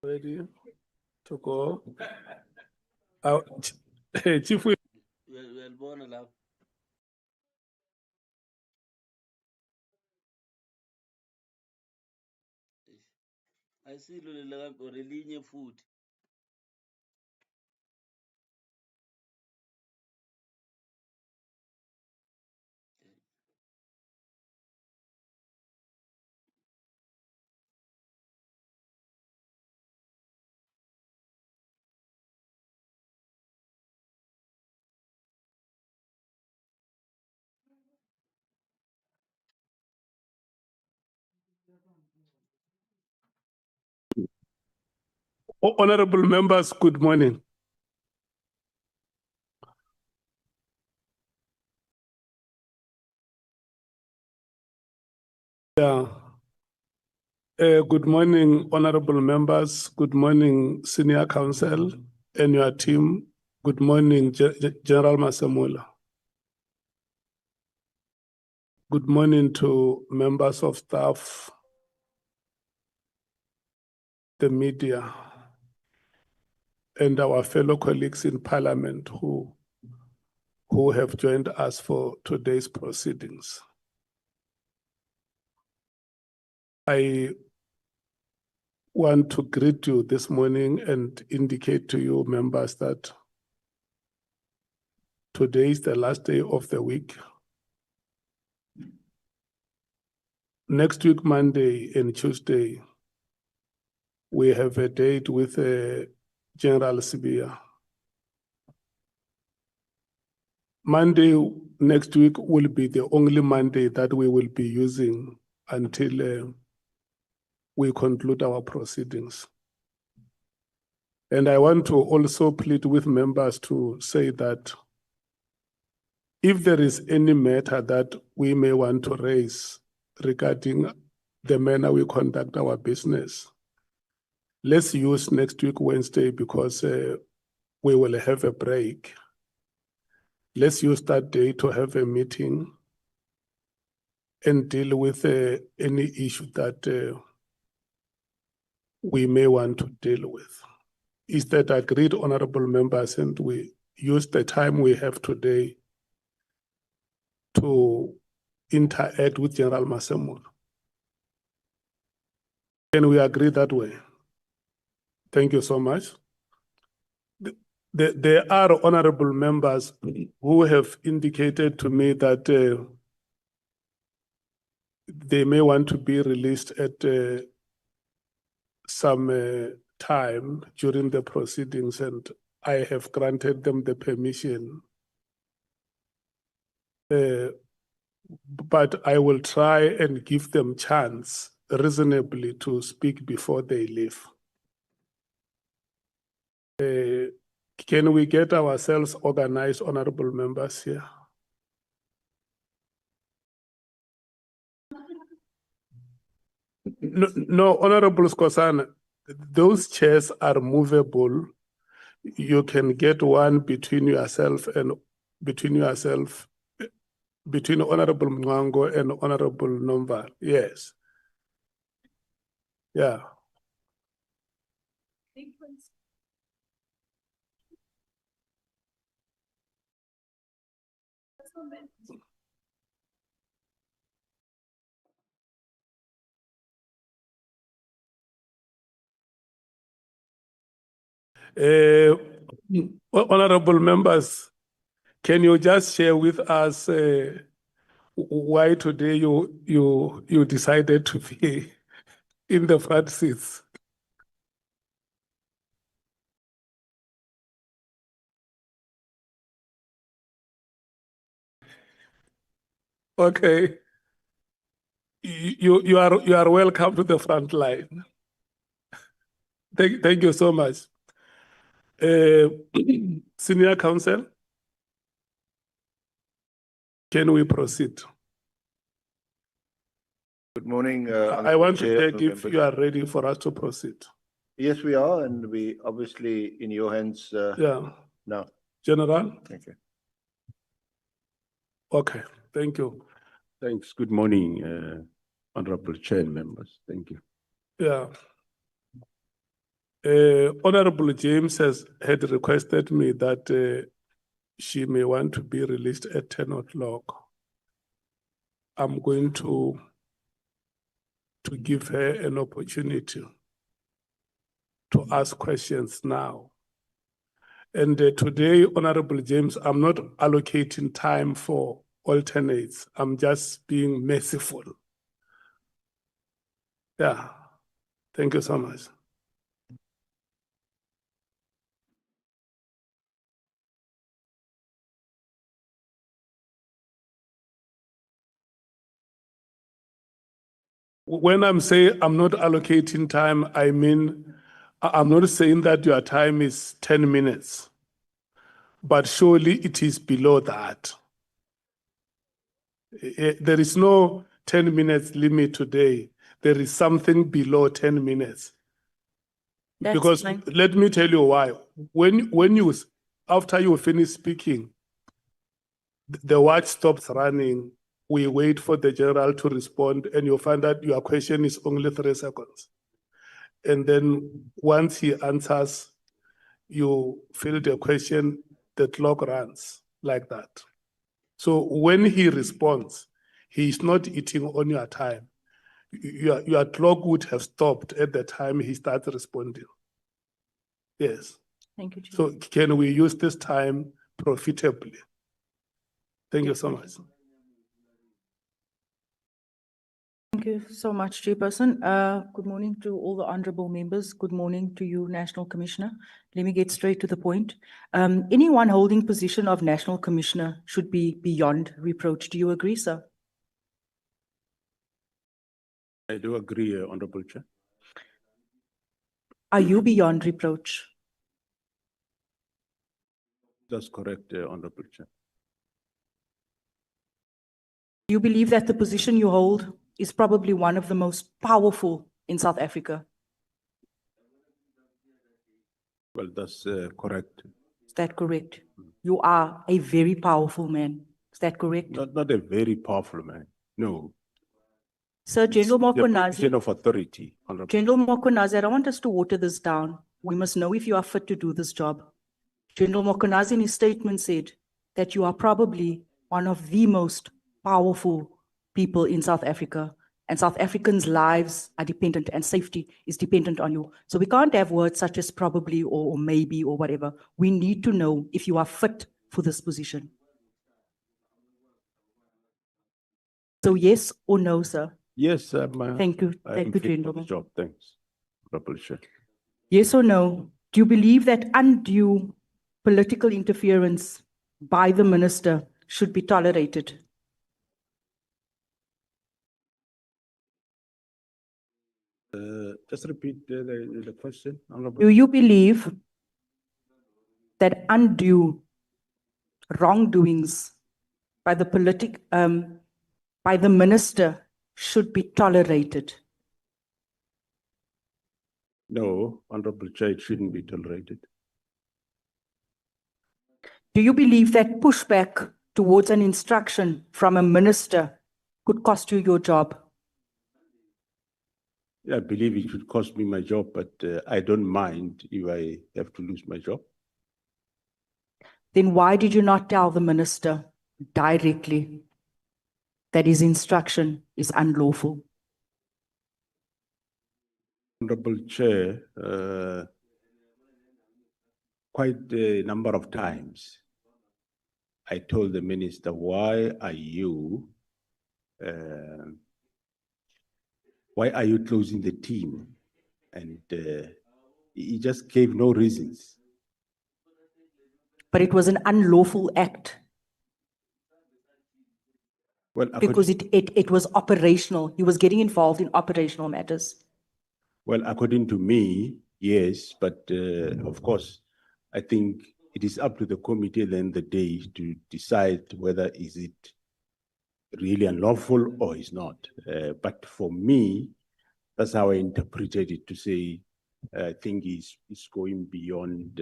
Ready to go? Chief, Well, born alive. I see Lula or a linear food. honorable members, good morning. Yeah. Good morning, honorable members. Good morning, senior counsel and your team. Good morning, General Masemola. Good morning to members of staff, the media, and our fellow colleagues in Parliament who have joined us for today's proceedings. I want to greet you this morning and indicate to you, members, that today is the last day of the week. Next week, Monday and Tuesday, we have a date with General Sibia. Monday next week will be the only Monday that we will be using until we conclude our proceedings. And I want to also plead with members to say that if there is any matter that we may want to raise regarding the manner we conduct our business, let's use next week, Wednesday, because we will have a break. Let's use that day to have a meeting and deal with any issue that we may want to deal with. Is that agreed, honorable members? And we use the time we have today to interact with General Masemola. Can we agree that way? Thank you so much. There are honorable members who have indicated to me that they may want to be released at some time during the proceedings, and I have granted them the permission. But I will try and give them chance reasonably to speak before they leave. Can we get ourselves organized, honorable members here? No, Honorable Skosana, those chairs are movable. You can get one between Honorable Mwango and Honorable Nomval. Yes. Yeah. Honorable members, can you just share with us why today you decided to be in the front seats? Okay. You are welcome to the front line. Thank you so much. Senior counsel, can we proceed? Good morning. I want to Chair, check if you are ready for us to proceed. Yes, we are, and we obviously in your hands Yeah. now. General? Thank you. Okay, thank you. Thanks. Good morning, Honorable Chair and members. Thank you. Yeah. Honorable James had requested me that she may want to be released at 10 o'clock. I'm going to give her an opportunity to ask questions now. And today, Honorable James, I'm not allocating time for alternates. I'm just being merciful. Yeah. Thank you so much. When I'm saying I'm not allocating time, I mean, I'm not saying that your time is 10 minutes, but surely it is below that. There is no 10 minutes limit today. There is something below 10 minutes. That's Because fine. let me tell you why. After you finish speaking, the watch stops running. We wait for the general to respond, and you find that your question is only 3 seconds. And then once he answers, you fill the question, the clock runs like that. So when he responds, he is not eating on your time. Your clock would have stopped at the time he starts responding. Yes. Thank you, Chair. So can we use this time profitably? Thank you so much. Thank you so much, Chairperson. Good morning to all the honorable members. Good morning to you, National Commissioner. Let me get straight to the point. Anyone holding position of National Commissioner should be beyond reproach. Do you agree, sir? I do agree, Honorable Chair. Are you beyond reproach? That's correct, Honorable Chair. Do you believe that the position you hold is probably one of the most powerful in South Africa? Well, that's correct. Is that correct? You are a very powerful man. Is that correct? Not a very powerful man. No. Sir, General The Mkhwanazi. position of authority, Honorable. General Mkhwanazi, I don't want us to water this down. We must know if you are fit to do this job. General Mkhwanazi in his statement said that you are probably one of the most powerful people in South Africa, and South Africans' lives are dependent and safety is dependent on you. So we can't have words such as probably or maybe or whatever. We need to know if you are fit for this position. So yes or no, sir? Yes, Thank you. I am Thank you, fit for the gentlemen. job. Thanks, Honorable Chair. Yes or no? Do you believe that undue political interference by the minister should be tolerated? Just repeat the question, Honorable. Do you believe that undue wrongdoings by the by the minister should be tolerated? No, Honorable Chair, it shouldn't be tolerated. Do you believe that pushback towards an instruction from a minister could cost you your job? I believe it should cost me my job, but I don't mind if I have to lose my job. Then why did you not tell the minister directly that his instruction is unlawful? Honorable Chair, quite a number of times, I told the minister, why are you closing the team? And he just gave no reasons. But it was an unlawful act Well, because it was operational. He was getting involved in operational matters. well, according to me, yes, but of course, I think it is up to the committee at the end of the day to decide whether is it really unlawful or is not. But for me, that's how I interpreted it, to say, I think he's going beyond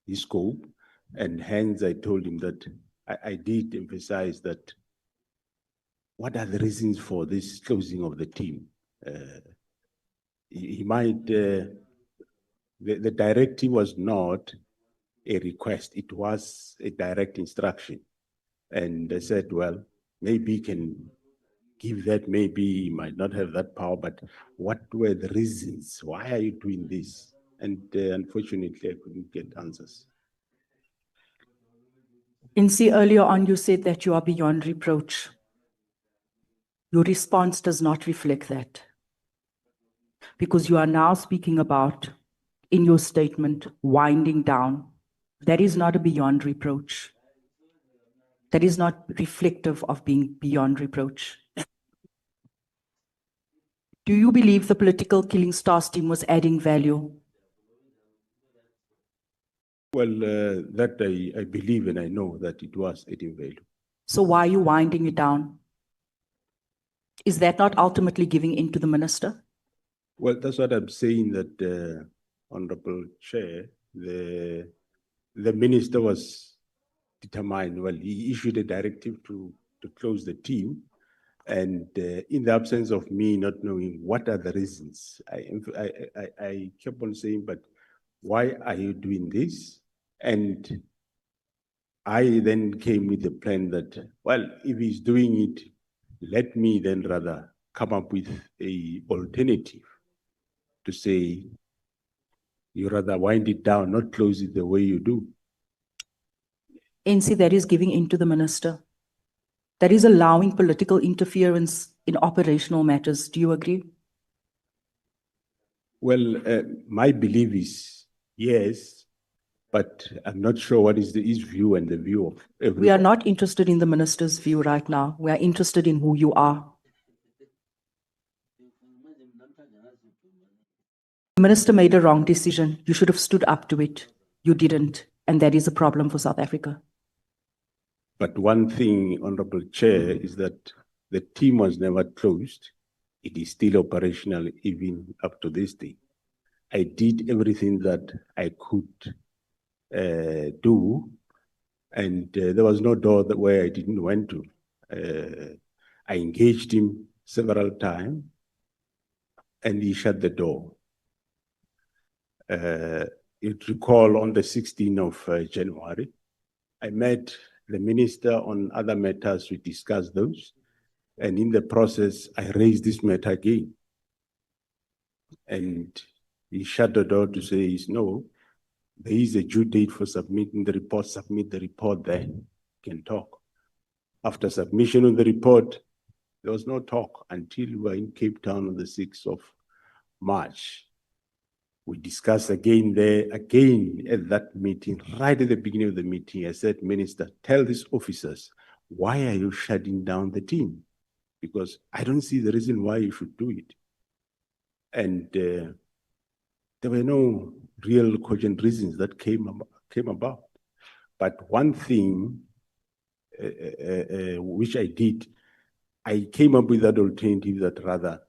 his scope. And hence I told him that I did emphasize that what are the reasons for this closing of the team? He might, the directive was not a request, it was a direct instruction. And they said, well, maybe he can give that, maybe he might not have that power, but what were the reasons? Why are you doing this? And unfortunately, I couldn't get answers. Insi, earlier on you said that you are beyond reproach. Your response does not reflect that. Because you are now speaking about, in your statement, winding down. That is not a beyond reproach. That is not reflective of being beyond reproach. Do you believe the political killing stars team was adding value? Well, that I believe and I know that it was adding value. So why are you winding it down? Is that not ultimately giving in to the minister? Well, that's what I'm saying, that Honorable Chair, the minister was determined. Well, he issued a directive to close the team. And in the absence of me not knowing what are the reasons, I kept on saying, but why are you doing this? And I then came with the plan that, well, if he's doing it, let me then rather come up with an alternative to say, you rather wind it down, not close it the way you do. NC, that is giving in to the minister. That is allowing political interference in operational matters. Do you agree? Well, my belief is yes, but I'm not sure what is his view and the view of everyone. We are not interested in the minister's view right now. We are interested in who you are. The minister made a wrong decision. You should have stood up to it. You didn't. And that is a problem for South Africa. But one thing, Honorable Chair, is that the team was never closed. It is still operational even up to this day. I did everything that I could do, and there was no door where I didn't went to. I engaged him several times, and he shut the door. You'd recall on the 16th of January, I met the minister on other matters. We discussed those. And in the process, I raised this matter again. And he shut the door to say, no, there is a due date for submitting the report. Submit the report, then we can talk. After submission of the report, there was no talk until we were in Cape Town on the 6th of March. We discussed again there, again at that meeting, right at the beginning of the meeting, I said, Minister, tell these officers, why are you shutting down the team? Because I don't see the reason why you should do it. And there were no real cogent reasons that came about. But one thing which I did, I came up with that alternative that rather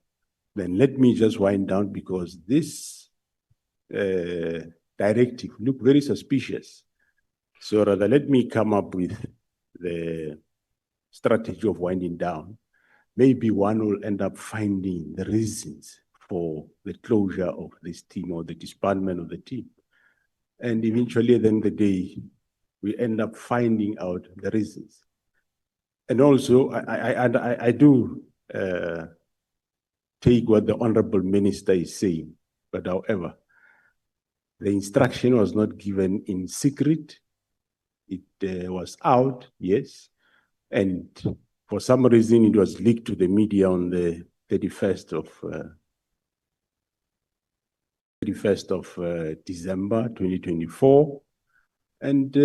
than let me just wind down, because this directive looked very suspicious. So rather let me come up with the strategy of winding down. Maybe one will end up finding the reasons for the closure of this team or the disbandment of the team. And eventually, at the end of the day, we end up finding out the reasons. And also, I do take what the Honorable Minister is saying, but however, the instruction was not given in secret. It was out, yes. And for some reason, it was leaked to the media on the 31st of December 2024. And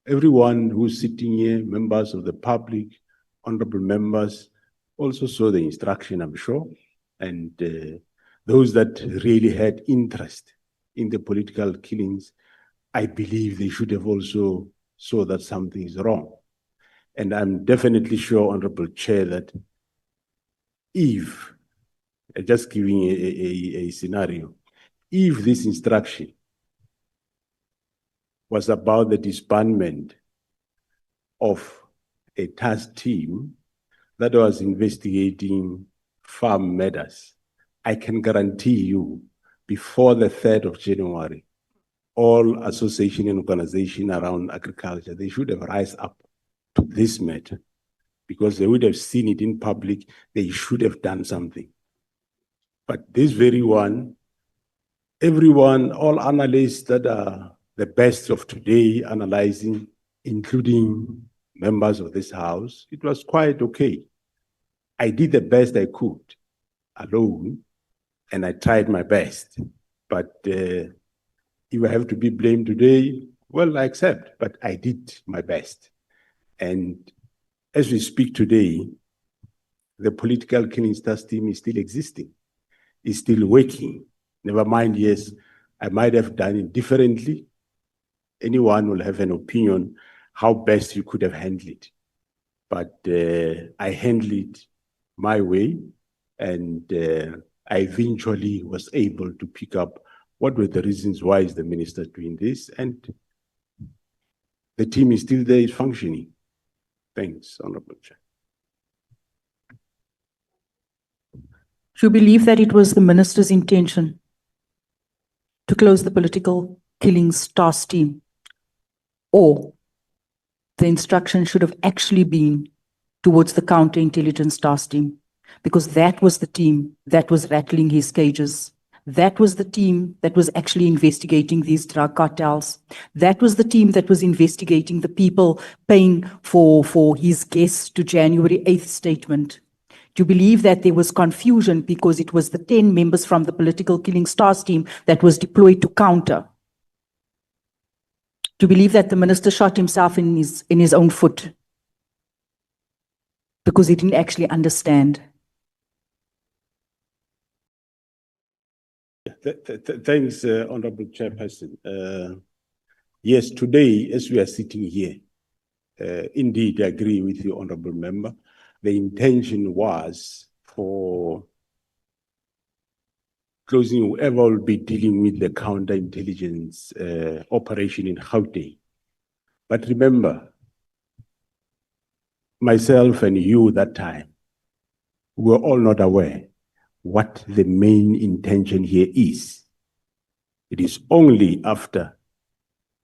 everyone who's sitting here, members of the public, honorable members, also saw the instruction, I'm sure. And those that really had interest in the political killings, I believe they should have also saw that something is wrong. And I'm definitely sure, Honorable Chair, that if, just giving a scenario, if this instruction was about the disbandment of a task team, that was investigating farm matters, I can guarantee you, before the 3rd of January, all association and organization around agriculture, they should have rise up to this matter, because they would have seen it in public. They should have done something. But this very one, everyone, all analysts that are the best of today analyzing, including members of this house, it was quite okay. I did the best I could alone, and I tried my best. But if I have to be blamed today, well, I accept, but I did my best. And as we speak today, the political killing stars team is still existing, is still working. Never mind, yes, I might have done it differently. Anyone will have an opinion how best you could have handled it. But I handled it my way, and I eventually was able to pick up what were the reasons why is the minister doing this, and the team is still there, is functioning. Thanks, Honorable Chair. Do you believe that it was the minister's intention to close the political killings task team? Or the instruction should have actually been towards the counterintelligence task team? Because that was the team that was rattling his cages. That was the team that was actually investigating these drug cartels. That was the team that was investigating the people paying for his guests to January 8th statement. Do you believe that there was confusion because it was the 10 members from the political killing stars team that was deployed to counter? Do you believe that the minister shot himself in his own foot because he didn't actually understand? Thanks, Honorable Chairperson. Yes, today, as we are sitting here, indeed, I agree with you, Honorable Member. The intention was for closing whoever will be dealing with the counterintelligence operation in Gauteng. But remember, myself and you that time, we were all not aware what the main intention here is. It is only after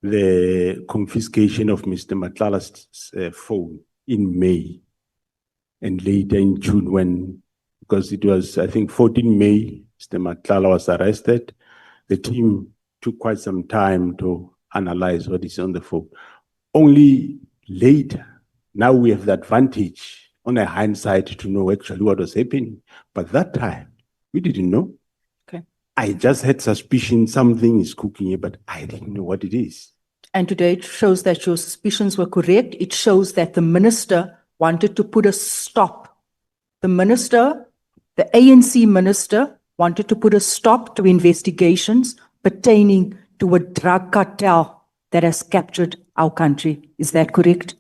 the confiscation of Mr. Matlala's phone in May and later in June, when, because it was, I think, 14 May, Mr. Matlala was arrested. The team took quite some time to analyze what is on the phone. Only later, now we have the advantage on a hindsight to know actually what was happening. But that time, we didn't know. Okay. I just had suspicion something is cooking here, but I didn't know what it is. And today it shows that your suspicions were correct. It shows that the minister wanted to put a stop. The minister, the ANC minister, wanted to put a stop to investigations pertaining to a drug cartel that has captured our country. Is that correct?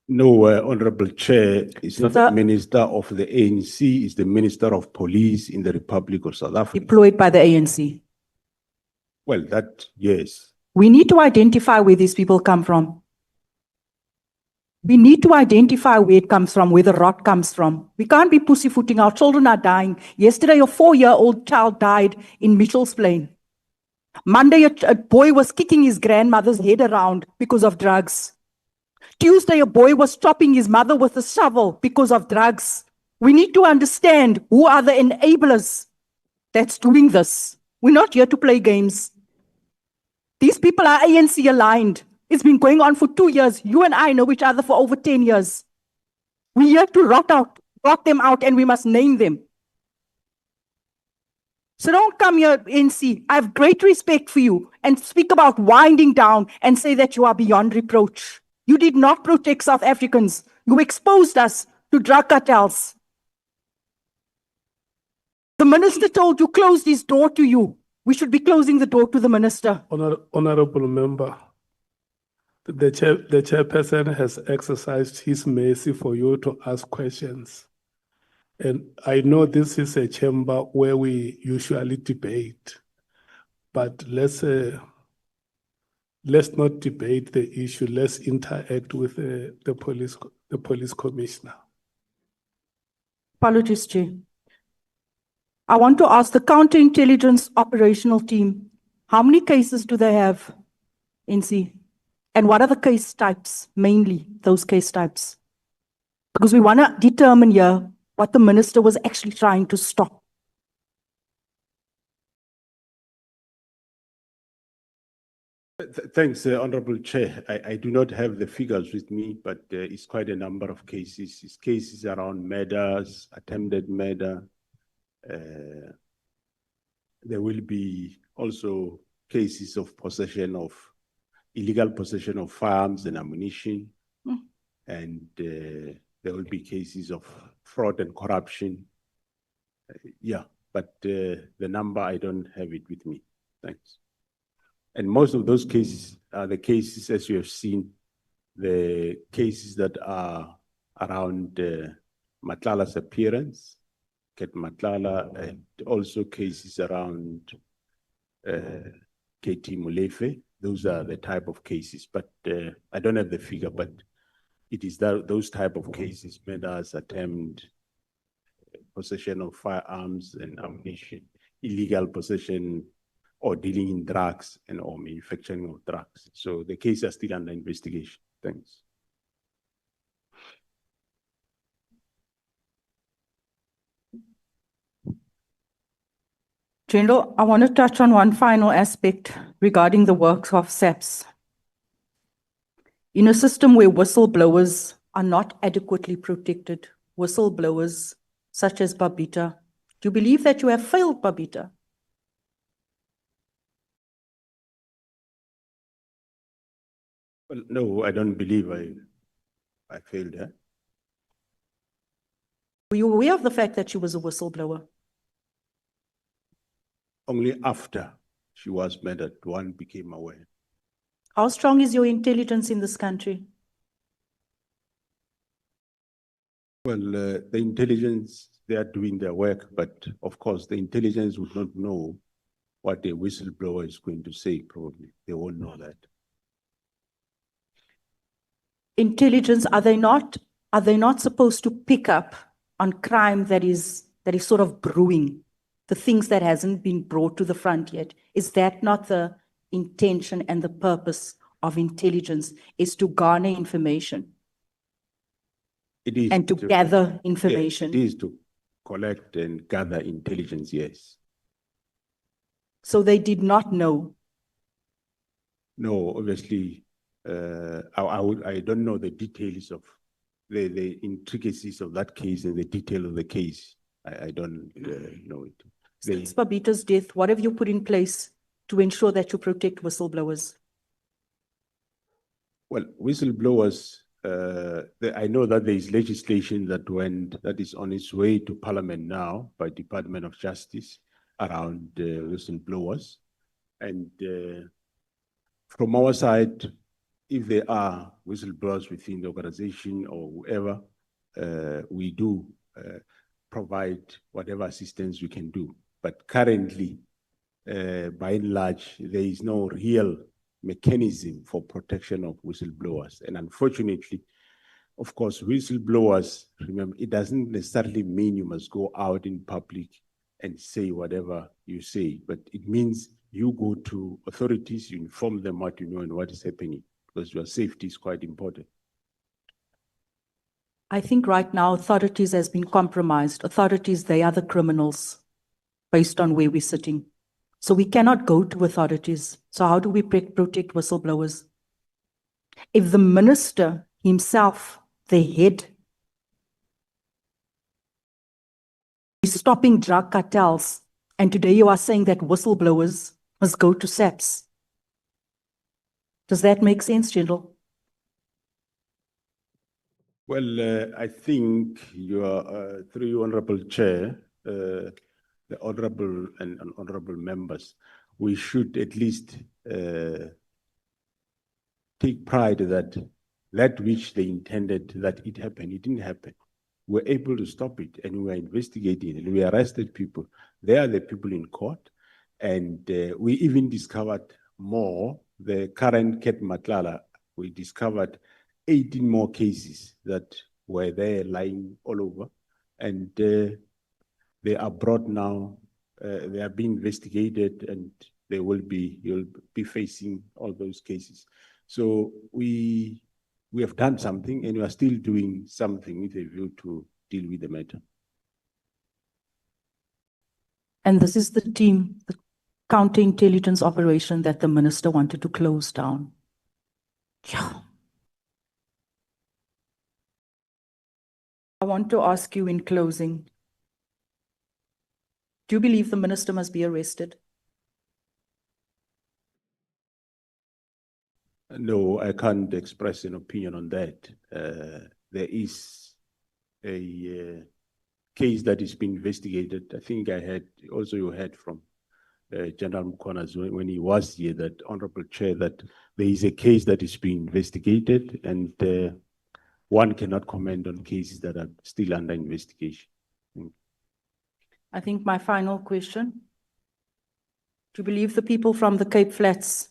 No, Honorable Chair, it's not Sir. the Minister of the ANC, it's the Minister of Police in the Republic of South Africa. Deployed by the ANC. Well, that, yes. We need to identify where these people come from. We need to identify where it comes from, where the rot comes from. We can't be pussyfooting. Our children are dying. Yesterday, a 4-year-old child died in Mitchell's Plain. Monday, a boy was kicking his grandmother's head around because of drugs. Tuesday, a boy was chopping his mother with a shovel because of drugs. We need to understand who are the enablers that's doing this. We're not here to play games. These people are ANC aligned. It's been going on for 2 years. You and I know each other for over 10 years. We're here to rot them out, and we must name them. So don't come here, ANC. I have great respect for you and speak about winding down and say that you are beyond reproach. You did not protect South Africans. You exposed us to drug cartels. The minister told you, closed his door to you. We should be closing the door to the minister. Honorable Member, the chairperson has exercised his mercy for you to ask questions. And I know this is a chamber where we usually debate, but let's not debate the issue. Let's interact with the the police commissioner. Apologies, Chair. I want to ask the counterintelligence operational team, how many cases do they have, NC? And what are the case types, mainly those case types? Because we want to determine here what the minister was actually trying to stop. Thanks, Honorable Chair. I do not have the figures with me, but it's quite a number of cases. It's cases around murders, attempted murder. There will be also cases of illegal possession of firearms and ammunition. And there will be cases of fraud and corruption. Yeah, but the number, I don't have it with me. Thanks. And most of those cases are the cases, as you have seen, the cases that are around Matlala's appearance, Ket Matlala, and also cases around KT Molefe. Those are the type of cases, but I don't have the figure, but it is those type of cases, murders, attempt, possession of firearms and ammunition, illegal possession, or dealing in drugs and or manufacturing of drugs. So the case are still under investigation. Thanks. General, I want to touch on one final aspect regarding the works of SAPS. In a system where whistleblowers are not adequately protected, whistleblowers such as Babita, do you believe that you have failed Babita? Well, no, I don't believe I failed her. Were you aware of the fact that she was a whistleblower? Only after she was murdered, one became aware. How strong is your intelligence in this country? Well, the intelligence, they are doing their work, but of course, the intelligence would not know what a whistleblower is going to say, probably. They won't know that. Intelligence, are they not supposed to pick up on crime that is sort of brewing, the things that hasn't been brought to the front yet? Is that not the intention and the purpose of intelligence, is to garner information? It is and to gather information? Yes, it is to collect and gather intelligence, yes. So they did not know. No, obviously, I don't know the details of the intricacies of that case and the detail of the case. I don't know it. Since Babita's death, what have you put in place to ensure that you protect whistleblowers? Well, whistleblowers, I know that there is legislation that is on its way to Parliament now by Department of Justice around whistleblowers. And from our side, if there are whistleblowers within the organization or whoever, we do provide whatever assistance we can do. But currently, by and large, there is no real mechanism for protection of whistleblowers. And unfortunately, of course, whistleblowers, remember, it doesn't necessarily mean you must go out in public and say whatever you say, but it means you go to authorities, you inform them what you know and what is happening, because your safety is quite important. I think right now authorities has been compromised. Authorities, they are the criminals based on where we're sitting. So we cannot go to authorities. So how do we protect whistleblowers? If the minister himself, the head, is stopping drug cartels, and today you are saying that whistleblowers must go to SAPS. Does that make sense, General? Well, I think through your Honorable Chair, the honorable and honorable members, we should at least take pride that which they intended that it happened, it didn't happen. We're able to stop it, and we were investigating and we arrested people. They are the people in court, and we even discovered more. The current Ket Matlala, we discovered 18 more cases that were there lying all over, and they are brought now. They are being investigated, and you'll be facing all those cases. So we have done something, and we are still doing something with a view to deal with the matter. And this is the team, the counterintelligence operation that the minister wanted to close down. Yeah. I want to ask you in closing, do you believe the minister must be arrested? No, I can't express an opinion on that. There is a case that is being investigated. I think you heard from General Mkhwanazi when he was here, that Honorable Chair, that there is a case that is being investigated, and one cannot comment on cases that are still under investigation. I think my final question, do you believe the people from the Cape Flats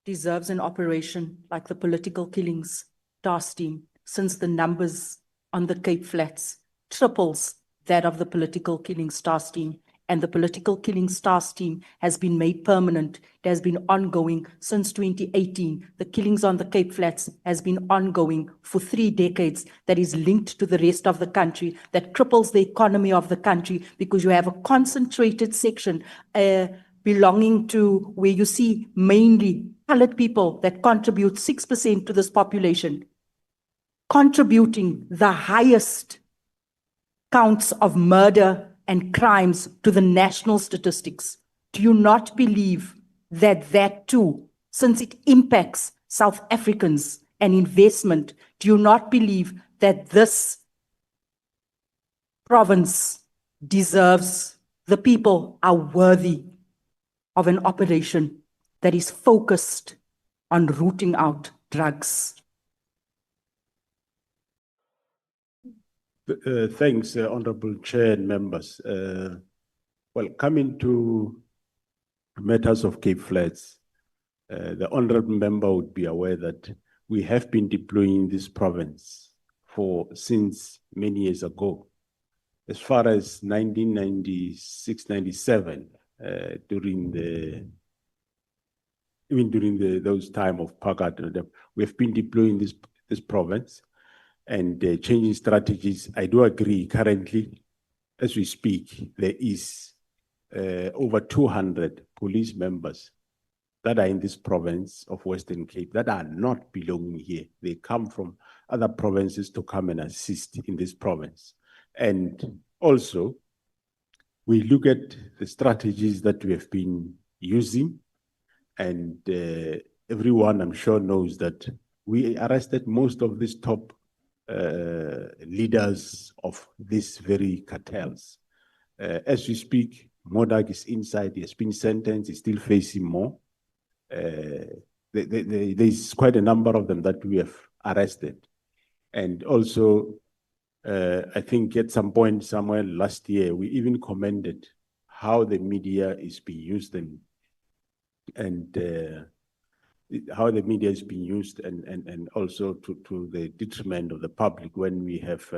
deserves an operation like the political killings task team, since the numbers on the Cape Flats triples that of the political killings task team, and the political killings task team has been made permanent. It has been ongoing since 2018. The killings on the Cape Flats has been ongoing for 3 decades. That is linked to the rest of the country, that cripples the economy of the country, because you have a concentrated section belonging to where you see mainly colored people that contribute 6% to this population, contributing the highest counts of murder and crimes to the national statistics. Do you not believe that that too, since it impacts South Africans and investment, do you not believe that this province deserves, the people are worthy of an operation that is focused on rooting out drugs? Thanks, Honorable Chair and members. Well, coming to matters of Cape Flats, the Honorable Member would be aware that we have been deploying this province since many years ago. As far as 1996-97, during those time of Pagat, we have been deploying this province and changing strategies. I do agree, currently, as we speak, there is over 200 police members that are in this province of Western Cape that are not belonging here. They come from other provinces to come and assist in this province. And also, we look at the strategies that we have been using, and everyone, I'm sure, knows that we arrested most of these top leaders of these very cartels. As we speak, Modak is inside, he has been sentenced, he's still facing more. There's quite a number of them that we have arrested. And also, I think at some point somewhere last year, we even commended how the media is being used and how the media is being used and also to the detriment of the public when we have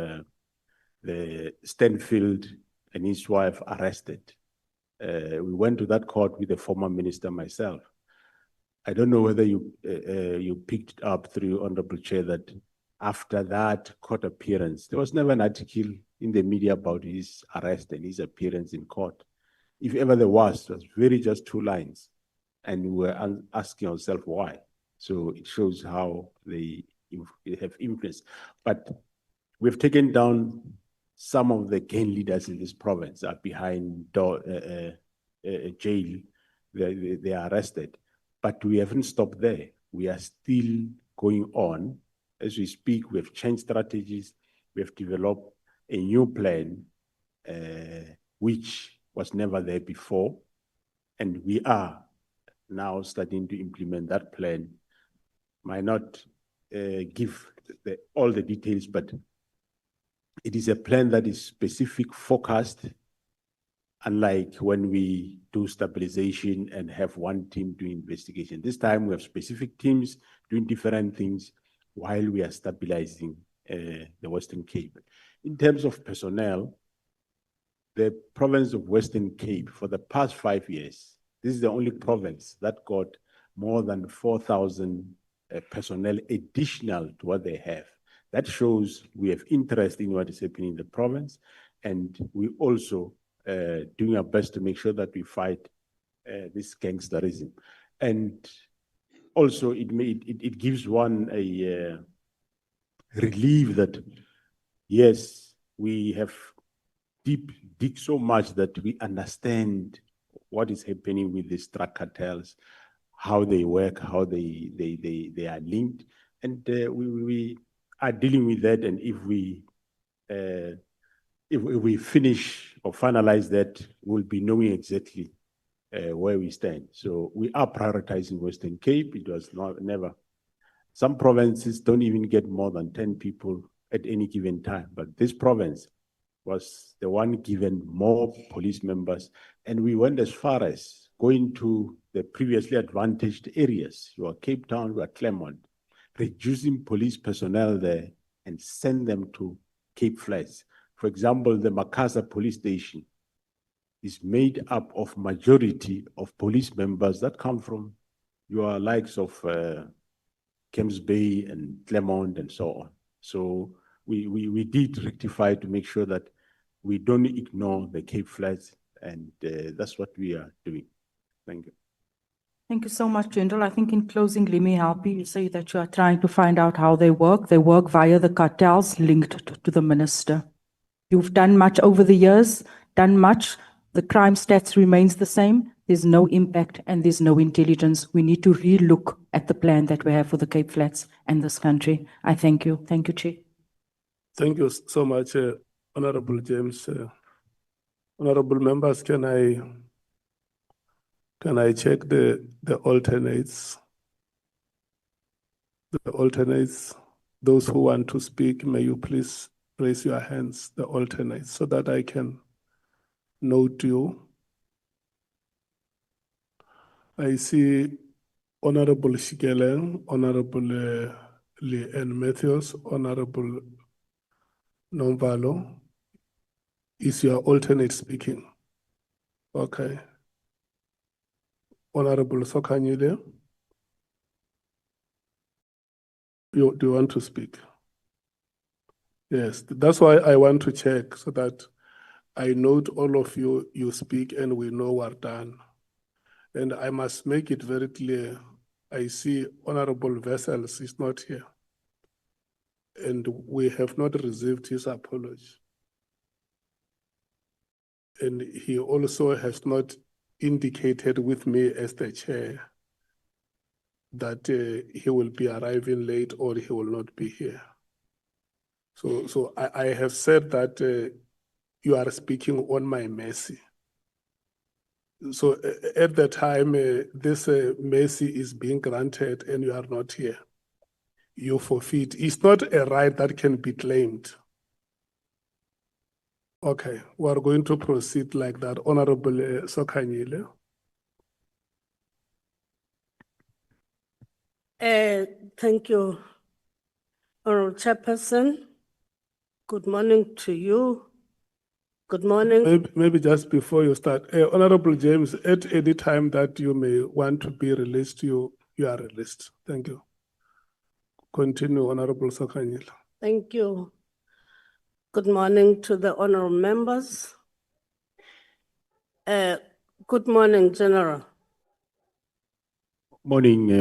the Stanfield and his wife arrested. We went to that court with the former minister myself. I don't know whether you picked up through Honorable Chair that after that court appearance, there was never an article in the media about his arrest and his appearance in court. If ever there was, it was very just 2 lines. And we were asking ourselves why. So it shows how they have influence. But we've taken down some of the gang leaders in this province are behind jail. They are arrested. But we haven't stopped there. We are still going on. As we speak, we have changed strategies. We have developed a new plan, which was never there before. And we are now starting to implement that plan. Might not give all the details, but it is a plan that is specific, focused, unlike when we do stabilization and have one team doing investigation. This time we have specific teams doing different things. while we are stabilizing the Western Cape. In terms of personnel, the province of Western Cape for the past 5 years, this is the only province that got more than 4,000 personnel additional to what they have. That shows we have interest in what is happening in the province, and we also doing our best to make sure that we fight this gangsterism. And also it gives one a relief that, yes, we have dig so much that we understand what is happening with these drug cartels, how they work, how they are linked, and we are dealing with that. And if we finish or finalize that, we'll be knowing exactly where we stand. So we are prioritizing Western Cape. It was never. Some provinces don't even get more than 10 people at any given time, but this province was the one given more police members, and we went as far as going to the previously advantaged areas. You are Cape Town, you are Claremont, reducing police personnel there and send them to Cape Flats. For example, the Mkhwanazi police station is made up of majority of police members that come from your likes of Camps Bay and Claremont and so on. So we did rectify to make sure that we don't ignore the Cape Flats, and that's what we are doing. Thank you. Thank you so much, General. I think in closing, let me help you. You say that you are trying to find out how they work. They work via the cartels linked to the minister. You've done much over the years, done much. The crime stats remains the same. There's no impact and there's no intelligence. We need to relook at the plan that we have for the Cape Flats and this country. I thank you. Thank you, Chair. Thank you so much, Honorable James. Honorable members, can I check the alternates? The alternates, those who want to speak, may you please raise your hands, the alternates, so that I can note you. I see Honorable Shikelen, Honorable Lee Ann Matthews, Honorable Nomvalo. Is your alternate speaking? Okay. Honorable Sokanyile, do you want to speak? Yes, that's why I want to check, so that I note all of you, you speak and we know we're done. And I must make it very clear, I see Honorable Vessels is not here, and we have not received his apology. And he also has not indicated with me as the chair that he will be arriving late or he will not be here. So I have said that you are speaking on my mercy. So at the time this mercy is being granted and you are not here, you forfeit. It's not a right that can be claimed. Okay, we are going to proceed like that. Honorable Sokanyile. Thank you, Honorable Chairperson. Good morning to you. Good morning. Maybe just before you start, Honorable James, at any time that you may want to be released, you are released. Thank you. Continue, Honorable Sokanyile. Thank you. Good morning to the honorable members. Good morning, General. Morning,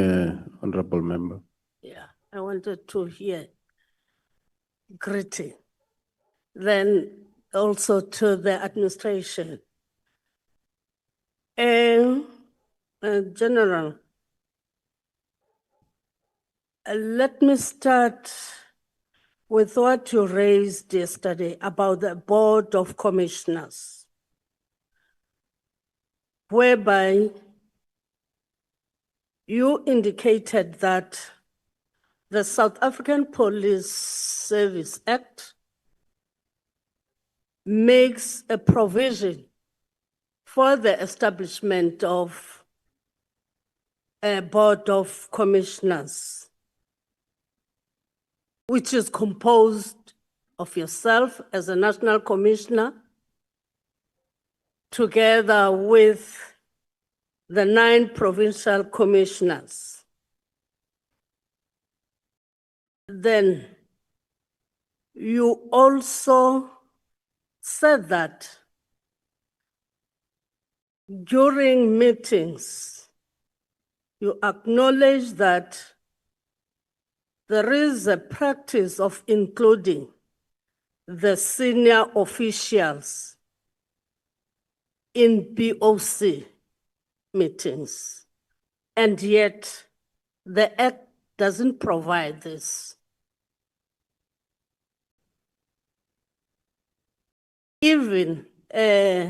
Honorable Member. Yeah, I wanted to hear greeting. Then also to the administration. General, let me start with what you raised yesterday about the Board of Commissioners, whereby you indicated that the South African Police Service Act makes a provision for the establishment of a Board of Commissioners. which is composed of yourself as a national commissioner, together with the 9 provincial commissioners. Then you also said that during meetings, you acknowledge that there is a practice of including the senior officials in BOC meetings, and yet the Act doesn't provide this. Even General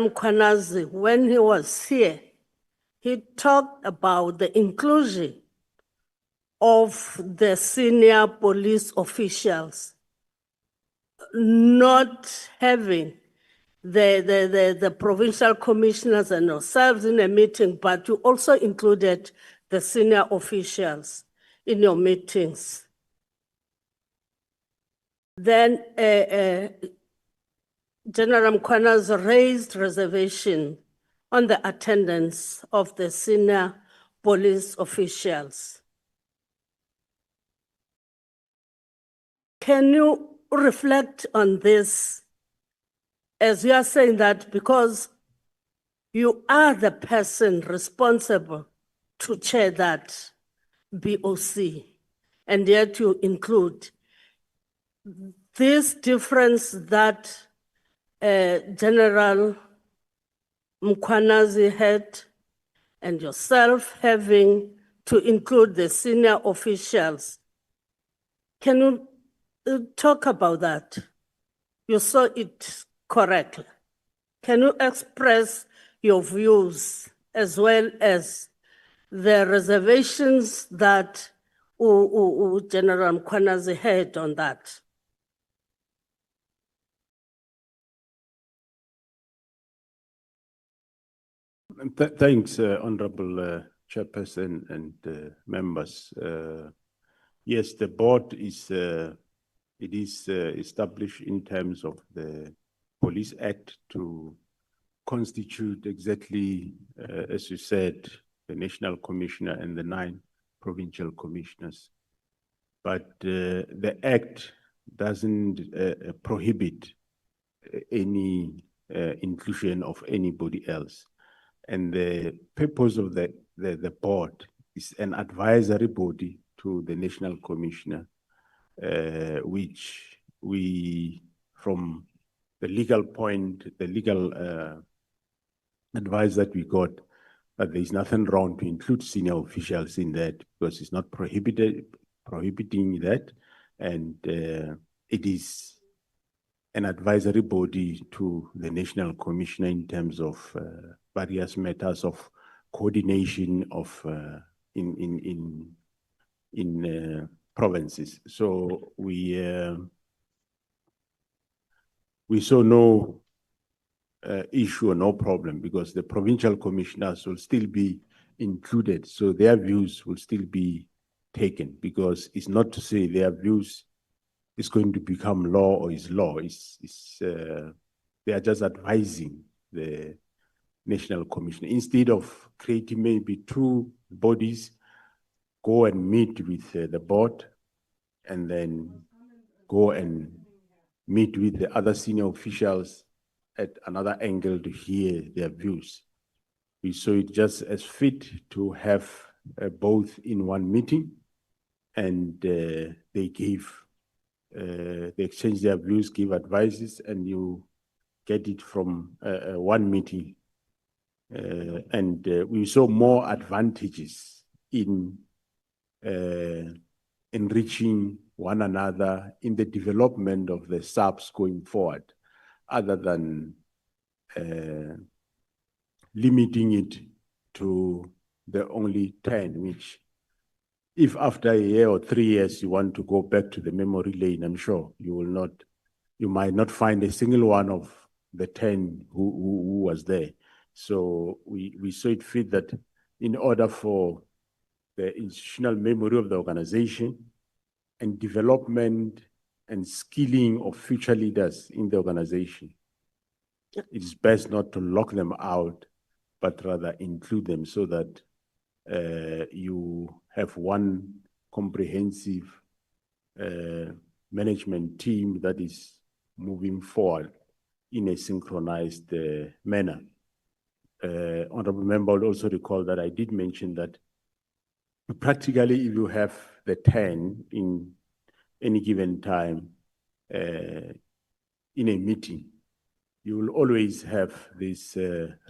Mkhwanazi, when he was here, he talked about the inclusion of the senior police officials not having the provincial commissioners and yourselves in a meeting, but you also included the senior officials in your meetings. Then General Mkhwanazi raised reservation on the attendance of the senior police officials. Can you reflect on this, as you are saying that because you are the person responsible to chair that BOC, and yet you include this difference that General Mkhwanazi had and yourself having to include the senior officials. Can you talk about that? You saw it correctly. Can you express your views as well as the reservations that General Mkhwanazi had on that? Thanks, Honorable Chairperson and members. Yes, the board is established in terms of the Police Act to constitute exactly, as you said, the National Commissioner and the 9 provincial commissioners. But the Act doesn't prohibit any inclusion of anybody else. And the purpose of the board is an advisory body to the National Commissioner, which we, from the legal point, the legal advice that we got, that there is nothing wrong to include senior officials in that because it's not prohibiting that, and it is an advisory body to the National Commissioner in terms of various matters of coordination of in provinces. So we saw no issue or no problem because the provincial commissioners will still be included, so their views will still be taken, because it's not to say their views is going to become law or is law. They are just advising the National Commissioner. Instead of creating maybe 2 bodies, go and meet with the board and then go and meet with the other senior officials at another angle to hear their views. We saw it just as fit to have both in one meeting, and they exchange their views, give advices, and you get it from one meeting. And we saw more advantages in enriching one another in the development of the subs going forward, other than limiting it to the only 10, which if after a year or 3 years you want to go back to the memory lane, I'm sure you might not find a single one of the 10 who was there. So we saw it fit that in order for the institutional memory of the organization, and development and skilling of future leaders in the organization. It is best not to lock them out, but rather include them so that you have one comprehensive management team that is moving forward in a synchronized manner. Honorable member will also recall that I did mention that practically, if you have the 10 in any given time in a meeting, you will always have this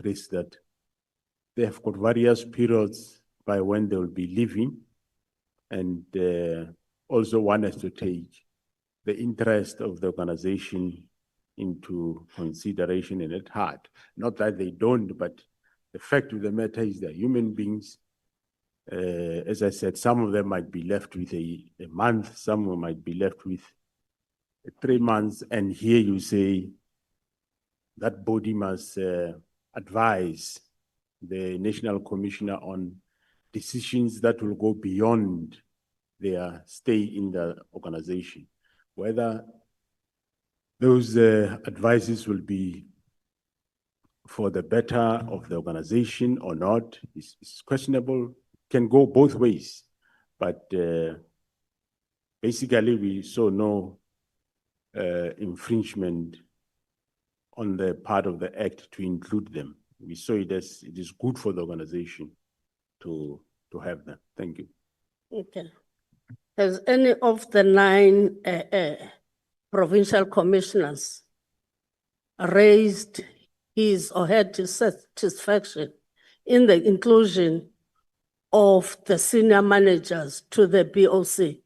risk that they have got various periods by when they will be leaving, and also one has to take the interest of the organization into consideration and at heart. Not that they don't, but the fact of the matter is they're human beings. As I said, some of them might be left with a month, some might be left with 3 months, and here you say that body must advise the National Commissioner on decisions that will go beyond their stay in the organization. Whether those advices will be for the better of the organization or not is questionable. Can go both ways, but basically we saw no infringement on the part of the act to include them. We saw it as it is good for the organization to have them. Thank you. Okay. Has any of the 9 provincial commissioners raised his or her dissatisfaction in the inclusion of the senior managers to the BOC?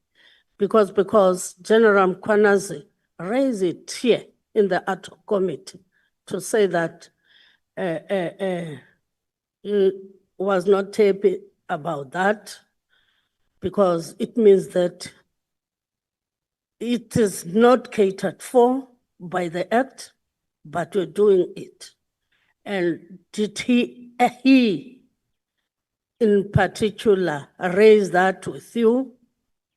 Because General Mkhwanazi raised it here in the ad hoc committee to say that he was not happy about that, because it means that it is not catered for by the act, but we're doing it. And did he in particular raise that with you,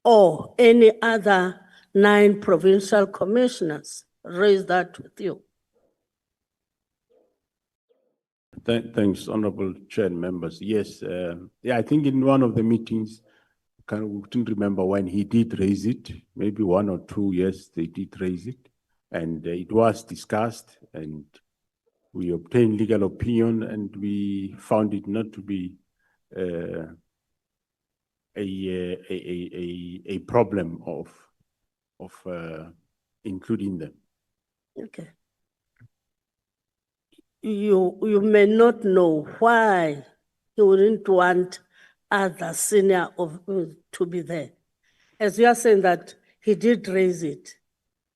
or any other 9 provincial commissioners raise that with you? Thanks, Honorable Chair and members. Yes, yeah, I think in one of the meetings, I couldn't remember when he did raise it, maybe 1 or 2, yes, they did raise it. And it was discussed, and we obtained legal opinion, and we found it not to be a problem of including them. Okay. You may not know why he wouldn't want other senior to be there. As you are saying that he did raise it,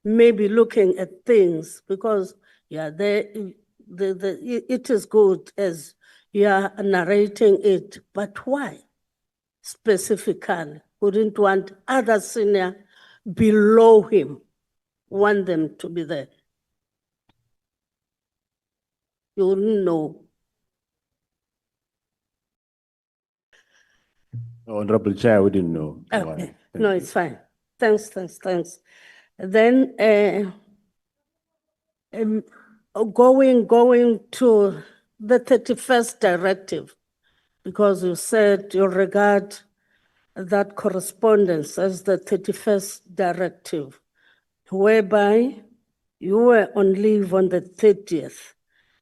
maybe looking at things, because yeah, it is good as you are narrating it, but why specifically wouldn't want other senior below him, want them to be there? You wouldn't know. Honorable Chair, I wouldn't know why. Okay, Thank no, you. it's fine. Thanks. Then going to the 31st directive, because you said you regard that correspondence as the 31st directive, whereby you were on leave on the 30th.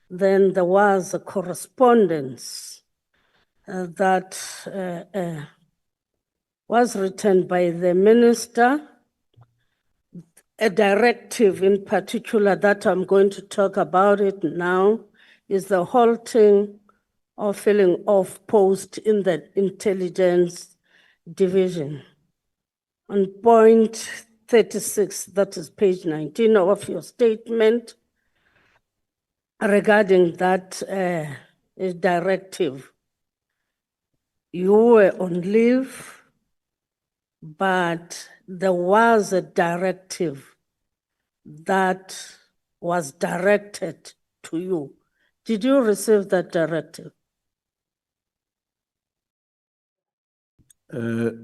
Then there was a correspondence that was written by the minister, a directive in particular that I'm going to talk about it now is the halting or filling of post in the intelligence division. On point 36, that is page 19 of your statement, regarding that directive, you were on leave, but there was a directive that was directed to you. Did you receive that directive?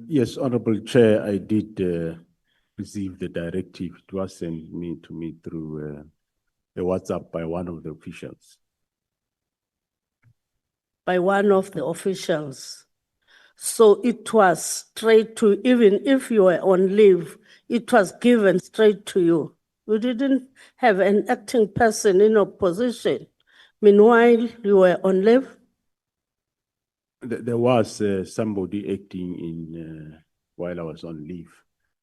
Yes, Honorable Chair, I did receive the directive. It was sent to me through a WhatsApp by one of the officials. By one of the officials. So it was straight to, even if you were on leave, it was given straight to you. You didn't have an acting person in opposition. Meanwhile, you were on leave. There was somebody acting in while I was on leave.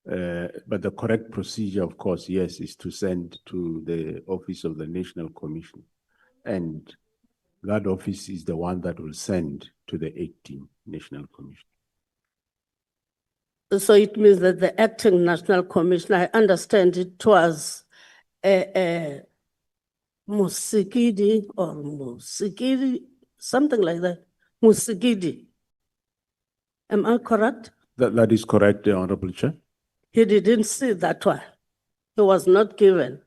But the correct procedure, of course, yes, is to send to the Office of the National Commission. And that office is the one that will send to the acting National Commission. So it means that the acting national commissioner, I understand it was Musikidi or Musikidi, something like that. Musikidi. Am I correct? That is correct, Honorable Chair. He didn't see that one. He was not given.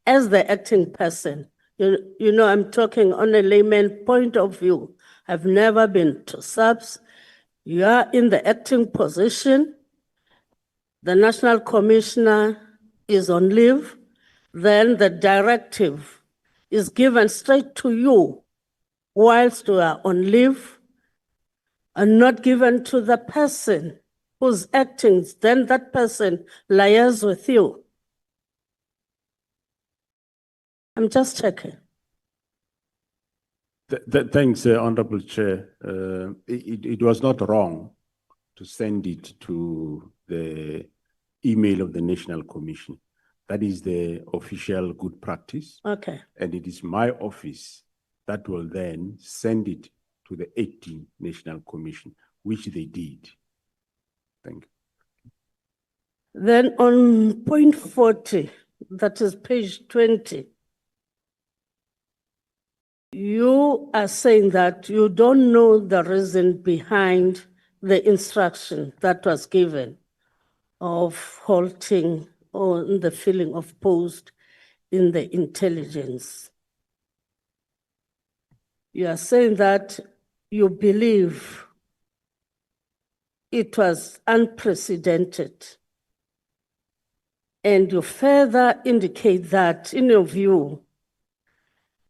As the acting person, you know, I'm talking on a layman point of view. I've never been to SAPS. You are in the acting position. The national commissioner is on leave. Then the directive is given straight to you whilst you are on leave and not given to the person who's acting. Then that person liaises with you. I'm just checking. Thanks, Honorable Chair. It was not wrong to send it to the email of the National Commission. That is the official good practice. Okay. And it is my office that will then send it to the acting National Commission, which they did. Thank you. Then on point 40, that is page 20, you are saying that you don't know the reason behind the instruction that was given of halting on the filling of post in the intelligence. You are saying that you believe it was unprecedented. And you further indicate that, in your view,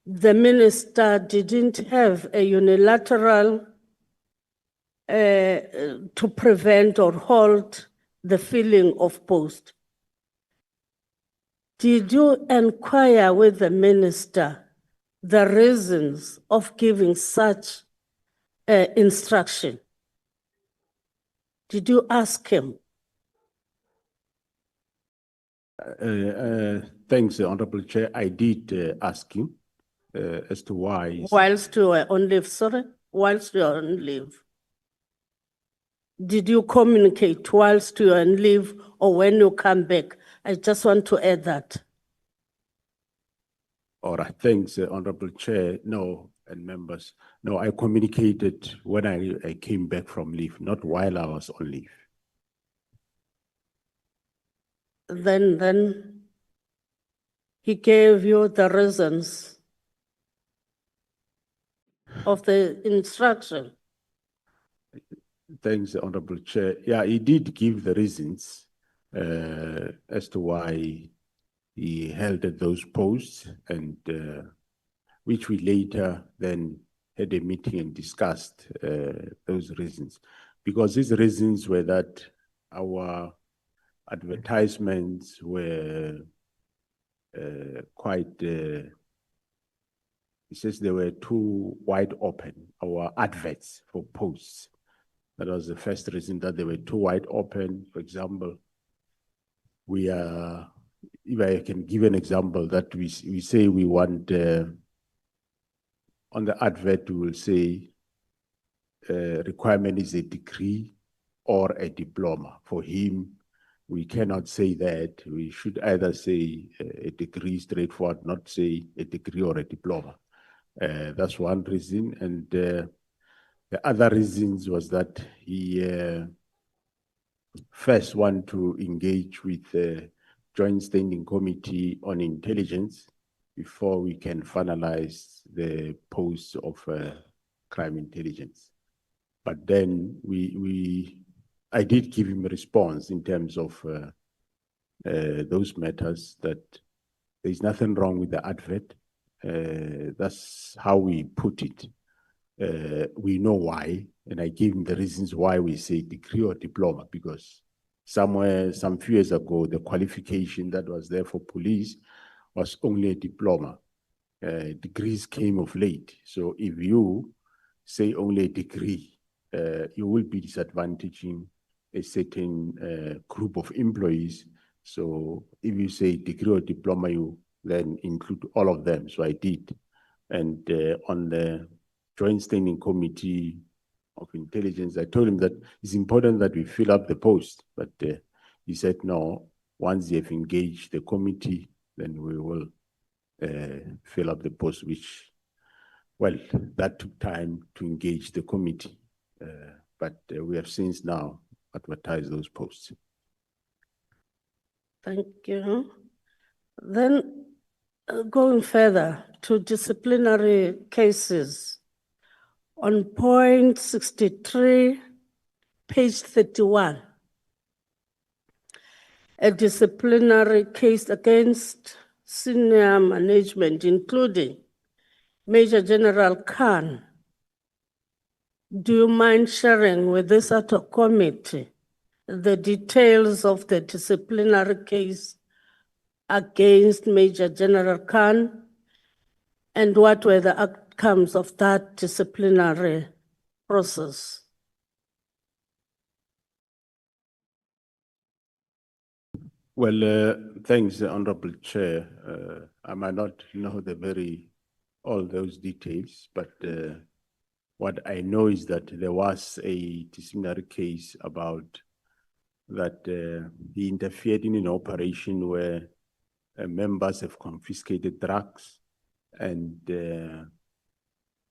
the minister didn't have a unilateral to prevent or halt the filling of post. Did you inquire with the minister the reasons of giving such instruction? Did you ask him? Thanks, Honorable Chair. I did ask him as to why. Whilst you were on leave, sorry? Whilst you were on leave. Did you communicate whilst you were on leave or when you come back? I just want to add that. All right, thanks, Honorable Chair. No, and members. No, I communicated when I came back from leave, not while I was on leave. Then he gave you the reasons of the instruction. Thanks, Honorable Chair. Yeah, he did give the reasons as to why he held at those posts, and which we later then had a meeting and discussed those reasons. Because these reasons were that our advertisements were quite, it says they were too wide open, our adverts for posts. That was the first reason, that they were too wide open. For example, we are, if I can give an example, that we say we want, on the advert, we will say requirement is a degree or a diploma. For him, we cannot say that. We should either say a degree straightforward, not say a degree or a diploma. That's one reason. And the other reasons was that he first want to engage with the Joint Standing Committee on Intelligence before we can finalize the post of crime intelligence. But then we I did give him a response in terms of those matters, that there's nothing wrong with the advert. That's how we put it. We know why, and I gave him the reasons why we say degree or diploma, because some few years ago, the qualification that was there for police was only a diploma. Degrees came of late. So if you say only a degree, you will be disadvantaging a certain group of employees. So if you say degree or diploma, you then include all of them. So I did. And on the Joint Standing Committee of Intelligence, I told him that it's important that we fill up the post. But he said, no, once they have engaged the committee, then we will fill up the post, which, well, that took time to engage the committee. But we have since now advertised those posts. Thank you. Then going further to disciplinary cases, on point 63, page 31, a disciplinary case against senior management, including Major General Khan. Do you mind sharing with this adhoccommittee the details of the disciplinary case against Major General Khan, and what were the outcomes of that disciplinary process? Well, thanks, Honorable Chair. I might not know all those details, but what I know is that there was a disciplinary case about that he interfered in an operation where members have confiscated drugs, and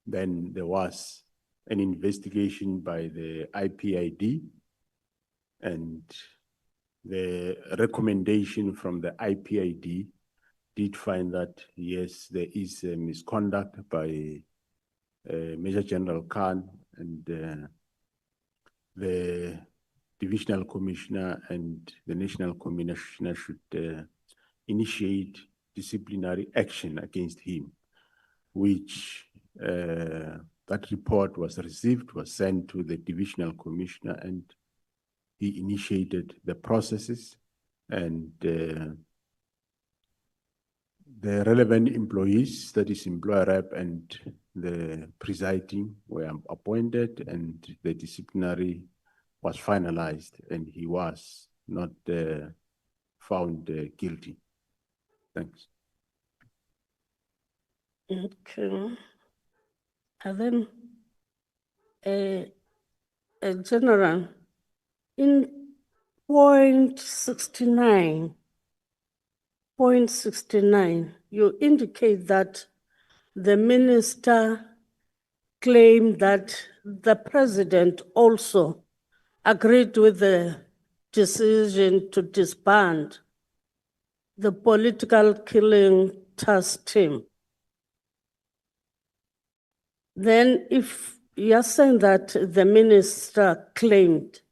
then there was an investigation by the IPID, and the recommendation from the IPID did find that, yes, there is a misconduct by Major General Khan, and the Divisional Commissioner and the National Commissioner should initiate disciplinary action against him, which that report was received, was sent to the Divisional Commissioner, and he initiated the processes, and the relevant employees, that is employer rep and the presiding, were appointed, and the disciplinary was finalized, and he was not found guilty. Thanks. Okay. And then a general, in point 69, you indicate that the minister claimed that the president also agreed with the decision to disband the political killing task team. Then if you're saying that the minister claimed,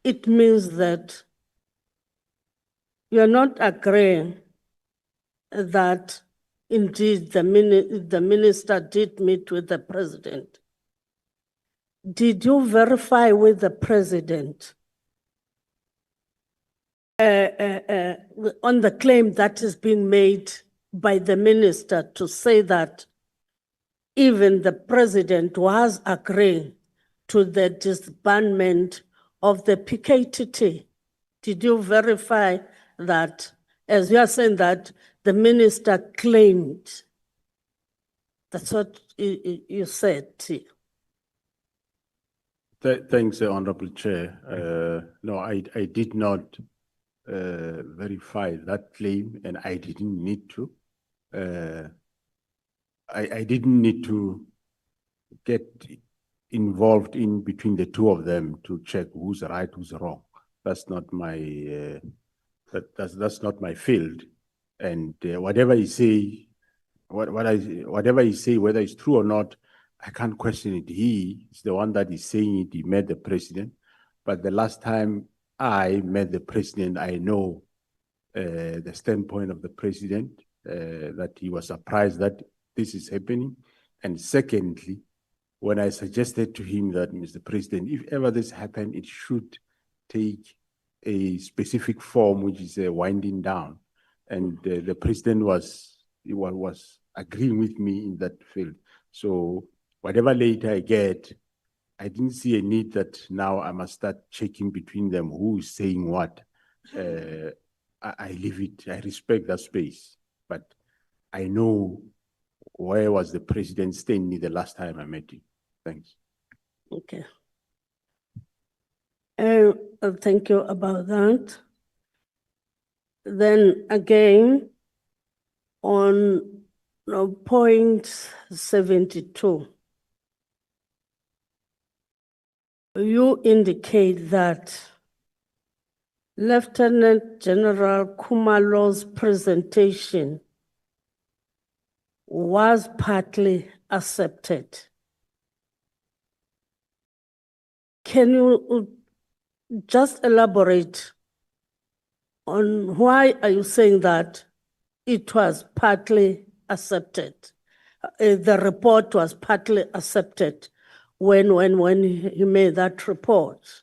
it means that you're not agreeing that indeed the minister did meet with the president. Did you verify with the president on the claim that is being made by the minister to say that even the president was agreeing to the disbandment of the PKTT? Did you verify that, as you are saying that the minister claimed? That's what you said. Thanks, Honorable Chair. No, I did not verify that claim, and I didn't need to. I didn't need to get involved in between the two of them to check who's right, who's wrong. That's not my that's not my field. And whatever he say, whatever he say, whether it's true or not, I can't question it. He is the one that is saying it. He met the president. But the last time I met the president, I know the standpoint of the president, that he was surprised that this is happening. And secondly, when I suggested to him that, Mr. President, if ever this happened, it should take a specific form, which is a winding down. And the president was agreeing with me in that field. So whatever later I get, I didn't see a need that now I must start checking between them who is saying what. I leave it, I respect that space, but I know where was the president standing the last time I met him. Thanks. Okay. Thank you about that. Then again, on point 72, you indicate that Lieutenant General Khumalo's presentation was partly accepted. Can you just elaborate on why are you saying that it was partly accepted? The report was partly accepted when he made that report,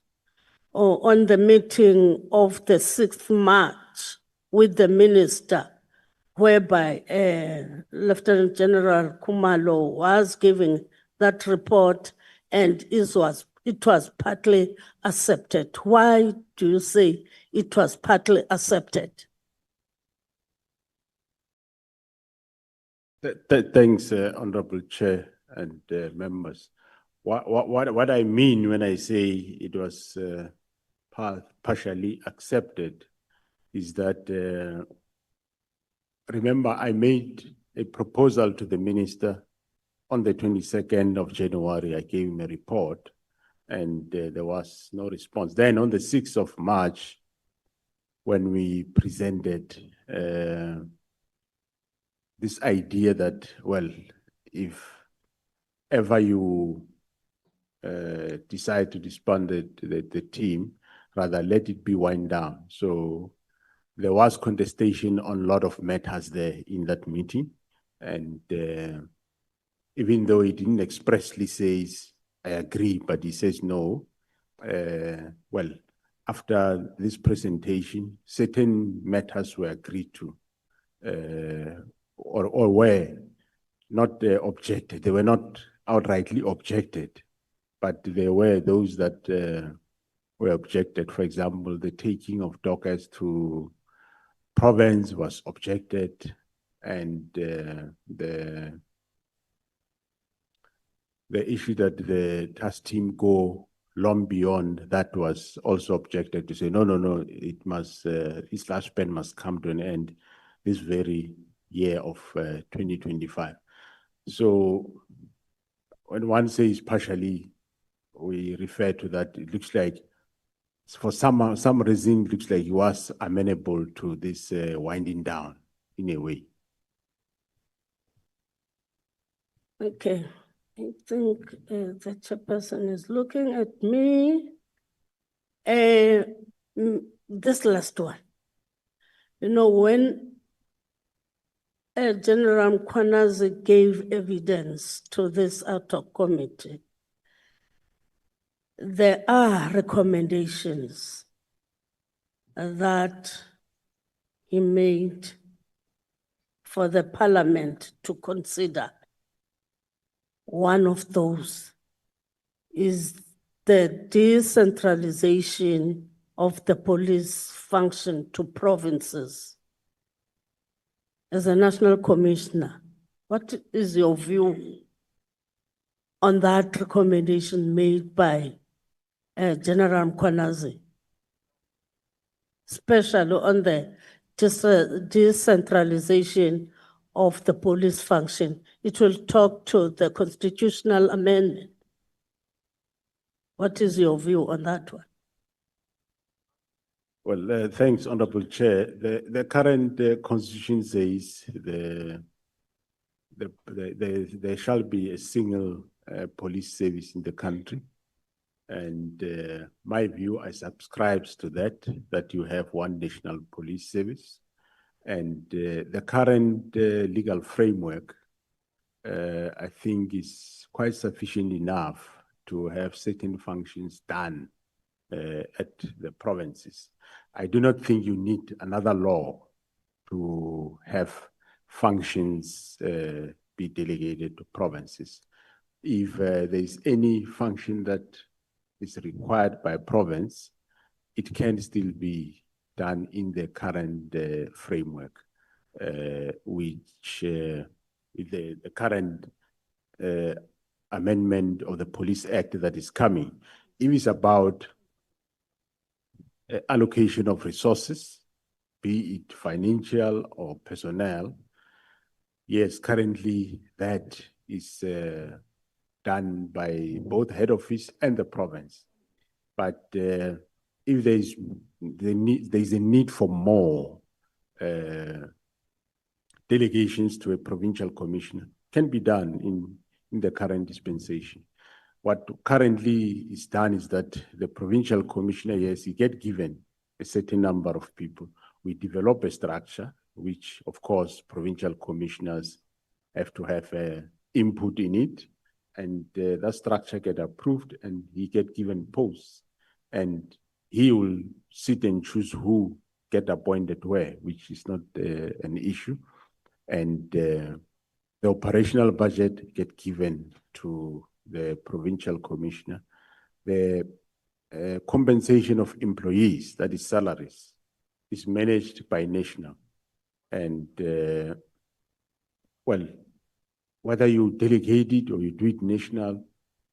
or on the meeting of the 6th March with the minister, whereby Lieutenant General Khumalo was giving that report and it was partly accepted. Why do you say it was partly accepted? Thanks, Honorable Chair and members. What I mean when I say it was partially accepted is that, remember, I made a proposal to the minister on the 22nd of January. I gave him a report and there was no response. Then on the 6th of March, when we presented this idea that, well, if ever you decide to disband the team, rather let it be wind down. So there was contestation on a lot of matters there in that meeting. And even though he didn't expressly say, I agree, but he says no, well, after this presentation, certain matters were agreed to, or were not objected. They were not outrightly objected, but there were those that were objected. For example, the taking of dockers to province was objected, and the issue that the task team go long beyond that was also objected to say, no, it must, its lifespan must come to an end this very year of 2025. So when one says partially, we refer to that, it looks like for some reason, it looks like he was amenable to this winding down in a way. Okay, I think the chairperson is looking at me. This last one, you know, when General Mkhwanazi gave evidence to this adhoccommittee, there are recommendations that he made for the parliament to consider. One of those is the decentralization of the police function to provinces. As a national commissioner, what is your view on that recommendation made by General Mkhwanazi, especially on the decentralization of the police function? It will talk to the constitutional amendment. What is your view on that one? Well, thanks, Honorable Chair. The current constitution says there shall be a single police service in the country. And my view, I subscribes to that you have one national police service. And the current legal framework, I think, is quite sufficient enough to have certain functions done at the provinces. I do not think you need another law to have functions be delegated to provinces. If there is any function that is required by province, it can still be done in the current framework, which the current amendment of the Police Act that is coming, it is about allocation of resources, be it financial or personnel. Yes, currently that is done by both head office and the province. But if there is a need for more delegations to a provincial commissioner, can be done in the current dispensation. What currently is done is that the provincial commissioner, yes, he get given a certain number of people. We develop a structure, which of course provincial commissioners have to have input in it, and that structure get approved and he get given posts, and he will sit and choose who get appointed where, which is not an issue. And the operational budget get given to the provincial commissioner. The compensation of employees, that is salaries, is managed by national. And well, whether you delegate it or you do it national,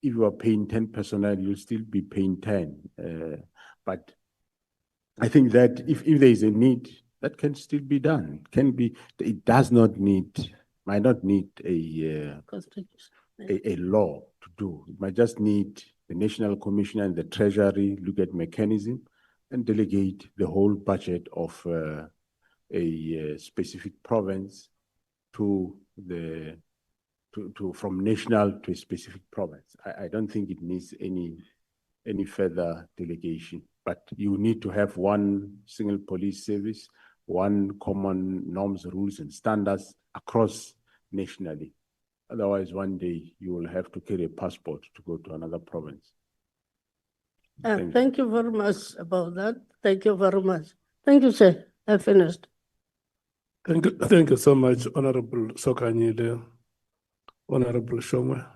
if you are paying 10 personnel, you'll still be paying 10. But I think that if there is a need, that can still be done. It does not need, might not need a law to do. It might just need the National Commissioner and the Treasury look at mechanism and delegate the whole budget of a specific province from national to a specific province. I don't think it needs any further delegation, but you need to have one single police service, one common norms, rules, and standards across nationally. Otherwise, one day you will have to carry a passport to go to another province. Thank you very much about that. Thank you very much. Thank you, sir. I finished. Thank you so much, Honorable Sokanyile, Honorable Shongwe.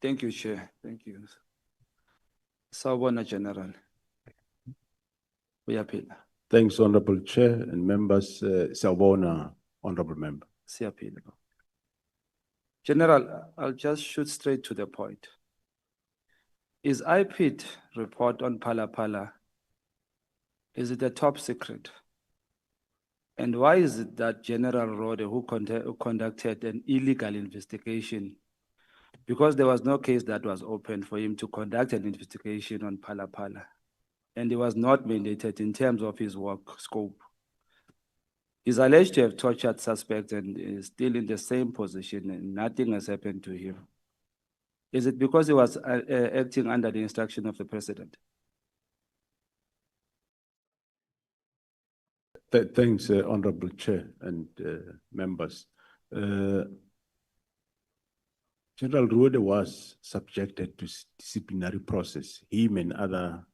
Thank you, Chair. Thank you. Sawubona, General. Uyaphila. Thanks, Honorable Chair and members. Sawubona, Honorable Member. Siyaphila. General, I'll just shoot straight to the point. Is IPID report on Phala Phala, is it a top secret? And why is it that General Rode, who conducted an illegal investigation, because there was no case that was open for him to conduct an investigation on Phala Phala, and he was not mandated in terms of his work scope. He's alleged to have tortured suspects and is still in the same position and nothing has happened to him. Is it because he was acting under the instruction of the president? Thanks, Honorable Chair and members. General Rode was subjected to disciplinary process. Him and other,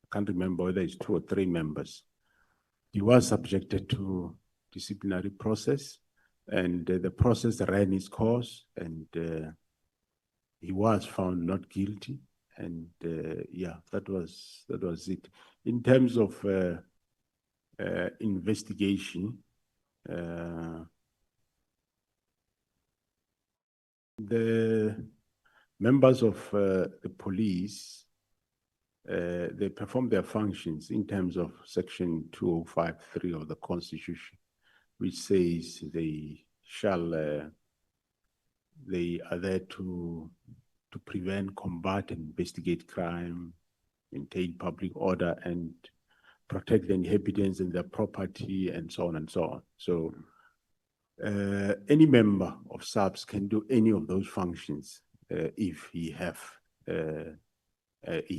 I can't remember whether it's 2 or 3 members. He was subjected to disciplinary process, and the process ran its course, and he was found not guilty. And yeah, that was it. In terms of investigation, the members of the police, they perform their functions in terms of Section 205(3) of the Constitution, which says they are there to prevent, combat, and investigate crime, maintain public order, and protect the inhabitants and their property, and so on and so on. So any member of of subs can do any of those functions if he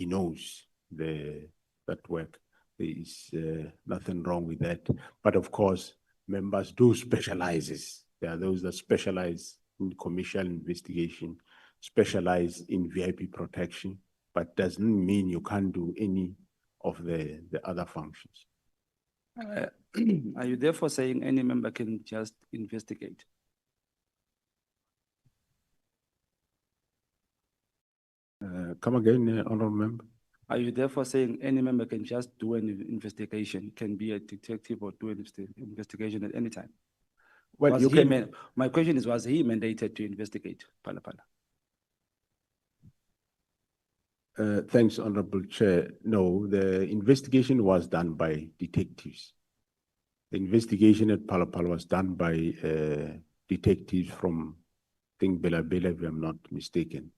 knows that work. There is nothing wrong with that. But of course, members do specializes. There are those that specialize in commercial investigation, specialize in VIP protection, but doesn't mean you can't do any of the other functions. Are you therefore saying any member can just investigate? Come again, Honorable Member. Are you therefore saying any member can just do an investigation, can be a detective or do an investigation at any time? Well, Was you he can. my question is, was he mandated to investigate Phala Phala? Thanks, Honorable Chair. No, the investigation was done by detectives. The investigation at Phala Phala was done by detectives from, I think, Bela Bela, if I'm not mistaken.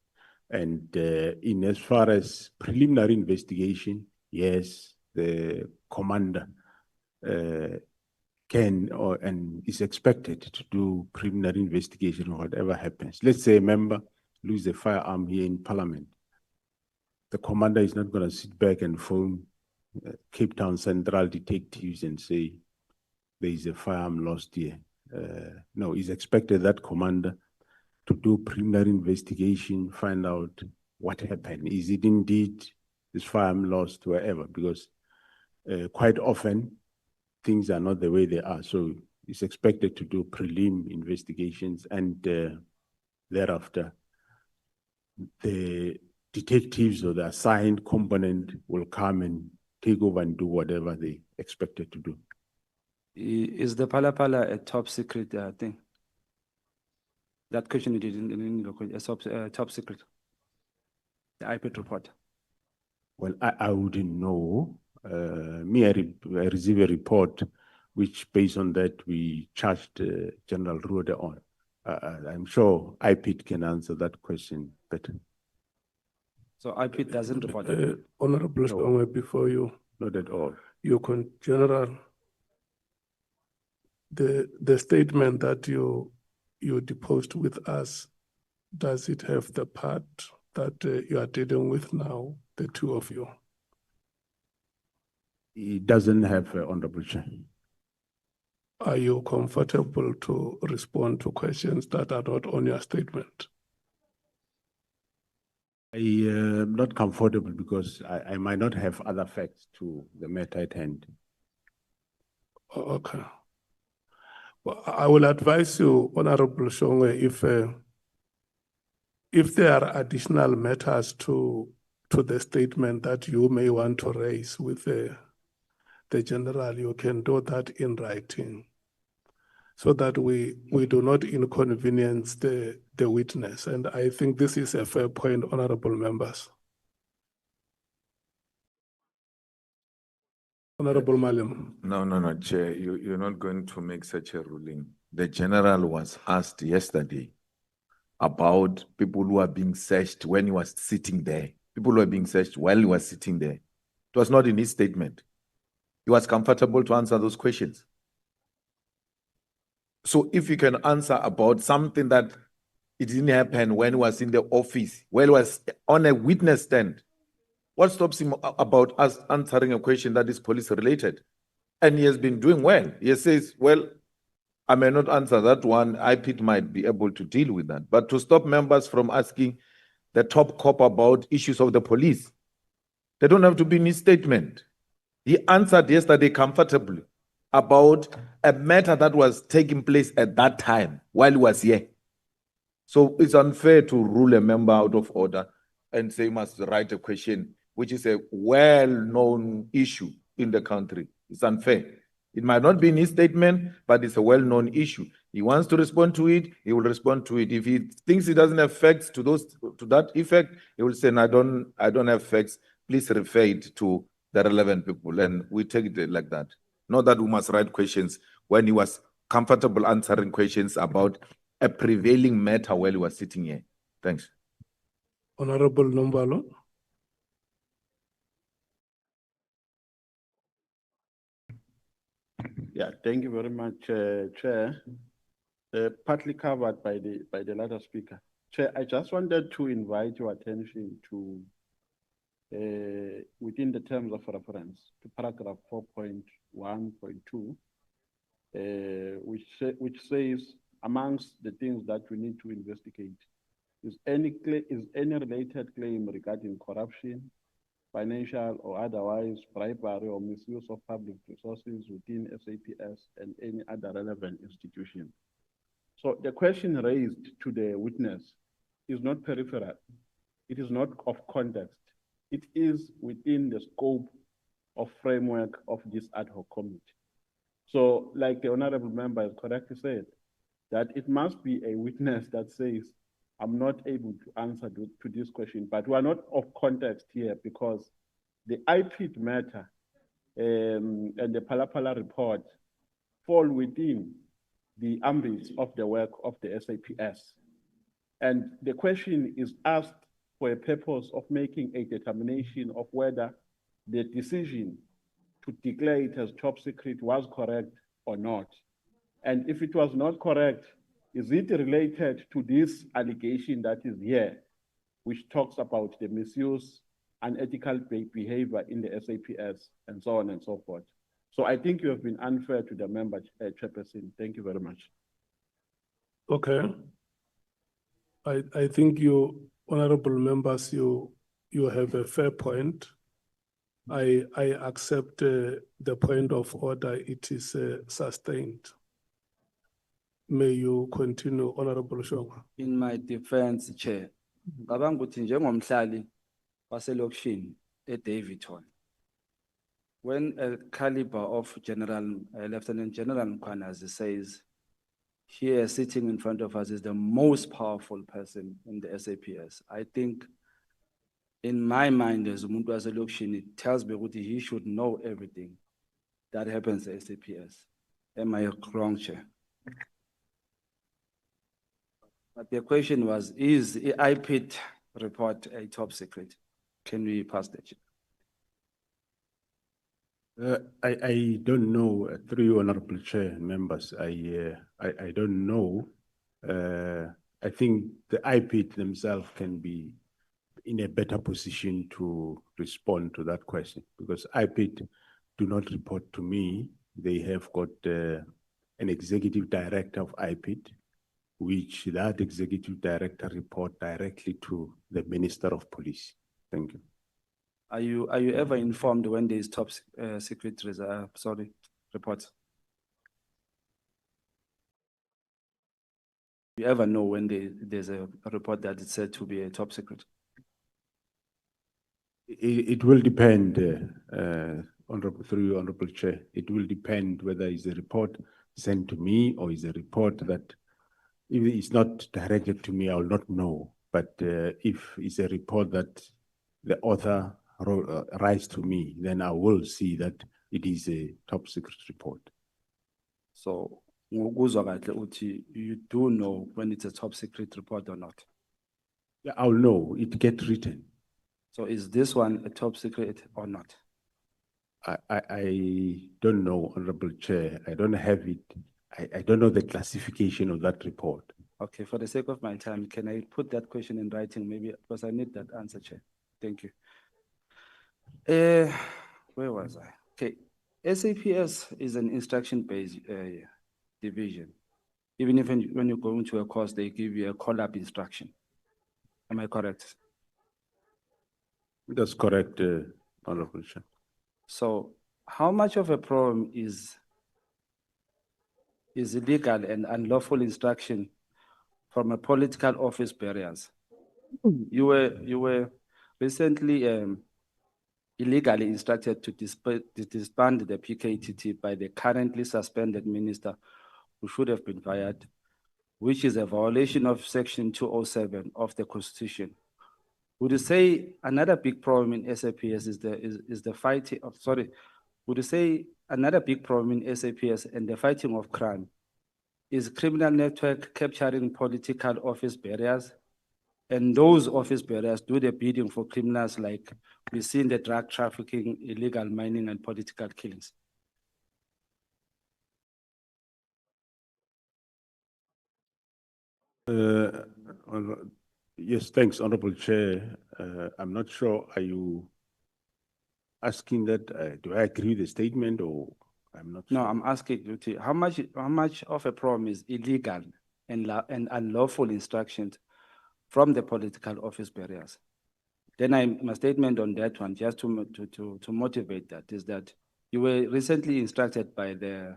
And in as far as preliminary investigation, yes, the commander can and is expected to do preliminary investigation or whatever happens. Let's say a member lose a firearm here in Parliament. The commander is not going to sit back and phone Cape Town Central detectives and say there is a firearm lost here. No, he's expected that commander to do preliminary investigation, find out what happened. Is it indeed this firearm lost wherever? Because quite often things are not the way they are. So it's expected to do prelim investigations, and thereafter the detectives or the assigned component will come and take over and do whatever they expected to do. Is the Phala Phala a top secret thing? That question you didn't top secret. The IPIT report. Well, I wouldn't know. I received a report which, based on that, we charged General Ruode on. I'm sure IPIT can answer that question better. So IPIT doesn't report it. Honorable Shongwe, before you, Not at all. General, the statement that you deposed with us, does it have the part that you are dealing with now, the two of you? It doesn't have Honorable Chair. Are you comfortable to respond to questions that are not on your statement? I am not comfortable because I might not have other facts to the matter at hand. Okay. Well, I will advise you, Honorable Shongwe, if there are additional matters to the statement that you may want to raise with the general, you can do that in writing, so that we do not inconvenience the witness. And I think this is a fair point, honorable members. Honorable Malim. No, Chair, you're not going to make such a ruling. The general was asked yesterday about people who are being searched when he was sitting there. People who are being searched while he was sitting there. It was not in his statement. He was comfortable to answer those questions. So if you can answer about something that it didn't happen when he was in the office, when he was on a witness stand, what stops him about us answering a question that is police related? And he has been doing well. He says, well, I may not answer that one. IPIT might be able to deal with that. But to stop members from asking the top cop about issues of the police, they don't have to be in his statement. He answered yesterday comfortably about a matter that was taking place at that time while he was here. So it's unfair to rule a member out of order and say he must write a question, which is a well-known issue in the country. It's unfair. It might not be in his statement, but it's a well-known issue. He wants to respond to it, he will respond to it. If he thinks he doesn't have facts to that effect, he will say, no, I don't have facts. Please refer it to the relevant people. And we take it like that. Not that we must write questions when he was comfortable answering questions about a prevailing matter while he was sitting here. Thanks. Honorable Nombalo. Yeah, thank you very much, Chair. partly covered by the latter speaker. Chair, I just wanted to invite your attention to, within the terms of reference, to paragraph 4.1.2, which says, amongst the things that we need to investigate, is any related claim regarding corruption, financial or otherwise bribery or misuse of public resources within SAPS and any other relevant institution. So the question raised to the witness is not peripheral. It is not of context. It is within the scope of framework of this ad hoc committee. So like the honorable member has correctly said, that it must be a witness that says, I'm not able to answer to this question, but we are not of context here because the IPID matter and the Palapala report fall within the ambit of the work of the SAPS. And the question is asked for a purpose of making a determination of whether the decision to declare it as top secret was correct or not. And if it was not correct, is it related to this allegation that is here, which talks about the misuse, unethical behavior in the SAPS, and so on and so forth? So I think you have been unfair to the member, Chairperson. Thank you very much. Okay. I think you, honorable members, you have a fair point. I accept the point of order. It is sustained. May you continue, Honorable Shonga. In my defense, Chair, ngicabanga ukuthi njengomhlali waselokishini eDavidton, when a caliber of Lieutenant General Mkhwanazi says, here sitting in front of us is the most powerful person in the SAPS, I think in my mind as umuntu waselokishini, it tells me that he should know everything that happens at SAPS. Am I wrong, Chair? But the question was, is the IPID report a top secret? Can we pass that? I don't know, through you, Honorable Chair, members, I don't know. I think the IPID themselves can be in a better position to respond to that question because IPID do not report to me. They have got an executive director of IPID, which that executive director report directly to the Minister of Police. Thank you. Are you ever informed when there is top secret reports? You ever know when there's a report that is said to be a top secret? It will depend, through you, Honorable Chair. It will depend whether it's a report sent to me or is a report that, if it's not directed to me, I will not know. But if it's a report that the author writes to me, then I will see that it is a top secret report. So, ngokuzwa kahle uthi you do know when it's a top secret report or not. Yeah, I'll know. It gets written. So is this one a top secret or not? I don't know, Honorable Chair. I don't have it. I don't know the classification of that report. Okay, for the sake of my time, can I put that question in writing maybe, because I need that answer, Chair. Thank you. Where was I? Okay, SAPS is an instruction-based division. Even if when you go into a course, they give you a call-up instruction. Am I correct? That's correct, Honorable Chair. So how much of a problem is illegal and unlawful instruction from a political office bearers? You were recently illegally instructed to disband the PKTT by the currently suspended minister who should have been fired, which is a violation of Section 207 of the Constitution. Would you say another big problem in SAPS is the fighting of, would you say another big problem in SAPS and the fighting of crime is criminal network capturing political office bearers, and those office bearers do the bidding for criminals like we see in the drug trafficking, illegal mining, and political killings? Yes, thanks, Honorable Chair. I'm not sure, are you asking that, do I agree with the statement or I'm not No, sure? I'm asking you to, how much of a problem is illegal and unlawful instructions from the political office bearers? Then my statement on that one, just to motivate that, is that you were recently instructed by the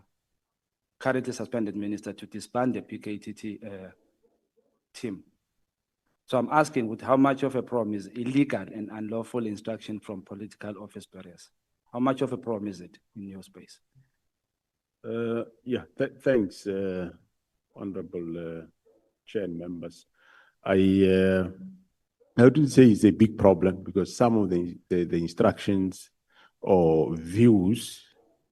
currently suspended minister to disband the PKTT team. So I'm asking, with how much of a problem is illegal and unlawful instruction from political office bearers? How much of a problem is it in your space? Yeah, thanks, Honorable Chair and members. I wouldn't say it's a big problem because some of the instructions or views,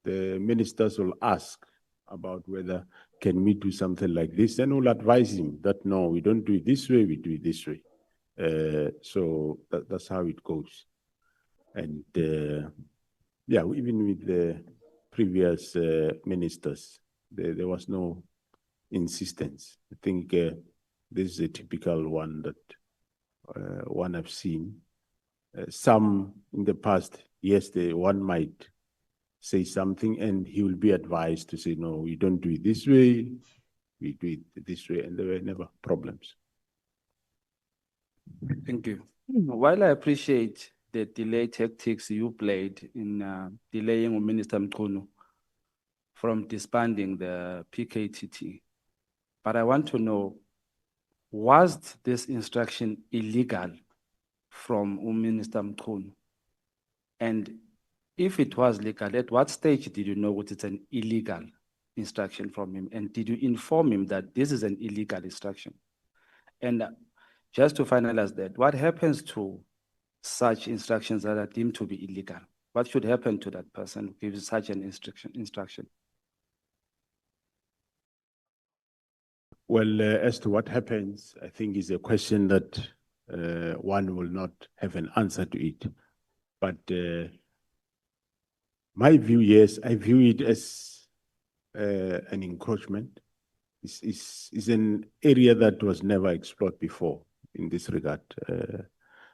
the ministers will ask about whether can we do something like this, and we'll advise him that no, we don't do it this way, we do it this way. So that's how it goes. And yeah, even with the previous ministers, there was no insistence. I think this is a typical one that one I've seen. Some in the past, yes, one might say something and he will be advised to say, no, we don't do it this way, we do it this way, and there were never problems. Thank you. While I appreciate the delay tactics you played in delaying Minister Mkhwanazi from disbanding the PKTT, but I want to know, was this instruction illegal from Minister Mkhwanazi? And if it was legal, at what stage did you know what it's an illegal instruction from him? And did you inform him that this is an illegal instruction? And just to finalize that, what happens to such instructions that are deemed to be illegal? What should happen to that person who gives such an instruction? Well, as to what happens, I think is a question that one will not have an answer to it. But my view, yes, I view it as an encroachment. It's an area that was never explored before in this regard.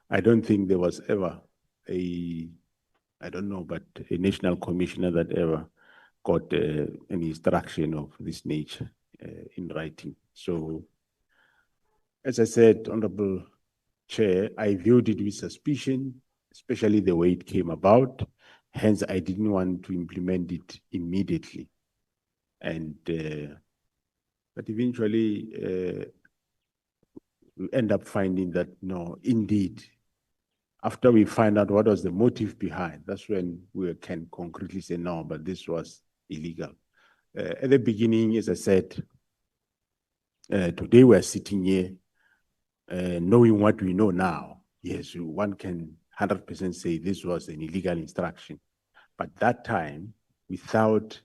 I don't think there was ever I don't know, but a national commissioner that ever got an instruction of this nature in writing. So, as I said, Honorable Chair, I viewed it with suspicion, especially the way it came about. Hence, I didn't want to implement it immediately. And, but eventually, we end up finding that, no, indeed, after we find out what was the motive behind, that's when we can concretely say, no, but this was illegal. At the beginning, as I said, today we're sitting here knowing what we know now. Yes, one can 100% say this was an illegal instruction. But that time, without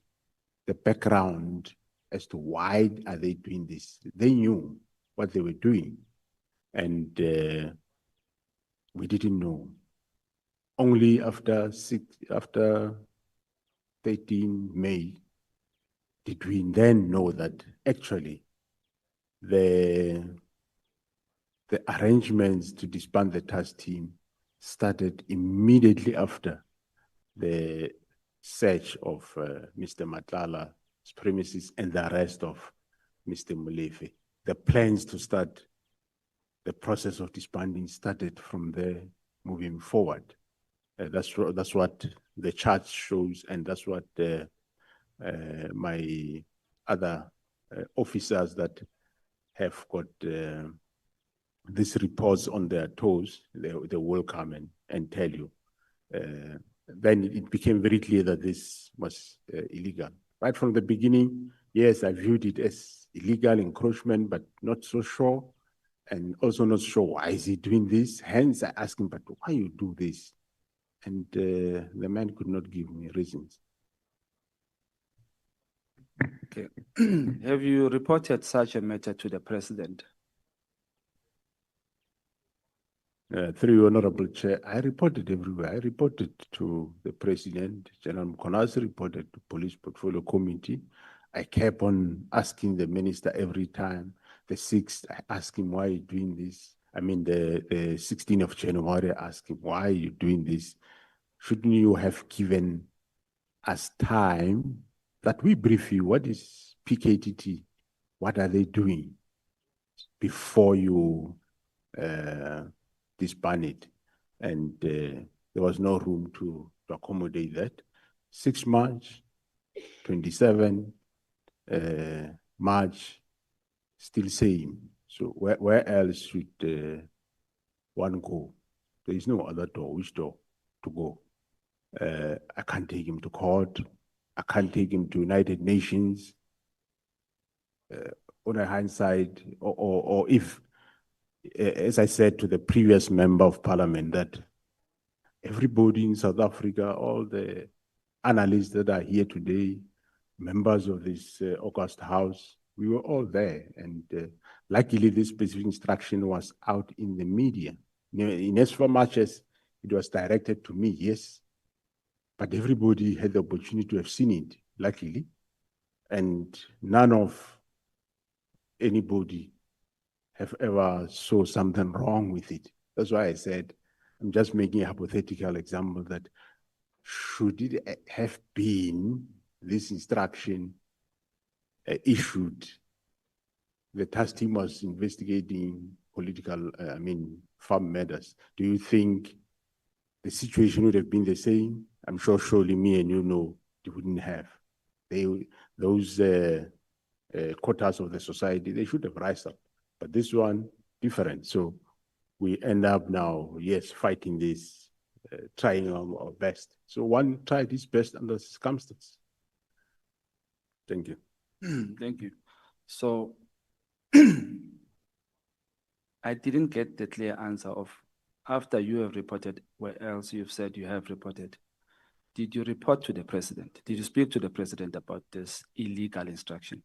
the background as to why are they doing this, they knew what they were doing. And we didn't know. Only after 13 May did we then know that actually the arrangements to disband the task team started immediately after the search of Mr. Matlala's premises and the arrest of Mr. Molefe. The plans to start the process of disbanding started from there moving forward. That's what the chart shows, and that's what my other officers that have got these reports on their toes, they will come and tell you. Then it became very clear that this was illegal. Right from the beginning, yes, I viewed it as illegal encroachment, but not so sure, and also not sure why is he doing this. Hence, I asked him, but why you do this? And the man could not give me reasons. Okay. Have you reported such a matter to the president? Through you, Honorable Chair, I reported everywhere. I reported to the President, General Mkhwanazi, reported to Police Portfolio Committee. I kept on asking the minister every time, the 6th, I asked him, why are you doing this? I mean, the 16th of January, I asked him, why are you doing this? Shouldn't you have given us time that we brief you? What is PKTT? What are they doing before you disband it? And there was no room to accommodate that. 6 March, 27 March, still same. So where else should one go? There is no other door. Which door to go? I can't take him to court. I can't take him to United Nations. On a hindsight, or if, as I said to the previous member of parliament, that everybody in South Africa, all the analysts that are here today, members of this August House, we were all there. And luckily, this specific instruction was out in the media. In as much as it was directed to me, yes, but everybody had the opportunity to have seen it, luckily. And none of anybody have ever saw something wrong with it. That's why I said, I'm just making a hypothetical example that should it have been this instruction issued, the task team was investigating political, farm matters. Do you think the situation would have been the same? I'm sure surely me and you know they wouldn't have. Those quotas of the society, they should have risen up. But this one, different. So we end up now, yes, fighting this, trying our best. So one tried his best under the circumstances. Thank you. Thank you. So I didn't get the clear answer of, after you have reported, where else you've said you have reported, did you report to the president? Did you speak to the president about this illegal instruction?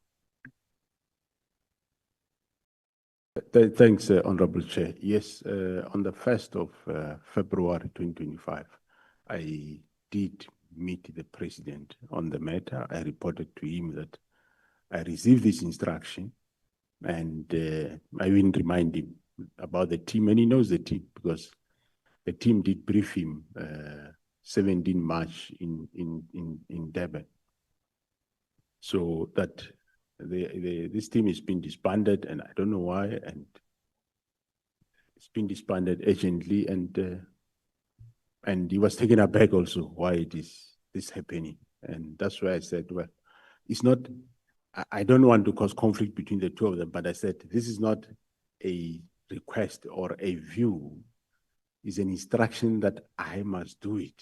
Thanks, Honorable Chair. Yes, on the 1st of February 2025, I did meet the president on the matter. I reported to him that I received this instruction, and I will remind him about the team, and he knows the team because the team did brief him 17 March in Durban. So that this team has been disbanded, and I don't know why, and it's been disbanded urgently, and he was taken aback also why it is this happening. And that's why I said, well, it's not, I don't want to cause conflict between the two of them, but I said, this is not a request or a view, it's an instruction that I must do it.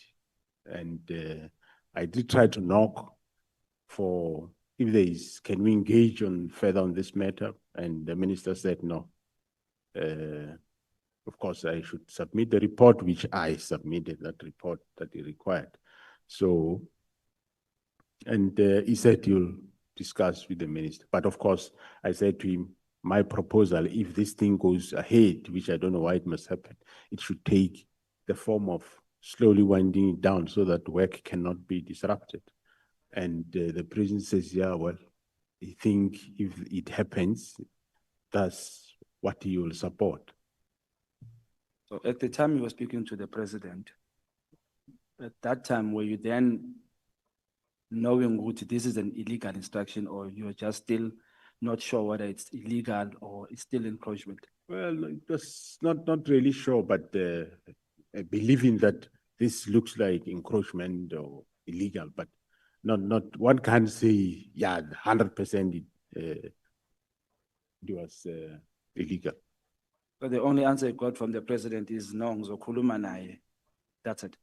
And I did try to knock for, if there is, can we engage on further on this matter? And the minister said no. Of course, I should submit the report, which I submitted, that report that he required. So, and he said he'll discuss with the minister. But of course, I said to him, my proposal, if this thing goes ahead, which I don't know why it must happen, it should take the form of slowly winding it down so that work cannot be disrupted. And the president says, yeah, well, I think if it happens, that's what he will support. So at the time you were speaking to the president, at that time, were you then knowing what this is an illegal instruction, or you're just still not sure whether it's illegal or it's still encroachment? Well, it was not really sure, but believing that this looks like encroachment or illegal, but not one can't say, yeah, 100% it was illegal. So the only answer you got from the president is no, ngizokhuluma naye. That's it.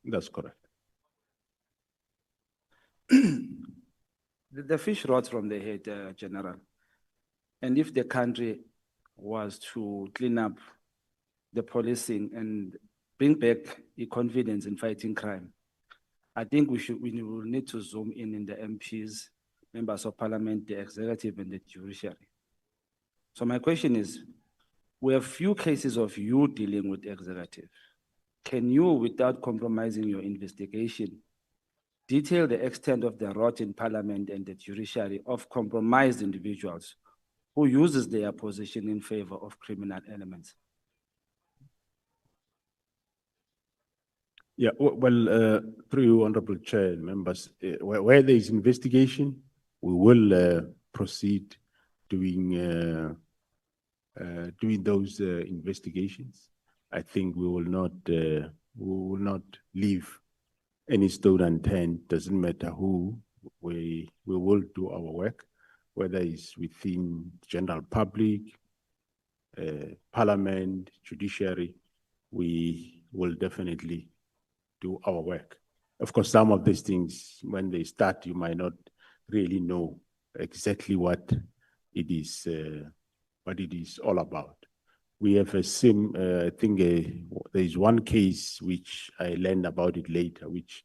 That's correct. The fish rots from the head, General. And if the country was to clean up the policing and bring back the confidence in fighting crime, I think we will need to zoom in the MPs, members of parliament, the executive, and the judiciary. So my question is, we have few cases of you dealing with executive. Can you, without compromising your investigation, detail the extent of the rot in parliament and the judiciary of compromised individuals who uses their position in favor of criminal elements? Yeah, through you, Honorable Chair and members, where there is investigation, we will proceed doing those investigations. I think we will not leave any stone unturned. Doesn't matter who, we will do our work, whether it's within general public, parliament, judiciary. We will definitely do our work. Of course, some of these things, when they start, you might not really know exactly what it is all about. We have I think there is one case which I learned about it later, which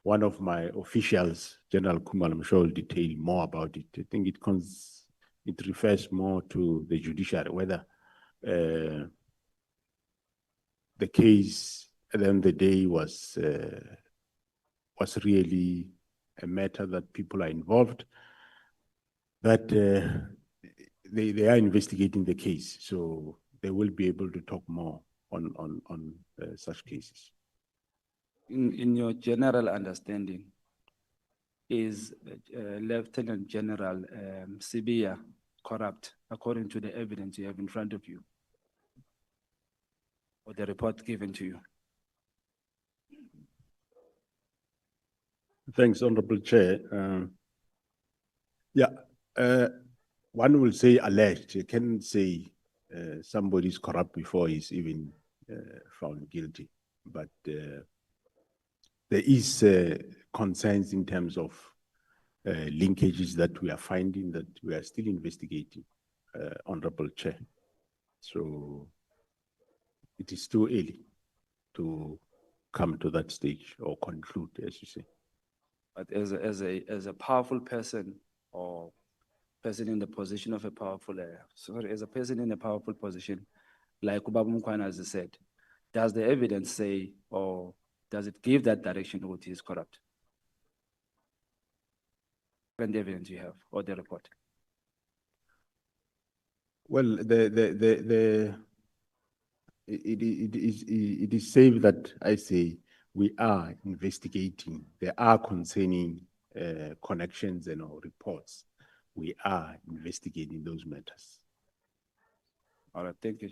one of my officials, General Kumal, I'm sure will detail more about it. I think it refers more to the judiciary, whether the case at the end of the day was really a matter that people are involved, that they are investigating the case, so they will be able to talk more on such cases. In your general understanding, is Lieutenant General Sibia corrupt according to the evidence you have in front of you or the report given to you? Thanks, Honorable Chair. One will say alleged. You can say somebody is corrupt before he's even found guilty. But there is concerns in terms of linkages that we are finding that we are still investigating, Honorable Chair. So it is too early to come to that stage or conclude, as you say. But as a powerful person or person in the position of a powerful, as a person in a powerful position, like Mkhwanazi said, does the evidence say, or does it give that direction what is corrupt? And the evidence you have, or the report? Well, it is safe that I say we are investigating. There are concerning connections and our reports. We are investigating those matters. All right, thank you.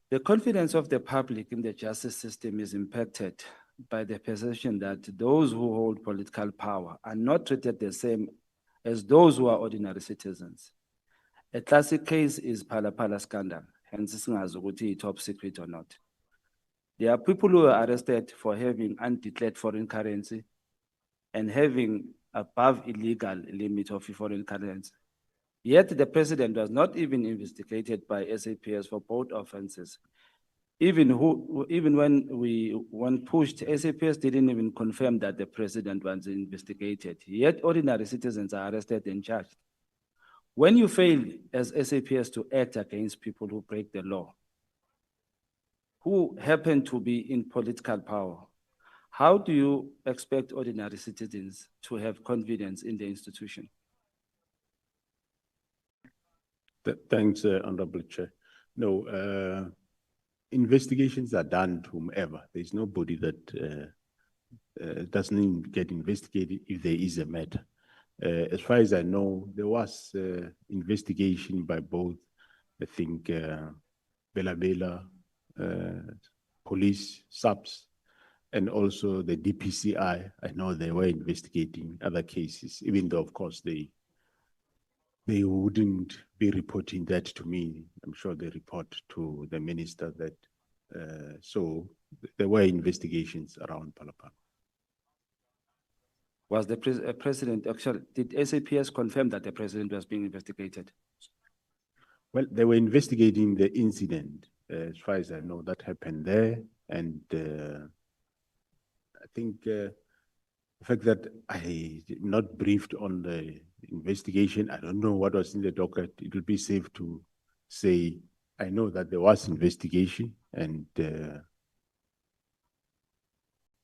The confidence of the public in the justice system is impacted by the perception that those who hold political power are not treated the same as those who are ordinary citizens. A classic case is Phala scandal, hence it's top secret or not. There are people who are arrested for having undeclared foreign currency and having above illegal limit of foreign currency. Yet the president was not even investigated by SAPS for both offenses. Even when pushed, SAPS didn't even confirm that the president was investigated. Yet ordinary citizens are arrested and charged. When you fail as SAPS to act against people who break the law, who happen to be in political power, how do you expect ordinary citizens to have confidence in the institution? Thanks, Honorable Chair. No, investigations are done to whomever. There's nobody that doesn't get investigated if there is a matter. As far as I know, there was investigation by both, I think, Bela, police, SAPS, and also the DPCI. I know they were investigating other cases, even though, of course, they wouldn't be reporting that to me. I'm sure they report to the minister that, so there were investigations around Palapala. Was the president, actually, did SAPS confirm that the president was being investigated? Well, they were investigating the incident, as far as I know, that happened there. And I think the fact that I did not briefed on the investigation, I don't know what was in the docket. It would be safe to say, I know that there was investigation and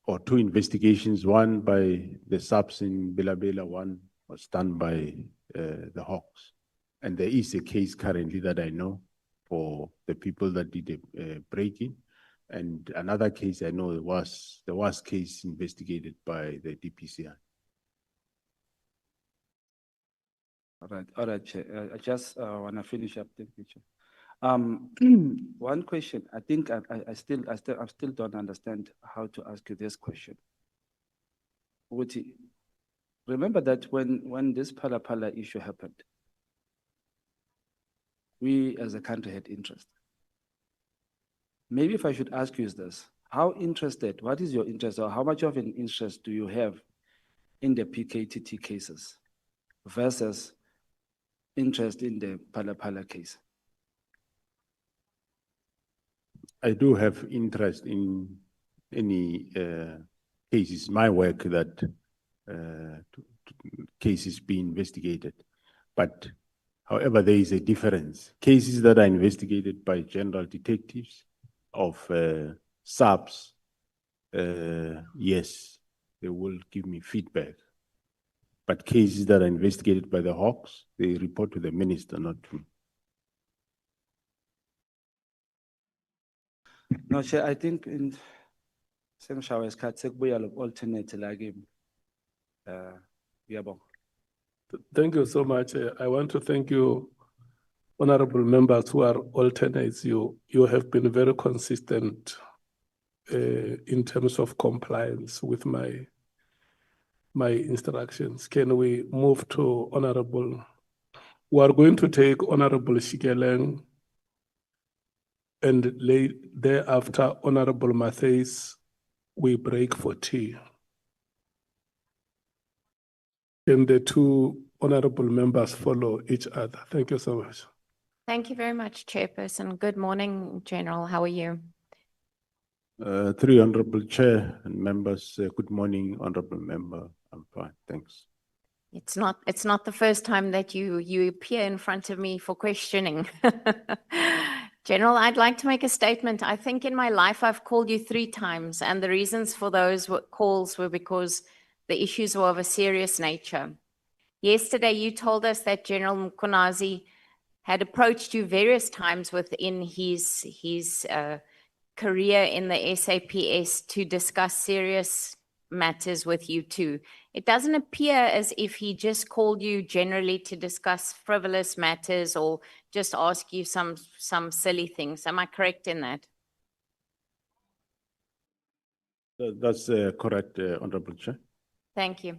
or two investigations, one by the SAPS in Bela, one was done by the Hawks. And there is a case currently that I know for the people that did a break-in. And another case I know there was case investigated by the DPCI. All right, Chair. I just want to finish up the picture. One question. I think I still don't understand how to ask you this question. Uthi, remember that when this Phala issue happened, we as a country had interest. Maybe if I should ask you is this, how interested, what is your interest or how much of an interest do you have in the PKTT cases versus interest in the Phala case? I do have interest in any cases, my work that cases be investigated. But however, there is a difference. Cases that are investigated by general detectives of subs, yes, they will give me feedback. But cases that are investigated by the Hawks, they report to the minister, not to me. No, Chair, I think in same showers cut alternate like Thank you so much. I want to thank you, honorable members who are alternates. You have been very consistent in terms of compliance with my instructions. Can we move to honorable? We are going to take Honorable Shikeleng and thereafter Honorable Matthys. We break for tea. Can the two honorable members follow each other? Thank you so much. Thank you very much, Chairperson. Good morning, General. How are you? Three honorable chair and members, good morning, honorable member. I'm fine, thanks. It's not the first time that you appear in front of me for questioning. General, I'd like to make a statement. I think in my life I've called you 3 times, and the reasons for those calls were because the issues were of a serious nature. Yesterday, you told us that General Mkhwanazi had approached you various times within his career in the SAPS to discuss serious matters with you too. It doesn't appear as if he just called you generally to discuss frivolous matters or just ask you some silly things. Am I correct in that? That's correct, honorable chair. Thank you.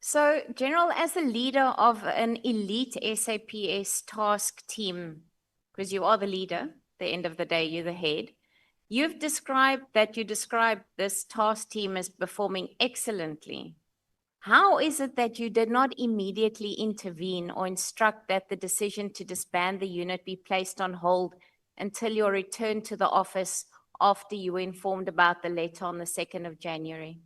So, General, as the leader of an elite SAPS task team, because you are the leader, at the end of the day, you're the head, you've described this task team as performing excellently. How is it that you did not immediately intervene or instruct that the decision to disband the unit be placed on hold until your return to the office after you were informed about the letter on the 2nd of January?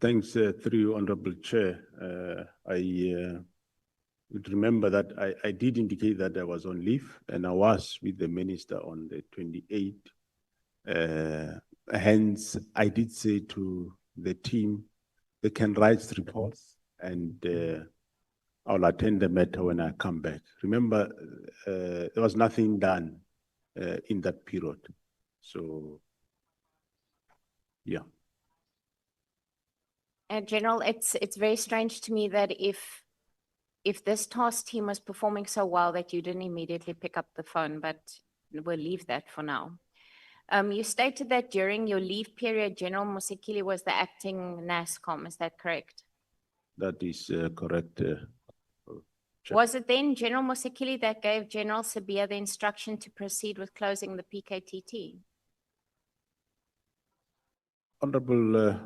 Thanks, through honorable chair. I would remember that I did indicate that I was on leave and I was with the minister on the 28th. Hence, I did say to the team, they can write reports and I'll attend the matter when I come back. Remember, there was nothing done in that period. So, yeah. General, it's very strange to me that if this task team was performing so well that you didn't immediately pick up the phone, but we'll leave that for now. You stated that during your leave period, General Musekili was the acting NASCOM. Is that correct? That is correct. Was it then General Musekili that gave General Sabia the instruction to proceed with closing the PKTT? Honorable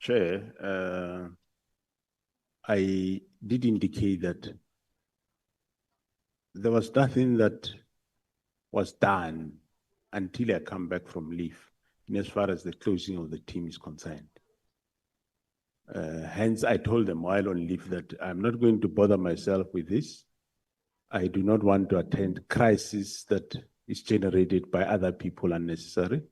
Chair, I did indicate that there was nothing that was done until I come back from leave, in as far as the closing of the team is concerned. Hence, I told them while on leave that I'm not going to bother myself with this. I do not want to attend crisis that is generated by other people unnecessary.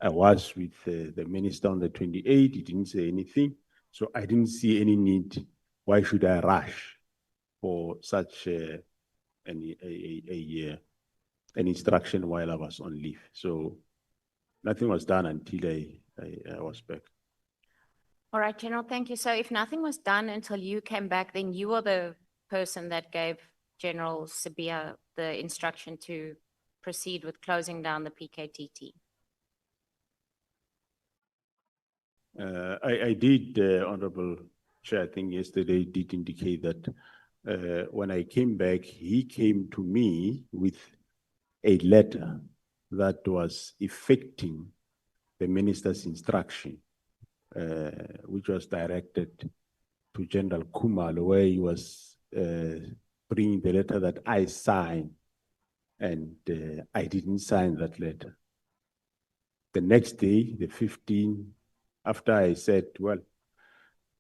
I was with the minister on the 28th, he didn't say anything. So I didn't see any need why should I rush for such an instruction while I was on leave? So nothing was done until I was back. All right, General, thank you. So if nothing was done until you came back, then you were the person that gave General Sabia the instruction to proceed with closing down the PKTT. I did, Honorable Chair, I think yesterday did indicate that when I came back, he came to me with a letter that was effecting the minister's instruction, which was directed to General Kumal, where he was bringing the letter that I signed, and I didn't sign that letter. The next day, the 15th, after I said, well,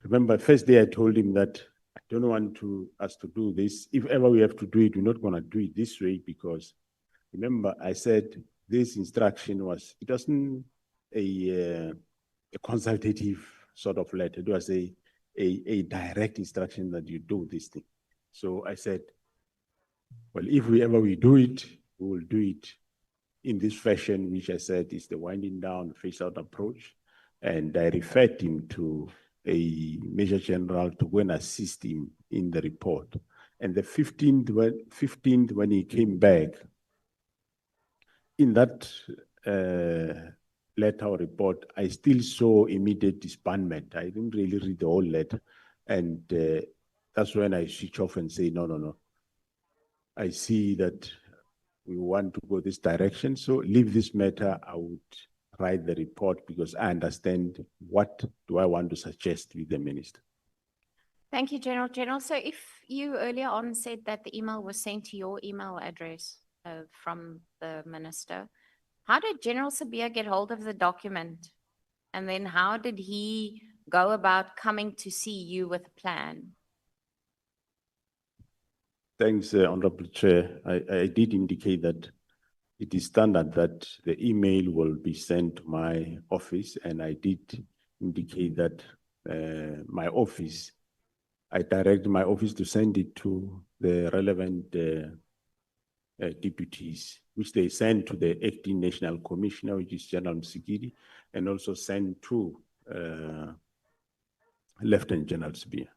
remember, first day I told him that I don't want us to do this. If ever we have to do it, we're not going to do it this way, because remember, I said this instruction was, it wasn't a consultative sort of letter. It was a direct instruction that you do this thing. So I said, well, if we do it, we will do it in this fashion, which I said is the winding down, phase out approach. And I referred him to a Major General to go and assist him in the report. And the 15th, when he came back, in that letter or report, I still saw immediate disbandment. I didn't really read the whole letter. And that's when I switch off and say, no. I see that we want to go this direction, so leave this matter. I would write the report because I understand what do I want to suggest with the minister. Thank you, General. General, so if you earlier on said that the email was sent to your email address from the minister, how did General Sabia get hold of the document? And then how did he go about coming to see you with a plan? Thanks, Honorable Chair. I did indicate that it is standard that the email will be sent to my office, and I did indicate that my office, I direct my office to send it to the relevant deputies, which they send to the acting national commissioner, which is General Mkhwanazi, and also send to Lieutenant General Sabia.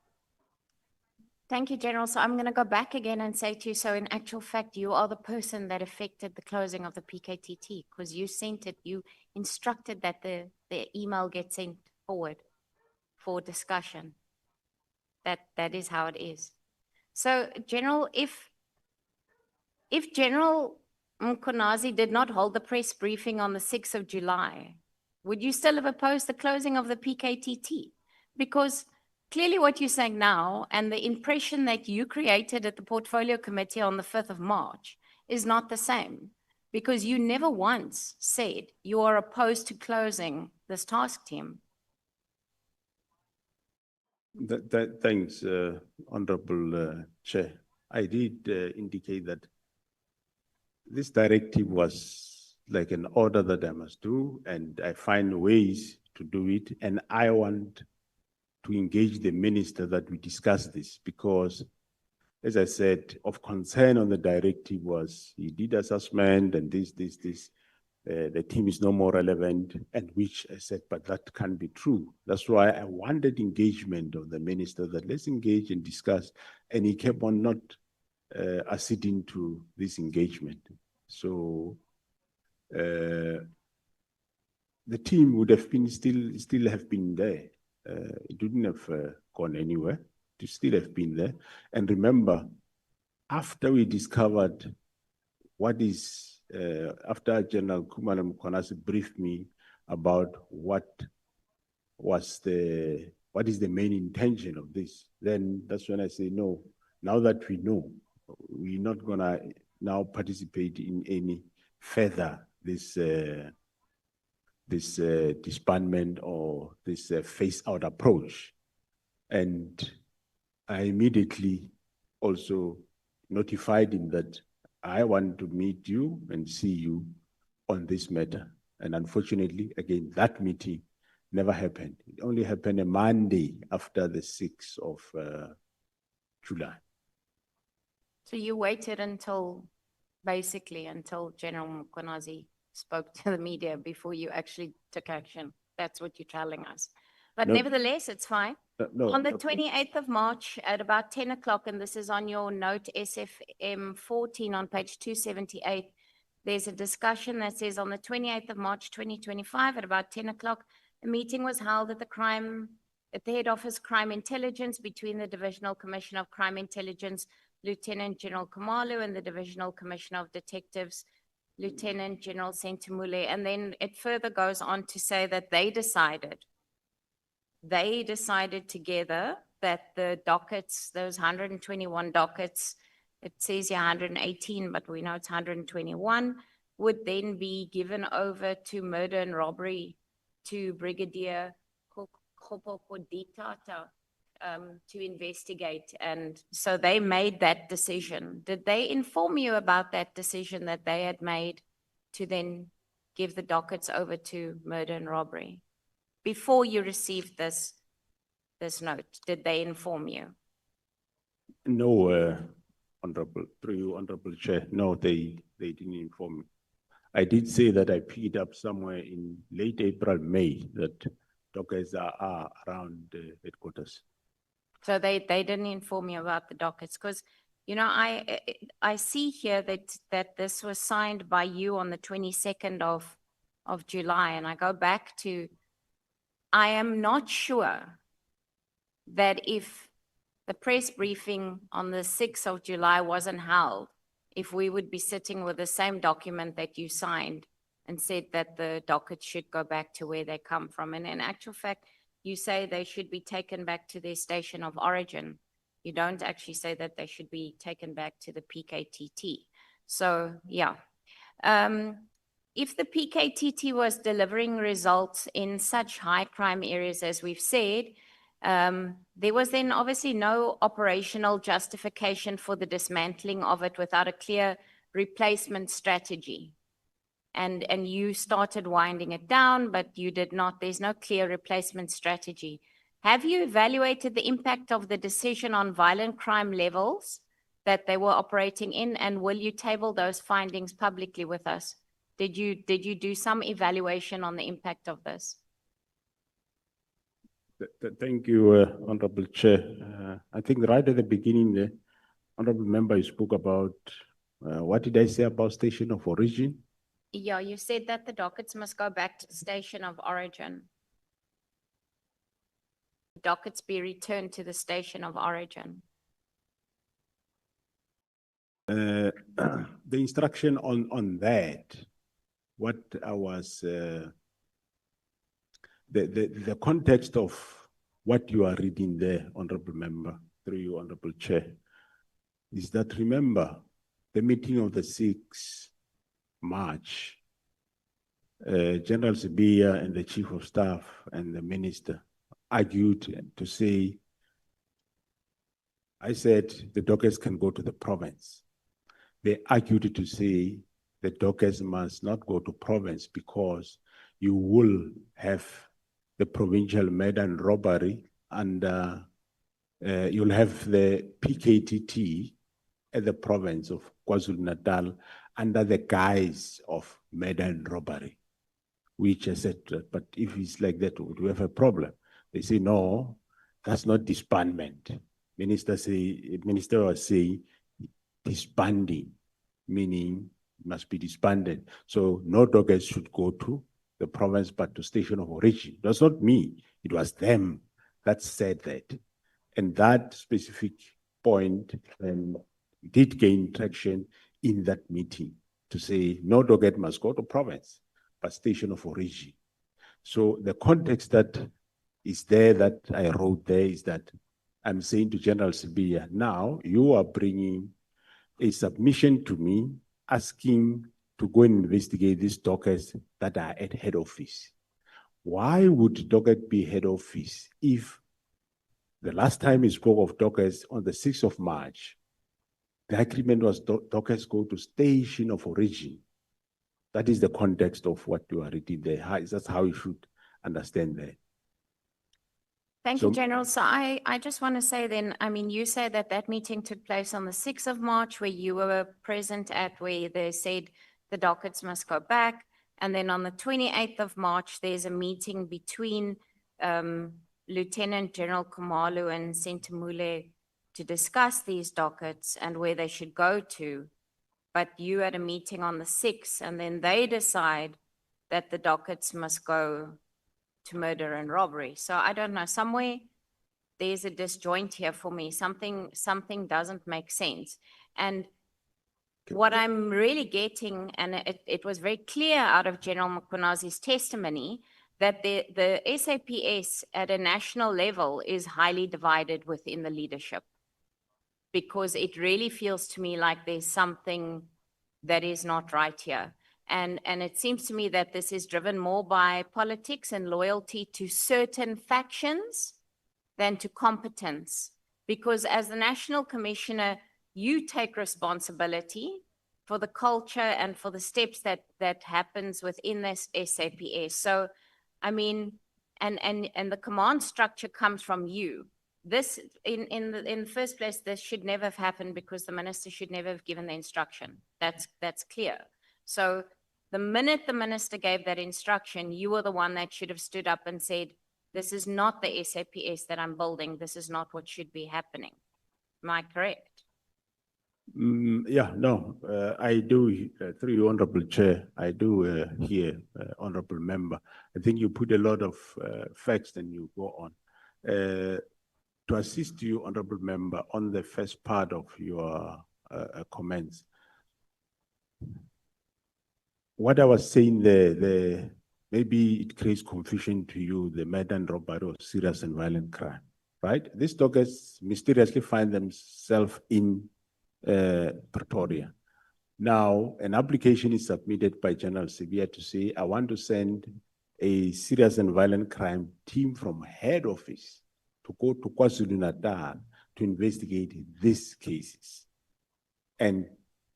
Thank you, General. So I'm going to go back again and say to you, so in actual fact, you are the person that affected the closing of the PKTT because you sent it, you instructed that the email gets sent forward for discussion. That is how it is. So, General, if General Mkhwanazi did not hold the press briefing on the 6th of July, would you still have opposed the closing of the PKTT? Because clearly what you're saying now and the impression that you created at the Portfolio Committee on the 5th of March is not the same, because you never once said you are opposed to closing this task team. Thanks, Honorable Chair. I did indicate that this directive was like an order that I must do, and I find ways to do it, and I want to engage the minister that we discuss this, because, as I said, of concern on the directive was he did assessment and this. The team is no more relevant, and which I said, but that can't be true. That's why I wanted engagement of the minister, that let's engage and discuss, and he kept on not acceding to this engagement. So the team would have been still have been there. It wouldn't have gone anywhere. To still have been there. And remember, after we discovered what is, after General Mkhwanazi briefed me about what is the main intention of this, then that's when I say, no, now that we know, we're not gonna now participate in any further this disbandment or this phase-out approach. And I immediately also notified him that I want to meet you and see you on this matter. And unfortunately, again, that meeting never happened. It only happened a Monday after the 6th of July. So you waited until, basically, until General Mkhwanazi spoke to the media before you actually took action. That's what you're telling us. But No. nevertheless, it's fine. No, On the no, 28th of March at about 10 o'clock, and this is on your note SFM 14 on page 278, there's a discussion that says on the 28th of March 2025 at about 10 o'clock, a meeting was held at the head office crime intelligence between the Divisional Commissioner of Crime Intelligence, Lieutenant General Kamalu, and the Divisional Commissioner of Detectives, Lieutenant General Sentumule. And then it further goes on to say that they decided together that the dockets, those 121 dockets, it says here 118, but we know it's 121, would then be given over to murder and robbery to Brigadier Ditata to investigate. And so they made that decision. Did they inform you about that decision that they had made to then give the dockets over to murder and robbery? Before you received this note, did they inform you? No, through you, Honorable Chair, no, they didn't inform me. I did say that I picked up somewhere in late April, May, that dockets are around the headquarters. So they didn't inform you about the dockets, because, you know, I see here that this was signed by you on the 22nd of July, and I go back to, I am not sure that if the press briefing on the 6th of July wasn't held, if we would be sitting with the same document that you signed and said that the dockets should go back to where they come from. And in actual fact, you say they should be taken back to their station of origin. You don't actually say that they should be taken back to the PKTT. So, yeah. If the PKTT was delivering results in such high crime areas as we've said, there was then obviously no operational justification for the dismantling of it without a clear replacement strategy. And you started winding it down, but you did not. There's no clear replacement strategy. Have you evaluated the impact of the decision on violent crime levels that they were operating in, and will you table those findings publicly with us? Did you do some evaluation on the impact of this? Thank you, Honorable Chair. I think right at the beginning, the Honorable Member spoke about, what did I say about station of origin? Yeah, you said that the dockets must go back to the station of origin. Dockets be returned to the station of origin. The instruction on that, what I was, the context of what you are reading there, Honorable Member, through you, Honorable Chair, is that, remember, the meeting of the 6th March, General Sibiya and the Chief of Staff and the Minister argued to say, I said the dockets can go to the province. They argued to say the dockets must not go to province because you will have the provincial murder and robbery, and you'll have the PKTT at the province of KwaZulu-Natal under the guise of murder and robbery, which I said, but if it's like that, would we have a problem? They say, no, that's not disbandment. Minister was saying disbanding, meaning it must be disbanded. So no dockets should go to the province, but to station of origin. It was not me, it was them that said that. And that specific point did gain traction in that meeting to say no docket must go to province, but station of origin. So the context that is there that I wrote there is that I'm saying to General Sibiya, now you are bringing a submission to me asking to go and investigate these dockets that are at head office. Why would docket be head office if the last time we spoke of dockets on the 6th of March, the agreement was dockets go to station of origin? That is the context of what you are reading there. That's how you should understand that. Thank you, So- General. So I just want to say then, I mean, you say that that meeting took place on the 6th of March where you were present at, where they said the dockets must go back. And then on the 28th of March, there's a meeting between Lieutenant General Khumalo and Sentamule to discuss these dockets and where they should go to. But you had a meeting on the 6th, and then they decide that the dockets must go to murder and robbery. So I don't know, somewhere there's a disjoint here for me. Something doesn't make sense. And what I'm really getting, and it was very clear out of General Mkhwanazi's testimony, that the SAPS at a national level is highly divided within the leadership. Because it really feels to me like there's something that is not right here. And it seems to me that this is driven more by politics and loyalty to certain factions than to competence. Because as the National Commissioner, you take responsibility for the culture and for the steps that happens within this SAPS. So, I mean, and the command structure comes from you. This, in the first place, this should never have happened because the minister should never have given the instruction. That's clear. So the minute the minister gave that instruction, you were the one that should have stood up and said, this is not the SAPS that I'm building. This is not what should be happening. Am I correct? Yeah, no, I do, through you, Honorable Chair, I do hear, Honorable Member. I think you put a lot of facts and you go on. To assist you, Honorable Member, on the first part of your comments, what I was saying there, maybe it creates confusion to you, the murder and robbery or serious and violent crime, right? These dockets mysteriously find themselves in Pretoria. Now, an application is submitted by General Sibia to say, I want to send a serious and violent crime team from head office to go to KwaZulu-Natal to investigate these cases. And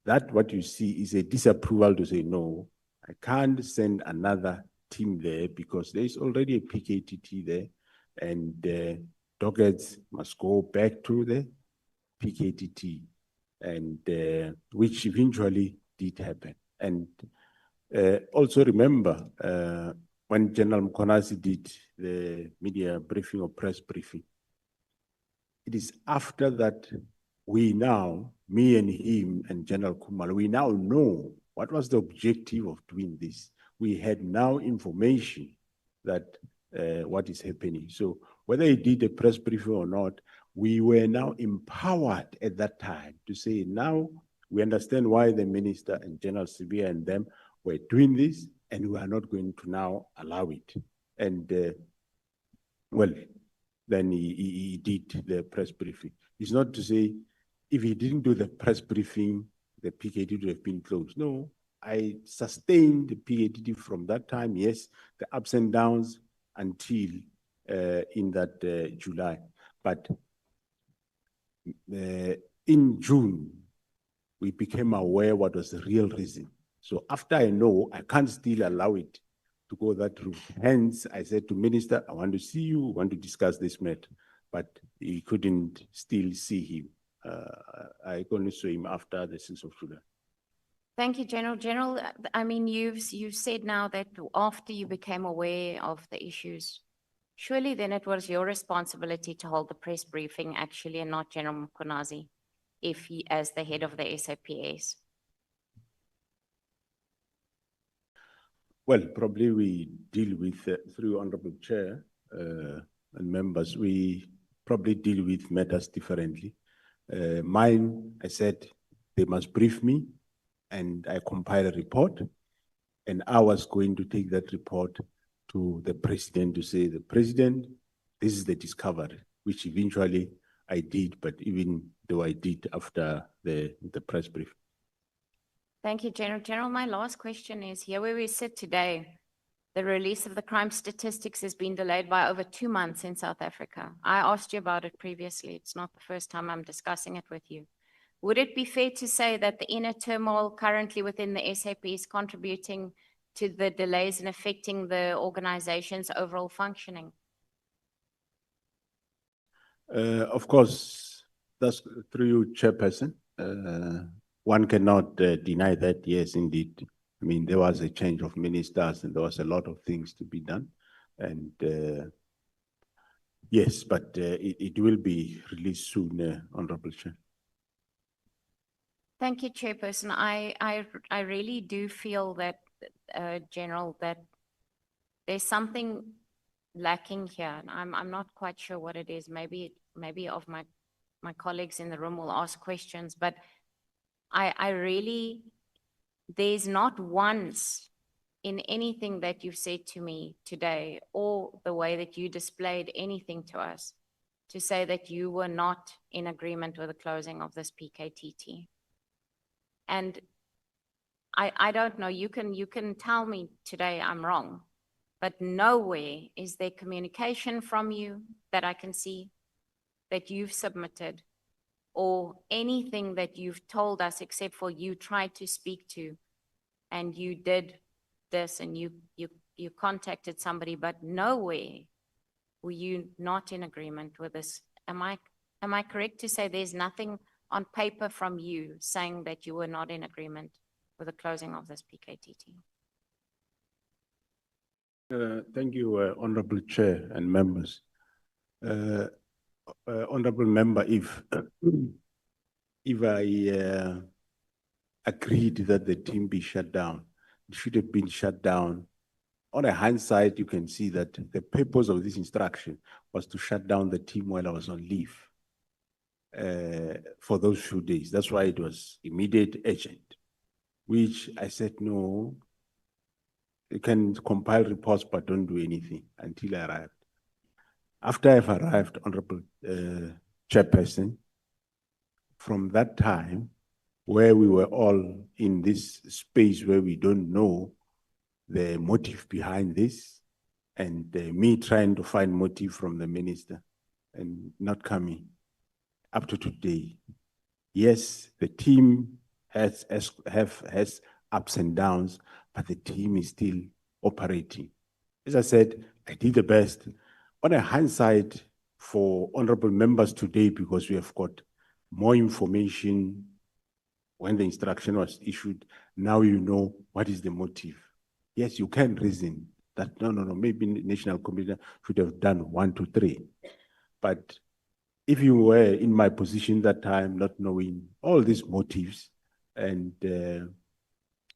that what you see is a disapproval to say, no, I can't send another team there because there is already a PKTT there and the dockets must go back to the PKTT, and which eventually did happen. And also remember, when General Mkhwanazi did the media briefing or press briefing, it is after that we now, me and him and General Khumalo, we now know what was the objective of doing this. We had now information that what is happening. So whether he did a press briefing or not, we were now empowered at that time to say, now we understand why the minister and General Sibia and them were doing this, and we are not going to now allow it. And well, then he did the press briefing. It's not to say, if he didn't do the press briefing, the PKT would have been closed. No, I sustained the PKT from that time, yes, the ups and downs until in that July. But in June, we became aware what was the real reason. So after I know, I can't still allow it to go that route. Hence, I said to Minister, I want to see you, want to discuss this matter. But he couldn't still see him. I only saw him after the 6th of July. Thank you, General. General, I mean, you've said now that after you became aware of the issues, surely then it was your responsibility to hold the press briefing actually and not General Mkhwanazi, if he, as the head of the SAPS. Well, probably we deal with, through Honorable Chair and members, we probably deal with matters differently. Mine, I said, they must brief me and I compile a report, and I was going to take that report to the president to say, the president, this is the discovery, which eventually I did, but even though I did after the press brief. Thank you, General. General, my last question is, here where we sit today, the release of the crime statistics has been delayed by over 2 months in South Africa. I asked you about it previously. It's not the first time I'm discussing it with you. Would it be fair to say that the inner turmoil currently within the SAP is contributing to the delays and affecting the organization's overall functioning? Of course, that's through you, Chairperson. One cannot deny that, yes, indeed. I mean, there was a change of ministers and there was a lot of things to be done. And yes, but it will be released soon, Honorable Chair. Thank you, Chairperson. I really do feel that, General, that there's something lacking here. And I'm not quite sure what it is. Maybe of my colleagues in the room will ask questions, but I really, there's not once in anything that you've said to me today or the way that you displayed anything to us to say that you were not in agreement with the closing of this PKTT. And I don't know, you can tell me today I'm wrong, but nowhere is there communication from you that I can see that you've submitted or anything that you've told us except for you tried to speak to and you did this and you contacted somebody, but nowhere were you not in agreement with this. Am I correct to say there's nothing on paper from you saying that you were not in agreement with the closing of this PKTT? Thank you, Honorable Chair and members. Honorable Member, if I agreed that the team be shut down, it should have been shut down. On a hindsight, you can see that the purpose of this instruction was to shut down the team while I was on leave for those few days. That's why it was immediate, urgent, which I said, no, you can compile reports, but don't do anything until I arrived. After I've arrived, Honorable Chairperson, from that time, where we were all in this space where we don't know the motive behind this, and me trying to find motive from the minister and not coming up to today. Yes, the team has ups and downs, but the team is still operating. As I said, I did the best. On a hindsight for honorable members today, because we have got more information when the instruction was issued, now you know what is the motive. Yes, you can reason that, no, maybe National Committee should have done 1, 2, 3. But if you were in my position that time, not knowing all these motives, and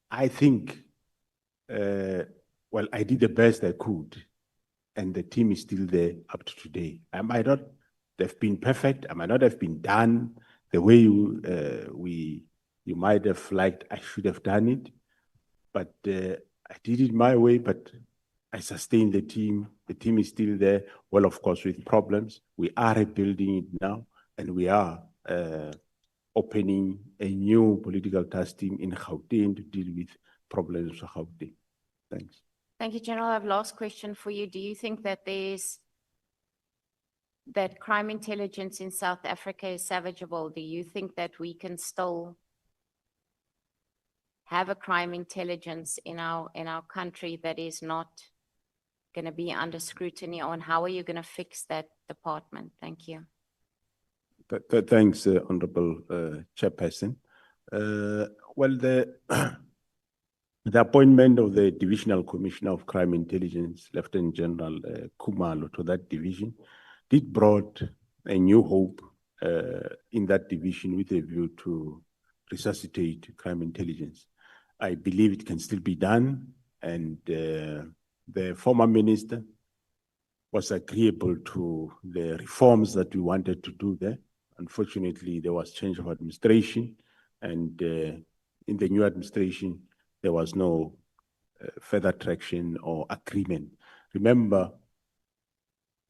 I think, well, I did the best I could, and the team is still there up to today. I might not have been perfect. I might not have been done the way you might have liked I should have done it, but I did it my way, but I sustained the team. The team is still there. Well, of course, with problems. We are rebuilding it now, and we are opening a new political task team in Gauteng to deal with problems of Gauteng. Thanks. Thank you, General. I have last question for you. Do you think that that crime intelligence in South Africa is salvageable? Do you think that we can still have a crime intelligence in our country that is not going to be under scrutiny, or how are you going to fix that department? Thank you. Thanks, Honorable Chairperson. Well, the appointment of the Divisional Commissioner of Crime Intelligence, Lieutenant General Khumalo, to that division did brought a new hope in that division with a view to resuscitate crime intelligence. I believe it can still be done, and the former minister was agreeable to the reforms that we wanted to do there. Unfortunately, there was change of administration, and in the new administration, there was no further traction or agreement. Remember,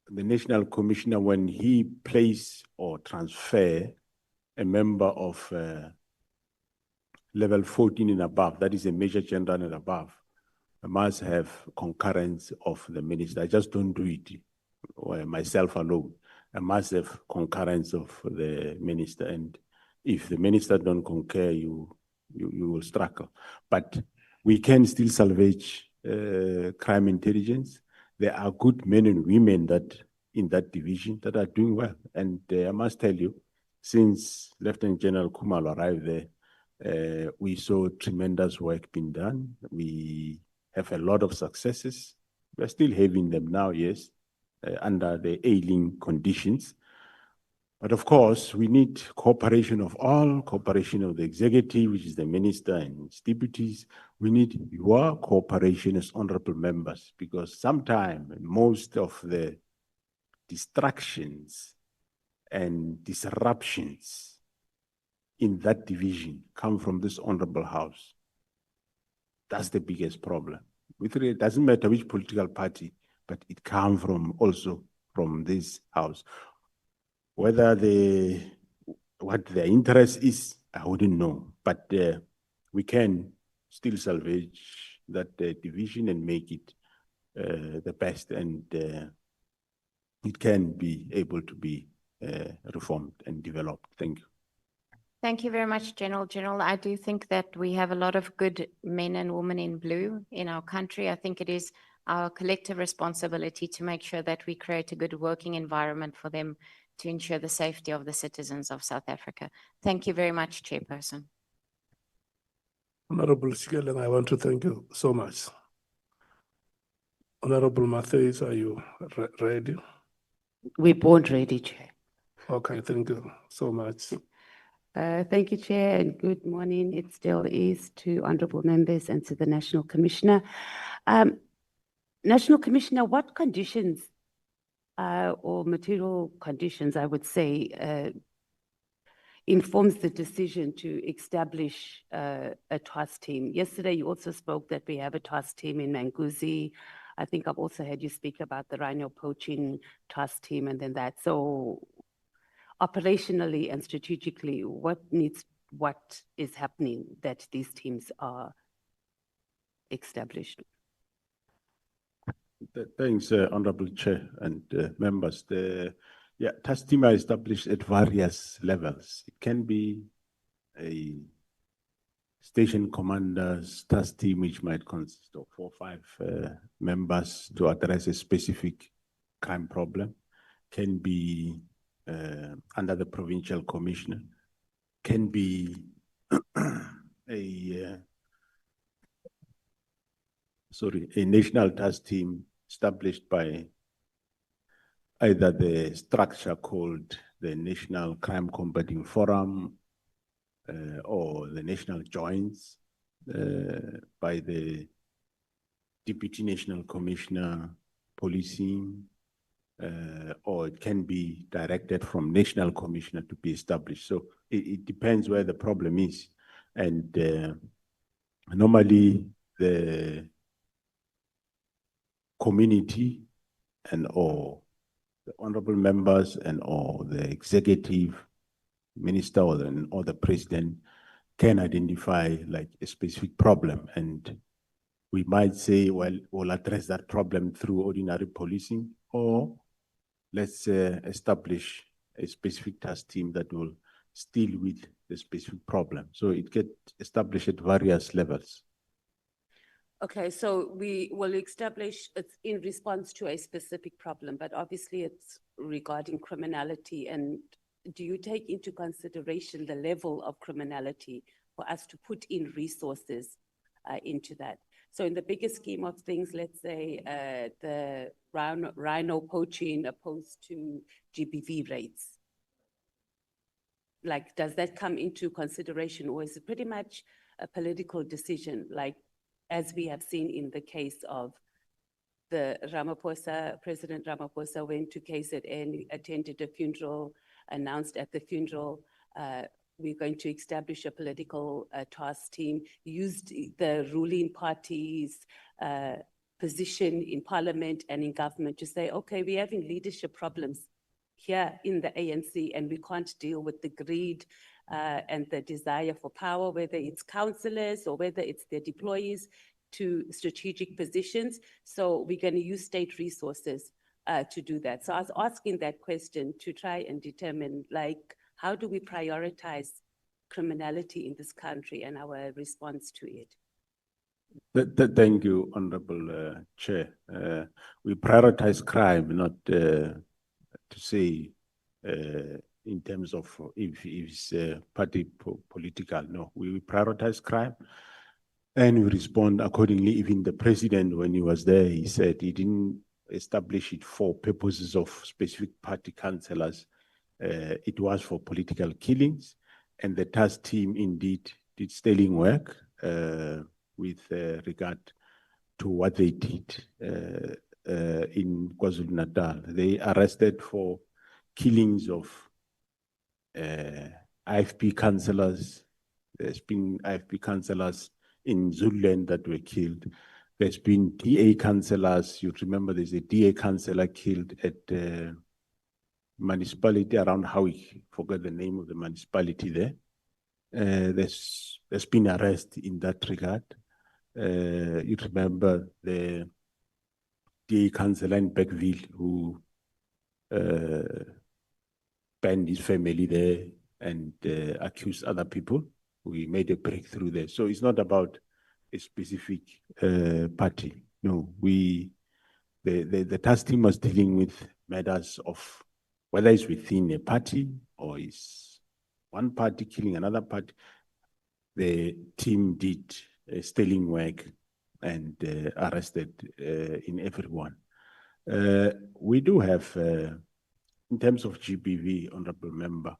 the National Commissioner, when he place or transfer a member of level 14 and above, that is a Major General and above, I must have concurrence of the minister. I just don't do it myself alone. I must have concurrence of the minister, and if the minister don't concur, you will struggle. But we can still salvage crime intelligence. There are good men and women that in that division that are doing well. And I must tell you, since Lieutenant General Khumalo arrived there, we saw tremendous work being done. We have a lot of successes. We're still having them now, yes, under the ailing conditions. But of course, we need cooperation of all, cooperation of the executive, which is the minister and his deputies. We need your cooperation as honorable members, because sometimes most of the distractions and disruptions in that division come from this honorable house. That's the biggest problem. It doesn't matter which political party, but it comes also from this house. Whether what their interest is, I wouldn't know. But we can still salvage that division and make it the best, and it can be able to be reformed and developed. Thank you. Thank you very much, General. General, I do think that we have a lot of good men and women in blue in our country. I think it is our collective responsibility to make sure that we create a good working environment for them to ensure the safety of the citizens of South Africa. Thank you very much, Chairperson. Honorable Shikeleng, I want to thank you so much. Honorable Matthews, are you ready? We're born ready, Chair. Okay, thank you so much. Thank you, Chair, and good morning. It still is to honorable members and to the National Commissioner. National Commissioner, what conditions or material conditions, I would say, informs the decision to establish a task team? Yesterday, you also spoke that we have a task team in Mkhwanazi. I think I've also heard you speak about the rhino poaching task team and then that. So operationally and strategically, what is happening that these teams are established? Thanks, Honorable Chair and members. The task team are established at various levels. It can be a station commander's task team, which might consist of 4 or 5 members to address a specific crime problem. Can be under the provincial commissioner. Can be a national task team established by either the structure called the National Crime Combating Forum or the National Joints by the Deputy National Commissioner Policing, or it can be directed from National Commissioner to be established. So it depends where the problem is. And normally the community and or the honorable members and or the executive minister or the president can identify like a specific problem, and we might say, well, we'll address that problem through ordinary policing, or let's establish a specific task team that will deal with the specific problem. So it gets established at various levels. Okay, so we will establish it's in response to a specific problem, but obviously it's regarding criminality. And do you take into consideration the level of criminality for us to put in resources into that? So in the bigger scheme of things, let's say the rhino poaching opposed to GBV rates, like does that come into consideration, or is it pretty much a political decision, like as we have seen in the case of the President Ramaphosa went to KZN, attended a funeral, announced at the funeral, we're going to establish a political task team, used the ruling party's position in parliament and in government to say, okay, we're having leadership problems here in the ANC and we can't deal with the greed and the desire for power, whether it's councillors or whether it's their deployees to strategic positions. So we're going to use state resources to do that. So I was asking that question to try and determine, like, how do we prioritize criminality in this country and our response to it? Thank you, Honorable Chair. We prioritize crime, not to say in terms of if it's party political. No, we prioritize crime and we respond accordingly. Even the president, when he was there, he said he didn't establish it for purposes of specific party councillors. It was for political killings, and the task team indeed did sterling work with regard to what they did in KwaZulu-Natal. They arrested for killings of IFP councillors. There's been IFP councillors in Zululand that were killed. There's been DA councillors. You remember there's a DA councillor killed at municipality around Howick. Forgot the name of the municipality there. There's been arrest in that regard. You remember the DA councillor in Beckville who banned his family there and accused other people. We made a breakthrough there. So it's not about a specific party. No, the task team was dealing with matters of whether it's within a party or is one party killing another party. The team did sterling work and arrested in everyone. We do have, in terms of GBV, Honorable Member,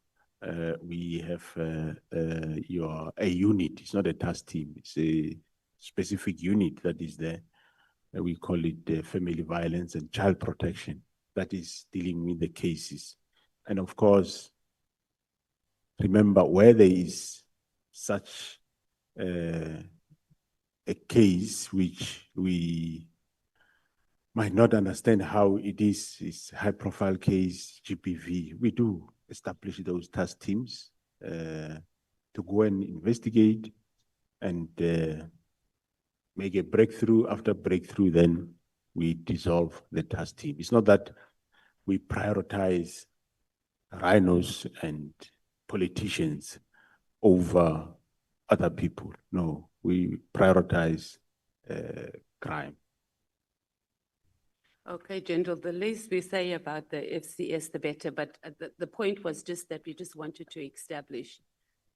we have a unit. It's not a task team. It's a specific unit that is there. We call it family violence and child protection. That is dealing with the cases. And of course, remember where there is such a case which we might not understand how it is, it's high profile case, GPV, we do establish those task teams to go and investigate and make a breakthrough. After breakthrough, then we dissolve the task team. It's not that we prioritize rhinos and politicians over other people. No, we prioritize crime. Okay, General, the least we say about the FCS, the better, but the point was just that we just wanted to establish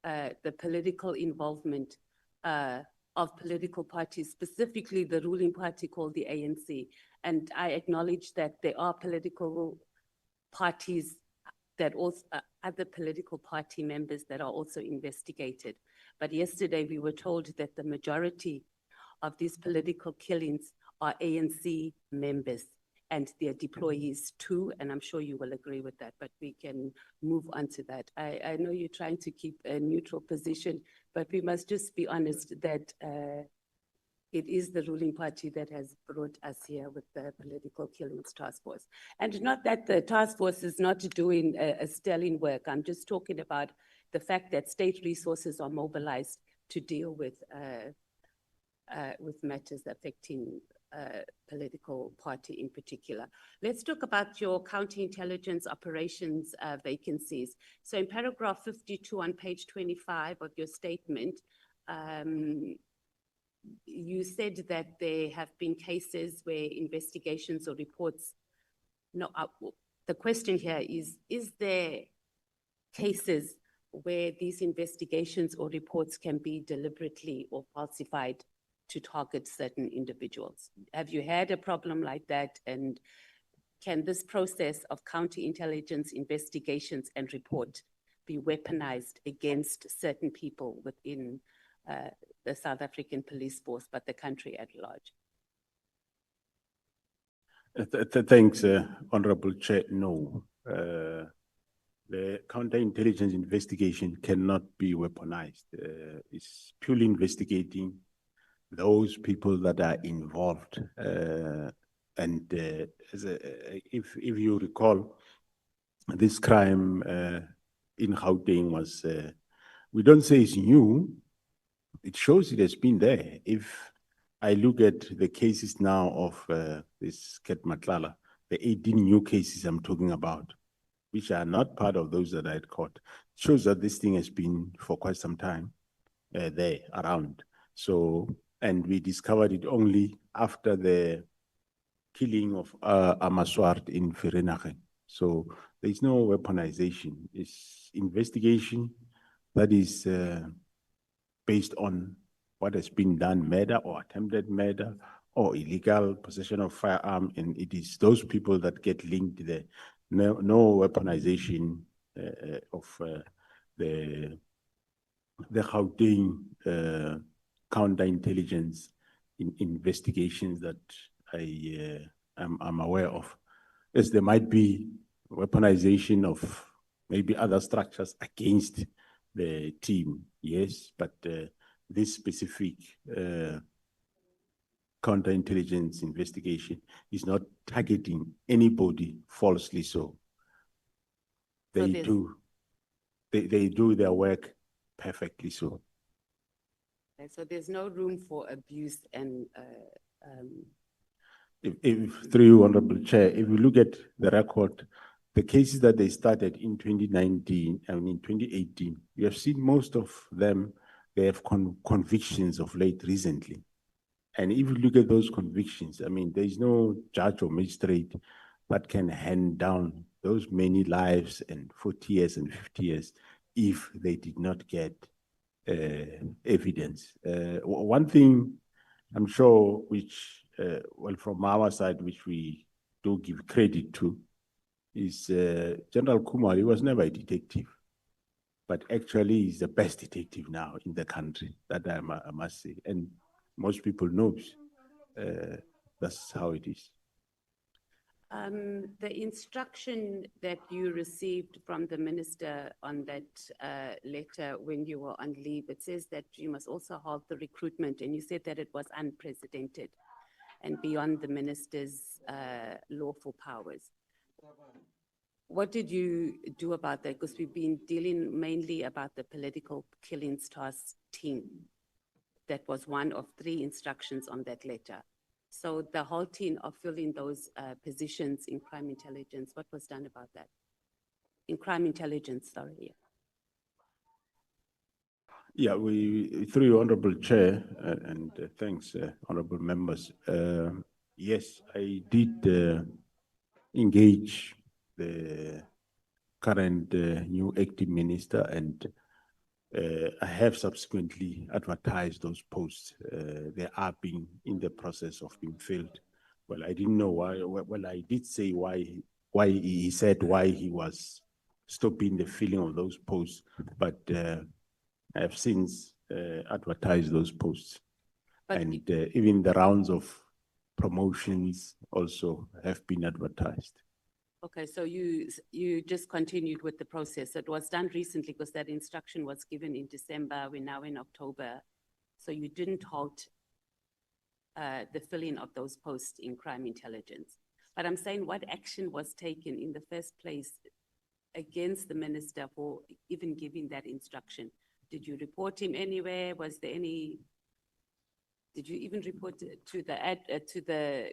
the political involvement of political parties, specifically the ruling party called the ANC. And I acknowledge that there are political parties that also, other political party members that are also investigated. But yesterday we were told that the majority of these political killings are ANC members and their deployees too, and I'm sure you will agree with that, but we can move on to that. I know you're trying to keep a neutral position, but we must just be honest that it is the ruling party that has brought us here with the political killings task force. And not that the task force is not doing a sterling work. I'm just talking about the fact that state resources are mobilized to deal with matters affecting political party in particular. Let's talk about your counterintelligence operations vacancies. So in paragraph 52 on page 25 of your statement, you said that there have been cases where investigations or reports, no, the question here is there cases where these investigations or reports can be deliberately or falsified to target certain individuals? Have you had a problem like that? And can this process of counterintelligence investigations and report be weaponized against certain people within the South African police force, but the country at large? Thanks, Honorable Chair. No, the counterintelligence investigation cannot be weaponized. It's purely investigating those people that are involved. If you recall, this crime in Gauteng was, we don't say it's new, it shows it has been there. If I look at the cases now of this Ket Matlala, the 18 new cases I'm talking about, which are not part of those that I had caught, shows that this thing has been for quite some time there around. So, and we discovered it only after the killing of Amaswart in Vereeniging. So there is no weaponization. It's investigation that is based on what has been done, murder or attempted murder or illegal possession of firearm, and it is those people that get linked there. No weaponization of the Gauteng counterintelligence investigations that I'm aware of. Yes, there might be weaponization of maybe other structures against the team, yes, but this specific counterintelligence investigation is not targeting anybody falsely. So they do their work perfectly. So. Okay, so there's no room for abuse and Through you, Honorable Chair, if you look at the record, the cases that they started in 2019 and in 2018, you have seen most of them, they have convictions of late recently. And if you look at those convictions, I mean, there is no judge or magistrate that can hand down those many lives and 40 years and 50 years if they did not get evidence. One thing I'm sure which, well, from our side, which we do give credit to, is General Kumar. He was never a detective, but actually he's the best detective now in the country, that I must say. And most people know that's how it is. the instruction that you received from the minister on that letter when you were on leave, it says that you must also halt the recruitment, and you said that it was unprecedented and beyond the minister's lawful powers. What did you do about that? Because we've been dealing mainly about the political killings task team. That was one of 3 instructions on that letter. So the halting of filling those positions in crime intelligence, what was done about that? In crime intelligence, sorry. Yeah, we, through your Honorable Chair, and thanks, Honorable Members. Yes, I did engage the current new acting minister, and I have subsequently advertised those posts. They are being in the process of being filled. Well, I didn't know why. Well, I did say why he said why he was stopping the filling of those posts, but I have since advertised those posts. But and even the rounds of promotions also have been advertised. Okay, so you just continued with the process. It was done recently because that instruction was given in December. We're now in October. So you didn't halt the filling of those posts in crime intelligence. But I'm saying, what action was taken in the first place against the minister for even giving that instruction? Did you report him anywhere? Was there any, did you even report to the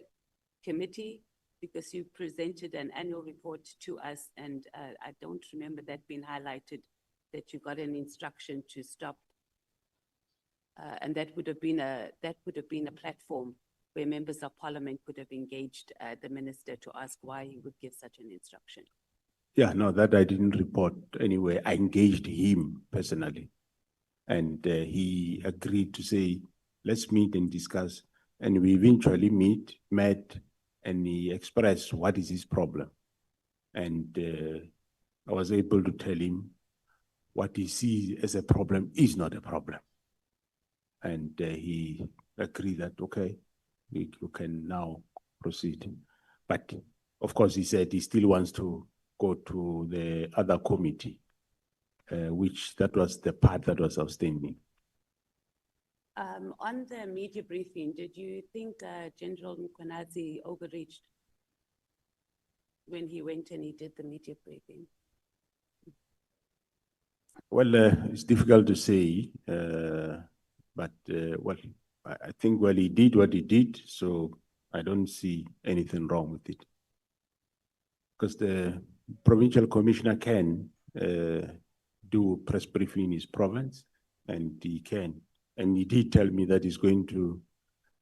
committee? Because you presented an annual report to us, and I don't remember that being highlighted, that you got an instruction to stop. And that would have been a platform where members of parliament could have engaged the minister to ask why he would give such an instruction. Yeah, no, that I didn't report anyway. I engaged him personally, and he agreed to say, let's meet and discuss. And we eventually met, and he expressed what is his problem. And I was able to tell him what he sees as a problem is not a problem. And he agreed that, okay, you can now proceed. But of course, he said he still wants to go to the other committee, which that was the part that was outstanding. On the media briefing, did you think General Mkhwanazi overreached when he went and he did the media briefing? Well, it's difficult to say, but well, I think, well, he did what he did, so I don't see anything wrong with it. Because the provincial commissioner can do press briefing in his province, and he can. And he did tell me that he's going to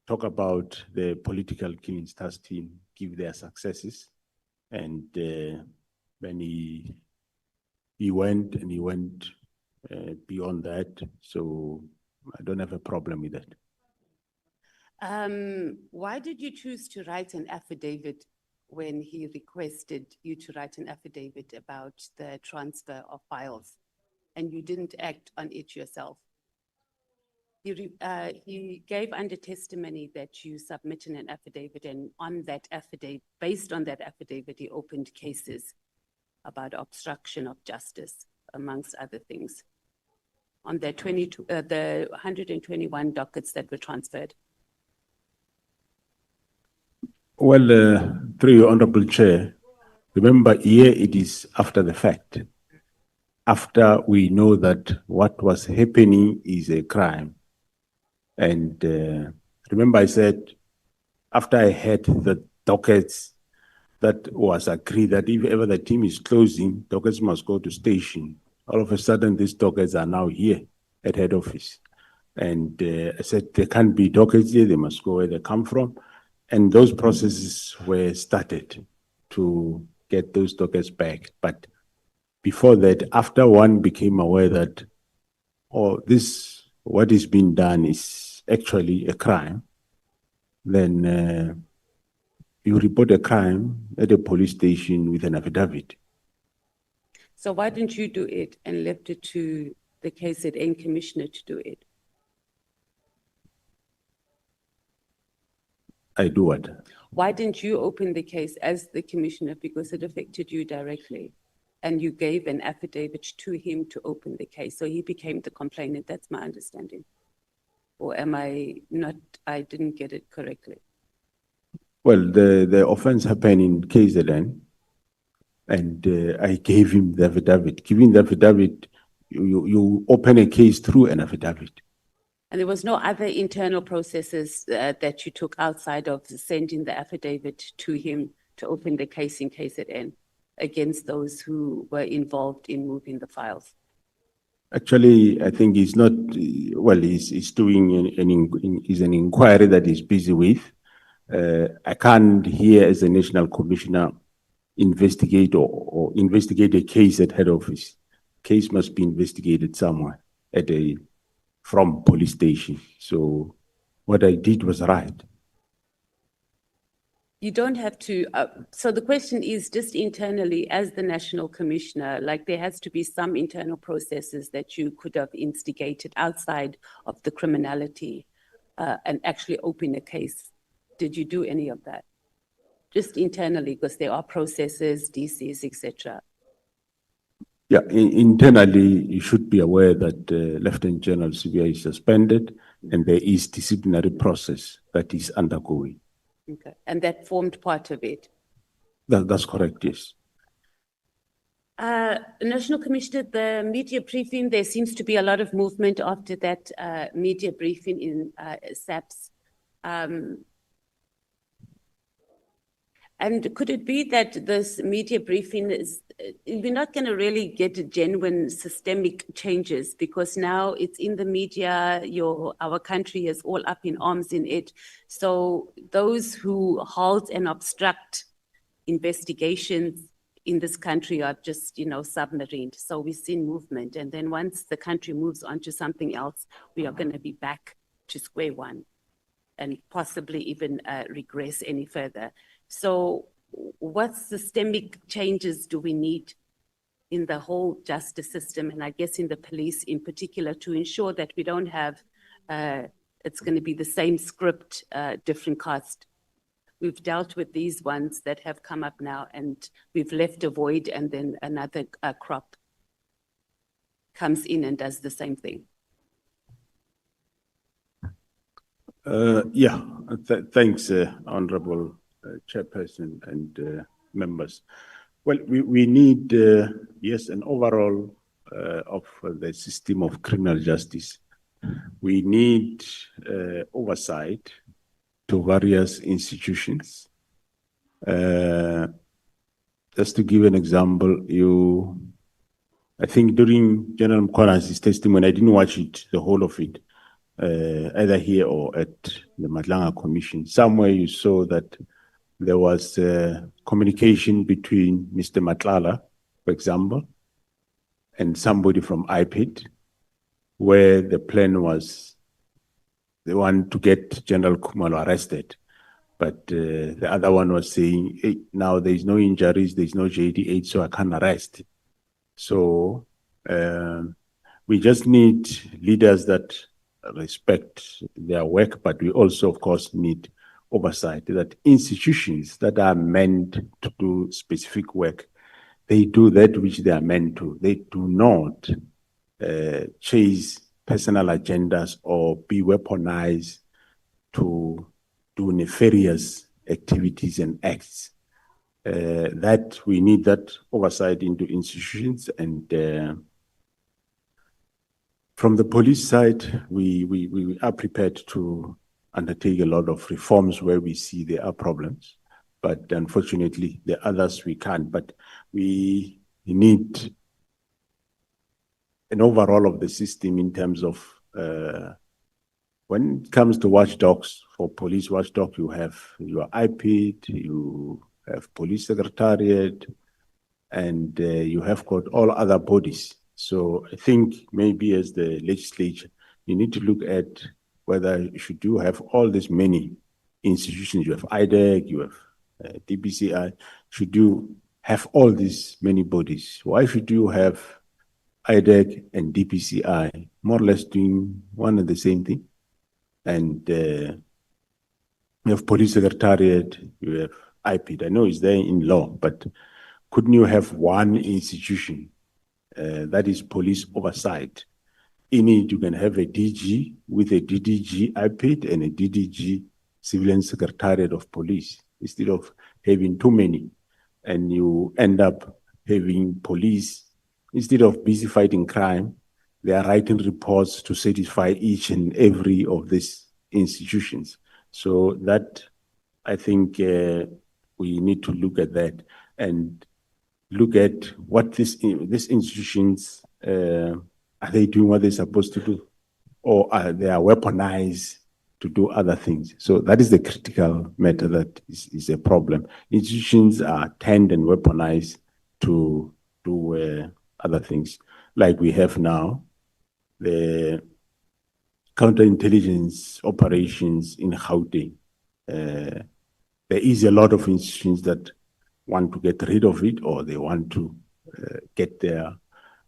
talk about the political killings task team, give their successes, and Then he went and he went beyond that. So I don't have a problem with that. Why did you choose to write an affidavit when he requested you to write an affidavit about the transfer of files and you didn't act on it yourself? He gave under testimony that you submitted an affidavit, and on that affidavit, based on that affidavit, he opened cases about obstruction of justice, amongst other things, on the 121 dockets that were transferred. Well, through your Honorable Chair, remember here it is after the fact. After we know that what was happening is a crime. And remember I said, after I had the dockets, that was agreed that if ever the team is closing, dockets must go to station. All of a sudden, these dockets are now here at head office. And I said, there can't be dockets here, they must go where they come from. And those processes were started to get those dockets back. But before that, after one became aware that, oh, this, what is being done is actually a crime, then you report a crime at a police station with an affidavit. So why didn't you do it and left it to the KZN commissioner to do it? I do what? Why didn't you open the case as the commissioner, because it affected you directly? And you gave an affidavit to him to open the case. So he became the complainant. That's my understanding. Or am I not, I didn't get it correctly. Well, the offense happened in KZN, and I gave him the affidavit. Giving the affidavit, you open a case through an affidavit. And there was no other internal processes that you took outside of sending the affidavit to him to open the case in KZN against those who were involved in moving the files? Actually, I think he's not, well, he's doing an inquiry that he's busy with. I can't here as a national commissioner investigate or investigate a case at head office. Case must be investigated somewhere from police station. So what I did was right. You don't have to, so the question is just internally as the national commissioner, like there has to be some internal processes that you could have instigated outside of the criminality and actually open a case. Did you do any of that? Just internally, because there are processes, DCs, etc. Yeah, internally, you should be aware that Lieutenant General Sibia is suspended and there is disciplinary process that is undergoing. Okay, and that formed part of it? That's correct, yes. National Commissioner, the media briefing, there seems to be a lot of movement after that media briefing in SAPS. And could it be that this media briefing is, we're not going to really get genuine systemic changes because now it's in the media, our country is all up in arms in it. So those who halt and obstruct investigations in this country are just, submarined. So we've seen movement. And then once the country moves on to something else, we are going to be back to square one and possibly even regress any further. So what systemic changes do we need in the whole justice system, and I guess in the police in particular, to ensure that we don't have, it's going to be the same script, different cast? We've dealt with these ones that have come up now, and we've left a void, and then another crop comes in and does the same thing. Thanks, Honorable Chairperson and members. Well, we need, yes, an overall of the system of criminal justice. We need oversight to various institutions. Just to give an example, I think during General Mkhwanazi's testimony, I didn't watch it, the whole of it, either here or at the Madlanga Commission. Somewhere you saw that there was communication between Mr. Matlala for example, and somebody from IPID, where the plan was they want to get General Khumalo arrested. But the other one was saying, hey, now there's no injuries, there's no JD8, so I can't arrest. So we just need leaders that respect their work, but we also, of course, need oversight that institutions that are meant to do specific work, they do that which they are meant to. They do not chase personal agendas or be weaponized to do nefarious activities and acts. That we need that oversight into institutions, and from the police side, we are prepared to undertake a lot of reforms where we see there are problems, but unfortunately the others we can't. But we need an overall of the system in terms of when it comes to watchdogs, for police watchdog, you have your IPID, you have police secretariat, and you have got all other bodies. So I think maybe as the legislature, you need to look at whether should you have all these many institutions. You have IDEC, you have DPCI. Should you have all these many bodies? Why should you have IDEC and DPCI more or less doing one and the same thing? And you have police secretariat, you have IPID. I know it's there in law, but couldn't you have one institution that is police oversight? In it, you can have a DG with a DDG IPID and a DDG Civilian Secretariat of Police, instead of having too many. And you end up having police, instead of busy fighting crime, they are writing reports to satisfy each and every of these institutions. So that, I think we need to look at that and look at what these institutions, are they doing what they're supposed to do? Or are they weaponized to do other things? So that is the critical matter that is a problem. Institutions are tend and weaponized to do other things. Like we have now, the counterintelligence operations in Gauteng. There is a lot of institutions that want to get rid of it, or they want to get their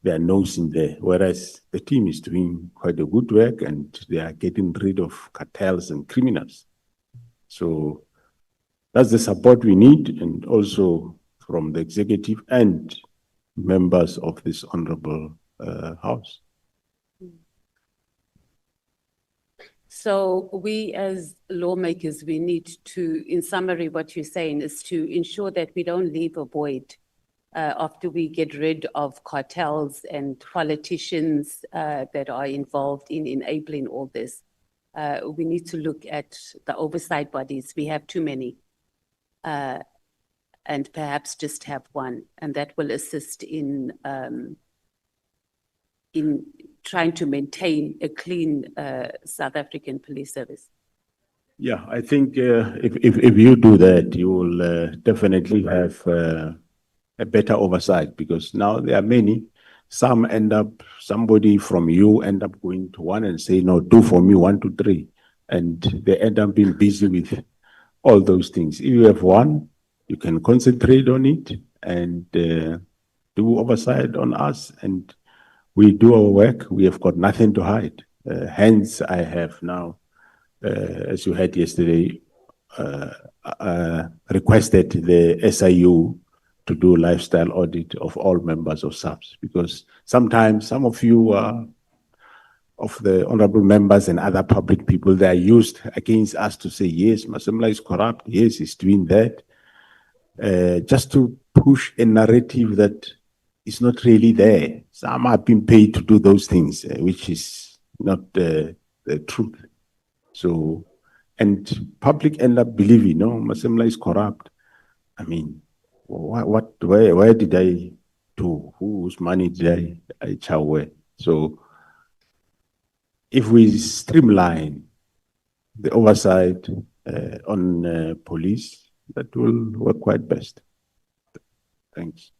nose in there, whereas the team is doing quite a good work and they are getting rid of cartels and criminals. So that's the support we need, and also from the executive and members of this honorable house. So we as lawmakers, we need to, in summary, what you're saying is to ensure that we don't leave a void after we get rid of cartels and politicians that are involved in enabling all this. We need to look at the oversight bodies. We have too many, and perhaps just have one, and that will assist in trying to maintain a clean South African police service. Yeah, I think if you do that, you will definitely have a better oversight, because now there are many. Some end up, somebody from you end up going to one and say, no, do for me 1, 2, 3. And they end up being busy with all those things. If you have one, you can concentrate on it and do oversight on us, and we do our work. We have got nothing to hide. Hence, I have now, as you heard yesterday, requested the SIU to do lifestyle audit of all members of SAPS, because sometimes some of you of the honorable members and other public people, they are used against us to say, yes, Masemla is corrupt, yes, he's doing that, just to push a narrative that is not really there. Some have been paid to do those things, which is not the truth. So, and public end up believing, no, Masemla is corrupt. I mean, where did I do? Whose money did I chow where? So, if we streamline the oversight on police, that will work quite best. Thanks.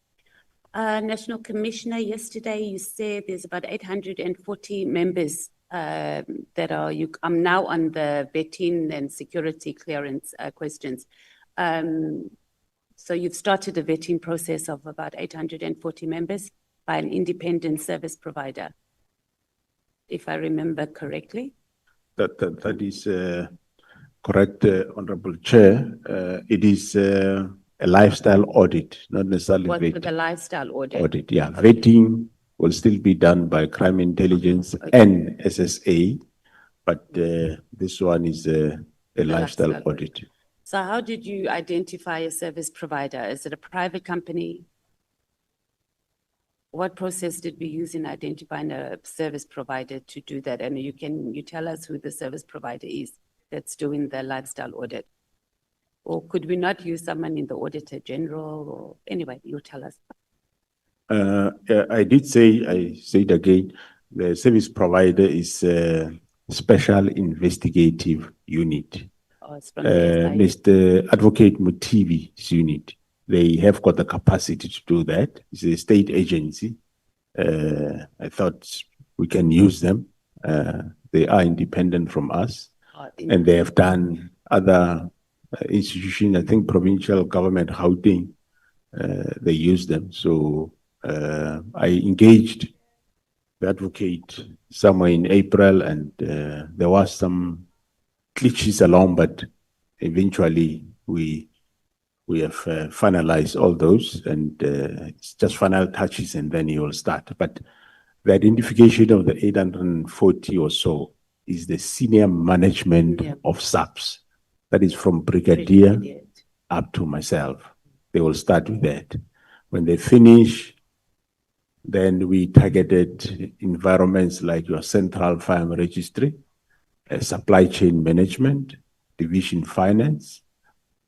National Commissioner, yesterday you said there's about 840 members that are, I'm now on the vetting and security clearance questions. So you've started a vetting process of about 840 members by an independent service provider, if I remember correctly. That is correct, Honorable Chair. It is a lifestyle audit, not necessarily What for the vetting. lifestyle audit? Audit, yeah. Okay. Vetting will still be done by crime intelligence Okay. and SSA, but this one is a lifestyle lifestyle audit. So how did you identify a service provider? Is it a private company? What process did we use in identifying a service provider to do that? And you tell us who the service provider is that's doing the lifestyle audit? Or could we not use someone in the Auditor General, or anyway, you tell us. I did say, I say it again, the service provider is a special investigative unit. Oh, it's from the SIU. Mr. Advocate Mutivi's unit, they have got the capacity to do that. It's a state agency. I thought we can use them. They are independent from us, and they have done other institutions, I think provincial government, Gauteng, they use them. So I engaged the advocate somewhere in April, and there was some glitches along, but eventually we have finalized all those, and it's just final touches, and then you will start. But the identification of the 840 or so is the senior management of SAPS. That is from brigadier up to myself. They will start with that. When they finish, then we targeted environments like your central farm registry, supply chain management, division finance,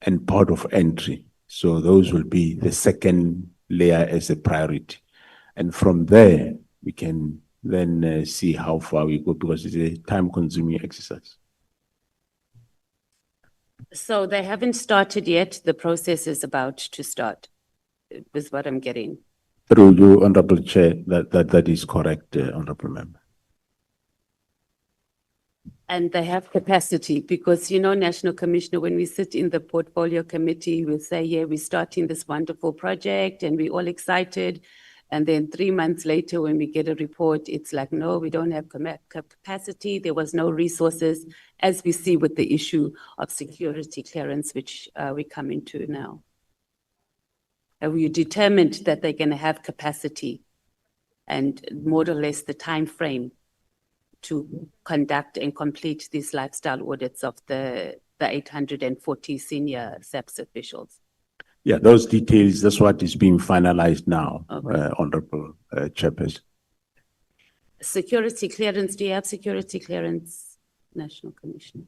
and port of entry. So those will be the second layer as a priority. And from there, we can then see how far we go, because it's a time-consuming exercise. So they haven't started yet. The process is about to start, is what I'm getting. Through you, Honorable Chair, that is correct, Honorable Member. And they have capacity, because, you know, National Commissioner, when we sit in the portfolio committee, we'll say, yeah, we're starting this wonderful project and we're all excited. And then 3 months later, when we get a report, it's like, no, we don't have capacity. There was no resources, as we see with the issue of security clearance, which we come into now. And we determined that they're going to have capacity and more or less the time frame to conduct and complete these lifestyle audits of the 840 senior SAPS officials. Yeah, those details, that's what is being finalized now, Okay. Honorable Chairperson. Security clearance, do you have security clearance, National Commissioner?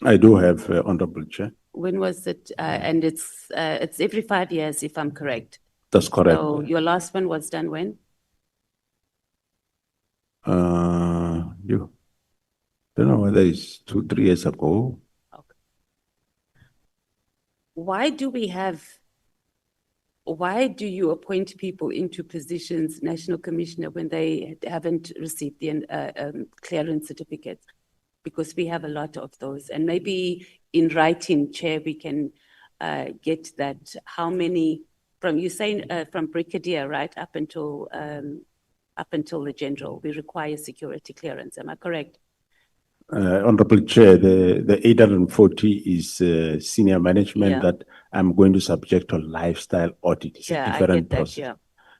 I do have, Honorable Chair. When was it? And it's every 5 years, if I'm correct. That's correct. So your last one was done when? You don't know whether it's 2-3 years ago. Why do you appoint people into positions, National Commissioner, when they haven't received the clearance certificates? Because we have a lot of those, and maybe in writing, Chair, we can get that. How many from you saying from brigadier right up until the general, we require security clearance. Am I correct? Honorable Chair, the 840 is senior management that I'm going to subject to lifestyle audit. It's a different process.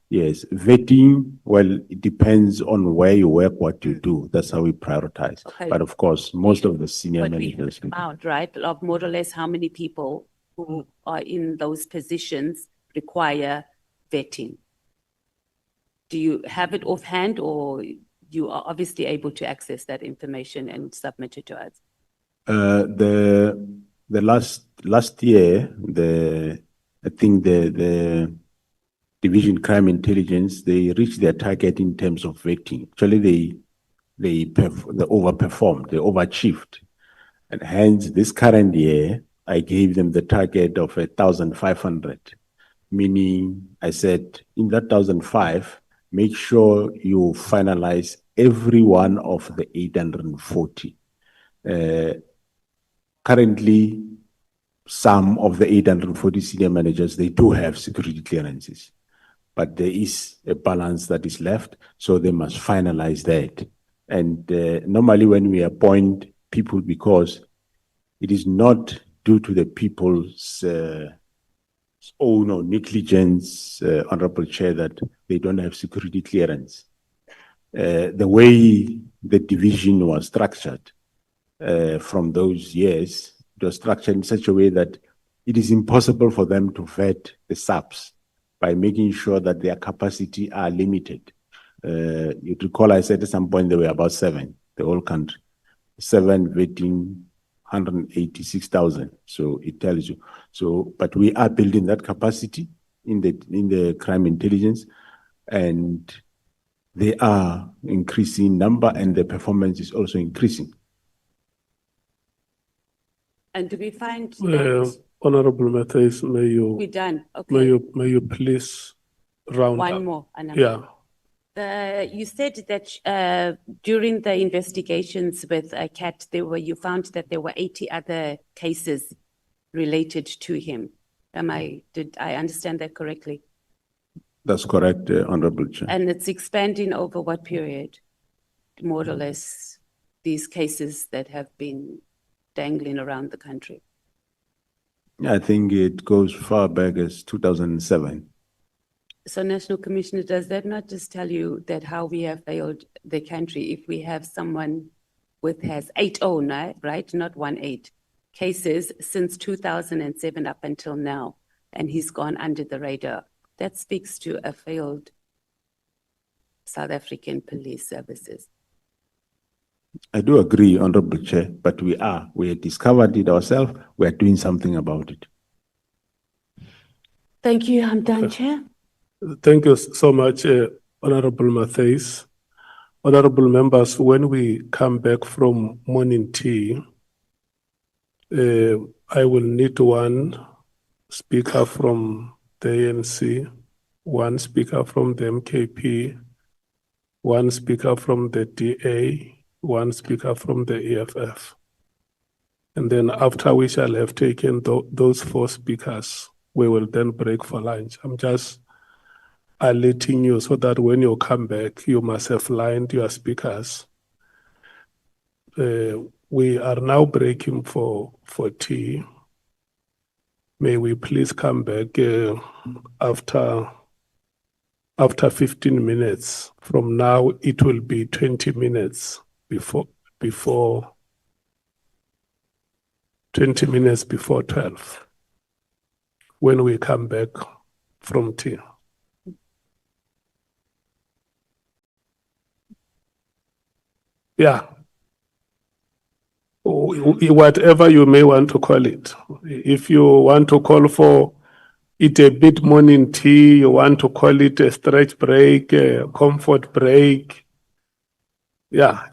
Yes, vetting, well, it depends on where you work, what you do. That's how we prioritize. Okay. But of course, most of the senior But we managers. have amount, right, of more or less how many people who are in those positions require vetting. Do you have it offhand, or you are obviously able to access that information and submit it to us? The last year, I think the Division Crime Intelligence, they reached their target in terms of vetting. Actually, they overperformed, they overachieved. And hence, this current year, I gave them the target of 1,500. meaning I said in that 1,005, make sure you finalize every one of the 840. Currently, some of the 840 senior managers, they do have security clearances, but there is a balance that is left, so they must finalize that. And normally when we appoint people, because it is not due to the people's own or negligence, Honorable Chair, that they don't have security clearance. The way the division was structured from those years, it was structured in such a way that it is impossible for them to vet the subs by making sure that their capacity are limited. You recall I said at some point there were about 7, the whole country. 7 vetting 186,000. So it tells you. So, but we are building that capacity in the crime intelligence, and they are increasing number, and the performance is also increasing. And do we find that Honorable Matthias, may we're you, done? Okay, may you please round up? one more. Anna. Yeah. You said that during the investigations with CAT, you found that there were 80 other cases related to him. Did I understand that correctly? That's correct, Honorable Chair. And it's expanding over what period? More or less, these cases that have been dangling around the country. I think it goes far back as 2007. So National Commissioner, does that not just tell you that how we have failed the country if we have someone has 80, right? Not 18 cases since 2007 up until now, and he's gone under the radar. That speaks to a failed South African police services. I do agree, Honorable Chair, but we have discovered it ourselves. We are doing something about it. Thank you. I'm done, Chair. Thank you so much, Honorable Matthias. Honorable members, when we come back from morning tea, I will need one speaker from the ANC, one speaker from the MKP, one speaker from the DA, one speaker from the EFF. And then after we shall have taken those 4 speakers, we will then break for lunch. I'm just alerting you so that when you come back, you must have lined your speakers. We are now breaking for tea. May we please come back after 15 minutes. From now, it will be 20 minutes before 20 minutes before 12 when we come back from tea. Yeah. Whatever you may want to call it. If you want to call for it a bit morning tea, you want to call it a stretch break, a comfort break. Yeah.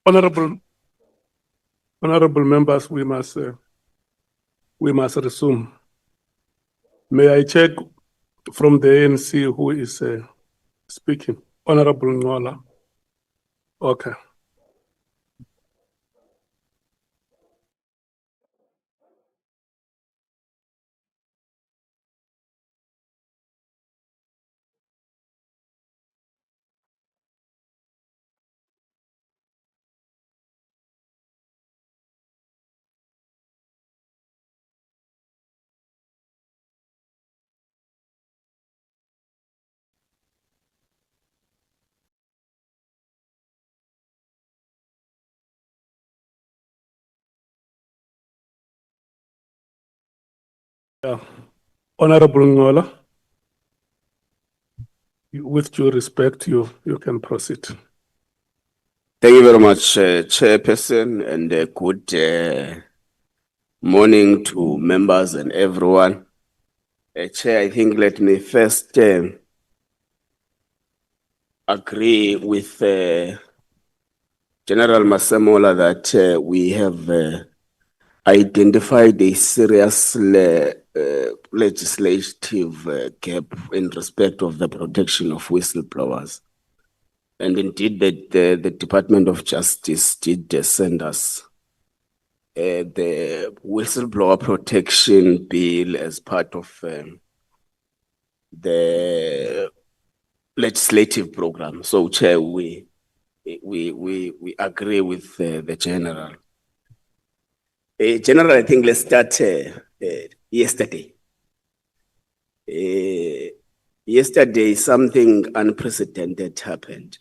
Honorable members, we must resume. May I check from the ANC who is speaking? Honorable Ngola. Okay. Yeah. Honorable Ngola, with due respect, you can proceed. Thank you very much, Chairperson, and good morning to members and everyone. Chair, I think let me first agree with General Masemola that we have identified a serious legislative gap in respect of the protection of whistleblowers. And indeed, the Department of Justice did send us the whistleblower protection bill as part of the legislative program. So, Chair, we agree with the General. General, I think let's start yesterday. Yesterday, something unprecedented happened.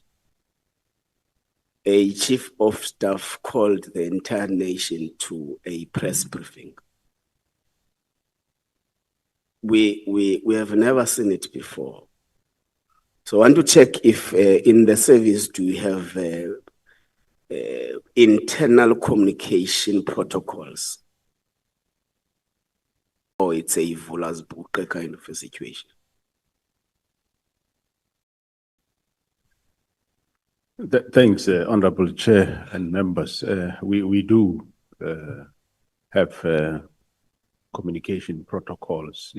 A chief of staff called the entire nation to a press briefing. We have never seen it before. So I want to check if in the service do we have internal communication protocols, or it's a Vula's book kind of a situation. Thanks, Honorable Chair and members. We do have communication protocols.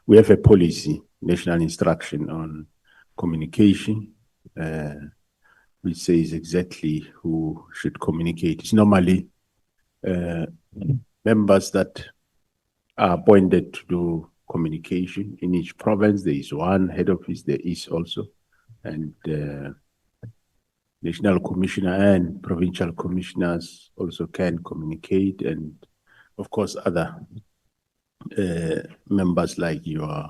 We have a policy, national instruction on communication, which says exactly who should communicate. It's normally members that are appointed to do communication. In each province, there is one head office, there is also, and national commissioner and provincial commissioners also can communicate, and of course other members like your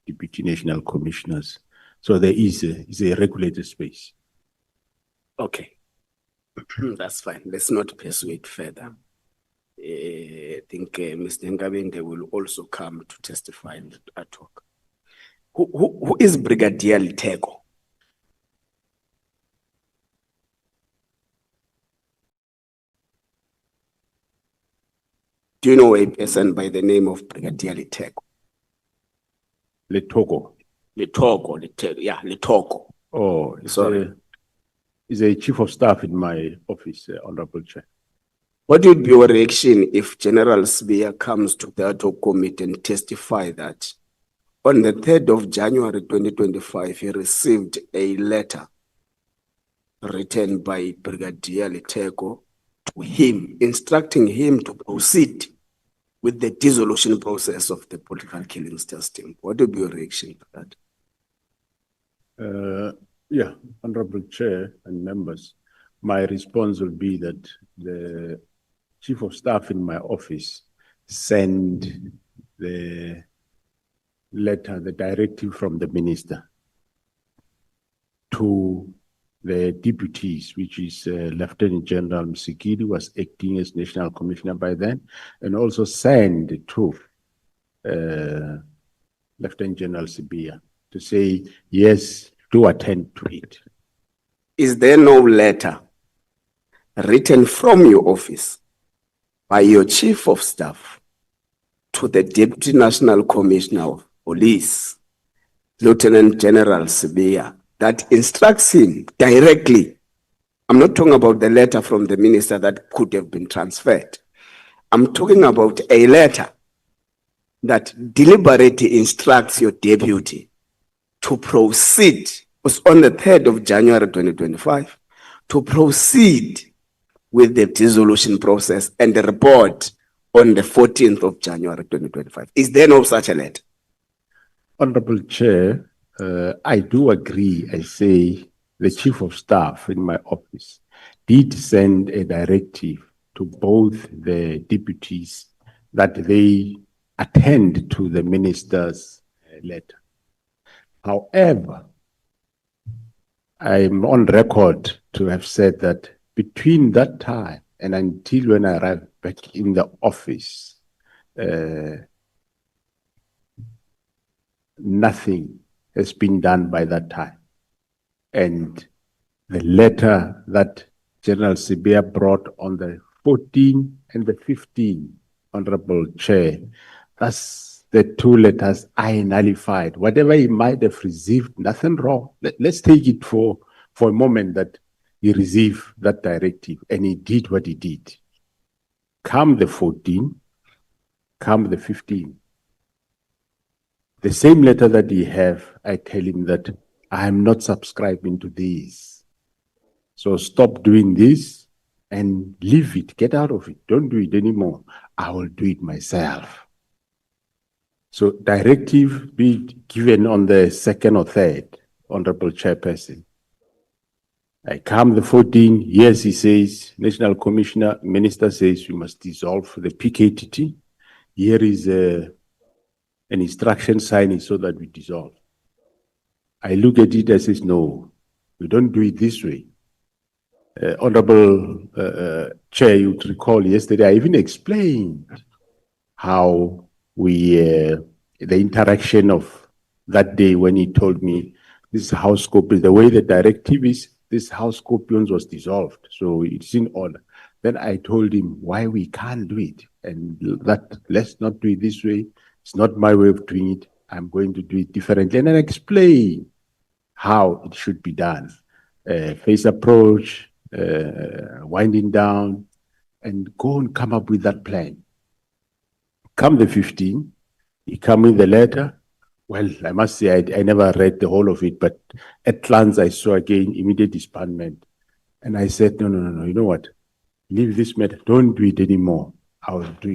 deputy national commissioners. So there is a regulated space. Okay, that's fine. Let's not persuade further. I think Mr. Ngabende will also come to testify at talk. Who is Brigadier Litego? Do you know a person by the name of Brigadier Litego? Letogo. Yeah, Litego. Oh, Sorry. He's a chief of staff in my office, Honorable Chair. What would be your reaction if General Sbiya comes to the ad hoc committee and testify that on the 3rd of January 2025, he received a letter written by Brigadier Litego to him, instructing him to proceed with the dissolution process of the political killings test team? What would be your reaction to that? Yeah, Honorable Chair and members, my response will be that the chief of staff in my office sent the letter, the directive from the minister to the deputies, which is Lieutenant General Msikidi, was acting as National Commissioner by then, and also sent to Lieutenant General Sbiya to say, yes, do attend to it. Is there no letter written from your office by your chief of staff to the Deputy National Commissioner of Police Lieutenant General Sibiya that instructs him directly. I'm not talking about the letter from the minister that could have been transferred. I'm talking about a letter that deliberately instructs your deputy to proceed. It was on the 3rd of January 2025 to proceed with the dissolution process and the report on the 14th of January 2025. Is there no such a letter? Honorable Chair, I do agree. I say the Chief of Staff in my office did send a directive to both the deputies that they attend to the minister's letter. However, I'm on record to have said that between that time and until when I arrived back in the office, nothing has been done by that time. And the letter that General Sibiya brought on the 14th and the 15th, Honorable Chair, that's the two letters I nullified. Whatever he might have received, nothing wrong. Let's take it for a moment that he received that directive and he did what he did. Come the 14th, come the 15th. The same letter that he have, I tell him that I am not subscribing to this. So stop doing this and leave it, get out of it. Don't do it anymore. I will do it myself. So directive be given on the 2nd or 3rd, Honorable Chairperson. I come the 14th, yes, he says, National Commissioner, Minister says we must dissolve the PKTT. Here is an instruction signing so that we dissolve. I look at it and says, no, we don't do it this way. Honorable Chair, you would recall yesterday, I even explained how we, the interaction of that day when he told me this House Scorpions, the way the directive is, this House Scorpions was dissolved, so it's in order. Then I told him why we can't do it, and that let's not do it this way. It's not my way of doing it. I'm going to do it differently, and then explain how it should be done. Phase approach, winding down, and go and come up with that plan. Come the 15th, he come with the letter. Well, I must say I never read the whole of it, but at glance I saw again immediate disbandment. And I said, no, you know what? Leave this matter, don't do it anymore. I will do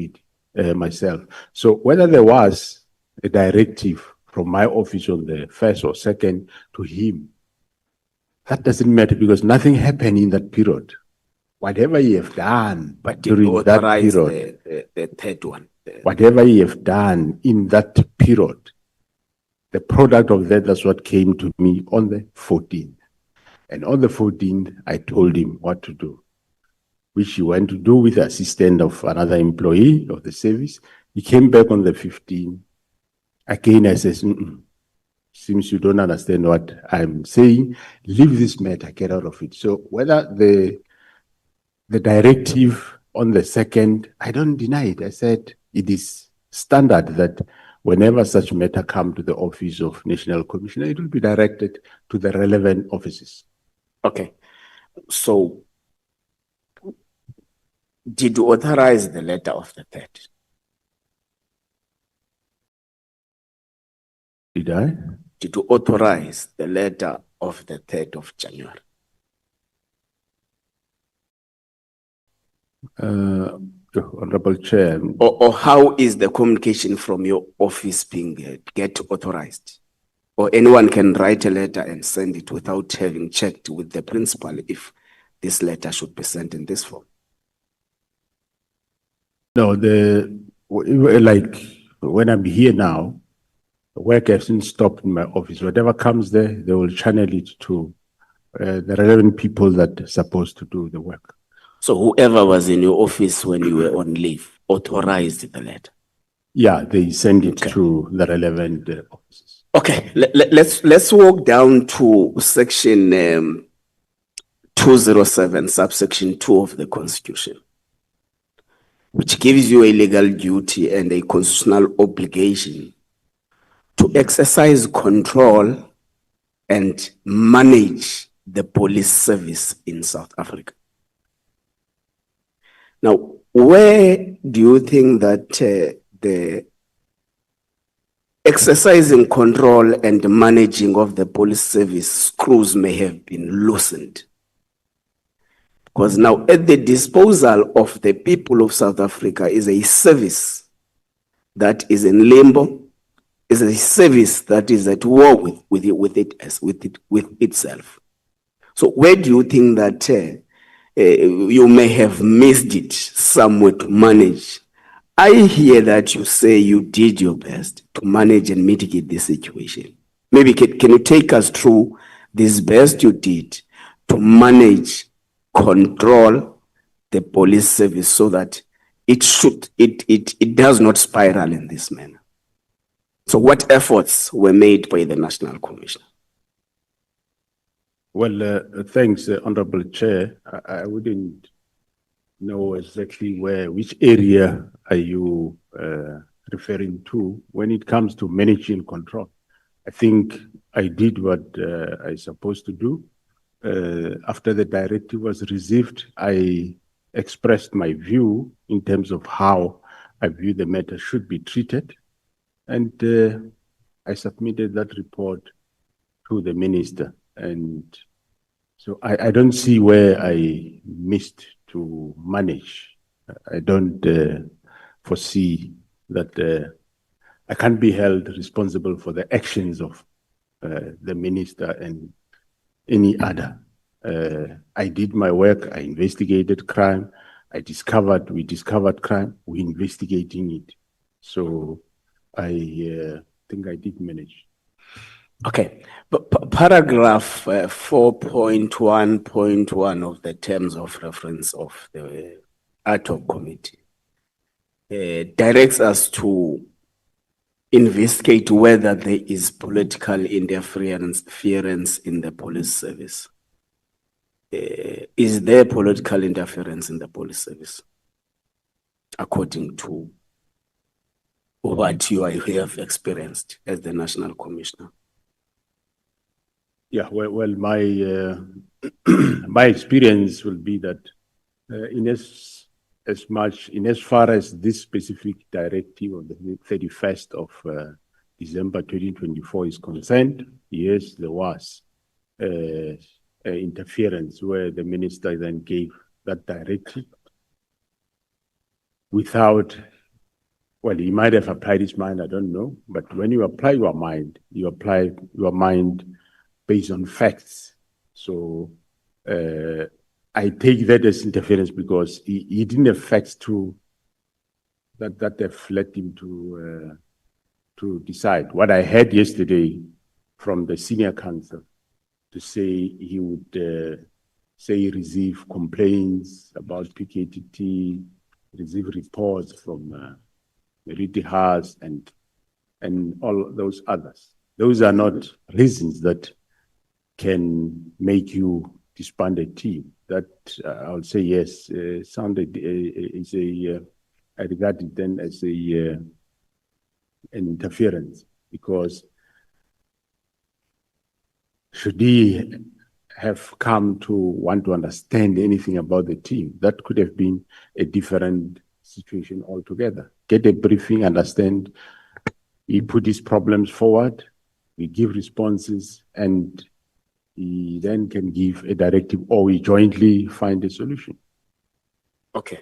it myself. So whether there was a directive from my office on the 1st or 2nd to him, that doesn't matter because nothing happened in that period. Whatever you have done during that period, the 3rd one. whatever you have done in that period, the product of that's what came to me on the 14th. And on the 14th, I told him what to do, which he went to do with the assistant of another employee of the service. He came back on the 15th. Again, I says, seems you don't understand what I'm saying. Leave this matter, get out of it. So whether the directive on the 2nd, I don't deny it. I said it is standard that whenever such matter come to the office of National Commissioner, it will be directed to the relevant offices. Okay. So did you authorize the letter of the 3rd? Did I? Did you authorize the letter of the 3rd of January? Honorable Chair. Or how is the communication from your office being get authorized? Or anyone can write a letter and send it without having checked with the principal if this letter should be sent in this form? No, like when I'm here now, the work hasn't stopped in my office. Whatever comes there, they will channel it to the relevant people that are supposed to do the work. So whoever was in your office when you were on leave authorized the letter? Yeah, they send it to the relevant offices. Okay, let's walk down to section 207, subsection 2 of the Constitution, which gives you a legal duty and a constitutional obligation to exercise control and manage the police service in South Africa. Now, where do you think that the exercising control and managing of the police service screws may have been loosened? Because now at the disposal of the people of South Africa is a service that is in limbo, is a service that is at war with itself. So where do you think that you may have missed it somewhere to manage? I hear that you say you did your best to manage and mitigate this situation. Maybe can you take us through this best you did to manage, control the police service so that it does not spiral in this manner? So what efforts were made by the National Commissioner? Well, thanks, Honorable Chair. I wouldn't know exactly which area are you referring to when it comes to managing control. I think I did what I supposed to do. After the directive was received, I expressed my view in terms of how I view the matter should be treated. And I submitted that report to the minister. And so I don't see where I missed to manage. I don't foresee that I can't be held responsible for the actions of the minister and any other. I did my work, I investigated crime, we discovered crime, we're investigating it. So I think I did manage. Okay, but paragraph 4.1.1 of the terms of reference of the ad hoc committee directs us to investigate whether there is political interference in the police service. Is there political interference in the police service, according to what you have experienced as the National Commissioner? Yeah, well, my my experience will be that in as far as this specific directive of the 31st of December 2024 is concerned, yes, there was interference where the minister then gave that directive without, well, he might have applied his mind, I don't know, but when you apply your mind, you apply your mind based on facts. So I take that as interference because he didn't have facts that have led him to decide. What I heard yesterday from the senior counsel to say he would say receive complaints about PKTT, receive reports from Riti Haas and all those others. Those are not reasons that can make you disband a team. That I'll say yes, sounded is I regard it then as an interference, because should he have come to want to understand anything about the team, that could have been a different situation altogether. Get a briefing, understand, he put his problems forward, we give responses, and he then can give a directive, or we jointly find a solution. Okay.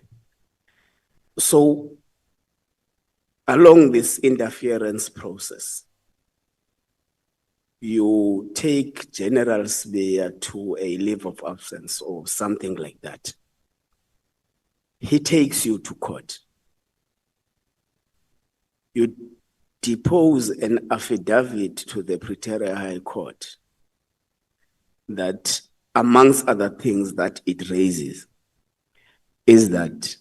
So, along this interference process, you take General Sbeya to a leave of absence or something like that. He takes you to court. You depose an affidavit to the Pretoria High Court that, amongst other things that it raises, is that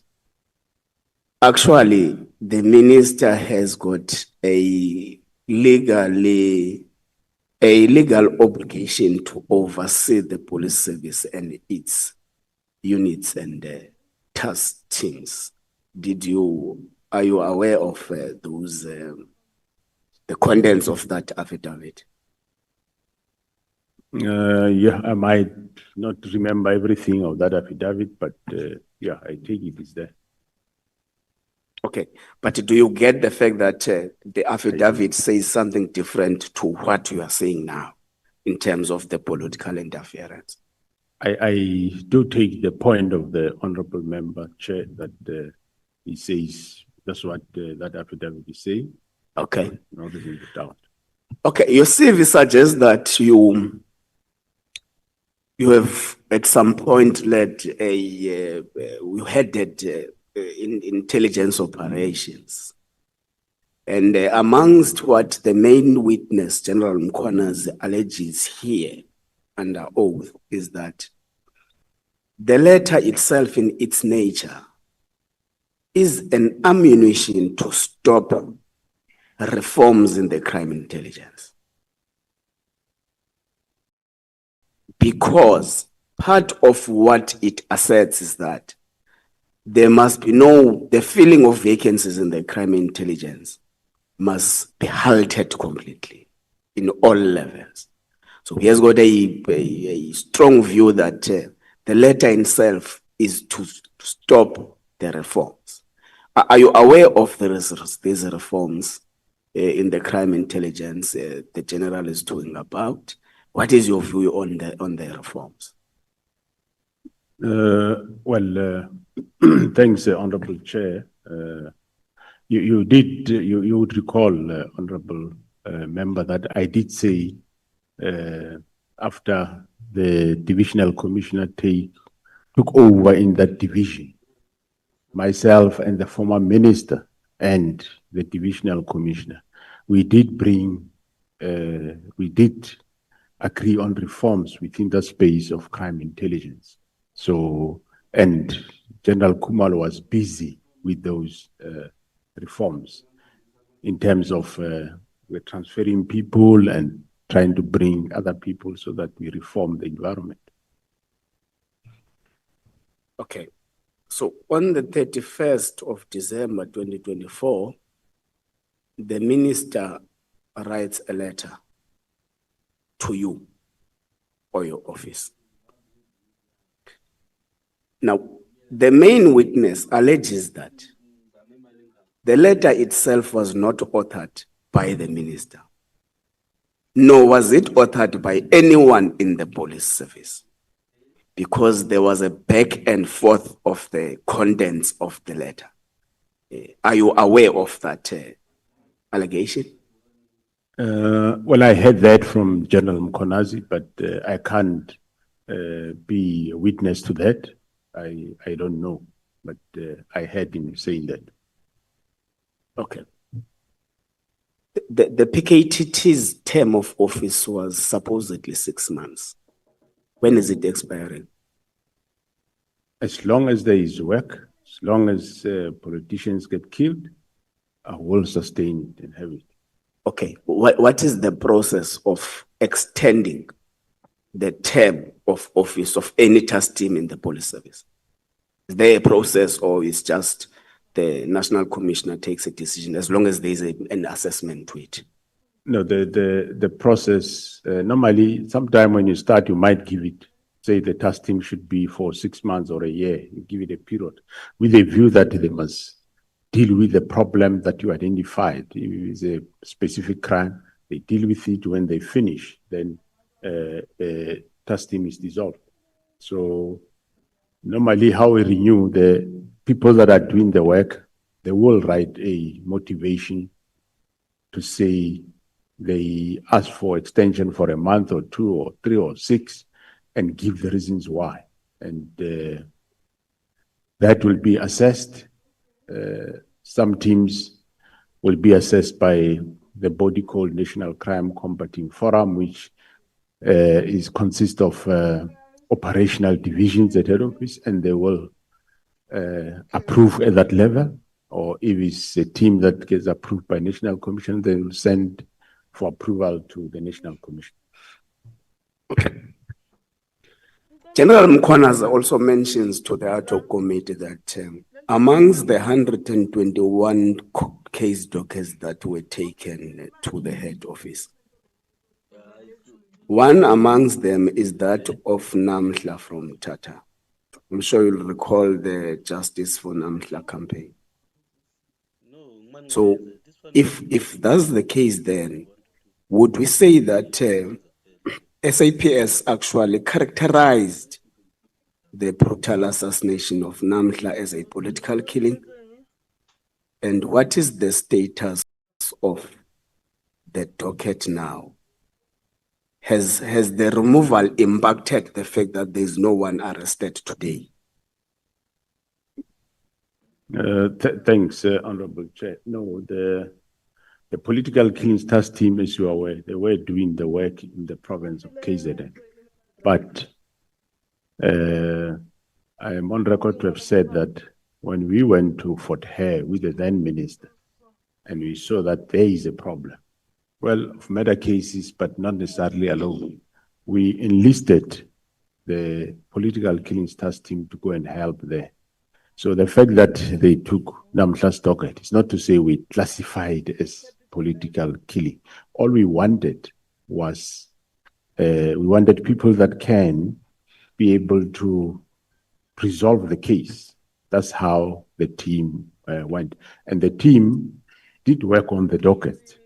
actually the minister has got a legal obligation to oversee the police service and its units and task teams. Are you aware of those the contents of that affidavit? Yeah, I might not remember everything of that affidavit, but yeah, I take it is there. Okay, but do you get the fact that the affidavit says something different to what you are saying now in terms of the political interference? I do take the point of the honorable member chair that he says that's what that affidavit is saying. Okay. No reason to doubt. Okay, your CV suggests that you have at some point led you headed in intelligence operations. And amongst what the main witness, General Mkhwanazi, alleges here under oath is that the letter itself in its nature is an ammunition to stop reforms in the crime intelligence. Because part of what it asserts is that there must be the filling of vacancies in the crime intelligence must be halted completely in all levels. So he has got a strong view that the letter itself is to stop the reforms. Are you aware of these reforms in the crime intelligence the general is talking about? What is your view on the reforms? Thanks, Honorable Chair. You would recall, Honorable Member, that I did say after the divisional commissioner took over in that division, myself and the former minister and the divisional commissioner, we did agree on reforms within the space of crime intelligence. So, and General Kumal was busy with those reforms in terms of we're transferring people and trying to bring other people so that we reform the environment. Okay. So on the 31st of December 2024, the minister writes a letter to you or your office. Now, the main witness alleges that the letter itself was not authored by the minister, nor was it authored by anyone in the police service, because there was a back and forth of the contents of the letter. Are you aware of that allegation? Well, I heard that from General Mkhwanazi, but I can't be a witness to that. I don't know, but I heard him saying that. Okay. The PKTT's term of office was supposedly 6 months. When is it expiring? As long as there is work, as long as politicians get killed, I will sustain it and have it. Okay, what is the process of extending the term of office of any task team in the police service? Is there a process, or is just the national commissioner takes a decision as long as there is an assessment to it? No, the process, normally, sometime when you start, you might give it, say the task team should be for 6 months or a year. You give it a period with a view that they must deal with the problem that you identified. If it's a specific crime, they deal with it. When they finish, then task team is dissolved. So normally how we renew, the people that are doing the work, they will write a motivation to say they ask for extension for a month or 2 or 3 or 6 and give the reasons why. And that will be assessed. Some teams will be assessed by the body called National Crime Combating Forum, which consists of operational divisions at head office, and they will approve at that level. Or if it's a team that gets approved by National Commission, they will send for approval to the National Commission. Okay. General Mkhwanazi also mentions to the adhoccommittee that amongst the 121 case dockets that were taken to the head office. One amongst them is that of Namhla from Tata. I'm sure you'll recall the Justice for Namhla campaign. So if that's the case, then would we say that SAPS actually characterized the brutal assassination of Namhla as a political killing? And what is the status of the docket now? Has the removal impacted the fact that there's no one arrested today? Thanks, Honorable Chair. No, the political killings task team, as you are aware, they were doing the work in the province of KZN. But I am on record to have said that when we went to Fort Hare with the then minister, and we saw that there is a problem, well, of murder cases, but not necessarily alone, we enlisted the political killings task team to go and help there. So the fact that they took Namhla's docket is not to say we classified as political killing. All we wanted was, we wanted people that can be able to resolve the case. That's how the team went. And the team did work on the docket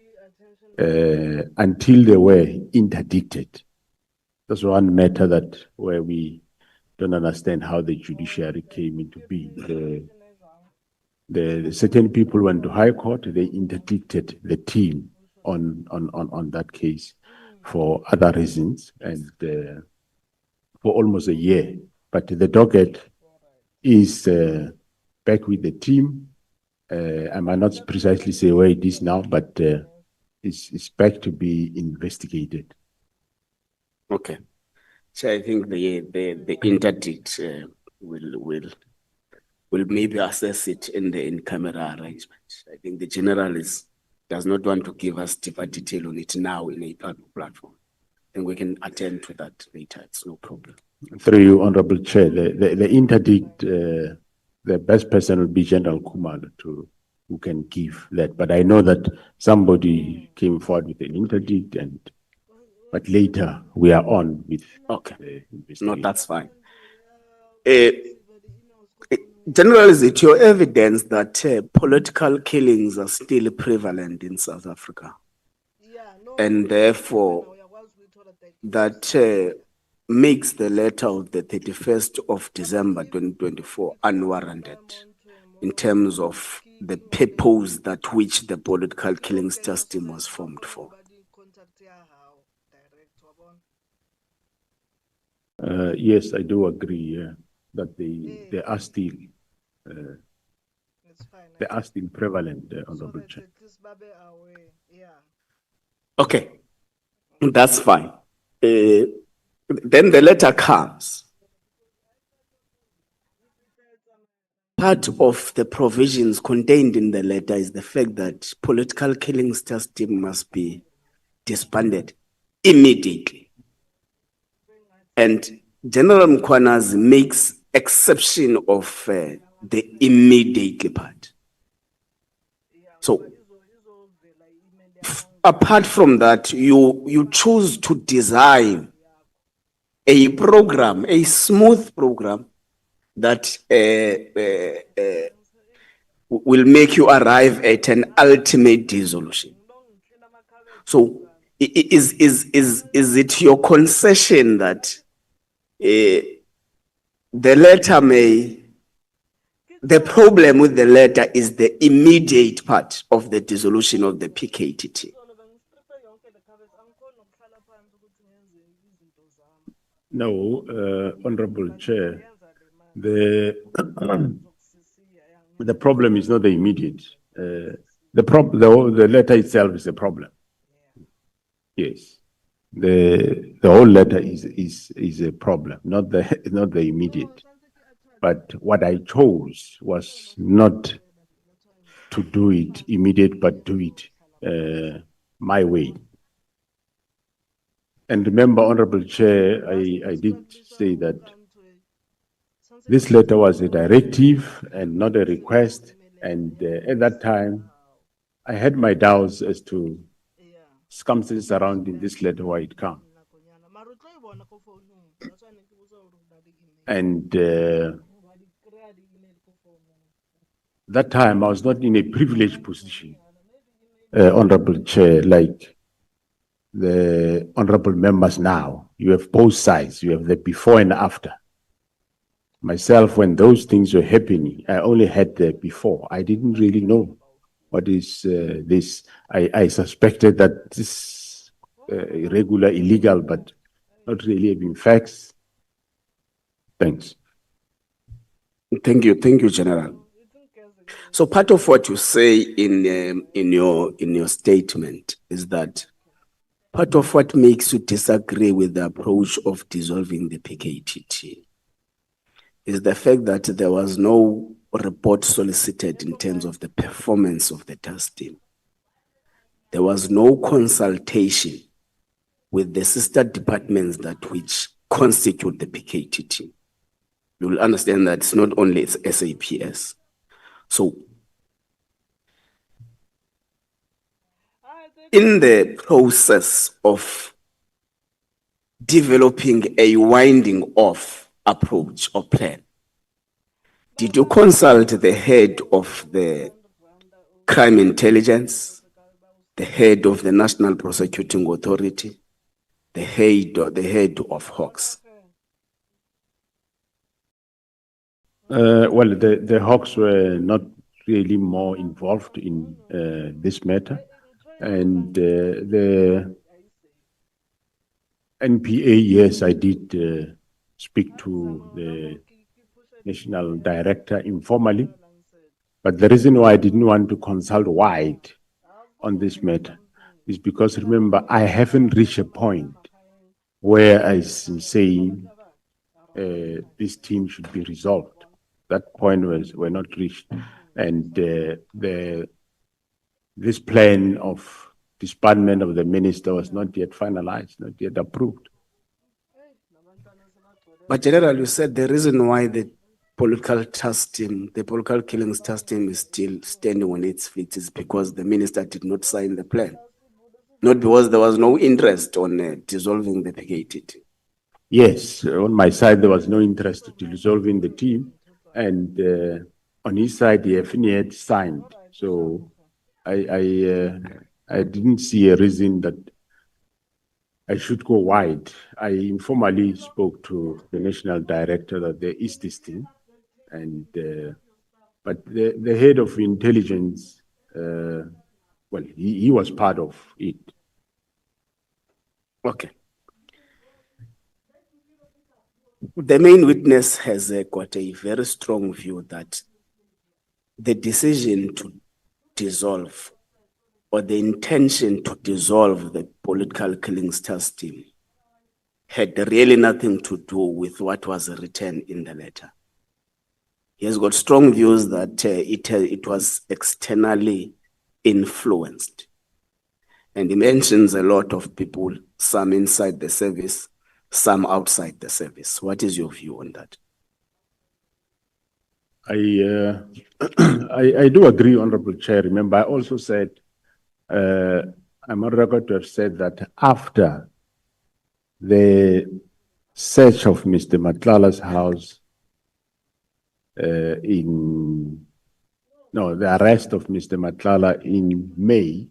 until they were interdicted. That's one matter that where we don't understand how the judiciary came into being. The certain people went to High Court, they interdicted the team on that case for other reasons and for almost a year. But the docket is back with the team. I might not precisely say where it is now, but it's back to be investigated. Okay. So I think the interdict will maybe assess it in the in-camera arrangement. I think the general does not want to give us deeper detail on it now in a public platform. And we can attend to that later. It's no problem. Through you, Honorable Chair, the interdict, the best person will be General Kumalo who can give that. But I know that somebody came forward with an interdict, but later we are on with. Okay. No, that's fine. General, is it your evidence that political killings are still prevalent in South Africa? And therefore, that makes the letter of the 31st of December 2024 unwarranted in terms of the purpose that which the political killings task team was formed for? Yes, I do agree that they are still prevalent, Honorable Chair. Okay, that's fine. Then the letter comes. Part of the provisions contained in the letter is the fact that political killings task team must be disbanded immediately. And General Mkhwanazi makes exception of the immediately part. So, apart from that, you choose to design a program, a smooth program that will make you arrive at an ultimate dissolution. So, is it your concession that the letter the problem with the letter is the immediate part of the dissolution of the PKTT? No, Honorable Chair, the problem is not the immediate. The letter itself is a problem. Yes, the whole letter is a problem, not the immediate. But what I chose was not to do it immediate, but do it my way. And remember, Honorable Chair, I did say that this letter was a directive and not a request. And at that time, I had my doubts as to circumstances surrounding this letter, why it came. And that time I was not in a privileged position, Honorable Chair, like the honorable members now. You have both sides, you have the before and after. Myself, when those things were happening, I only had the before. I didn't really know what is this. I suspected that this irregular, illegal, but not really having facts. Thanks. Thank you, General. So part of what you say in your statement is that part of what makes you disagree with the approach of dissolving the PKTT is the fact that there was no report solicited in terms of the performance of the task team. There was no consultation with the sister departments that which constitute the PKTT. You will understand that it's not only SAPS. So in the process of developing a winding off approach or plan, did you consult the head of the crime intelligence, the head of the National Prosecuting Authority, the head of Hawks? Well, the Hawks were not really more involved in this matter. And the NPA, yes, I did speak to the national director informally. But the reason why I didn't want to consult wide on this matter is because, remember, I haven't reached a point where I'm saying this team should be resolved. That point were not reached. And this plan of disbandment of the minister was not yet finalized, not yet approved. But General, you said the reason why the political task team, the political killings task team is still standing on its feet is because the minister did not sign the plan, not because there was no interest on dissolving the PKTT. Yes, on my side, there was no interest in dissolving the team. And on his side, the FNE had signed. So I didn't see a reason that I should go wide. I informally spoke to the national director that there is this thing. And, but the head of intelligence, well, he was part of it. Okay. The main witness has got a very strong view that the decision to dissolve or the intention to dissolve the political killings task team had really nothing to do with what was written in the letter. He has got strong views that it was externally influenced. And he mentions a lot of people, some inside the service, some outside the service. What is your view on that? I do agree, Honorable Chair. Remember, I also said, I'm on record to have said that after the search of Mr. Matlala's house, the arrest of Mr. Matlala in May,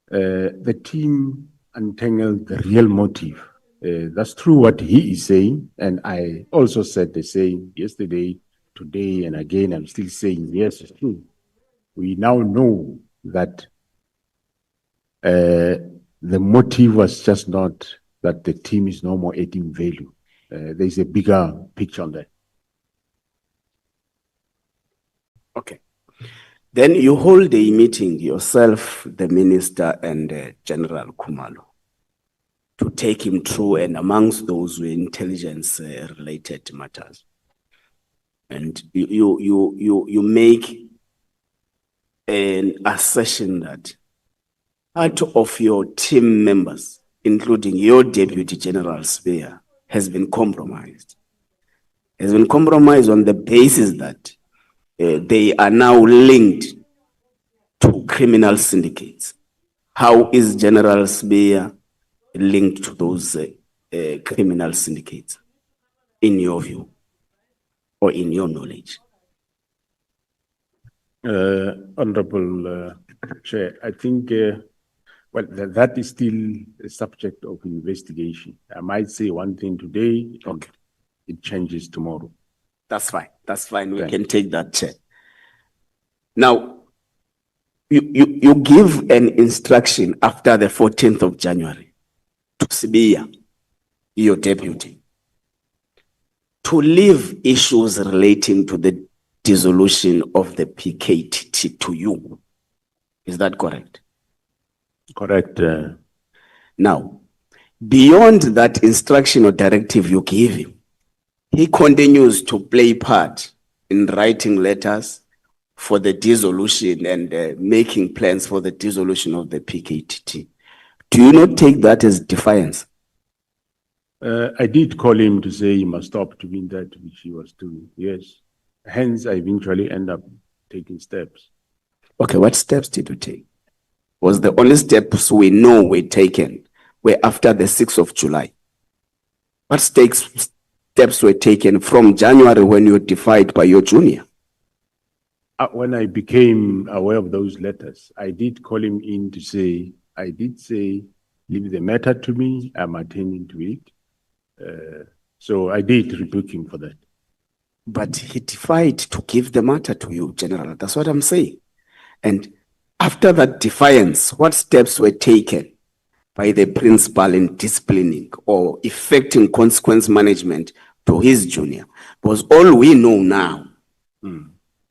the team untangled the real motive. That's true what he is saying, and I also said the same yesterday, today, and again, I'm still saying, yes, it's true. We now know that the motive was just not that the team is no more adding value. There's a bigger picture on that. Okay. Then you hold a meeting, yourself, the minister, and General Khumalo, to take him through, and amongst those were intelligence-related matters. And you make an assertion that part of your team members, including your Deputy General Spear, has been compromised. Has been compromised on the basis that they are now linked to criminal syndicates. How is General Sbeya linked to those criminal syndicates, in your view, or in your knowledge? Honorable Chair, I think, well, that is still a subject of investigation. I might say one thing today, and it changes tomorrow. That's fine. That's fine. We Thank can take that, Chair. Now, you give an instruction after the 14th of January to Sbeya, your deputy, to leave issues relating to the dissolution of the PKTT to you. Is that correct? Correct. Now, beyond that instruction or directive you give him, he continues to play part in writing letters for the dissolution and making plans for the dissolution of the PKTT. Do you not take that as defiance? I did call him to say he must stop doing that, which he was doing. Yes. Hence, I eventually end up taking steps. Okay, what steps did you take? Was the only steps we know were taken were after the 6th of July? What steps were taken from January when you were defied by your junior? When I became aware of those letters, I did call him in to say, I did say, leave the matter to me, I'm attending to it. So I did rebuke him for that. But he defied to give the matter to you, General. That's what I'm saying. And after that defiance, what steps were taken by the principal in disciplining or effecting consequence management to his junior? Because all we know now,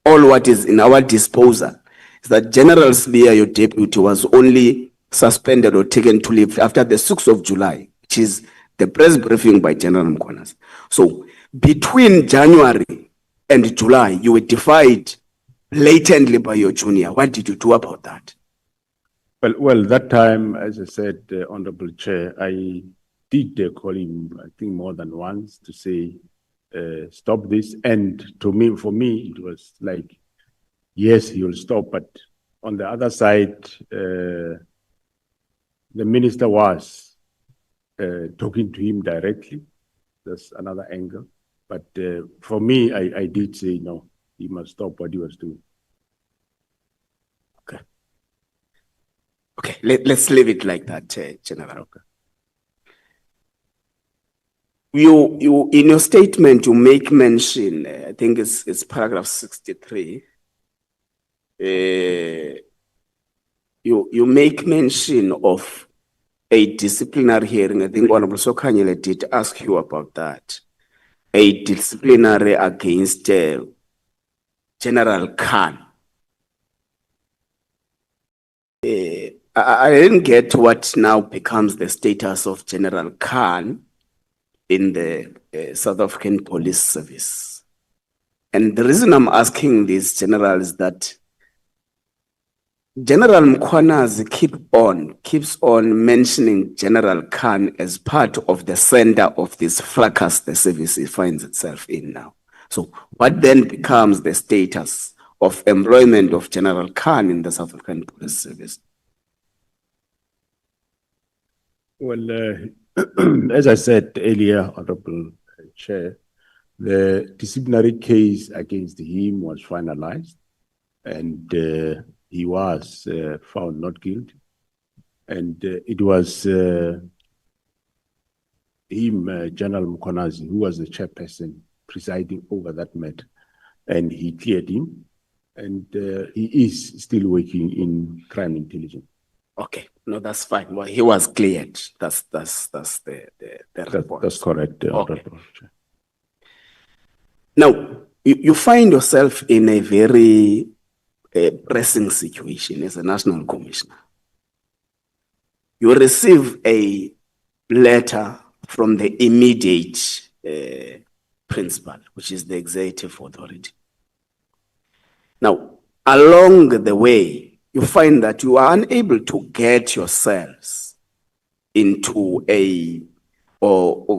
all what is in our disposal, is that General Sbeya, your deputy, was only suspended or taken to leave after the 6th of July, which is the press briefing by General Mkhwanazi. So between January and July, you were defied blatantly by your junior. What did you do about that? Well, that time, as I said, Honorable Chair, I did call him, I think, more than once to say, stop this. And for me, it was like, yes, he will stop. But on the other side, the minister was talking to him directly. That's another angle. But for me, I did say, no, he must stop what he was doing. Okay. Okay, let's leave it like that, General. Okay. You in your statement, you make mention, I think it's paragraph 63. You make mention of a disciplinary hearing. I think Honorable Sokanyele did ask you about that. A disciplinary against General Khan. I didn't get what now becomes the status of General Khan in the South African Police Service. And the reason I'm asking this, General, is that General Mkhwanazi keeps on mentioning General Khan as part of the center of this fracas the service finds itself in now. So what then becomes the status of employment of General Khan in the South African Police Service? Well, as I said earlier, Honorable Chair, the disciplinary case against him was finalized and he was found not guilty. And it was him, General Mkhwanazi, who was the chairperson presiding over that matter. And he cleared him. And he is still working in crime intelligence. Okay, no, that's fine. Well, he was cleared. That's the report. That's correct. Okay. Now, you find yourself in a very pressing situation as a national commissioner. You receive a letter from the immediate principal, which is the executive authority. Now, along the way, you find that you are unable to get yourselves into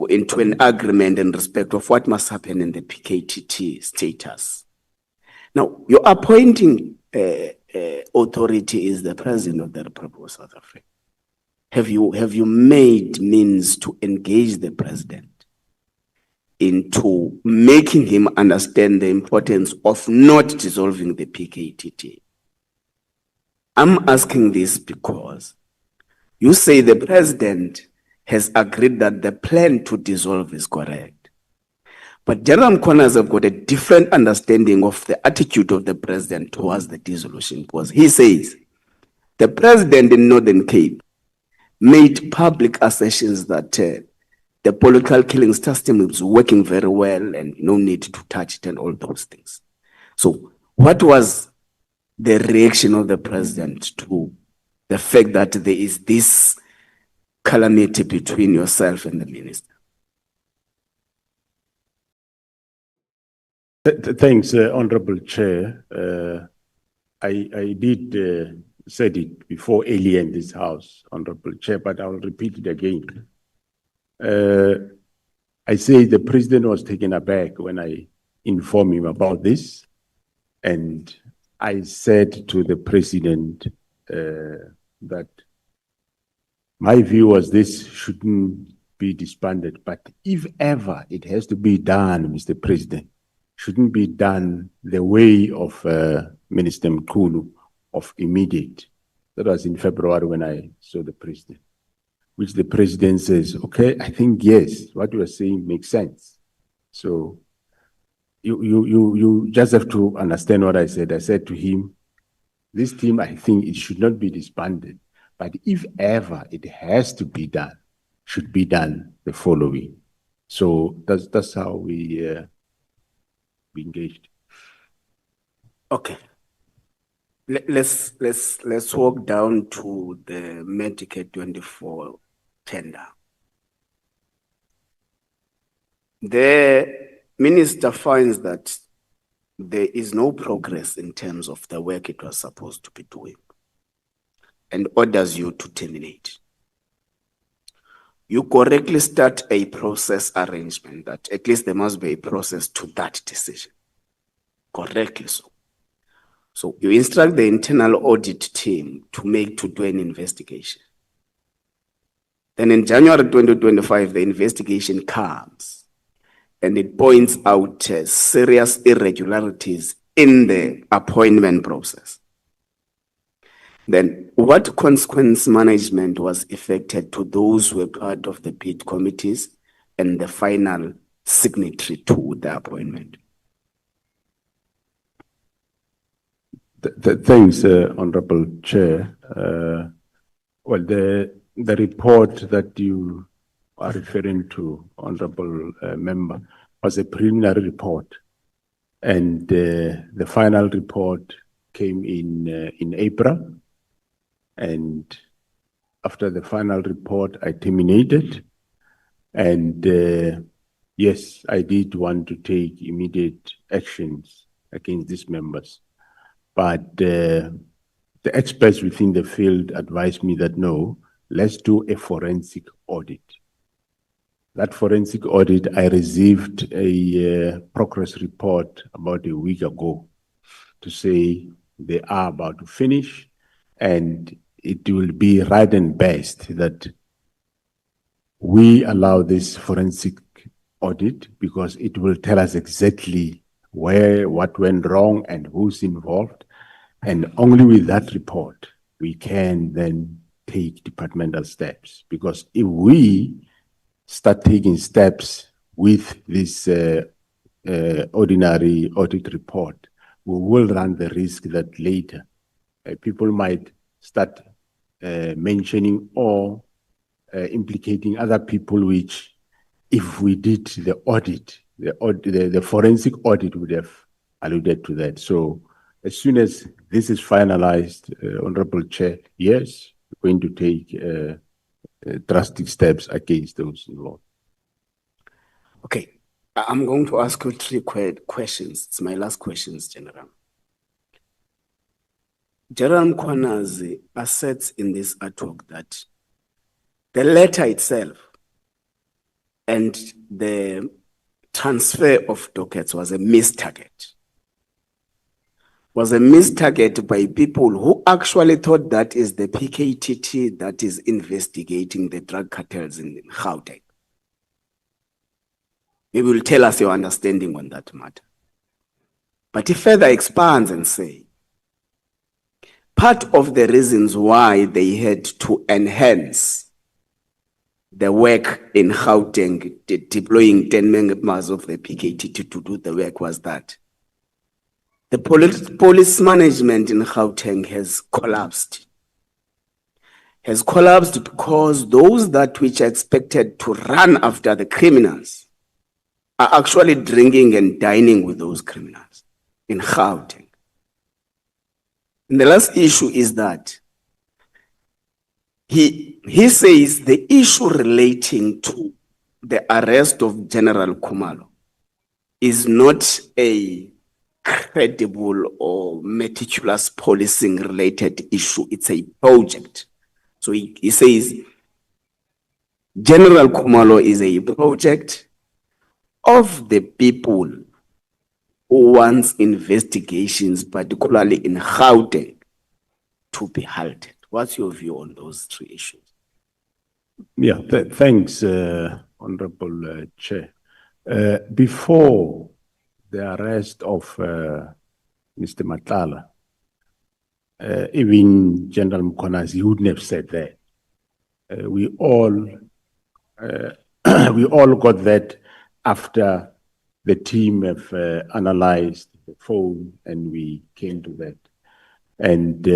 into an agreement in respect of what must happen in the PKTT status. Now, you're appointing authority is the President of the Republic of South Africa. Have you made means to engage the President into making him understand the importance of not dissolving the PKTT? I'm asking this because you say the President has agreed that the plan to dissolve is correct. But General Mkhwanazi have got a different understanding of the attitude of the President towards the dissolution, because he says the President in Northern Cape made public assertions that the political killing system is working very well and no need to touch it and all those things. So what was the reaction of the President to the fact that there is this calamity between yourself and the minister? Thanks, Honorable Chair. I did said it before earlier in this House, Honorable Chair, but I'll repeat it again. I say the President was taken aback when I informed him about this, and I said to the President that my view was this shouldn't be disbanded, but if ever it has to be done, Mr. President, shouldn't be done the way of Minister Mkhulu of immediate. That was in February when I saw the President, which the President says, okay, I think yes, what you are saying makes sense. So you just have to understand what I said. I said to him, this team, I think it should not be disbanded, but if ever it has to be done, should be done the following. So that's how we engaged. Okay. Let's walk down to the Medicare 24 tender. The minister finds that there is no progress in terms of the work it was supposed to be doing and orders you to terminate. You correctly start a process arrangement that at least there must be a process to that decision. Correctly so. So you instruct the internal audit team to do an investigation. Then in January 2025, the investigation comes and it points out serious irregularities in the appointment process. Then what consequence management was effected to those who were part of the bid committees and the final signatory to the appointment? Thanks, Honorable Chair. Well, the report that you are referring to, Honorable Member, was a preliminary report, and the final report came in April. And after the final report, I terminated. And yes, I did want to take immediate actions against these members. But the experts within the field advised me that no, let's do a forensic audit. That forensic audit, I received a progress report about a week ago to say they are about to finish, and it will be right and best that we allow this forensic audit because it will tell us exactly what went wrong and who's involved. And only with that report, we can then take departmental steps. Because if we start taking steps with this ordinary audit report, we will run the risk that later people might start mentioning or implicating other people, which if we did the audit, the forensic audit would have alluded to that. So as soon as this is finalized, Honorable Chair, yes, we're going to take drastic steps against those involved. Okay, I'm going to ask you three questions. It's my last questions, General. General Mkhwanazi asserts in this artwork that the letter itself and the transfer of dockets was a missed target. was a missed target by people who actually thought that is the PKTT that is investigating the drug cartels in Gauteng. Maybe you'll tell us your understanding on that matter. But he further expands and say, part of the reasons why they had to enhance the work in Gauteng, deploying 10 members of the PKTT to do the work was that the police management in Gauteng has collapsed. Has collapsed because those that which are expected to run after the criminals are actually drinking and dining with those criminals in Gauteng. And the last issue is that he says the issue relating to the arrest of General Khumalo is not a credible or meticulous policing related issue. It's a project. So he says General Khumalo is a project of the people who wants investigations, particularly in Gauteng, to be halted. What's your view on those three issues? Yeah, thanks, Honorable Chair. Before the arrest of Mr. Matala, even General Mkhwanazi wouldn't have said that. We all got that after the team have analyzed the phone and we came to that. And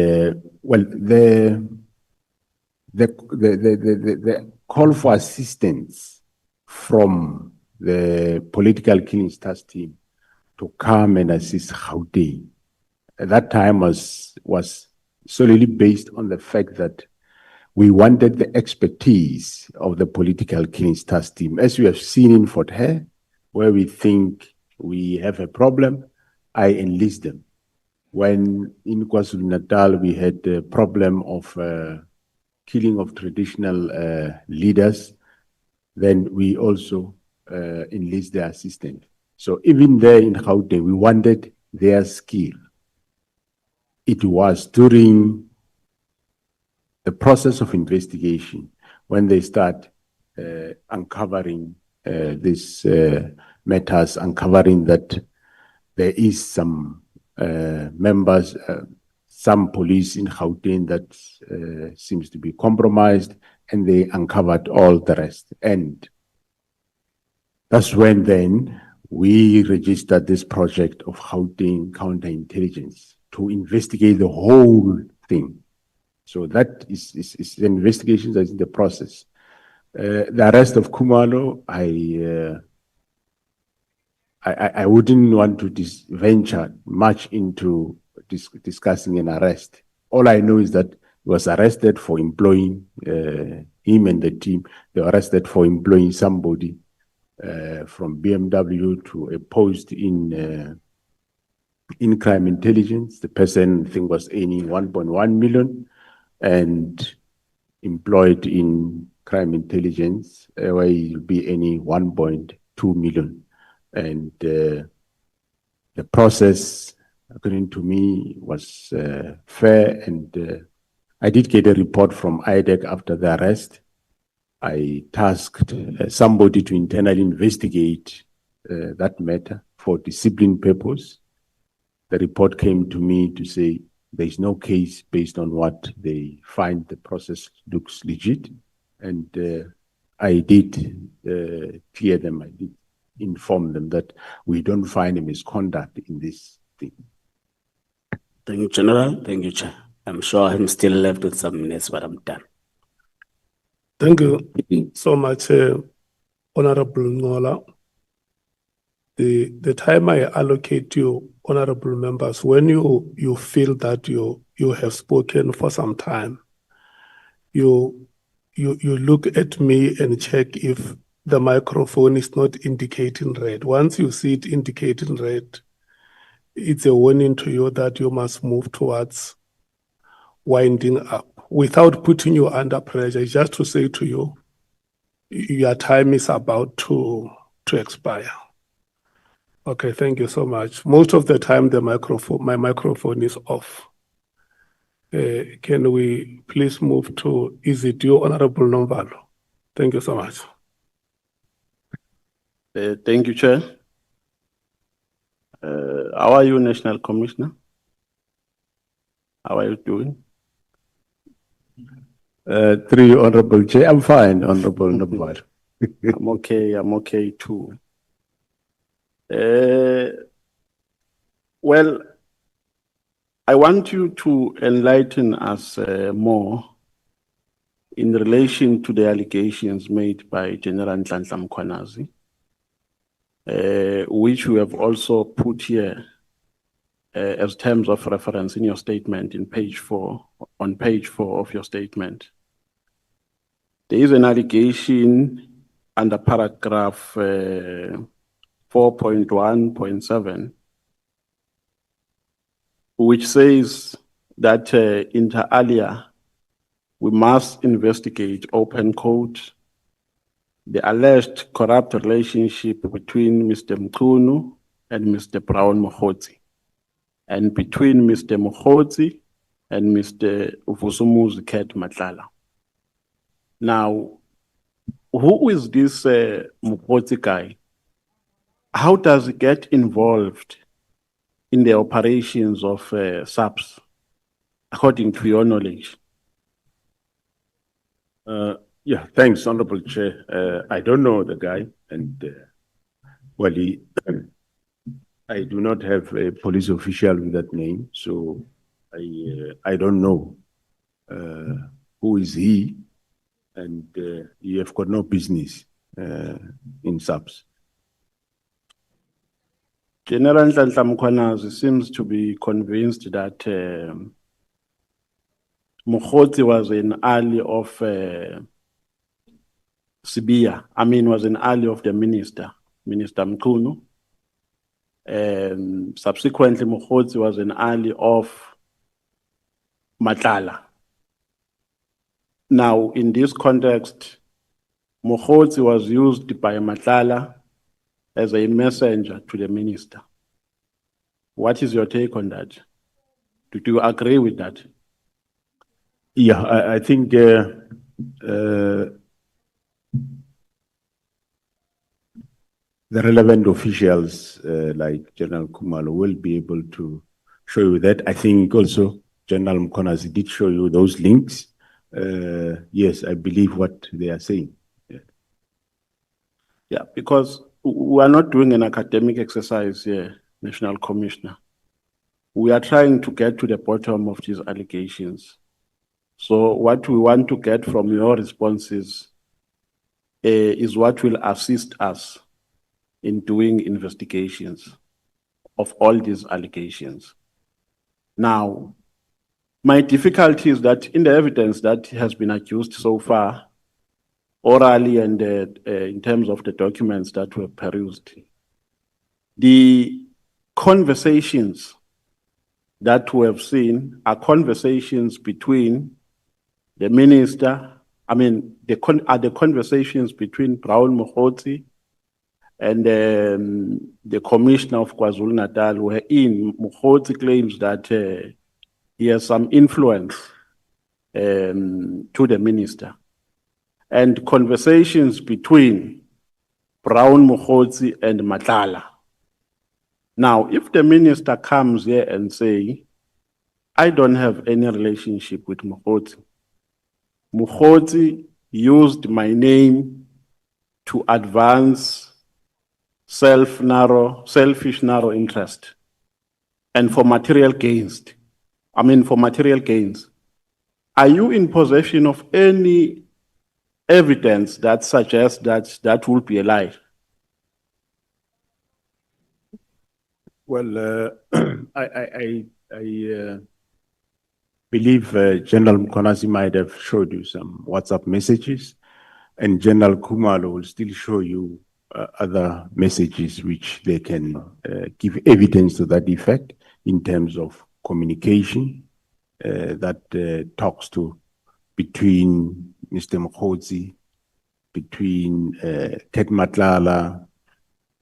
well, the call for assistance from the political killings task team to come and assist Gauteng at that time was solely based on the fact that we wanted the expertise of the political killings task team. As we have seen in Fort Hare, where we think we have a problem, I enlist them. When in KwaZulu-Natal we had the problem of killing of traditional leaders, then we also enlist their assistance. So even there in Gauteng, we wanted their skill. It was during the process of investigation when they start uncovering these matters, uncovering that there is some members, some police in Gauteng that seems to be compromised, and they uncovered all the rest. And that's when then we registered this project of Gauteng counterintelligence to investigate the whole thing. So that is the investigation that's in the process. The arrest of Khumalo, I wouldn't want to venture much into discussing an arrest. All I know is that he was arrested for employing him and the team. They were arrested for employing somebody from BMW to a post in crime intelligence. The person, I think, was earning 1.1 million and employed in crime intelligence, where he'll be earning 1.2 million. And the process, according to me, was fair. And I did get a report from IDEC after the arrest. I tasked somebody to internally investigate that matter for discipline purpose. The report came to me to say there is no case based on what they find the process looks legit. And I did clear them, I did inform them that we don't find a misconduct in this thing. Thank you, General. Thank you, Chair. I'm sure I'm still left with some minutes, but I'm done. Thank you so much, Honorable Ngola. The time I allocate you, honorable members, when you feel that you have spoken for some time, you look at me and check if the microphone is not indicating red. Once you see it indicating red, it's a warning to you that you must move towards winding up without putting you under pressure. It's just to say to you, your time is about to expire. Okay, thank you so much. Most of the time, my microphone is off. Can we please move to, is it you, Honorable Nombalo? Thank you so much. Thank you, Chair. How are you, National Commissioner? How are you doing? Through you, Honorable Chair, I'm fine, Honorable Nombalo. I'm okay too. Well, I want you to enlighten us more in relation to the allegations made by General Nhlanhla Mkhwanazi, which we have also put here as terms of reference in your statement in page 4, on page 4 of your statement. There is an allegation under paragraph 4.1.7, which says that inter alia, we must investigate, open quote, the alleged corrupt relationship between Mr. Mkhunu and Mr. Brown Mkhwanazi, and between Mr. Mkhwanazi and Mr. Vusumuzi Ket Matlala. Now, who is this Mkhwanazi guy? How does he get involved in the operations of SAPS, according to your knowledge? Yeah, thanks, Honorable Chair. I don't know the guy, and well, I do not have a police official with that name, so I don't know who is he, and you have got no business in SAPS. General Nhlanhla Mkhwanazi seems to be convinced that Mkhwanazi was an ally of Sibiya. I mean, was an ally of the minister, Minister Mkhunu. Subsequently, Mkhwanazi was an ally of Matlala. Now, in this context, Mkhwanazi was used by Matlala as a messenger to the minister. What is your take on that? Do you agree with that? Yeah, I think the relevant officials like General Khumalo will be able to show you that. I think also General Mkhwanazi did show you those links. Yes, I believe what they are saying. Yeah, because we are not doing an academic exercise here, National Commissioner. We are trying to get to the bottom of these allegations. So what we want to get from your responses is what will assist us in doing investigations of all these allegations. Now, my difficulty is that in the evidence that has been accused so far, orally and in terms of the documents that were perused, the conversations that we have seen are conversations between the minister, are the conversations between Brown Mkhwanazi and the Commissioner of KwaZulu-Natal, wherein Mkhwanazi claims that he has some influence to the minister, and conversations between Brown Mkhwanazi and Matlala. Now, if the minister comes here and say, I don't have any relationship with Mkhwanazi, Mkhwanazi used my name to advance selfish narrow interest and for material gains. Are you in possession of any evidence that suggests that that will be a lie? Well, I believe General Mkhwanazi might have showed you some WhatsApp messages, and General Khumalo will still show you other messages which they can give evidence to that effect in terms of communication that talks to between Mr. Mkhwanazi, between Ted Matlala,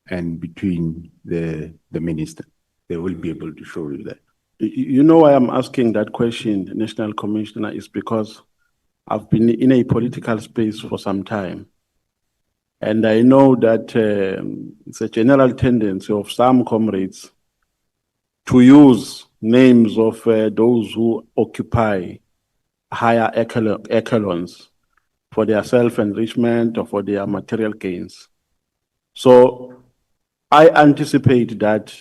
and between the minister. They will be able to show you that. You know why I'm asking that question, National Commissioner, is because I've been in a political space for some time. And I know that it's a general tendency of some comrades to use names of those who occupy higher echelons for their self-enrichment or for their material gains. So I anticipate that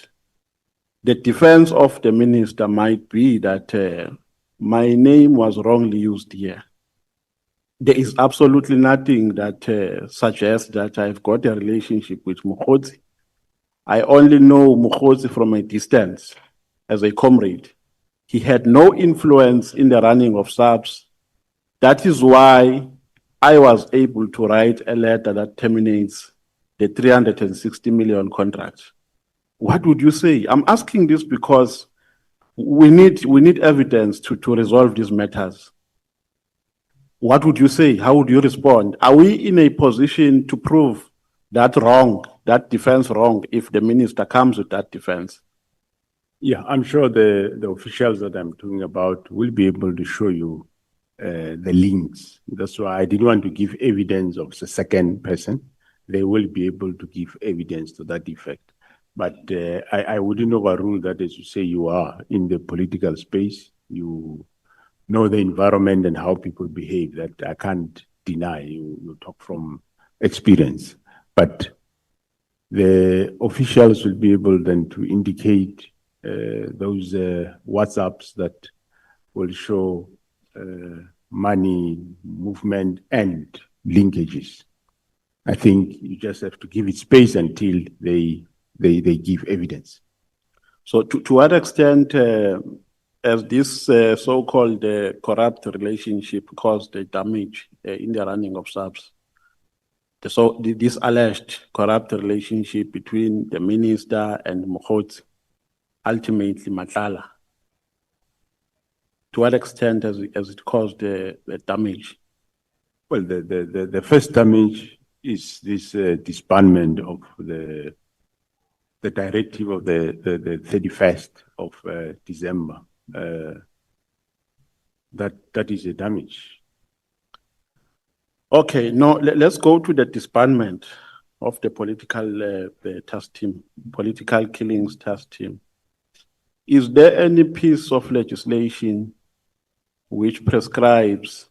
the defense of the minister might be that my name was wrongly used here. There is absolutely nothing that suggests that I've got a relationship with Mkhwanazi. I only know Mkhwanazi from a distance as a comrade. He had no influence in the running of SAPS. That is why I was able to write a letter that terminates the 360 million contract. What would you say? I'm asking this because we need evidence to resolve these matters. What would you say? How would you respond? Are we in a position to prove that wrong, that defense wrong, if the minister comes with that defense? Yeah, I'm sure the officials that I'm talking about will be able to show you the links. That's why I didn't want to give evidence of the second person. They will be able to give evidence to that effect. But I wouldn't overrule that, as you say, you are in the political space. You know the environment and how people behave. That I can't deny. You talk from experience. But the officials will be able then to indicate those WhatsApps that will show money movement and linkages. I think you just have to give it space until they give evidence. So to what extent has this so-called corrupt relationship caused the damage in the running of SAPS? So this alleged corrupt relationship between the minister and Mkhwanazi, ultimately Matlala, to what extent has it caused the damage? Well, the first damage is this disbandment of the directive of the 31st of December. That is a damage. Okay, now let's go to the disbandment of the political task team, political killings task team. Is there any piece of legislation which prescribes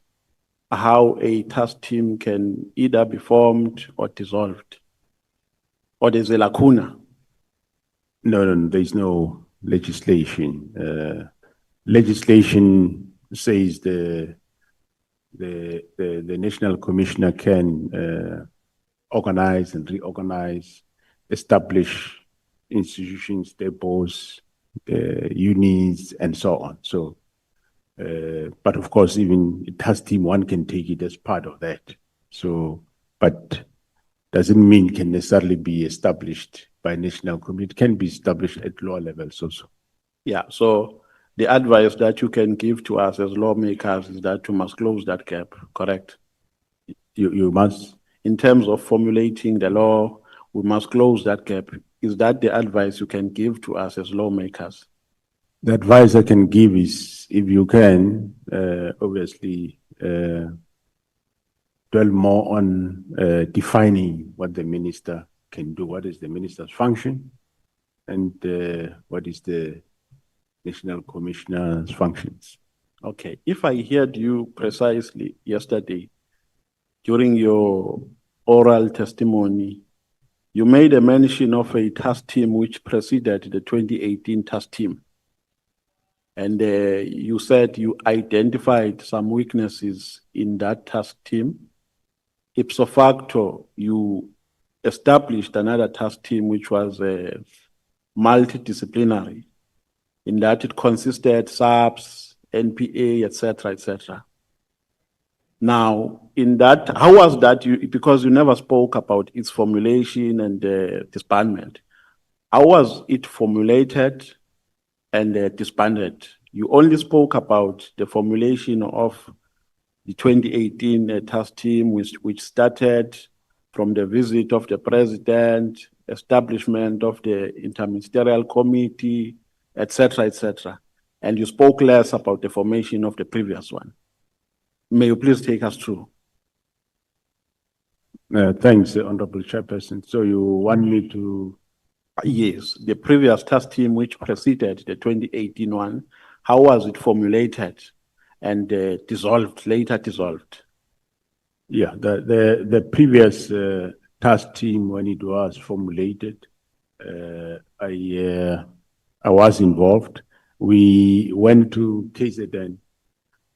how a task team can either be formed or dissolved? Or there's a lacuna? No, there's no legislation. Legislation says the national commissioner can organize and reorganize, establish institutions, depots, units, and so on. So, but of course, even a task team, one can take it as part of that. So, but doesn't mean it can necessarily be established by national committee. It can be established at lower levels also. Yeah, so the advice that you can give to us as lawmakers is that you must close that gap, correct? You must. In terms of formulating the law, we must close that gap. Is that the advice you can give to us as lawmakers? The advice I can give is, if you can, obviously, dwell more on defining what the minister can do. What is the minister's function? And what is the national commissioner's functions? Okay, if I heard you precisely yesterday, during your oral testimony, you made a mention of a task team which preceded the 2018 task team. And you said you identified some weaknesses in that task team. Ipso facto, you established another task team which was multidisciplinary, in that it consisted SAPS, NPA, etc., etc. Now, in that, how was that? Because you never spoke about its formulation and disbandment. How was it formulated and disbanded? You only spoke about the formulation of the 2018 task team, which started from the visit of the president establishment of the interministerial committee, etc., etc. And you spoke less about the formation of the previous one. May you please take us through? Thanks, Honorable Chairperson. So you want me to? Yes, the previous task team which preceded the 2018 one, how was it formulated and dissolved, later dissolved? Yeah, the previous task team, when it was formulated, I was involved. We went to KZN.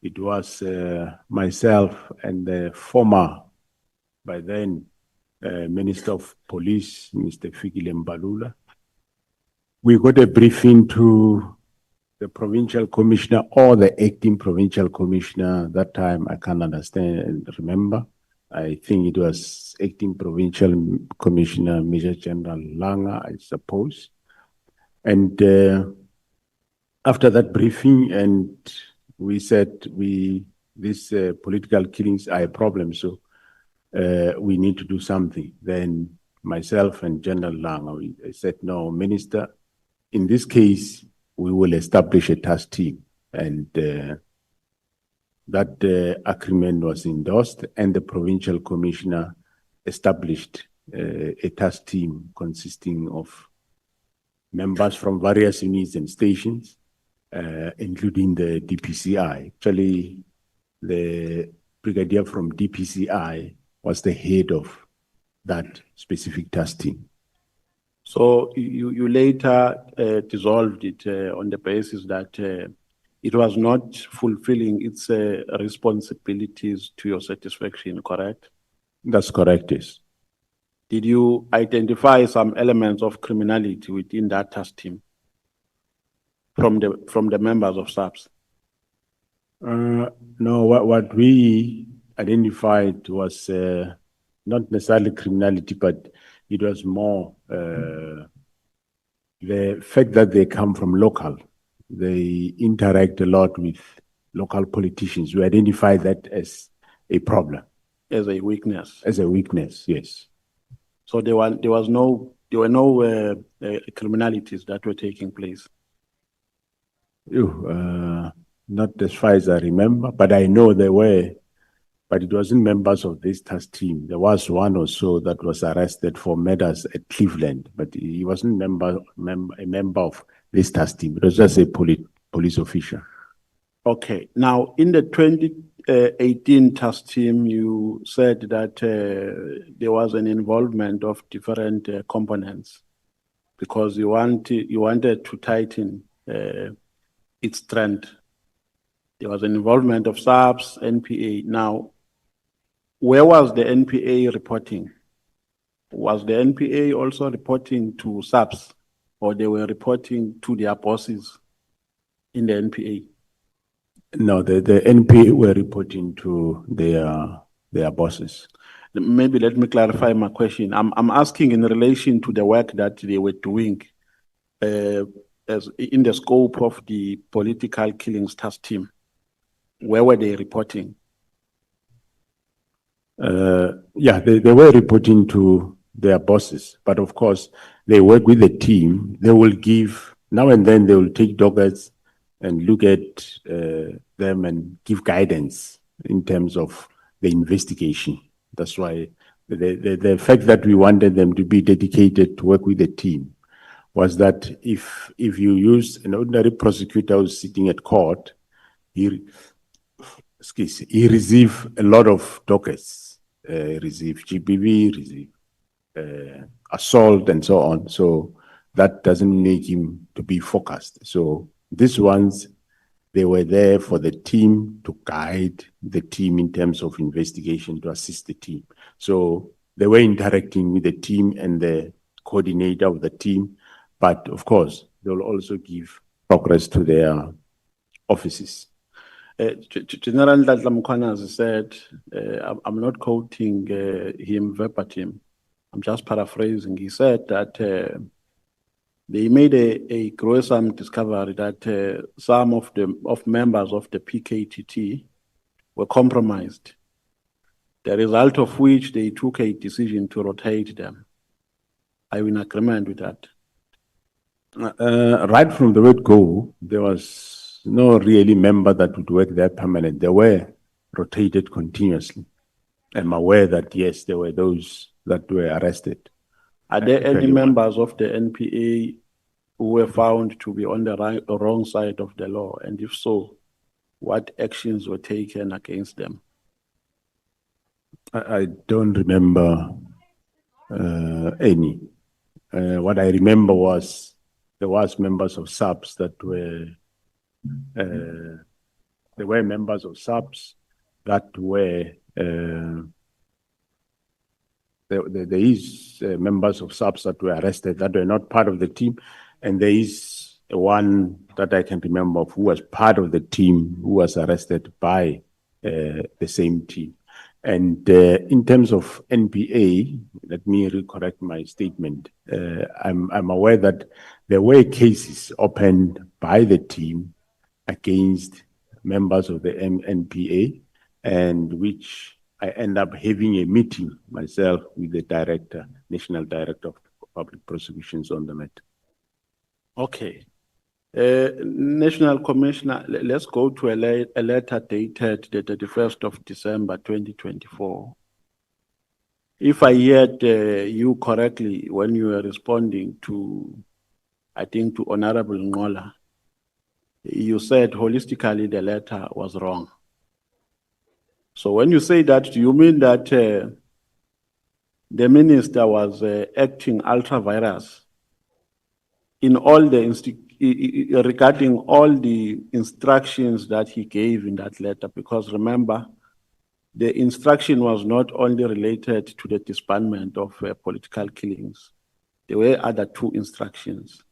It was myself and the former, by then, Minister of Police, Mr. Fikile Mbalula. We got a briefing to the provincial commissioner or the acting provincial commissioner. That time, I can't understand and remember. I think it was acting provincial commissioner, Major General Langa, I suppose. And after that briefing, and we said these political killings are a problem, so we need to do something. Then myself and General Langa, I said, no, Minister, in this case, we will establish a task team. And that agreement was endorsed, and the provincial commissioner established a task team consisting of members from various units and stations, including the DPCI. Actually, the brigadier from DPCI was the head of that specific task team. So you later dissolved it on the basis that it was not fulfilling its responsibilities to your satisfaction, correct? That's correct, yes. Did you identify some elements of criminality within that task team from the members of SAPS? No, what we identified was not necessarily criminality, but it was more the fact that they come from local. They interact a lot with local politicians. We identify that as a problem. As a weakness? As a weakness, yes. So there were no criminalities that were taking place? Not as far as I remember, but I know there were, but it wasn't members of this task team. There was one or so that was arrested for murders at Cleveland, but he wasn't a member of this task team. It was just a police official. Okay. Now, in the 2018 task team, you said that there was an involvement of different components because you wanted to tighten its strength. There was an involvement of SAPS, NPA. Now, where was the NPA reporting? Was the NPA also reporting to SAPS, or they were reporting to their bosses in the NPA? No, the NPA were reporting to their bosses. Maybe let me clarify my question. I'm asking in relation to the work that they were doing as in the scope of the political killings task team. Where were they reporting? Yeah, they were reporting to their bosses, but of course, they work with the team. They will give, now and then they will take dockets and look at them and give guidance in terms of the investigation. That's why the fact that we wanted them to be dedicated to work with the team was that if you use an ordinary prosecutor who's sitting at court, he receives a lot of dockets, receive GBV, receive assault and so on. So that doesn't make him to be focused. So these ones, they were there for the team to guide the team in terms of investigation, to assist the team. So they were interacting with the team and the coordinator of the team. But of course, they will also give progress to their offices. General Mkhwanazi said, I'm not quoting him verbatim, I'm just paraphrasing. He said that they made a gruesome discovery that some of members of the PKTT were compromised, the result of which they took a decision to rotate them. Are you in agreement with that? Right from the word go, there was no really member that would work there permanent. They were rotated continuously. I'm aware that, yes, there were those that were arrested. Are there any Actually, members of the NPA who were found to be on the wrong side of the law? And if so, what actions were taken against them? I don't remember any. What I remember was there was members of SAPS that were, there were members of SAPS that were, there is members of SAPS that were arrested that were not part of the team. And there is one that I can remember of who was part of the team who was arrested by the same team. And in terms of NPA, let me recorrect my statement. I'm aware that there were cases opened by the team against members of the NPA, and which I end up having a meeting myself with the director, National Director of Public Prosecutions on the matter. Okay. National Commissioner, let's go to a letter dated the 31st of December 2024. If I heard you correctly when you were responding to, I think, to Honorable Ngola, you said holistically the letter was wrong. So when you say that, do you mean that the minister was acting ultra vires in all the regarding all the instructions that he gave in that letter? Because remember, the instruction was not only related to the disbandment of political killings. There were other 2 instructions,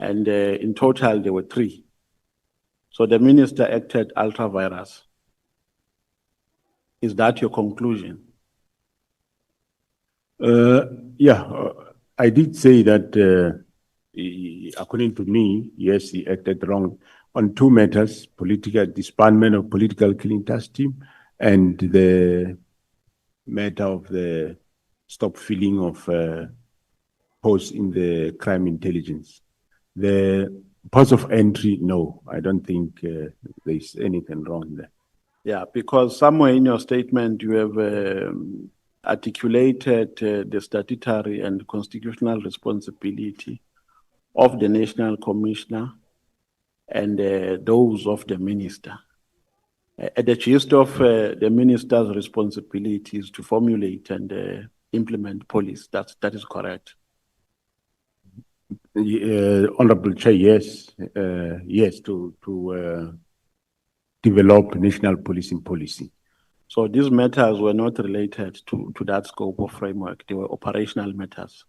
and in total there were 3. So the minister acted ultra vires. Is that your conclusion? Yeah, I did say that according to me, yes, he acted wrong on 2 matters: political disbandment of political killing task team and the matter of the stop filling of posts in the crime intelligence. The ports of entry, no, I don't think there's anything wrong there. Yeah, because somewhere in your statement you have articulated the statutory and constitutional responsibility of the National Commissioner and those of the minister. The gist of the minister's responsibility is to formulate and implement policy. That is correct. Honorable Chair, yes, yes, to develop national policing policy. So these matters were not related to that scope of framework. They were operational matters.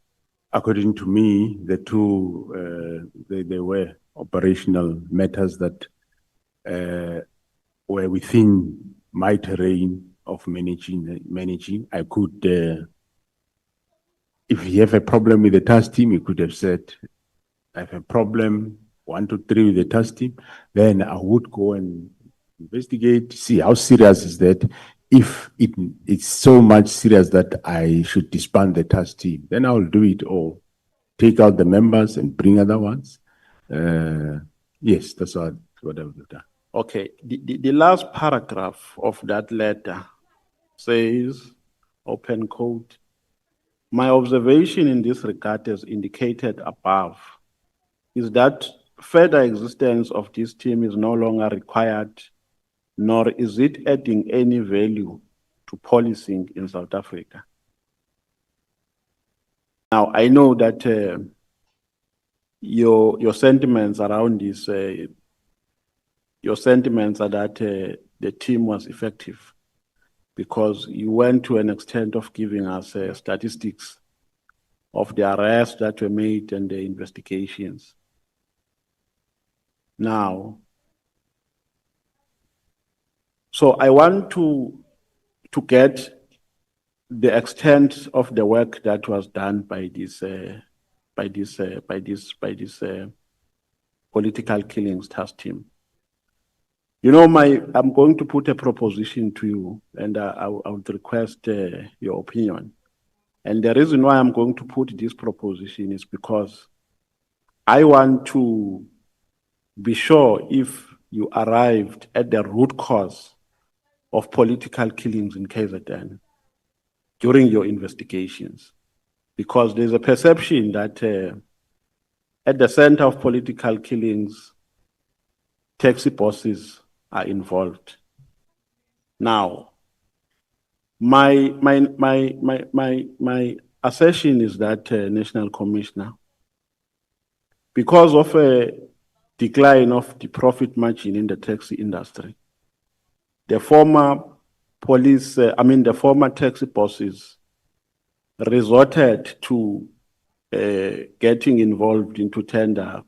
According to me, the 2, they were operational matters that were within my terrain of managing. I could, if you have a problem with the task team, you could have said, I have a problem, 1, 2, 3 with the task team. Then I would go and investigate, see how serious is that. If it's so much serious that I should disband the task team, then I'll do it, or take out the members and bring other ones. Yes, that's what I would have done. Okay, the last paragraph of that letter says, open quote, my observation in this regard as indicated above is that further existence of this team is no longer required, nor is it adding any value to policing in South Africa. Now, I know that your sentiments around this, your sentiments are that the team was effective because you went to an extent of giving us statistics of the arrests that were made and the investigations. Now, so I want to get the extent of the work that was done by this political killings task team. You know, I'm going to put a proposition to you, and I would request your opinion. And the reason why I'm going to put this proposition is because I want to be sure if you arrived at the root cause of political killings in KZN during your investigations. Because there's a perception that at the center of political killings, taxi bosses are involved. Now, my assertion is that, National Commissioner, because of a decline of the profit margin in the taxi industry, the former the former taxi bosses resorted to getting involved into tenders.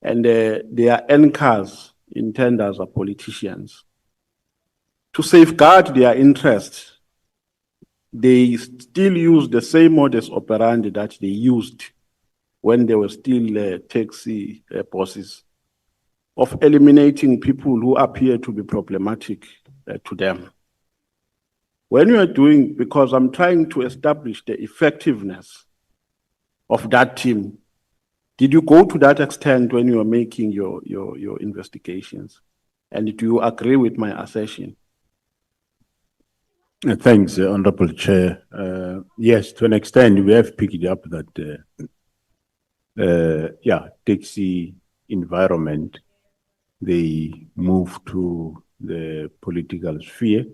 And their anchors in tenders are politicians. To safeguard their interests, they still use the same modus operandi that they used when they were still taxi bosses, of eliminating people who appear to be problematic to them. When you are doing, because I'm trying to establish the effectiveness of that team, did you go to that extent when you are making your investigations? And do you agree with my assertion? Thanks, Honorable Chair. Yes, to an extent, we have picked up that, taxi environment, they move to the political sphere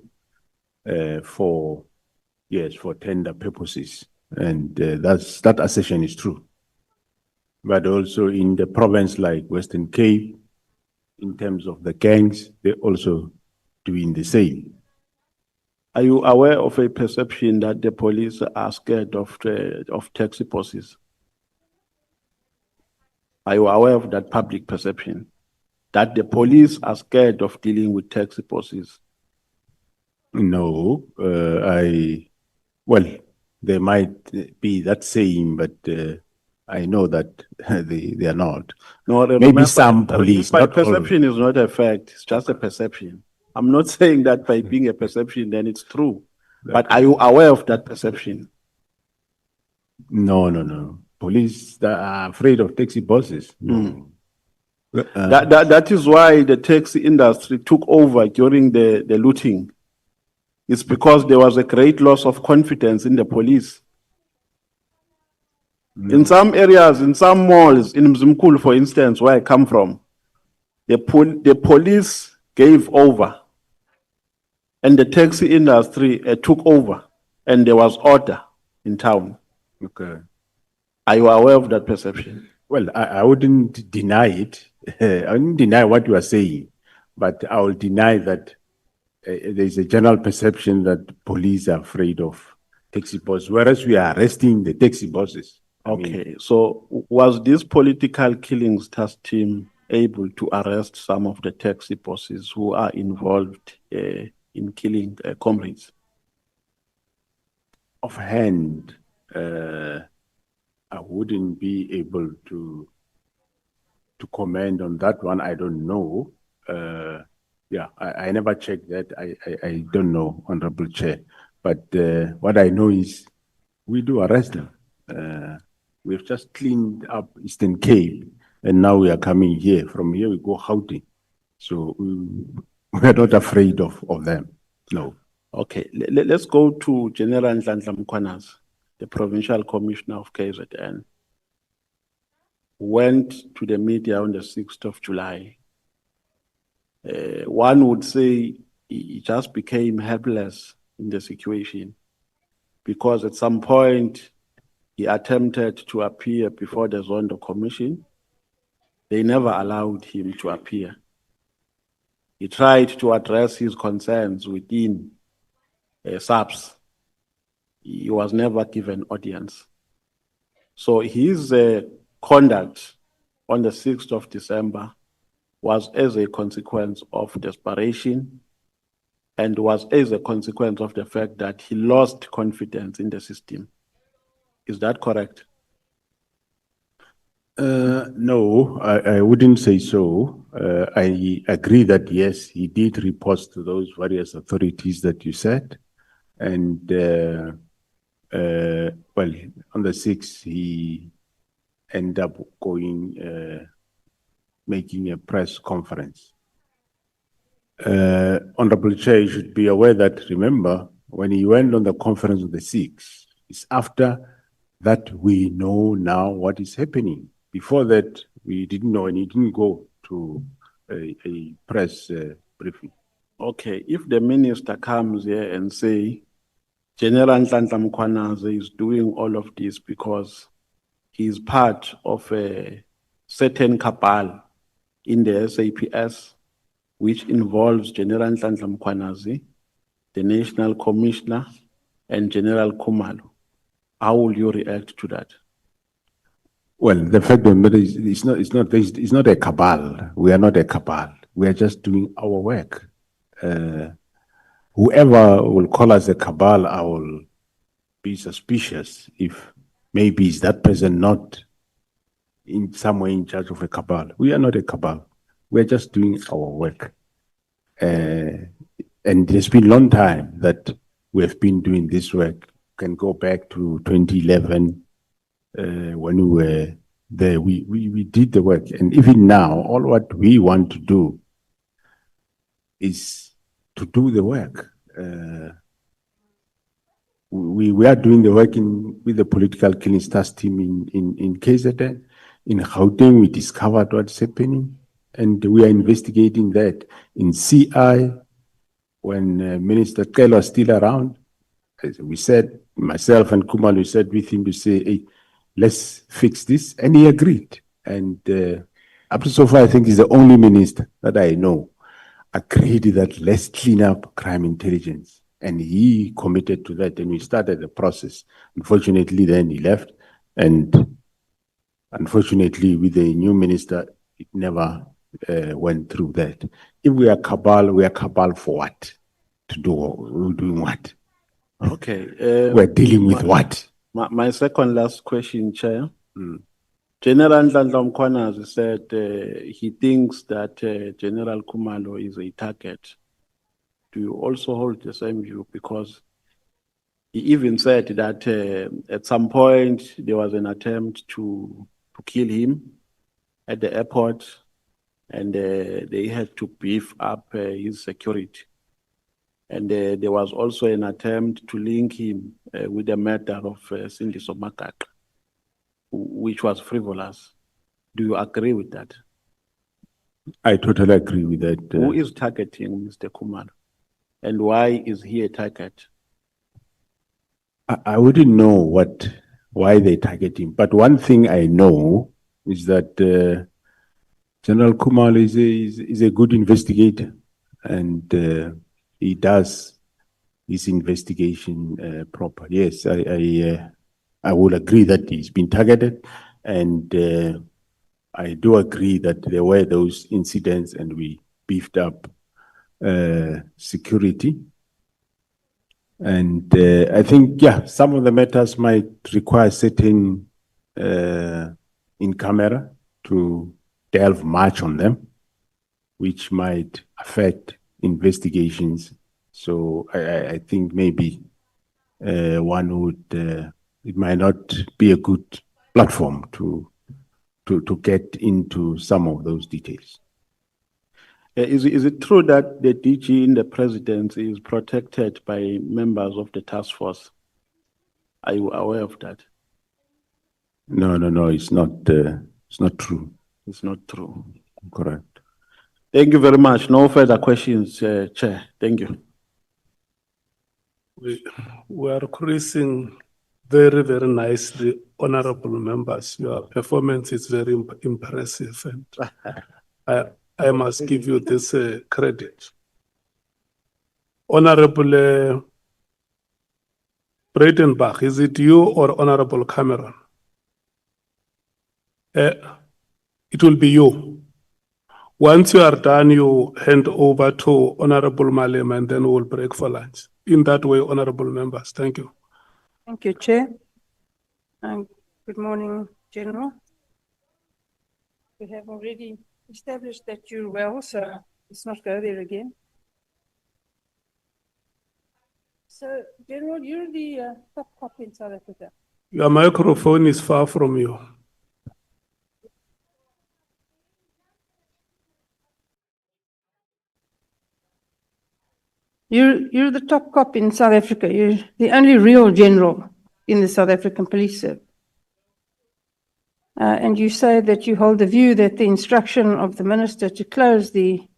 for tender purposes. And that assertion is true. But also in the province like Western Cape, in terms of the gangs, they're also doing the same. Are you aware of a perception that the police are scared of taxi bosses? Are you aware of that public perception? That the police are scared of dealing with taxi bosses? No, there might be that saying, but I know that they are not. No, maybe some police. My perception is not a fact, it's just a perception. I'm not saying that by being a perception, then it's true. But are you aware of that perception? No. Police that are afraid of taxi bosses. No. That is why the taxi industry took over during the looting. It's because there was a great loss of confidence in the police. No. In some areas, in some malls, in Mzimkulu, for instance, where I come from, the police gave over and the taxi industry took over and there was order in town. Okay. Are you aware of that perception? Well, I wouldn't deny it. I wouldn't deny what you are saying, but I will deny that there's a general perception that police are afraid of taxi bosses, whereas we are arresting the taxi bosses. Okay, so was this political killings task team able to arrest some of the taxi bosses who are involved in killing comrades? Offhand, I wouldn't be able to comment on that one. I don't know. I never checked that. I don't know, Honorable Chair. But what I know is we do arrest them. We've just cleaned up Eastern Cape, and now we are coming here. From here, we go Gauteng. So we're not afraid of them. No. Okay, let's go to General Mkhwanazi, the Provincial Commissioner of KZN. Went to the media on the 6th of July. One would say he just became helpless in the situation because at some point he attempted to appear before the Zondo Commission. They never allowed him to appear. He tried to address his concerns within SAPS. He was never given audience. So his conduct on the 6th of December was as a consequence of desperation and was as a consequence of the fact that he lost confidence in the system. Is that correct? No, I wouldn't say so. I agree that yes, he did report to those various authorities that you said, And well, on the 6th, he ended up going, making a press conference. Honorable Chair, you should be aware that, remember, when he went on the conference on the 6th, it's after that we know now what is happening. Before that, we didn't know, and he didn't go to a press briefing. Okay, if the minister comes here and say, General Mkhwanazi is doing all of this because he is part of a certain cabal in the SAPS, which involves General Mkhwanazi, the National Commissioner, and General Khumalo. How will you react to that? Well, the fact of the matter is, it's not a cabal. We are not a cabal. We are just doing our work. Whoever will call us a cabal, I will be suspicious if maybe is that person not in some way in charge of a cabal. We are not a cabal. We are just doing our work. And it's been a long time that we have been doing this work. Can go back to 2011 when we were there. We did the work. And even now, all what we want to do is to do the work. We are doing the work with the political killing task team in KZN. In Gauteng, we discovered what's happening, and we are investigating that. In CI, when Minister Kel was still around, as we said, myself and Khumalo, we said with him to say, hey, let's fix this, and he agreed. And up to so far, I think he's the only minister that I know agreed that let's clean up crime intelligence. And he committed to that, and we started the process. Unfortunately, then he left, and unfortunately, with the new minister, it never went through that. If we are cabal for what? To do, we're doing what? Okay. We're dealing with what? My second last question, Chair. General Mkhwanazi said he thinks that General Khumalo is a target. Do you also hold the same view? Because he even said that at some point there was an attempt to kill him at the airport, and they had to beef up his security. And there was also an attempt to link him with the murder of Cindy Somakaka, which was frivolous. Do you agree with that? I totally agree with that. Who is targeting Mr. Khumalo? And why is he a target? I wouldn't know why they target him, but one thing I know is that General Khumalo is a good investigator, and he does his investigation proper. Yes, I will agree that he's been targeted, and I do agree that there were those incidents, and we beefed up security. And I think, yeah, some of the matters might require certain in camera to delve much on them, which might affect investigations. So I think maybe one would, it might not be a good platform to get into some of those details. Is it true that the DG in the presidency is protected by members of the task force? Are you aware of that? No, it's not. It's not true. It's not true. Correct. Thank you very much. No further questions, Chair. Thank you. We are cruising very, very nicely, honorable members. Your performance is very impressive, and I must give you this credit. Honorable Breitenbach, is it you or Honorable Cameron? It will be you. Once you are done, you hand over to Honorable Malema, and then we'll break for lunch. In that way, honorable members, thank you. Thank you, Chair. And good morning, General. We have already established that you're well, so let's not go there again. So, General, you're the top cop in South Africa. Your microphone is far from you. You're the top cop in South Africa. You're the only real general in the South African Police Service. And you say that you hold the view that the instruction of the minister to close the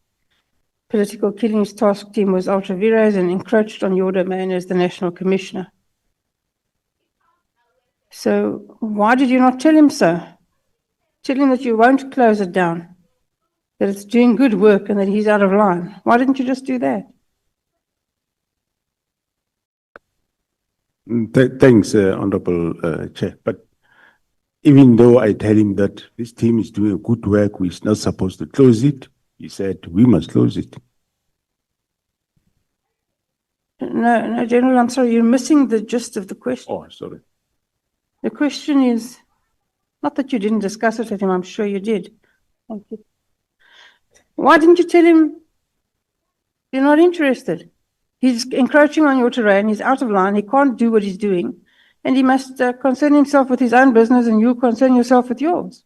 political killings task team was ultra vires and encroached on your domain as the national commissioner. So why did you not tell him so? Tell him that you won't close it down, that it's doing good work and that he's out of line. Why didn't you just do that? Thanks, Honorable Chair. But even though I tell him that this team is doing good work, we're not supposed to close it, he said we must close it. No, General, I'm sorry, you're missing the gist of the question. Oh, sorry. The question is, not that you didn't discuss it with him, I'm sure you did. Thank you. Why didn't you tell him you're not interested? He's encroaching on your terrain, he's out of line, he can't do what he's doing, and he must concern himself with his own business and you concern yourself with yours.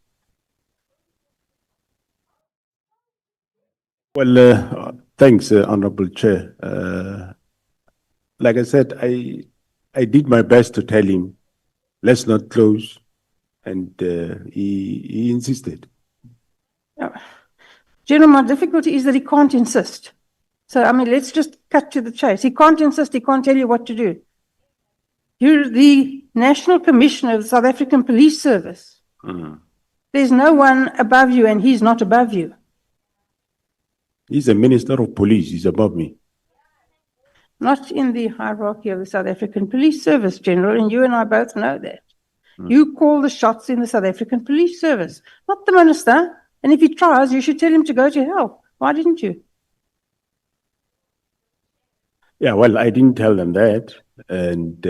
Well, thanks, Honorable Chair. Like I said, I did my best to tell him, let's not close, and he insisted. General, my difficulty is that he can't insist. So, I mean, let's just cut to the chase. He can't insist, he can't tell you what to do. You're the National Commissioner of the South African Police Service. There's no one above you and he's not above you. He's a Minister of Police, he's above me. Not in the hierarchy of the South African Police Service, General, and you and I both know that. You call the shots in the South African Police Service, not the minister. And if he tries, you should tell him to go to hell. Why didn't you? Yeah, well, I didn't tell them that. And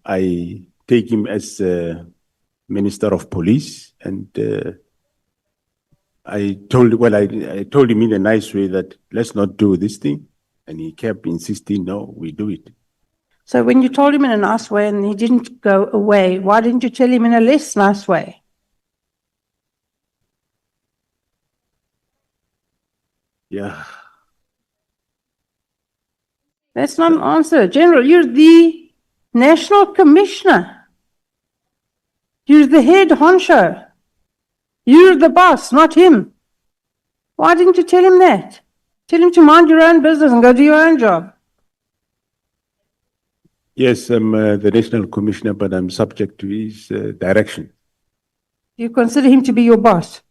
I take him as Minister of Police. And I told him in a nice way that let's not do this thing. And he kept insisting, no, we do it. So when you told him in a nice way and he didn't go away, why didn't you tell him in a less nice way? Yeah. That's not an answer. General, you're the National Commissioner. You're the head honcho. You're the boss, not him. Why didn't you tell him that? Tell him to mind your own business and go do your own job. Yes, I'm the National Commissioner, but I'm subject to his direction. You consider him to be your boss?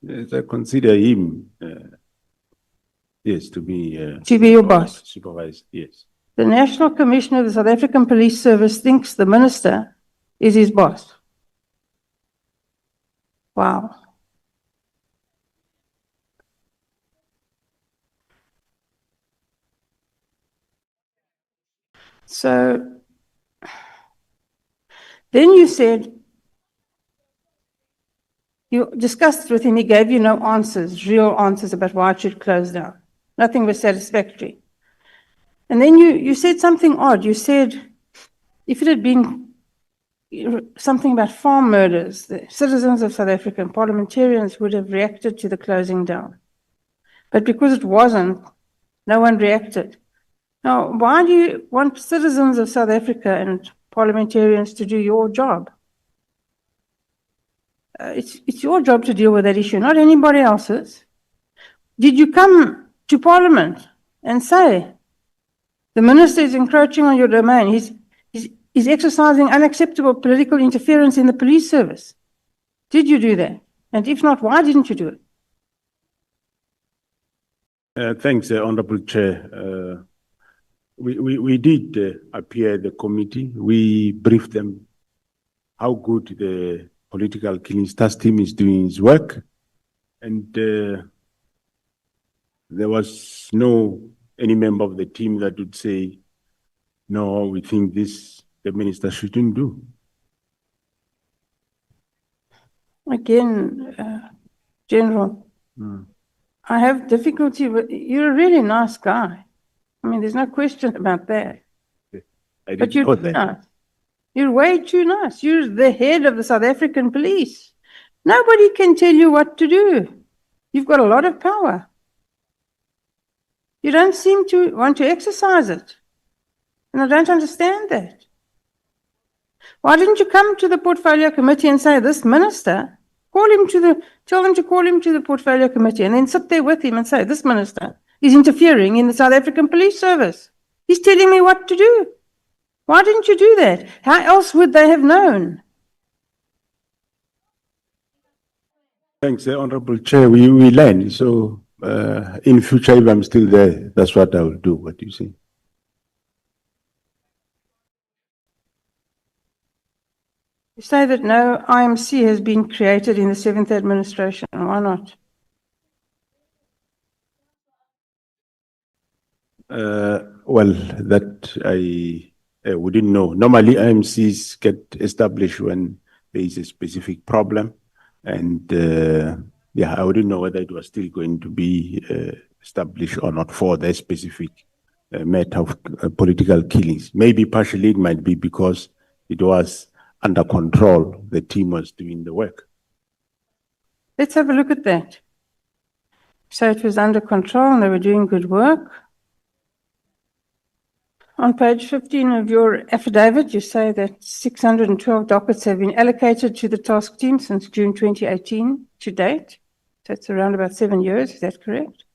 Yes, I consider him, yes, to be your boss. Supervised, yes. The National Commissioner of the South African Police Service thinks the minister is his boss. Wow. So then you said you discussed with him, he gave you no answers, real answers about why it should close down. Nothing was satisfactory. And then you said something odd. You said if it had been something about farm murders, the citizens of South Africa and parliamentarians would have reacted to the closing down. But because it wasn't, no one reacted. Now, why do you want citizens of South Africa and parliamentarians to do your job? It's your job to deal with that issue, not anybody else's. Did you come to Parliament and say, the minister is encroaching on your domain, he's exercising unacceptable political interference in the police service? Did you do that? And if not, why didn't you do it? Thanks, Honorable Chair. We did appear at the committee. We briefed them how good the political killings task team is doing its work. And there was any member of the team that would say, no, we think this the minister shouldn't do. Again, General, I have difficulty with, you're a really nice guy. I mean, there's no question about that. I But didn't you're know that. nice. You're way too nice. You're the head of the South African police. Nobody can tell you what to do. You've got a lot of power. You don't seem to want to exercise it. And I don't understand that. Why didn't you come to the portfolio committee and say, this minister, tell them to call him to the portfolio committee and then sit there with him and say, this minister is interfering in the South African police service. He's telling me what to do. Why didn't you do that? How else would they have known? Thanks, Honorable Chair. We learn. So in future, if I'm still there, that's what I will do. What you say? You say that no IMC has been created in the 7th administration. Why not? Well, that I wouldn't know. Normally, IMCs get established when there is a specific problem. And yeah, I wouldn't know whether it was still going to be established or not for that specific matter of political killings. Maybe partially it might be because it was under control. The team was doing the work. Let's have a look at that. So it was under control and they were doing good work. On page 15 of your affidavit, you say that 612 dockets have been allocated to the task team since June 2018 to date. So it's around about 7 years, is that correct?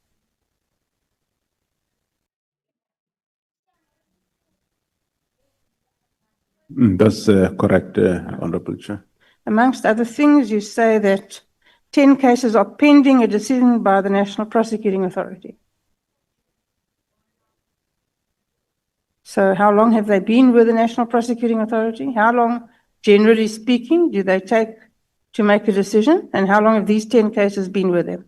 That's correct, Honorable Chair. Amongst other things, you say that 10 cases are pending a decision by the National Prosecuting Authority. So how long have they been with the National Prosecuting Authority? How long, generally speaking, do they take to make a decision? And how long have these 10 cases been with them?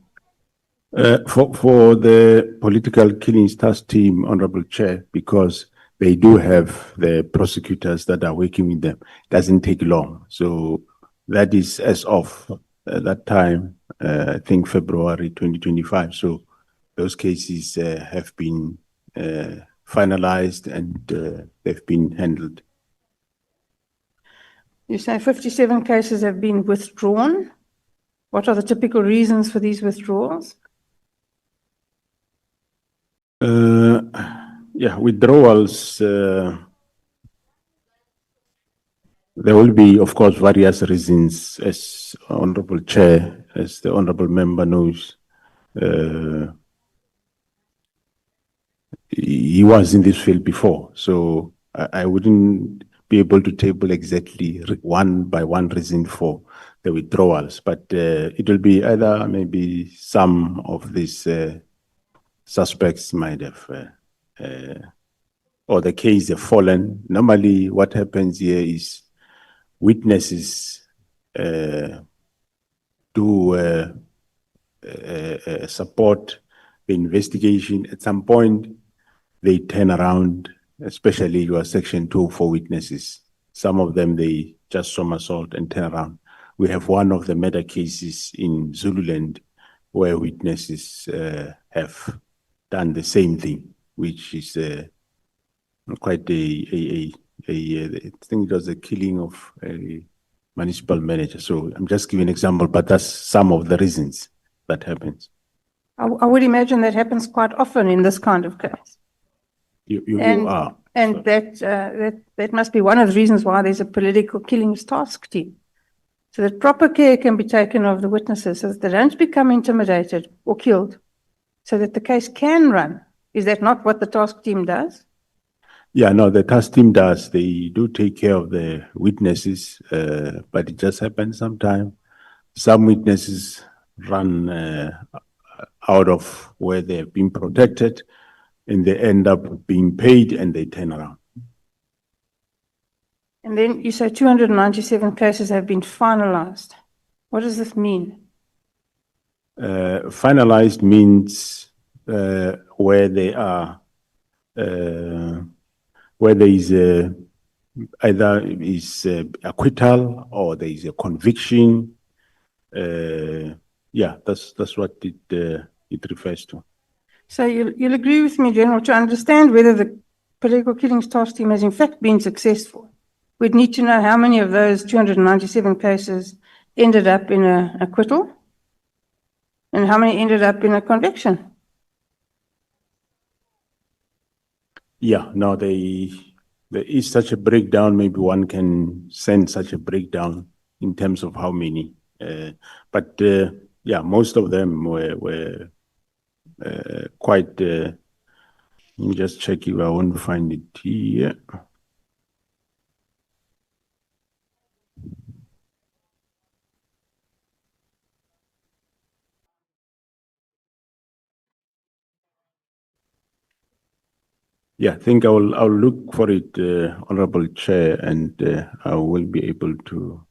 For the political killings task team, Honorable Chair, because they do have the prosecutors that are working with them, it doesn't take long. So that is as of that time, I think February 2025. So those cases have been finalized and they've been handled. You say 57 cases have been withdrawn. What are the typical reasons for these withdrawals? Yeah, withdrawals, there will be, of course, various reasons, as Honorable Chair, as the Honorable Member knows. He was in this field before, so I wouldn't be able to table exactly one by one reason for the withdrawals, but it will be either maybe some of these suspects might have, or the case have fallen. Normally, what happens here is witnesses do support the investigation. At some point, they turn around, especially your Section 204 witnesses. Some of them, they just somersault and turn around. We have one of the murder cases in Zululand where witnesses have done the same thing, which is quite I think it was a killing of a municipal manager. So I'm just giving an example, but that's some of the reasons that happens. I would imagine that happens quite often in this kind of case. You are. And that must be one of the reasons why there's a political killings task team. So that proper care can be taken of the witnesses so that they don't become intimidated or killed, so that the case can run. Is that not what the task team does? Yeah, no, the task team does. They do take care of the witnesses, but it just happens sometimes. Some witnesses run out of where they've been protected, and they end up being paid and they turn around. And then you say 297 cases have been finalized. What does this mean? Finalized means where they are, where there is either is acquittal or there is a conviction. Yeah, that's what it refers to. So you'll agree with me, General, to understand whether the political killings task team has in fact been successful. We'd need to know how many of those 297 cases ended up in an acquittal and how many ended up in a conviction. Yeah, no, there is such a breakdown. Maybe one can send such a breakdown in terms of how many. But yeah, most of them were quite. Let me just check if I won't find it here. Yeah, I think I'll look for it, Honorable Chair, and I will be able to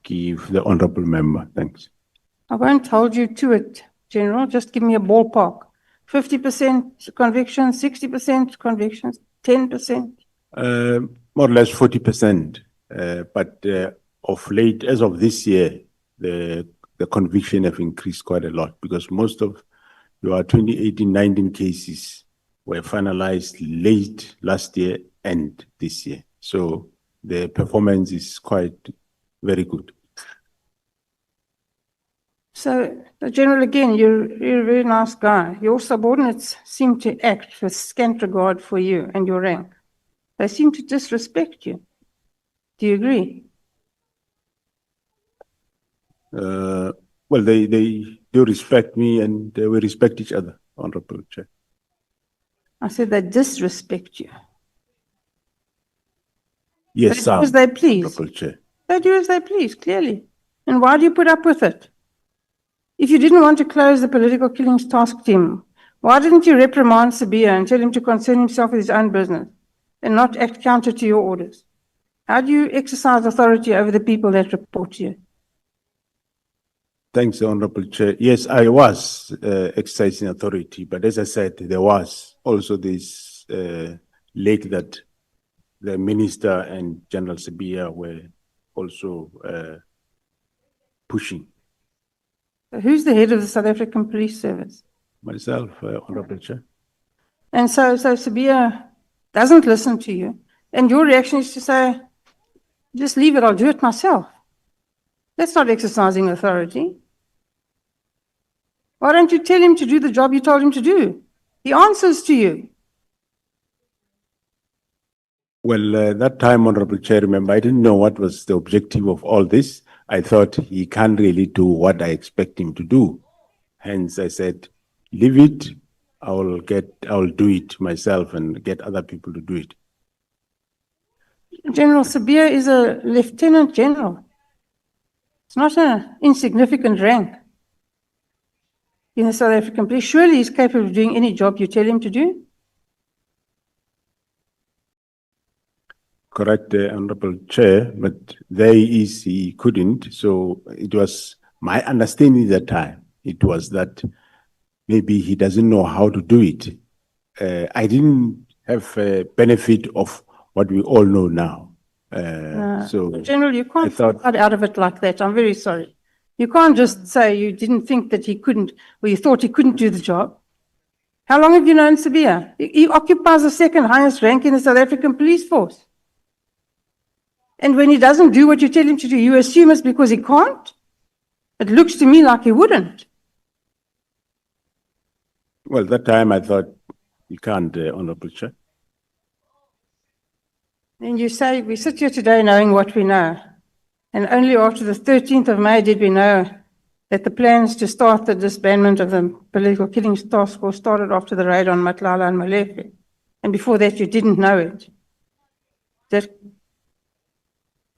give the honorable member. Thanks. I won't hold you to it, General. Just give me a ballpark. 50% convictions, 60% convictions, 10%. More or less 40%. But of late, as of this year, the conviction have increased quite a lot because most of your 2018-19 cases were finalized late last year and this year. So the performance is quite very good. So, General, again, you're a very nice guy. Your subordinates seem to act with scant regard for you and your rank. They seem to disrespect you. Do you agree? Well, they do respect me and we respect each other, Honorable Chair. I said they disrespect you. Yes, They do sir. as they please. Honorable Chair. They do as they please, clearly. And why do you put up with it? If you didn't want to close the political killings task team, why didn't you reprimand Sabia and tell him to concern himself with his own business and not act counter to your orders? How do you exercise authority over the people that report to you? Thanks, Honorable Chair. Yes, I was exercising authority, but as I said, there was also this lake that the minister and General Sabia were also pushing. Who's the head of the South African Police Service? Myself, Honorable Chair. And so Sabia doesn't listen to you. And your reaction is to say, just leave it, I'll do it myself. That's not exercising authority. Why don't you tell him to do the job you told him to do? He answers to you. Well, that time, Honorable Chair, remember, I didn't know what was the objective of all this. I thought he can't really do what I expect him to do. Hence, I said, leave it. I'll do it myself and get other people to do it. General Sabia is a lieutenant general. It's not an insignificant rank in the South African police. Surely he's capable of doing any job you tell him to do. Correct, Honorable Chair, but he couldn't. So it was my understanding that time. It was that maybe he doesn't know how to do it. I didn't have a benefit of what we all know now. So General, you can't cut out of it like that. I'm very sorry. You can't just say you didn't think that he couldn't, or you thought he couldn't do the job. How long have you known Sabia? He occupies the second highest rank in the South African police force. And when he doesn't do what you tell him to do, you assume it's because he can't? It looks to me like he wouldn't. Well, that time I thought you can't, Honorable Chair. And you say, we sit here today knowing what we know. And only after the 13th of May did we know that the plans to start the disbandment of the political killings task force started after the raid on Matlala and Molefe. And before that, you didn't know it.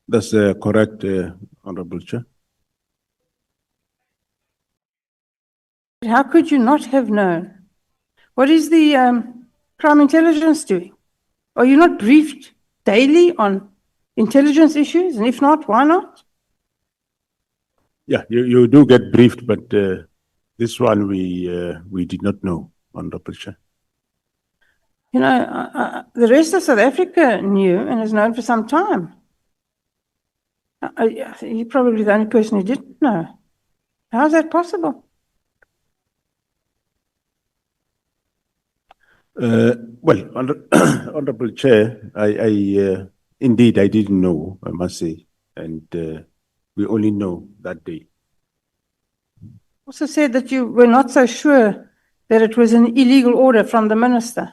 That's correct, Honorable Chair. How could you not have known? What is the crime intelligence doing? Are you not briefed daily on intelligence issues? And if not, why not? Yeah, you do get briefed, but this one we did not know, Honorable Chair. You know, the rest of South Africa knew and has known for some time. You're probably the only person who didn't know. How is that possible? Well, Honorable Chair, indeed, I didn't know, I must say, and we only know that day. Also said that you were not so sure that it was an illegal order from the minister.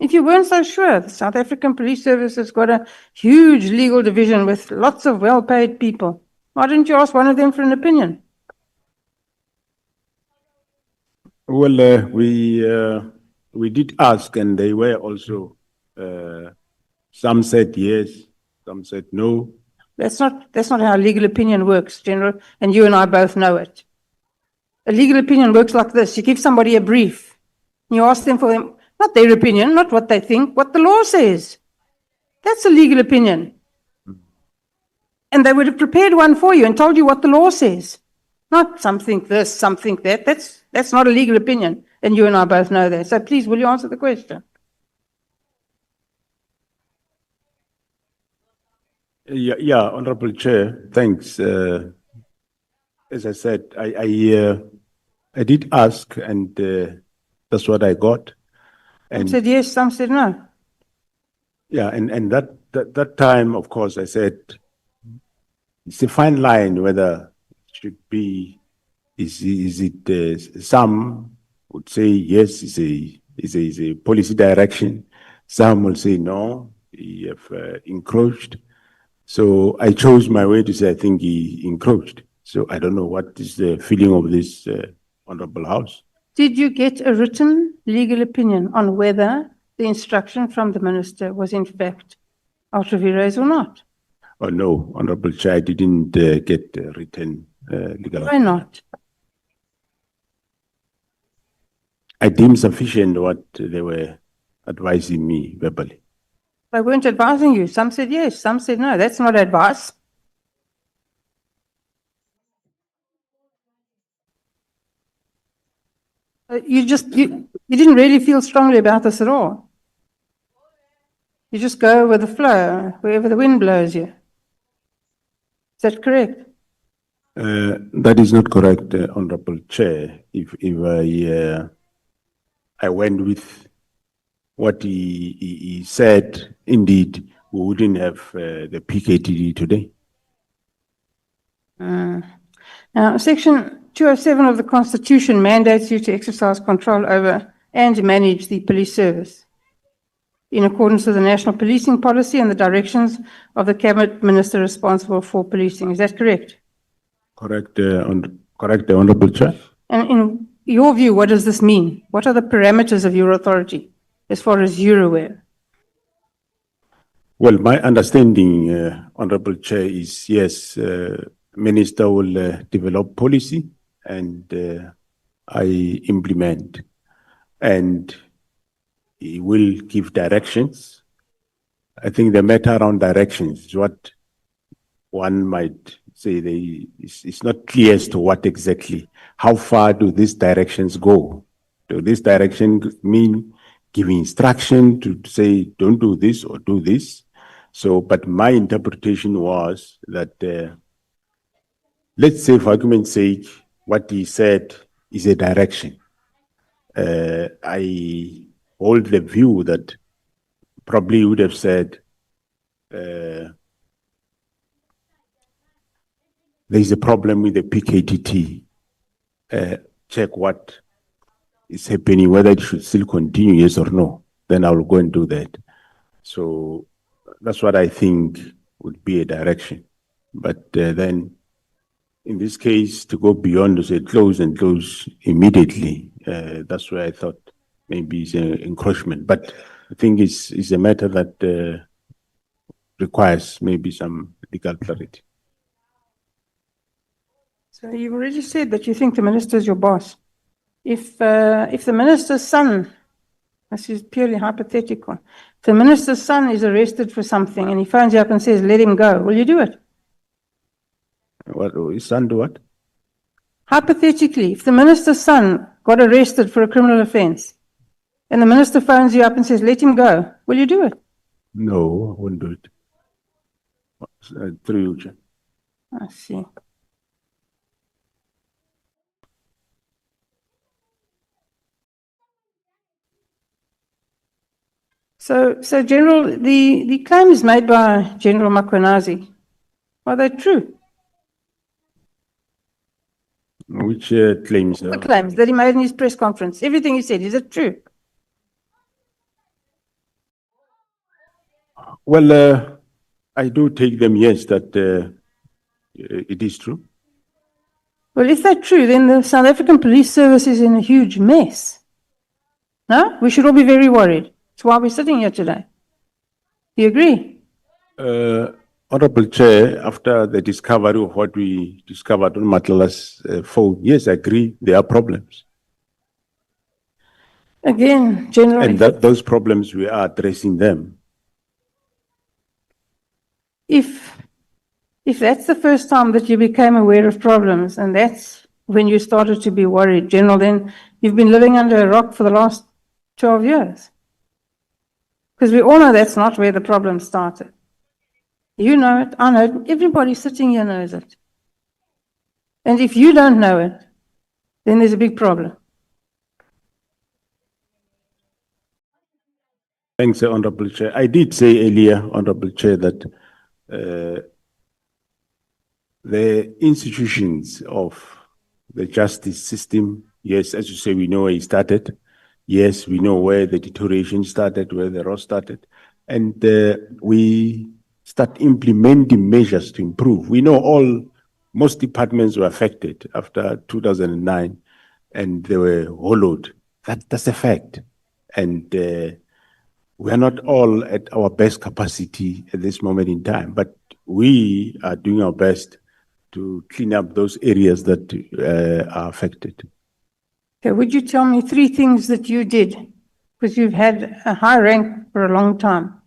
If you weren't so sure, the South African Police Service has got a huge legal division with lots of well-paid people. Why didn't you ask one of them for an opinion? Well, we did ask, and they were also, some said yes, some said no. That's not how legal opinion works, General, and you and I both know it. A legal opinion works like this. You give somebody a brief. You ask them for them, not their opinion, not what they think, what the law says. That's a legal opinion. And they would have prepared one for you and told you what the law says. Not something this, something that. That's not a legal opinion. And you and I both know that. So please, will you answer the question? Yeah, Honorable Chair, thanks. As I said, I did ask, and that's what I got. Some And said yes, some said no. yeah, and that time, of course, I said it's a fine line whether it should be. Is it some would say yes, is a policy direction. Some will say no, he have encroached. So I chose my way to say I think he encroached. So I don't know what is the feeling of this Honorable House. Did you get a written legal opinion on whether the instruction from the minister was in fact ultra vires or not? Oh no, Honorable Chair, I didn't get written legal. Why not? I deemed sufficient what they were advising me verbally. They weren't advising you. Some said yes, some said no. That's not advice. You didn't really feel strongly about this at all. You just go with the flow, wherever the wind blows you. Is that correct? That is not correct, Honorable Chair. If I went with what he said, indeed, we wouldn't have the PKTD today. Now, Section 207 of the Constitution mandates you to exercise control over and manage the police service in accordance with the national policing policy and the directions of the cabinet minister responsible for policing. Is that correct? Correct, correct, Honorable Chair. And in your view, what does this mean? What are the parameters of your authority as far as you're aware? Well, my understanding, Honorable Chair, is yes, Minister will develop policy and I implement, and he will give directions. I think the matter around directions is what one might say it's not clear as to what exactly, how far do these directions go? Do these directions mean giving instruction to say, don't do this or do this? So, but my interpretation was that, let's say for argument's sake, what he said is a direction. I hold the view that probably he would have said, there's a problem with the PKTT. Check what is happening, whether it should still continue, yes or no. Then I will go and do that. So that's what I think would be a direction. But then, in this case, to go beyond to say close and close immediately, that's where I thought maybe it's an encroachment. But I think it's a matter that requires maybe some legal clarity. So you've already said that you think the minister is your boss. If the minister's son, this is purely hypothetical, if the minister's son is arrested for something and he phones you up and says, let him go, will you do it? What, his son do what? Hypothetically, if the minister's son got arrested for a criminal offense and the minister phones you up and says, let him go, will you do it? No, I wouldn't do it. Through you, Chair. I see. So General, the claims made by General Mkhwanazi, are they true? Which claims? The claims that he made in his press conference, everything he said, is it true? Well, I do take them, yes, that it is true. Well, if they're true, then the South African Police Service is in a huge mess. No? We should all be very worried. That's why we're sitting here today. Do you agree? Honorable Chair, after the discovery of what we discovered on Matlala's phone, yes, I agree, there are problems. Again, General. And that those problems, we are addressing them. If that's the first time that you became aware of problems, and that's when you started to be worried, General, then you've been living under a rock for the last 12 years. Because we all know that's not where the problem started. You know it, I know it, everybody sitting here knows it. And if you don't know it, then there's a big problem. Thanks, Honorable Chair. I did say earlier, Honorable Chair, that the institutions of the justice system, yes, as you say, we know where it started. Yes, we know where the deterioration started, where the rot started. And we start implementing measures to improve. We know most departments were affected after 2009 and they were hollowed. That's a fact. And we are not all at our best capacity at this moment in time, but we are doing our best to clean up those areas that are affected. Okay, would you tell me 3 things that you did? Because you've had a high rank for a long time.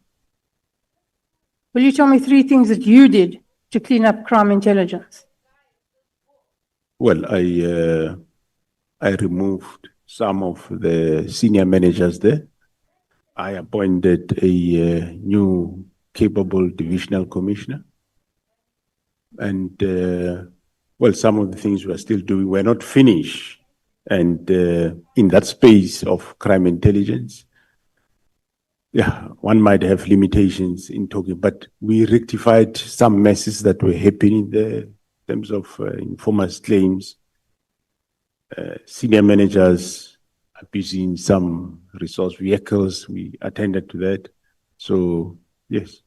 Will you tell me 3 things that you did to clean up crime intelligence? Well, I removed some of the senior managers there. I appointed a new capable divisional commissioner. And, well, some of the things we're still doing, we're not finished. And in that space of crime intelligence, yeah, one might have limitations in talking, but we rectified some messes that were happening there in terms of informers' claims, senior managers abusing some resource vehicles. We attended to that. So, yes.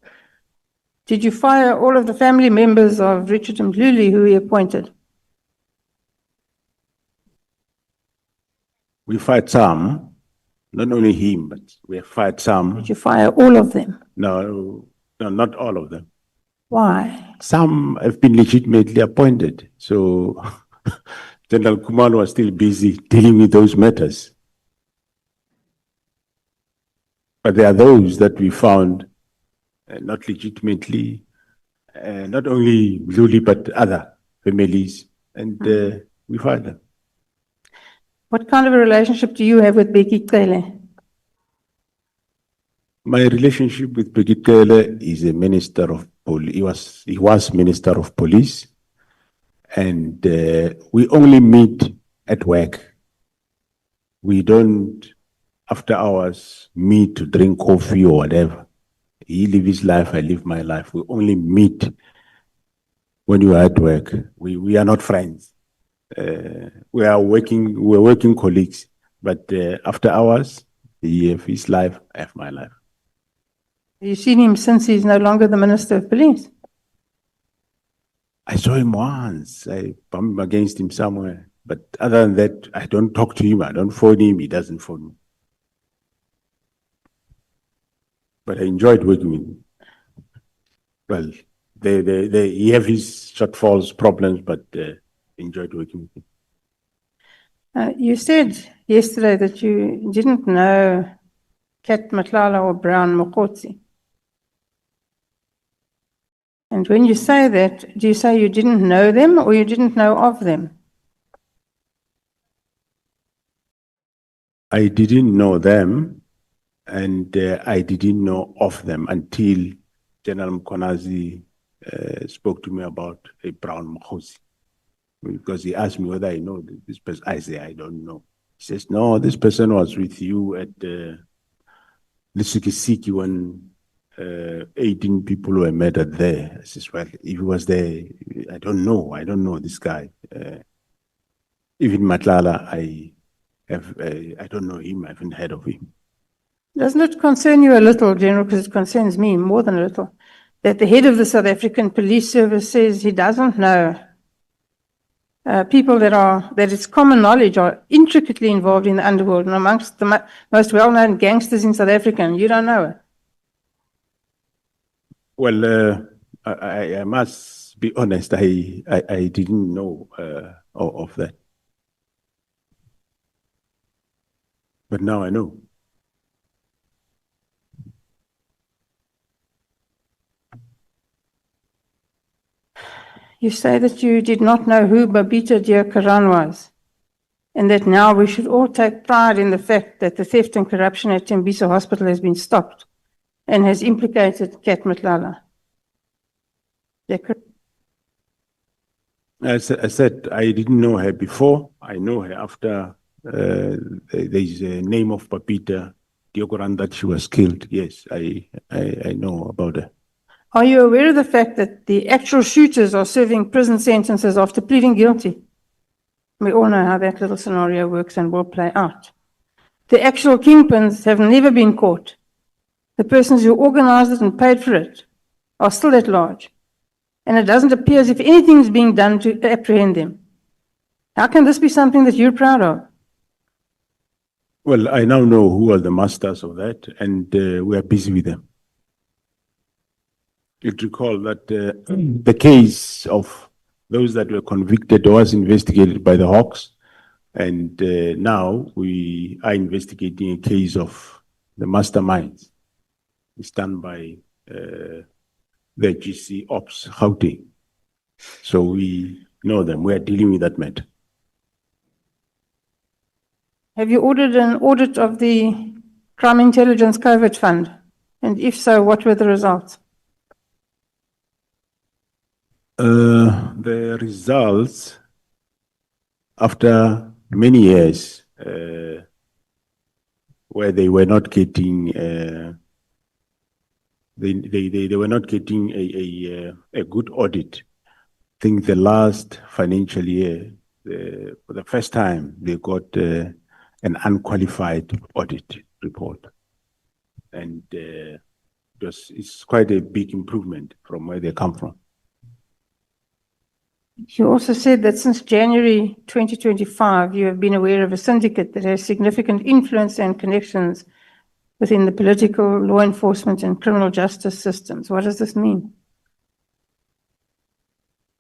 Did you fire all of the family members of Richard Mkhwanazi who he appointed? We fired some, not only him, but we have fired some. Did you fire all of them? No, not all of them. Why? Some have been legitimately appointed. So General Kumalo was still busy dealing with those matters. But there are those that we found not legitimately, not only Luli, but other families, and we fired them. What kind of a relationship do you have with Bheki Cele? My relationship with Bheki Cele is a minister of police. He was minister of police, and we only meet at work. We don't, after hours, meet to drink coffee or whatever. He lives his life, I live my life. We only meet when you are at work. We are not friends. We're working colleagues, but after hours, he has his life, I have my life. Have you seen him since he's no longer the Minister of Police? I saw him once. I bumped against him somewhere. But other than that, I don't talk to him. I don't phone him. He doesn't phone me. But I enjoyed working with him. Well, he have his shortfalls, problems, but enjoyed working with him. You said yesterday that you didn't know Kat Matlala or Brown Mokotsi. And when you say that, do you say you didn't know them or you didn't know of them? I didn't know them, and I didn't know of them until General Mkhwanazi spoke to me about a Brown Mokotsi. Because he asked me whether I know this person. I say, I don't know. He says, no, this person was with you at Lisukisiki when 18 people were murdered there. I says, well, if he was there, I don't know this guy. Even Matlala, I don't know him, I haven't heard of him. Doesn't it concern you a little, General, because it concerns me more than a little, that the head of the South African Police Service says he doesn't know people that it's common knowledge are intricately involved in the underworld and amongst the most well-known gangsters in South Africa, and you don't know it? Well, I must be honest, I didn't know of that. But now I know. You say that you did not know who Babita Diakaran was, and that now we should all take pride in the fact that the theft and corruption at Tembisa Hospital has been stopped and has implicated Kat Matlala. I said I didn't know her before. I know her after there's a name of Babita Diakaran that she was killed. Yes, I know about her. Are you aware of the fact that the actual shooters are serving prison sentences after pleading guilty? We all know how that little scenario works and will play out. The actual kingpins have never been caught. The persons who organized it and paid for it are still at large. And it doesn't appear as if anything is being done to apprehend them. How can this be something that you're proud of? Well, I now know who are the masters of that, and we are busy with them. You'd recall that the case of those that were convicted was investigated by the Hawks, and now we are investigating a case of the masterminds. It's done by the GC Ops Gauteng. So we know them. We are dealing with that matter. Have you ordered an audit of the Crime Intelligence Covert Fund? And if so, what were the results? The results, after many years, where they were not getting, they were not getting a good audit. I think the last financial year, for the first time, they got an unqualified audit report, and it's quite a big improvement from where they come from. You also said that since January 2025, you have been aware of a syndicate that has significant influence and connections within the political, law enforcement, and criminal justice systems. What does this mean?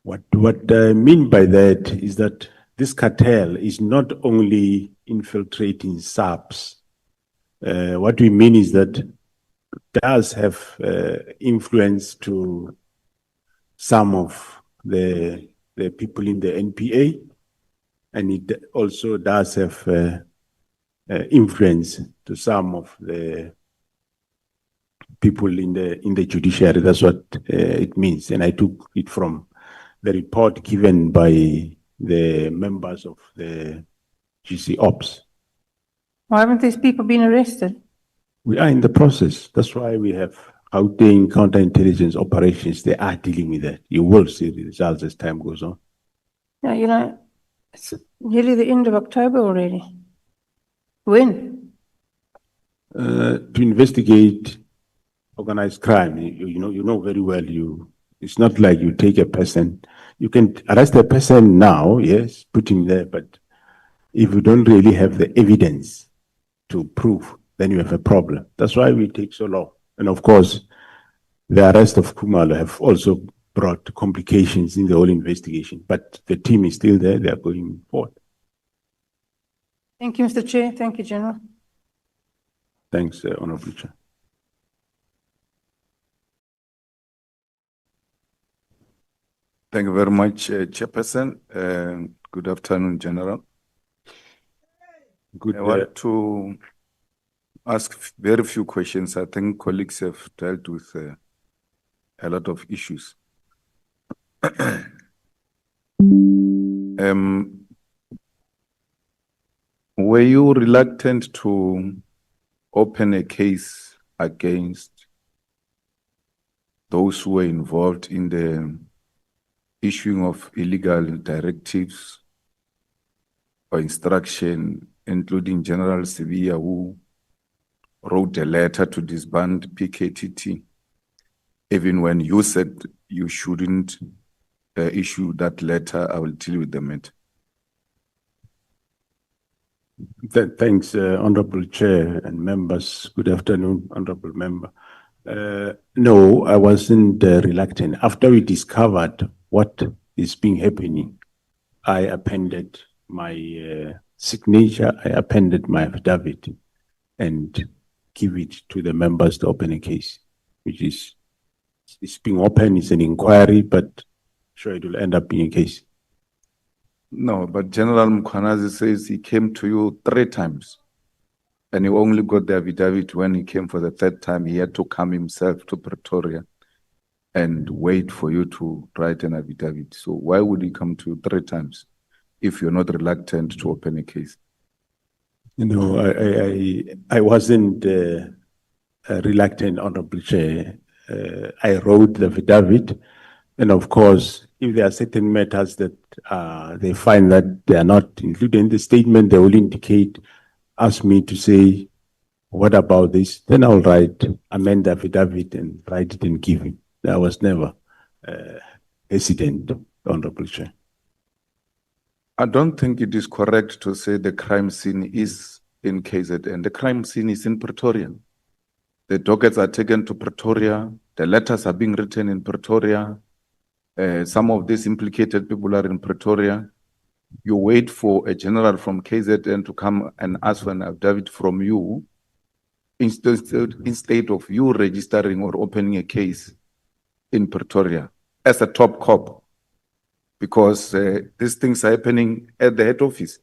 What I mean by that is that this cartel is not only infiltrating SAPS. What we mean is that it does have influence to some of the people in the NPA, and it also does have influence to some of the people in the judiciary. That's what it means, and I took it from the report given by the members of the GC Ops. Why haven't these people been arrested? We are in the process. That's why we have Gauteng counterintelligence operations. They are dealing with that. You will see the results as time goes on. Now, you know, it's nearly the end of October already. When? To investigate organized crime, you know very well. It's not like you take a person. You can arrest a person now, yes, put him there, but if you don't really have the evidence to prove, then you have a problem. That's why we take so long. And of course, the arrest of Khumalo have also brought complications in the whole investigation, but the team is still there. They are going forward. Thank you, Mr. Chair. Thank you, General. Thanks, Honorable Chair. Thank you very much, Chairperson. Good afternoon, General. Good. I want to ask very few questions. I think colleagues have dealt with a lot of issues. Were you reluctant to open a case against those who were involved in the issuing of illegal directives or instruction, including General Sevilla, who wrote a letter to disband PKTT, even when you said you shouldn't issue that letter. I will deal with the matter. Thanks, Honorable Chair and members. Good afternoon, Honorable Member. No, I wasn't reluctant. After we discovered what is being happening, I appended my signature, I appended my affidavit and give it to the members to open a case, which is, it's being open, it's an inquiry, but sure it will end up being a case. No, but General Mkhwanazi says he came to you 3 times. And he only got the affidavit when he came for the 3rd time. He had to come himself to Pretoria and wait for you to write an affidavit. So why would he come to you 3 times if you're not reluctant to open a case? You know, I wasn't reluctant, Honorable Chair. I wrote the affidavit. And of course, if there are certain matters that they find that they are not included in the statement, they will indicate, ask me to say, what about this? Then I'll amend the affidavit and write it and give it. I was never hesitant, Honorable Chair. I don't think it is correct to say the crime scene is in KZN. The crime scene is in Pretoria. The dockets are taken to Pretoria. The letters are being written in Pretoria. Some of these implicated people are in Pretoria. You wait for a general from KZN to come and ask for an affidavit from you instead of you registering or opening a case in Pretoria as a top cop, because these things are happening at the head office,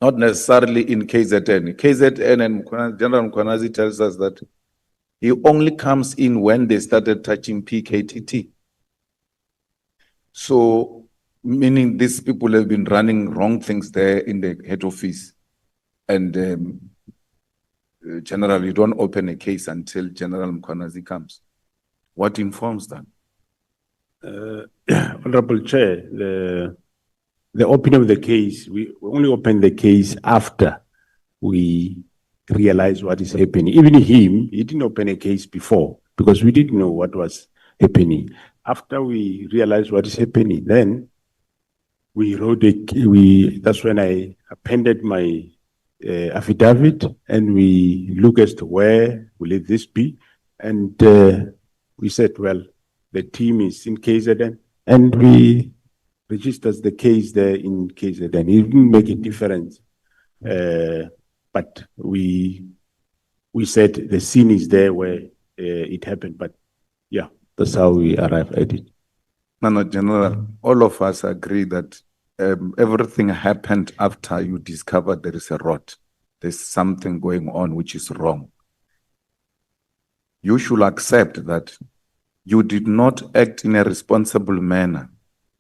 not necessarily in KZN. KZN and General Mkhwanazi tells us that he only comes in when they started touching PKTT. So, meaning these people have been running wrong things there in the head office. And General, you don't open a case until General Mkhwanazi comes. What informs that? Honorable Chair, the opening of the case, we only opened the case after we realized what is happening. Even he didn't open a case before because we didn't know what was happening. After we realized what is happening, then we wrote that's when I appended my affidavit and we look as to where will this be. And we said, well, the team is in KZN and we registered the case there in KZN. It didn't make a difference. But we said the scene is there where it happened. But yeah, that's how we arrived at it. No, General, all of us agree that everything happened after you discovered there is a rot. There's something going on which is wrong. You should accept that you did not act in a responsible manner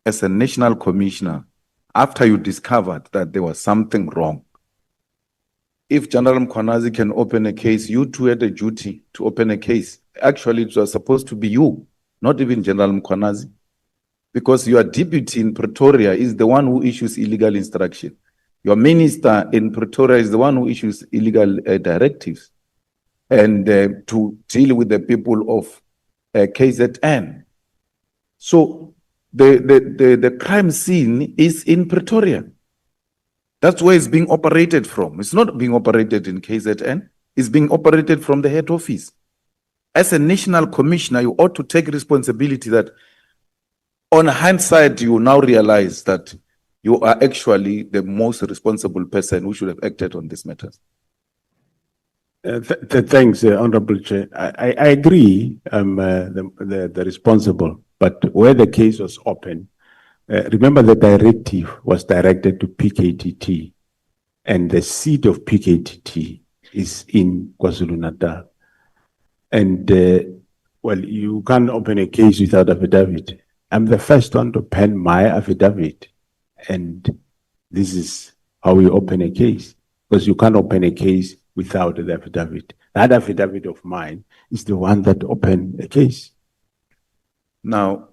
as a national commissioner after you discovered that there was something wrong. If General Mkhwanazi can open a case, you too had a duty to open a case. Actually, it was supposed to be you, not even General Mkhwanazi, because your deputy in Pretoria is the one who issues illegal instruction. Your minister in Pretoria is the one who issues illegal directives and to deal with the people of KZN. So the crime scene is in Pretoria. That's where it's being operated from. It's not being operated in KZN. It's being operated from the head office. As a national commissioner, you ought to take responsibility that on hindsight, you now realize that you are actually the most responsible person who should have acted on these matters. Thanks, Honorable Chair. I agree, the responsible, but where the case was open, remember the directive was directed to PKTT, and the seat of PKTT is in KwaZulu-Natal. And, well, you can't open a case without affidavit. I'm the first one to pen my affidavit, and this is how we open a case, because you can't open a case without the affidavit. That affidavit of mine is the one that opened a case. Now,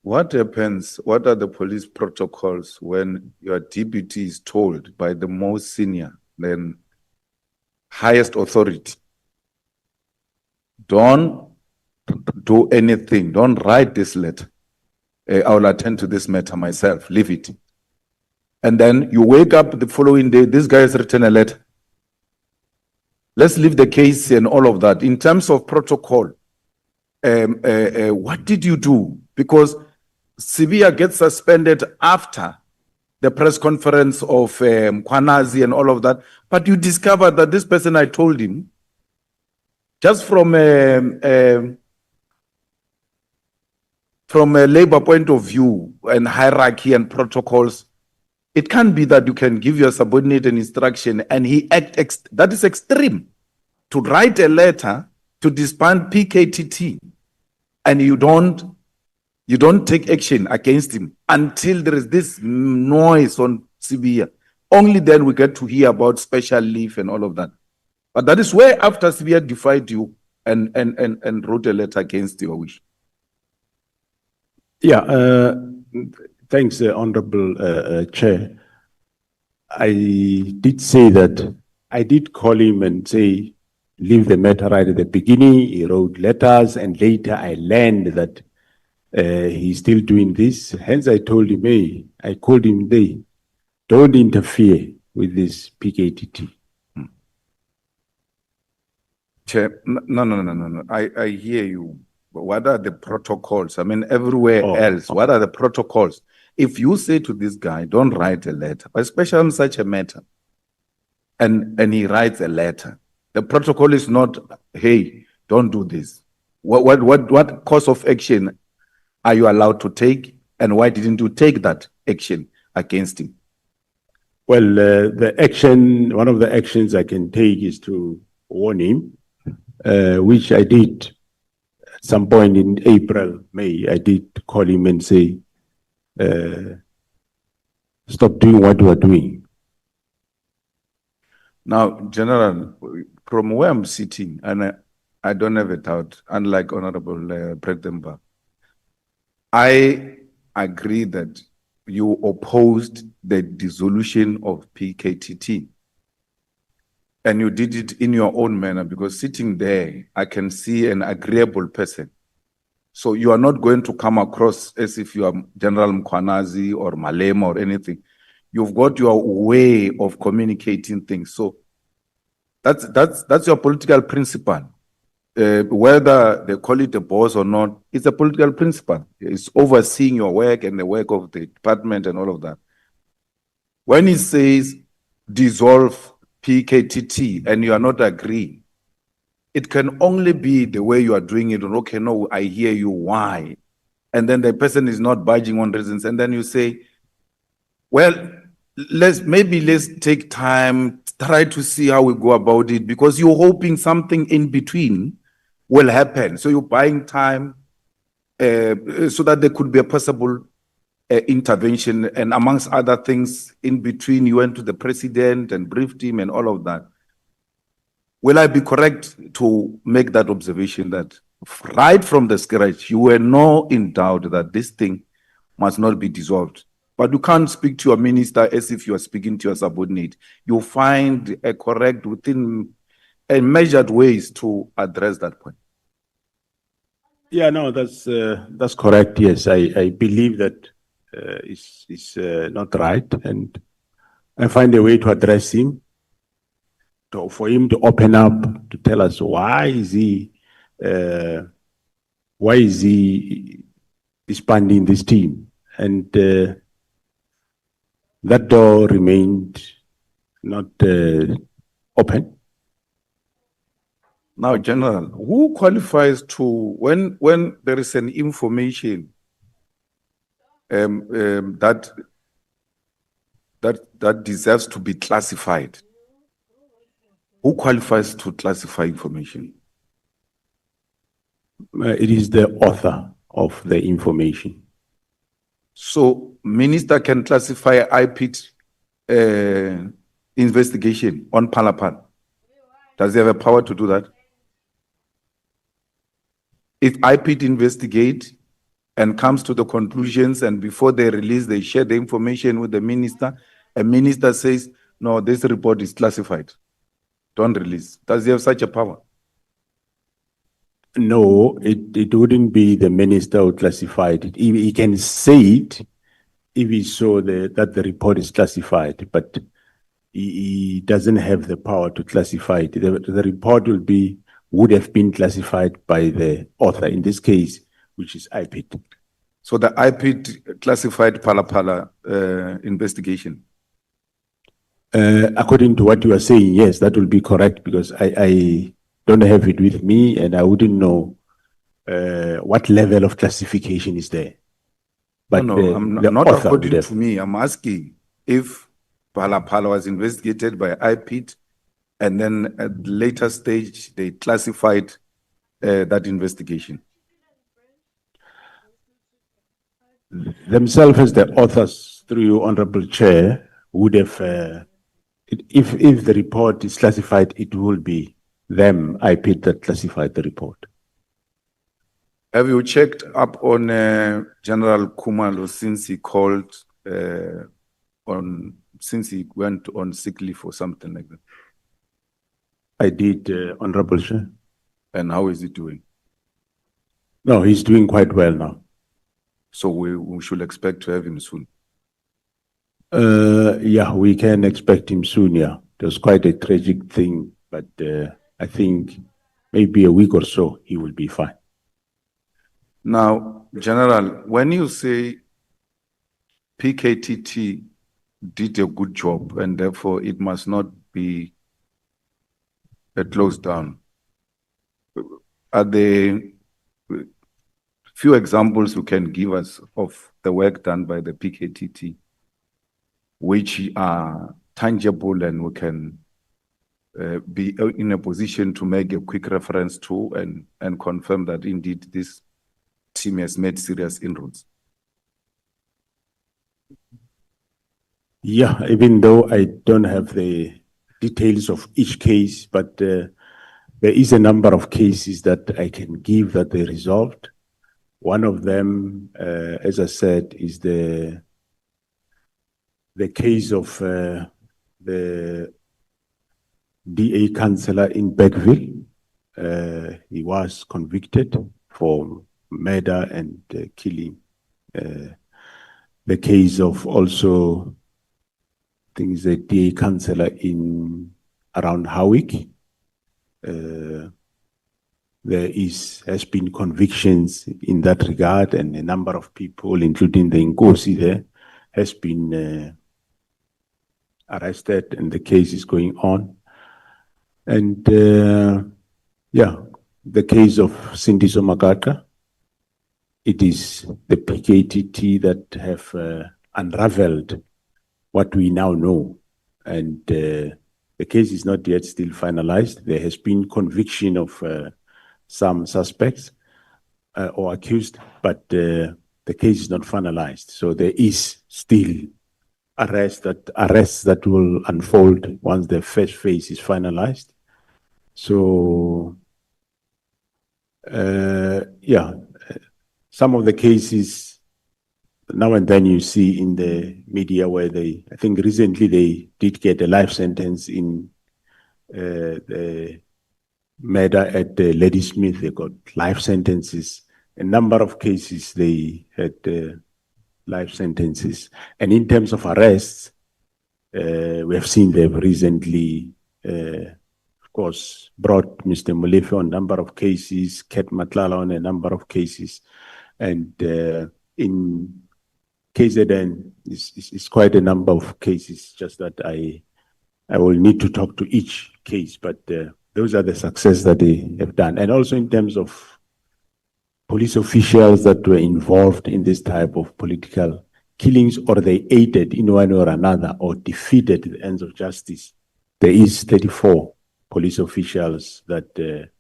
what happens, what are the police protocols when your deputy is told by the most senior, then highest authority, don't do anything, don't write this letter. I will attend to this matter myself, leave it. And then you wake up the following day, this guy has written a letter. Let's leave the case and all of that. In terms of protocol, what did you do? Because Sibia gets suspended after the press conference of Mkhwanazi and all of that, but you discovered that this person, I told him, just from a labor point of view and hierarchy and protocols, it can't be that you can give your subordinate an instruction and he that is extreme. To write a letter to disband PKTT and you don't take action against him until there is this noise on Sibia. Only then we get to hear about special leave and all of that. But that is where after Sibia defied you and wrote a letter against your wish. Yeah, thanks, Honorable Chair. I did say that I did call him and say, leave the matter right at the beginning. He wrote letters, and later I learned that he's still doing this. Hence, I told him, hey, I called him, they don't interfere with this PKTT. Chair, no. I hear you. But what are the protocols? I mean, everywhere else, what are the protocols? If you say to this guy, don't write a letter, especially on such a matter, and he writes a letter, the protocol is not, hey, don't do this. What course of action are you allowed to take, and why didn't you take that action against him? Well, one of the actions I can take is to warn him, which I did at some point in April, May. I did call him and say, stop doing what you are doing. Now, General, from where I'm sitting, and I don't have a doubt, unlike Honorable President, I agree that you opposed the dissolution of PKTT. And you did it in your own manner, because sitting there, I can see an agreeable person. So you are not going to come across as if you are General Mkhwanazi or Malema or anything. You've got your way of communicating things. So that's your political principle. Whether they call it a boss or not, it's a political principle. It's overseeing your work and the work of the department and all of that. When he says dissolve PKTT and you are not agreeing, it can only be the way you are doing it. Okay, no, I hear you, why? And then the person is not budging on reasons. And then you say, well, let's take time, try to see how we go about it, because you're hoping something in between will happen. So you're buying time so that there could be a possible intervention. And amongst other things, in between, you went to the president and briefed him and all of that. Will I be correct to make that observation that right from the scratch, you were not in doubt that this thing must not be dissolved? But you can't speak to your minister as if you are speaking to your subordinate. You find a correct within a measured ways to address that point. Yeah, no, that's correct. Yes, I believe that it's not right, and I find a way to address him, for him to open up, to tell us why is he disbanding this team, and that door remained not open. Now, General, who qualifies to, when there is an information that deserves to be classified, who qualifies to classify information? It is the author of the information. So, minister can classify IPIT investigation on Palapal? Does he have a power to do that? If IPIT investigate and comes to the conclusions and before they release, they share the information with the minister, a minister says, no, this report is classified, don't release. Does he have such a power? No, it wouldn't be the minister who classified it. He can say it if he saw that the report is classified, but he doesn't have the power to classify it. The report would have been classified by the author, in this case, which is IPIT. So the IPIT classified Phala investigation. According to what you are saying, yes, that will be correct, because I don't have it with me and I wouldn't know what level of classification is there. But No, I'm the not author would according have. to me. I'm asking if Phala was investigated by IPIT and then at the later stage they classified that investigation. Themselves as the authors, through you, Honorable Chair, would have, if the report is classified, it will be them, IPIT, that classified the report. Have you checked up on General Kumalo since he called since he went on sick leave or something like that? I did, Honorable Chair. And how is he doing? No, he's doing quite well now. So we should expect to have him soon. Yeah, we can expect him soon, yeah. It was quite a tragic thing, but I think maybe a week or so, he will be fine. Now, General, when you say PKTT did a good job and therefore it must not be closed down, are there few examples you can give us of the work done by the PKTT, which are tangible and we can be in a position to make a quick reference to and confirm that indeed this team has made serious inroads? Yeah, even though I don't have the details of each case, but there is a number of cases that I can give that they resolved. One of them, as I said, is the case of the DA councillor in Bergville. He was convicted for murder and killing. The case of also, I think, is a DA councillor around Howick. There has been convictions in that regard, and a number of people, including the Nkosi there, has been arrested, and the case is going on. And yeah, the case of Cindy Somakata, it is the PKTT that have unraveled what we now know. And the case is not yet still finalized. There has been conviction of some suspects or accused, but the case is not finalized. So there is still arrests that will unfold once the first phase is finalized. So yeah, some of the cases now and then you see in the media where I think recently they did get a life sentence in the murder at Lady Smith. They got life sentences. A number of cases they had life sentences. And in terms of arrests, we have seen they've recently, of course, brought Mr. Molefe on a number of cases, Ket Matlala on a number of cases. And in KZN, it's quite a number of cases, just that I will need to talk to each case, but those are the success that they have done. And also in terms of police officials that were involved in this type of political killings, or they aided in one or another or defeated the ends of justice, there is 34 police officials that the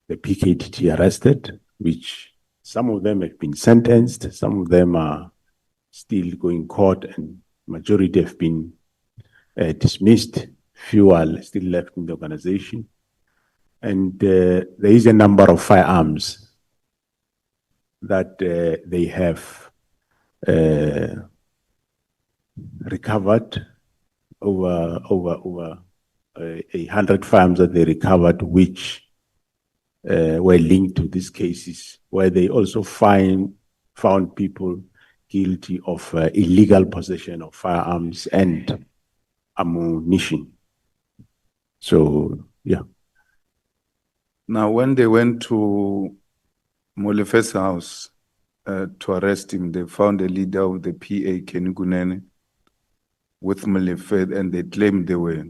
PKTT arrested, which some of them have been sentenced, some of them are still going court, and majority have been dismissed. few are still left in the organization. And there is a number of firearms that they have recovered, over 100 firearms that they recovered, which were linked to these cases, where they also found people guilty of illegal possession of firearms and ammunition. So, yeah. Now, when they went to Molefe's house to arrest him, they found a leader of the PA, Kenny Kunene, with Molefe, and they claimed there were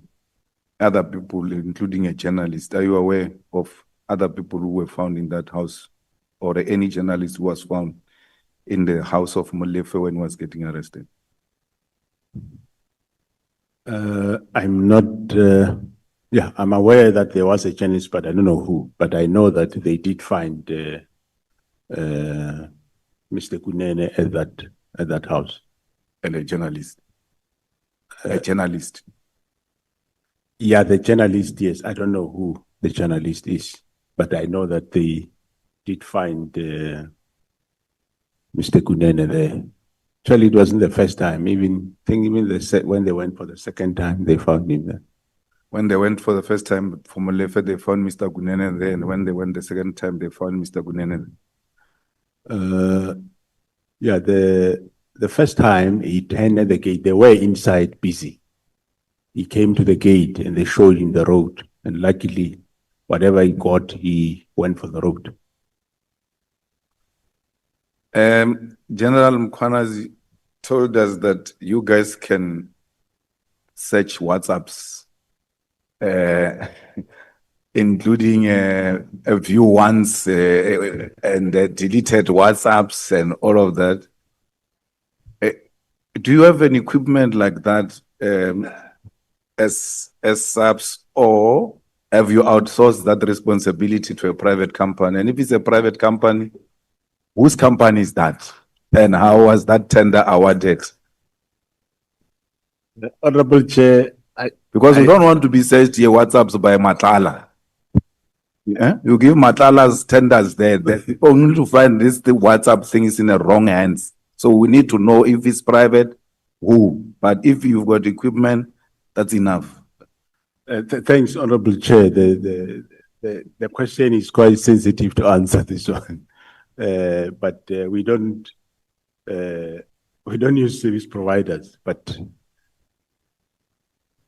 other people, including a journalist. Are you aware of other people who were found in that house, or any journalist who was found in the house of Molefe when he was getting arrested? I'm not, yeah, I'm aware that there was a journalist, but I don't know who. But I know that they did find Mr. Kunene at that house. And a journalist. A journalist. Yeah, the journalist, yes. I don't know who the journalist is, but I know that they did find Mr. Kunene there. Actually, it wasn't the first time. When they went for the second time, they found him there. When they went for the first time for Molefe, they found Mr. Kunene there, and when they went the second time, they found Mr. Kunene there. Yeah, the first time he turned at the gate, they were inside busy. He came to the gate and they showed him the road. And luckily, whatever he got, he went for the road. General Mkhwanazi told us that you guys can search WhatsApps, including a view once and deleted WhatsApps and all of that. Do you have an equipment like that as SAPS, or have you outsourced that responsibility to a private company? And if it's a private company, whose company is that? And how was that tender awarded? Honorable Chair, because we don't want to be searched here WhatsApps by Matala. Yeah? You give Matala's tenders there, only to find this WhatsApp thing is in the wrong hands. So we need to know if it's private, who. But if you've got equipment, that's enough. Thanks, Honorable Chair. The question is quite sensitive to answer this one. But we don't use service providers, but.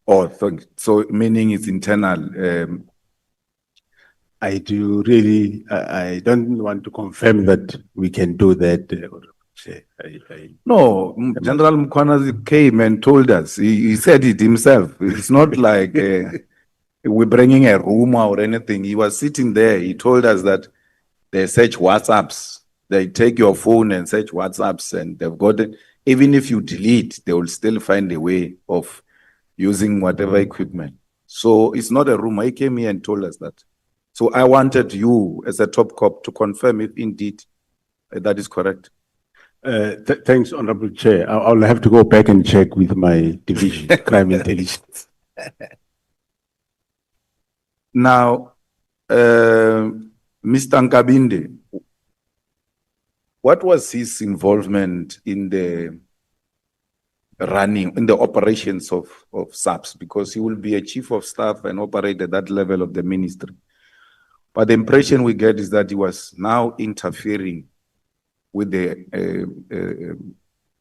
Oh, so meaning it's internal. I do really, I don't want to confirm that we can do that. No, General Mkhwanazi came and told us. He said it himself. It's not like we're bringing a rumor or anything. He was sitting there. He told us that they search WhatsApps. They take your phone and search WhatsApps, and they've got it. Even if you delete, they will still find a way of using whatever equipment. So it's not a rumor. He came here and told us that. So I wanted you as a top cop to confirm if indeed that is correct. Thanks, Honorable Chair. I'll have to go back and check with my division, crime intelligence. Now, Mr. Nkabinde, what was his involvement in the running, in the operations of SAPS? Because he will be a chief of staff and operate at that level of the ministry. But the impression we get is that he was now interfering with the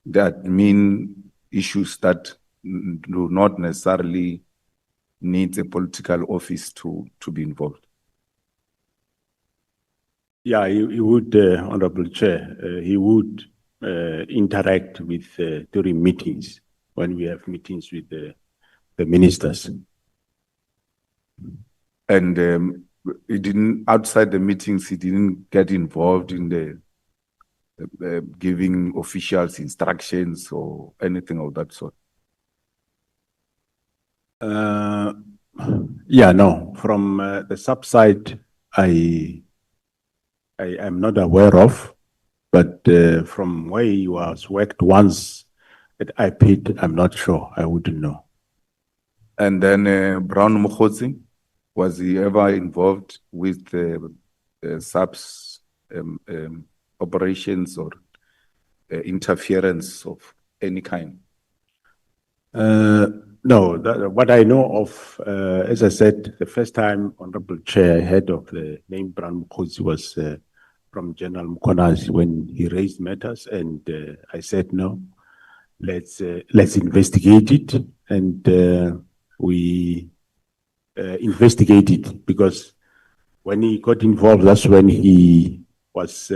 admin issues that do not necessarily need a political office to be involved. Yeah, he would, Honorable Chair, he would interact with during meetings, when we have meetings with the ministers. And he didn't, outside the meetings, he didn't get involved in the giving officials instructions or anything of that sort? Yeah, no. From the sub side, I am not aware of, but from where he was worked once at IPID, I'm not sure. I wouldn't know. And then Brown Mkhwanazi, was he ever involved with subs operations or interference of any kind? No, what I know of, as I said, the first time Honorable Chair I heard of the name Brown Mkhwanazi was from General Mkhwanazi when he raised matters, and I said no, let's investigate it, and we investigated, because when he got involved, that's when he was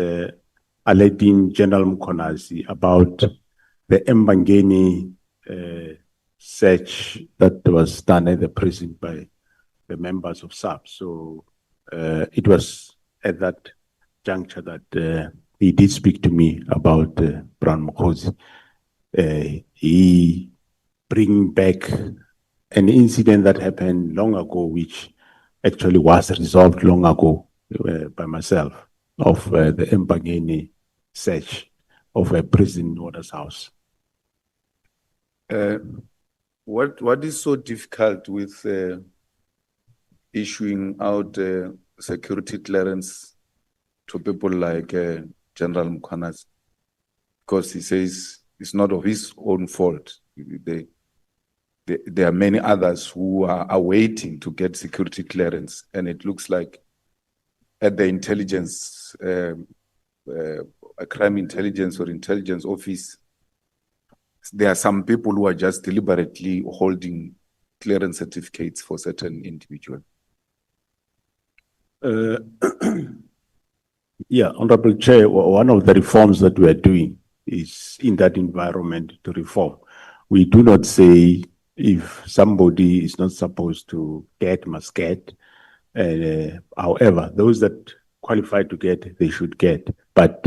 alerting General Mkhwanazi about the Mbangeni search that was done at the prison by the members of SAP. So it was at that juncture that he did speak to me about Brown Mkhwanazi. He bring back an incident that happened long ago, which actually was resolved long ago by myself, of the Mbangeni search of a prison warder's house. What is so difficult with issuing out security clearance to people like General Mkhwanazi? Because he says it's not of his own fault. There are many others who are awaiting to get security clearance, and it looks like at the intelligence, a crime intelligence or intelligence office, there are some people who are just deliberately holding clearance certificates for certain individuals. Yeah, Honorable Chair, one of the reforms that we are doing is in that environment to reform. We do not say if somebody is not supposed to get, must get. However, those that qualify to get, they should get. But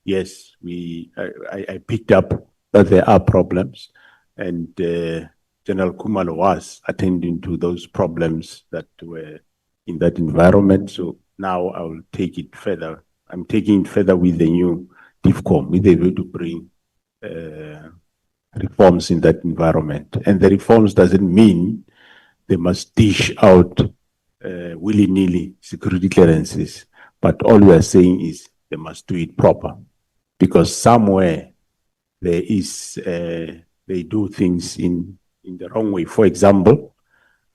yes, I picked up that there are problems, and General Khumalo was attending to those problems that were in that environment. So now I will take it further. I'm taking it further with the new DIFCOM, with the way to bring reforms in that environment. And the reforms doesn't mean they must dish out willy-nilly security clearances, but all we are saying is they must do it proper, because somewhere there is, they do things in the wrong way. For example,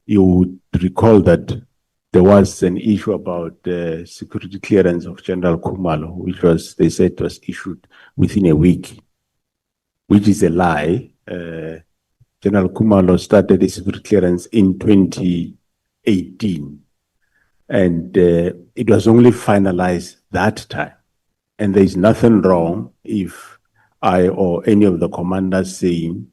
you would recall that there was an issue about the security clearance of General Khumalo, which was, they said was issued within a week, which is a lie. General Khumalo started the security clearance in 2018, and it was only finalized that time. And there is nothing wrong if I or any of the commanders saying,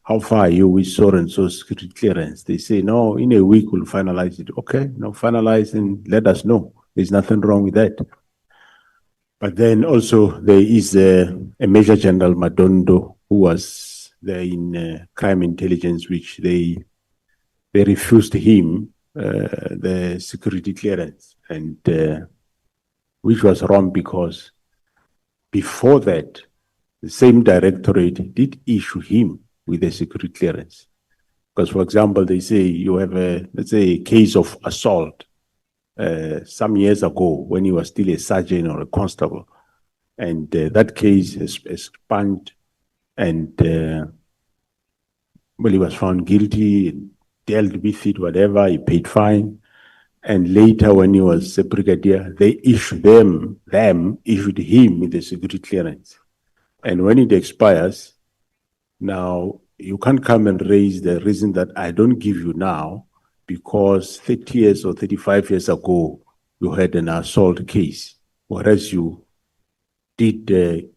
how far are you with so and so security clearance? They say, no, in a week we'll finalize it. Okay, no, finalize and let us know. There's nothing wrong with that. But then also there is a Major General Madondo who was there in crime intelligence, which they refused him the security clearance, and which was wrong, because before that, the same directorate did issue him with a security clearance. Because, for example, they say you have a, let's say, a case of assault some years ago when he was still a sergeant or a constable, and that case is expunged, and well, he was found guilty, dealt with it, whatever, he paid fine. And later, when he was a brigadier, they issued issued him with the security clearance. And when it expires, now you can't come and raise the reason that I don't give you now because 30 years or 35 years ago, you had an assault case, whereas you did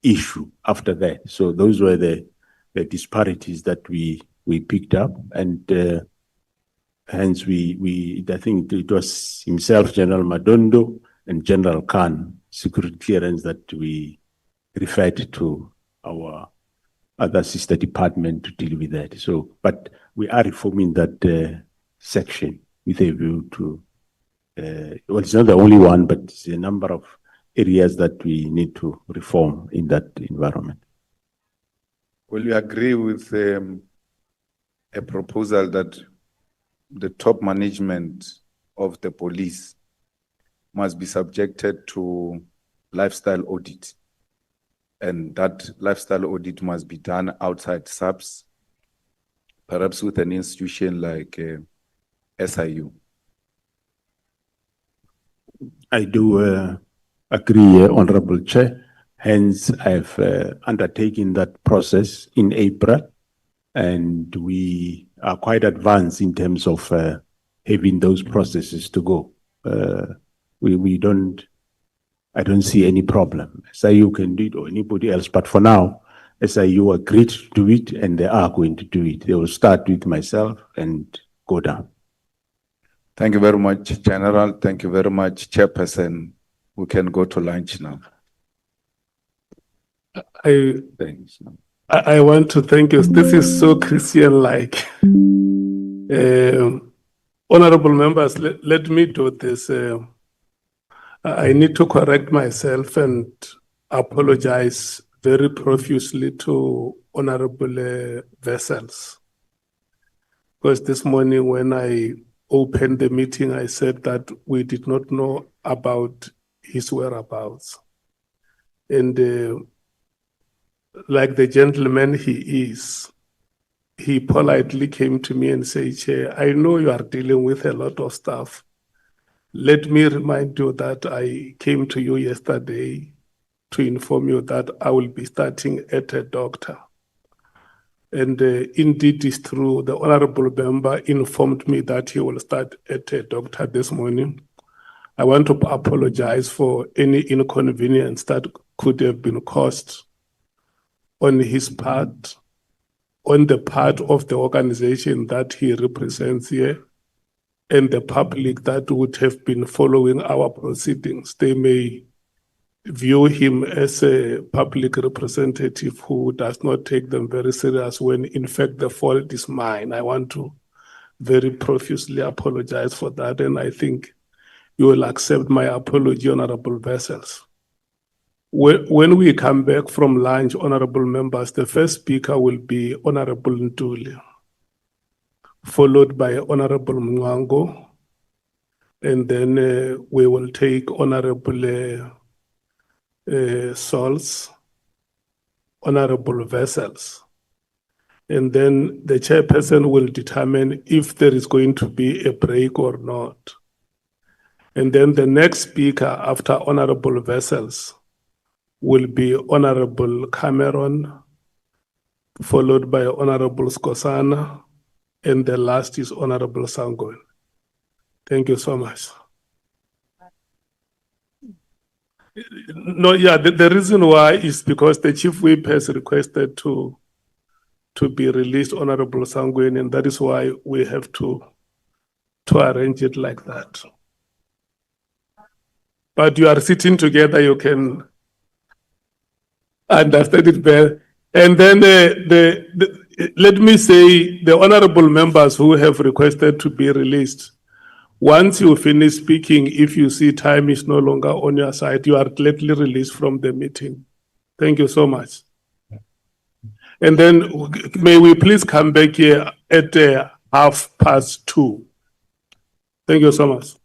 issue after that. So those were the disparities that we picked up, and hence I think it was himself, General Madondo, and General Khan, security clearance, that we referred to our other sister department to deal with that. So, but we are reforming that section with a view to, well, it's not the only one, but it's a number of areas that we need to reform in that environment. Will you agree with a proposal that the top management of the police must be subjected to lifestyle audit. And that lifestyle audit must be done outside SAPS, perhaps with an institution like SIU. I do agree, Honorable Chair. Hence, I've undertaken that process in April, and we are quite advanced in terms of having those processes to go. I don't see any problem. SIU can do it or anybody else, but for now, SIU agreed to do it and they are going to do it. They will start with myself and go down. Thank you very much, General. Thank you very much, Chairperson. We can go to lunch now. Thanks. I want to thank you. This is so Christian-like. Honorable members, let me do this. I need to correct myself and apologize very profusely to Honorable Vessels. Because this morning when I opened the meeting, I said that we did not know about his whereabouts. And like the gentleman he is, he politely came to me and said, Chair, I know you are dealing with a lot of stuff. Let me remind you that I came to you yesterday to inform you that I will be starting at a doctor. And indeed, it's true. The honorable member informed me that he will start at a doctor this morning. I want to apologize for any inconvenience that could have been caused on his part, on the part of the organization that he represents here, and the public that would have been following our proceedings. They may view him as a public representative who does not take them very serious when in fact the fault is mine. I want to very profusely apologize for that, and I think you will accept my apology, Honorable Vessels. When we come back from lunch, Honorable members, the first speaker will be Honorable Ntuli, followed by Honorable Mwango, and then we will take Honorable Souls, Honorable Vessels. And then the chairperson will determine if there is going to be a break or not. And then the next speaker after Honorable Vessels will be Honorable Cameron, followed by Honorable Skosana, and the last is Honorable Sangoen. Thank you so much. No, yeah, the reason why is because the Chief Whip has requested to be released, Honorable Sangoen, and that is why we have to arrange it like that. But you are sitting together, you can understand it better. And then let me say, the honorable members who have requested to be released, once you finish speaking, if you see time is no longer on your side, you are gladly released from the meeting. Thank you so much. And then may we please come back here at 2:30. Thank you so much.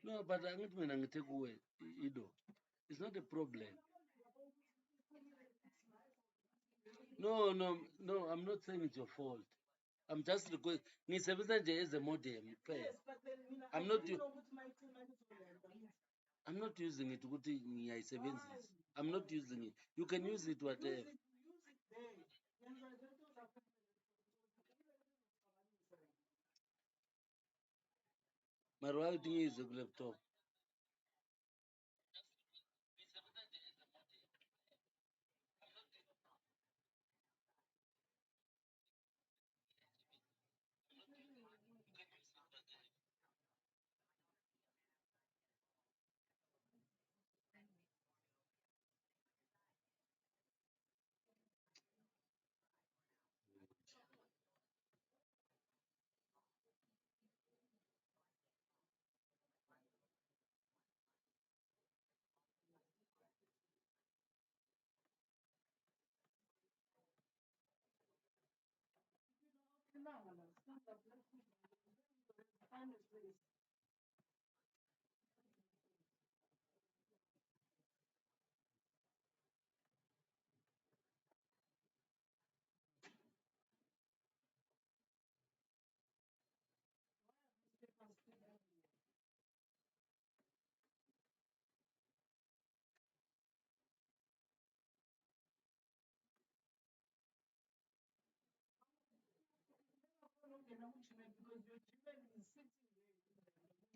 No, but angithi mina ngithe kuwe Ido. It's not a problem. No, no, no, I'm not saying it's your fault. I'm just request ngisebenza nje as a modem kuphela. I'm not using it ukuthi ngiyayisebenzisa. I'm not using it. You can use it whatever. Mara why uthi ngiyizwe ku laptop?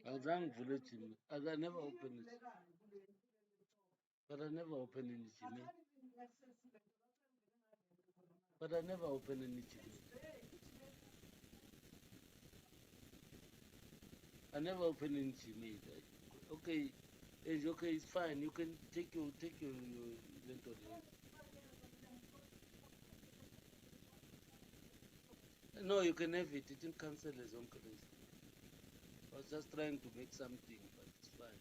Azange ngivule Gmail. I never open it. But I never open any Gmail. But I never open any Gmail. I never open any Gmail. Okay, okay, it's fine. You can take your lentor. No, you can have it. It didn't cancel as on case. I was just trying to make something, but it's fine.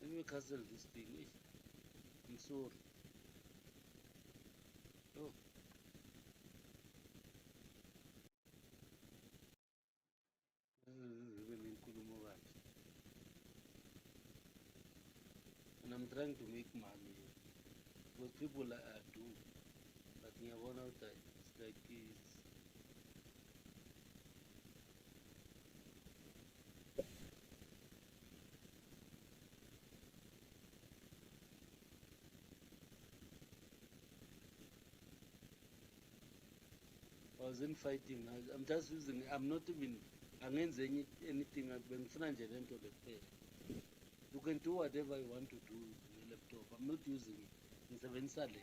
Let me cancel this thing. I'm sorry. Oh. And I'm trying to make money. Because people are do. But ngiyabona ukuthi it's like it's I wasn't fighting. I'm just using. I'm not even. Angenzi anything. Bengifuna nje lento le kuphela. You can do whatever you want to do with the laptop. I'm not using it. Ngisebenzisa le.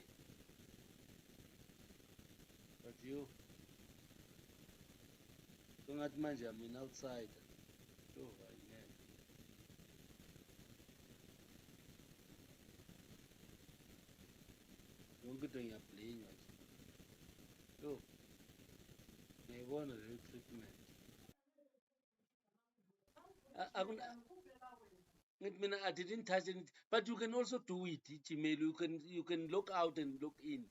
But you, ungathi manje I'm an outsider. Oh, yeah. Yonke into ngiyablenywa nje. Yo, ngiyayibona le treatment. I didn't touch it, but you can also do it. Gmail, you can log out and log in.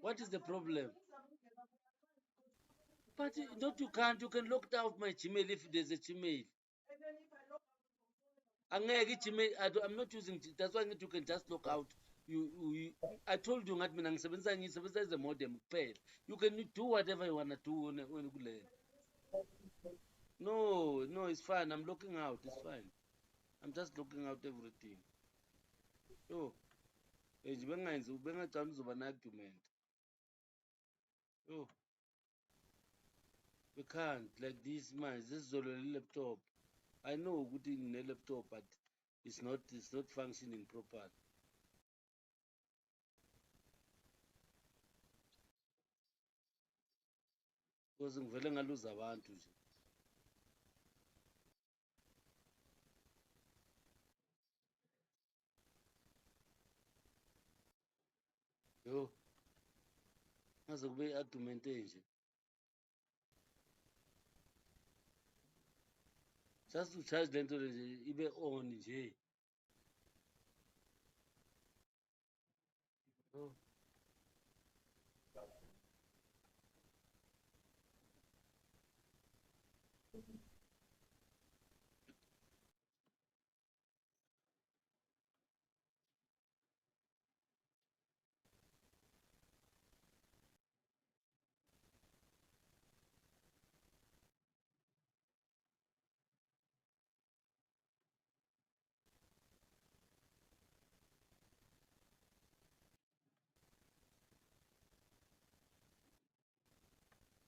What is the problem? But not you can't. You can log out my Gmail if there's a Gmail. Gmail. I'm not using. That's why you can just log out. I told you ngathi mina ngisebenzisa as a modem kuphela. You can do whatever you wanna do when you learn. No, it's fine. I'm logging out. It's fine. I'm just logging out everything. Yo, bengacala uzoba na-argument. Yo, we can't like this man. This is a laptop. I know good in a laptop, but it's not functioning properly. Because ngivele ngaluza abantu nje. Yo, ngaze kube i-argument enje. Just to charge lento le nje ibe on nje. Yo.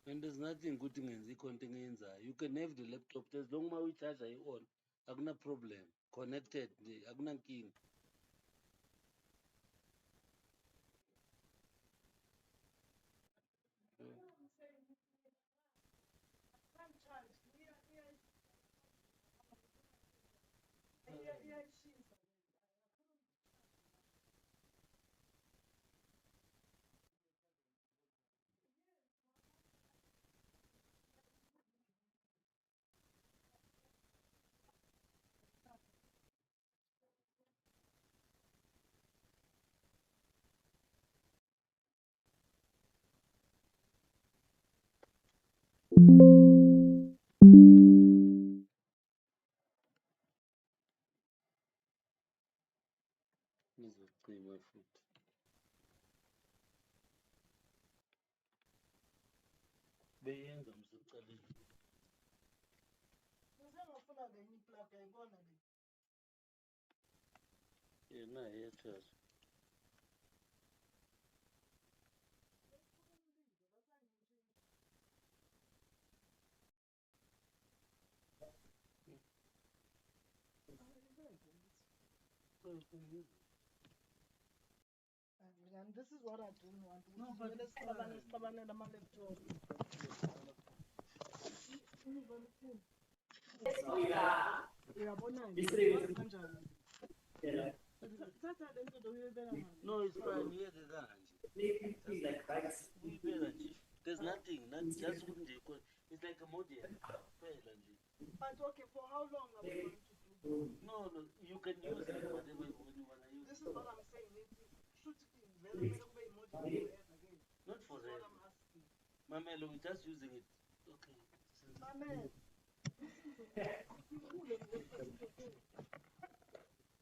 And there's nothing good in the content. You can have the laptop as long as we charge it on. Agna problem. Connected. Agna king. This will clean my foot. Beyenza msicaleni. Yena yethu. And this is what I don't want. No, but it's No, it's fine. Here the There's nothing. Just it's like a model. But okay, for how long are we going to do? No, you can use it whatever you want to use. This is what I'm saying. Should be very more forever again. Not This is what forever. I'm asking. Mamelo, we're just using it. Okay. Amen.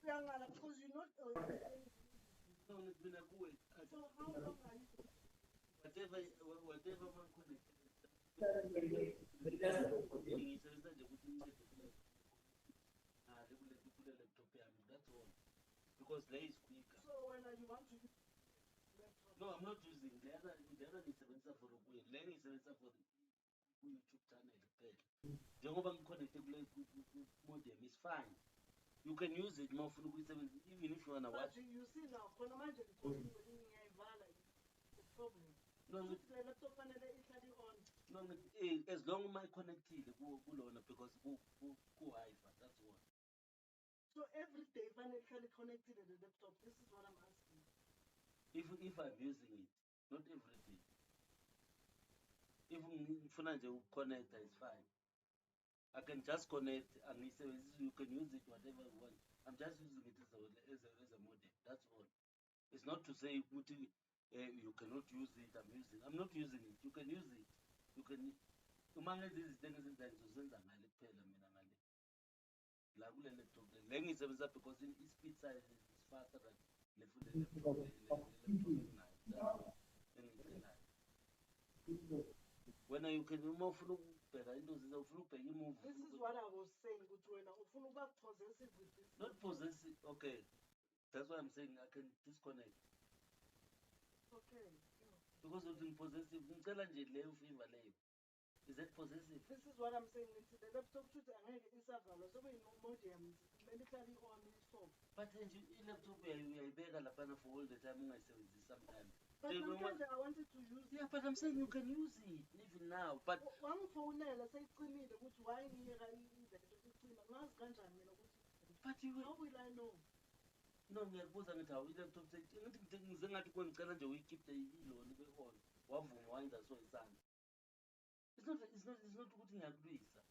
Because you're not. No, it's been a good. So how long are you? Whatever man could that's all. Because there is quicker. So when you want to use No, I'm not using the other is for the way. Learn is for the YouTube channel. Jengoba ngiconnected modem is fine. You can use it more for even if you wanna watch. But you see now, when I'm the problem. No, the laptop on. no, as long as I connected, because Wi-Fi, that's all. So every day when I connected to the laptop, this is what I'm asking. If I'm using it, not every day. If you connect, it's fine. I can just connect and you can use it whatever you want. I'm just using it as a modem. That's all. It's not to say you cannot use it. I'm not using it. You can use it. You can. These things la kule laptop le ngisebenza because i-speed size is faster than laptop enginayo. Wena you can uma ufuna ukubheka into ufuna ukubheka i-movie. This is what I was saying, wena ufuna ukuba possessive with this. Not possessive. Okay, that's why I'm saying I can disconnect. Okay. Because of the possessive, ngicela nje leyo favor leyo. Is that possessive? This is what I'm saying. The laptop should angeke isavalwa so no modem medically on so. But i-laptop uyayibeka laphana for all the time ungayisebenzisi sometimes. But namhlanje I wanted to use. Yeah, but I'm saying you can use it even now. But wangifonela seyicimile ukuthi why ngiyeka izinto icima ngazi kanjani mina ukuthi. But you how will I know? No, ngiyakubuza ngithi hawu i-laptop ngithi ngizengathi ngicela nje uyikhiphe iloni be-on wavuma wayenza so isandla. It's not ukuthi ngiyakulwisa.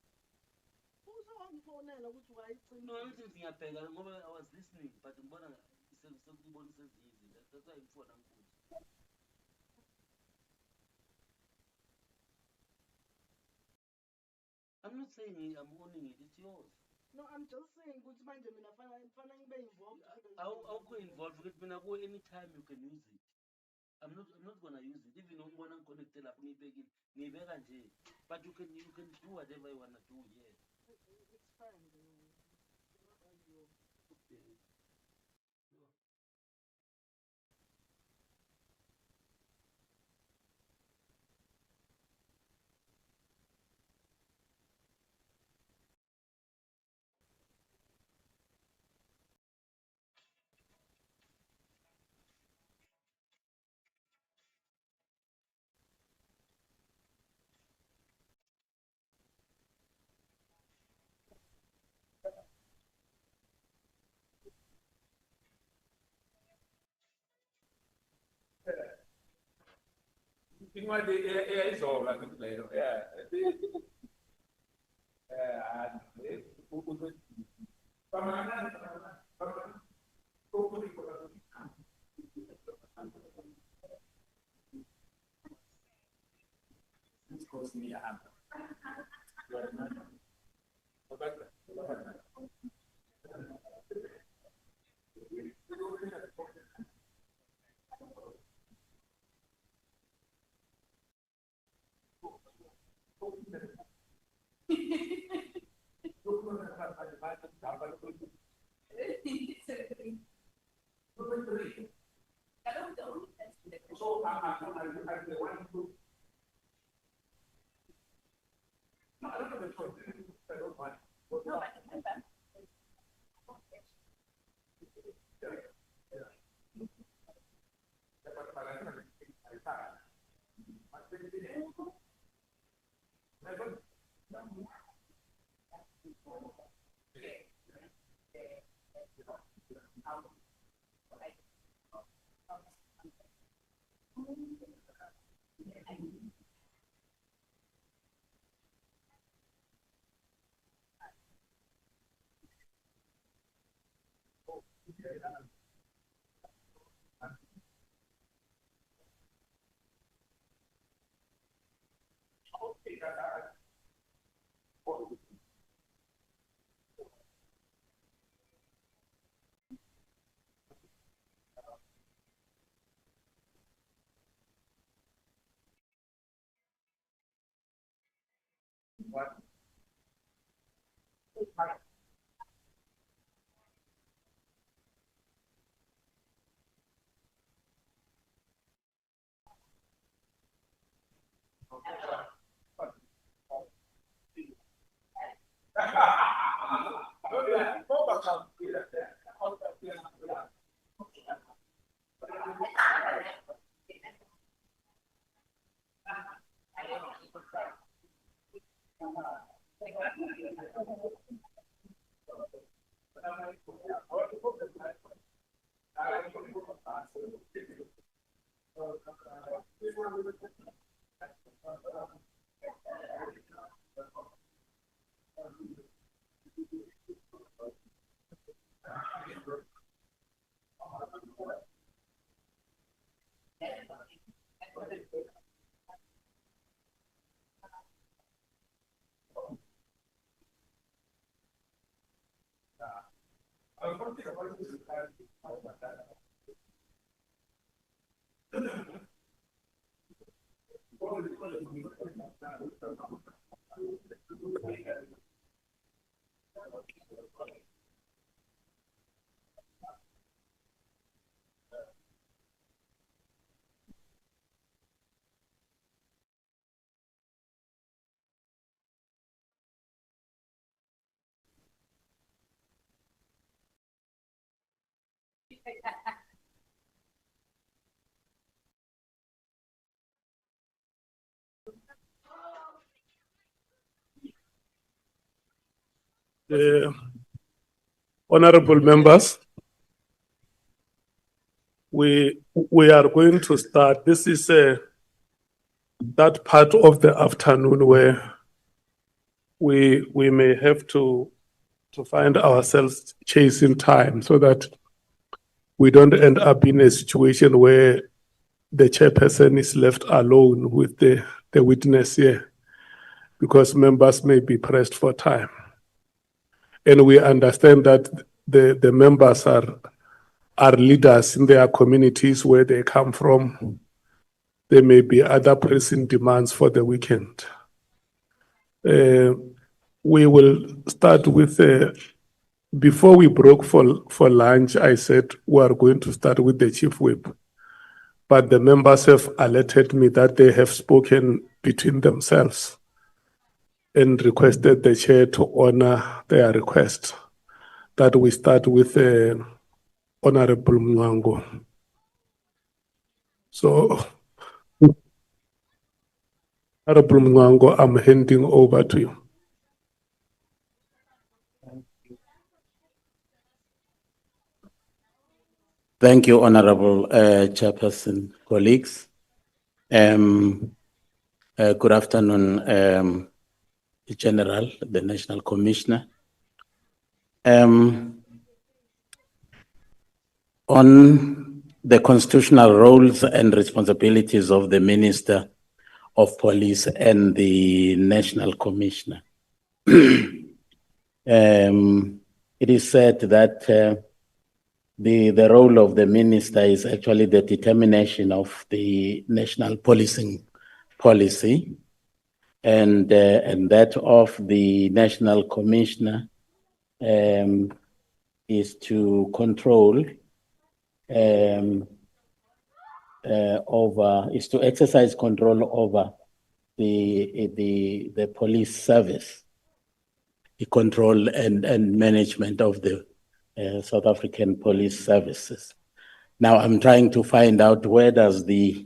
Uzowangifonela ukuthi wayicima. No, ngithi ngiyabheka ngoba I was listening but ngibona sekubonisa ezinye izinto. That's why ngifona ngibuza. I'm not saying I'm owning it, it's yours. No, I'm just saying ukuthi manje mina fanele ngibe involved. Awukho involved with mina go anytime you can use it. I'm not gonna use it. Even ngibona ngiconnected lapho ngiyibeka nje. But you can do whatever you wanna do here. It's fine. Honorable members, we are going to start. This is that part of the afternoon where we may have to find ourselves chasing time so that we don't end up in a situation where the chairperson is left alone with the witness here, because members may be pressed for time. And we understand that the members are leaders in their communities where they come from. There may be other pressing demands for the weekend. We will start with, before we broke for lunch, I said we are going to start with the chief whip. But the members have alerted me that they have spoken between themselves and requested the chair to honor their request, that we start with Honorable Mwango. So, Honorable Mwango, I'm handing over to you. Thank you, Honorable Chairperson, colleagues. Good afternoon, General, the National Commissioner. On the constitutional roles and responsibilities of the Minister of Police and the National Commissioner. It is said that the role of the minister is actually the determination of the national policing policy, and that of the National Commissioner is to control is to exercise control over the police service, the control and management of the South African police services. Now I'm trying to find out where does the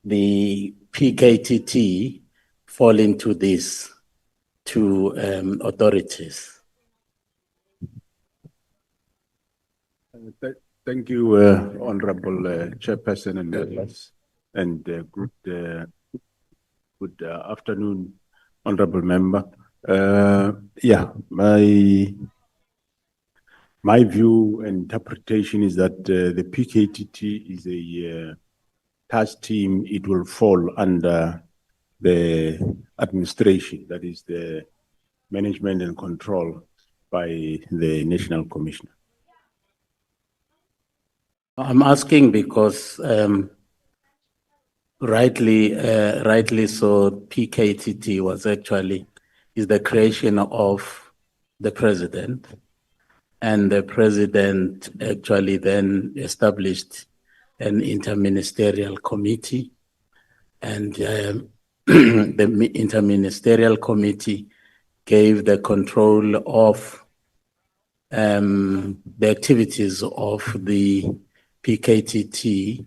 PKTT fall into these two authorities? Thank you, Honorable Chairperson and members, and good afternoon, Honorable Member. Yeah, my view and interpretation is that the PKTT is a task team. It will fall under the administration, that is the management and control by the National Commissioner. I'm asking because rightly so, PKTT was actually is the creation of the president, and the president actually then established an interministerial committee, and the interministerial committee gave the control of the activities of the PKTT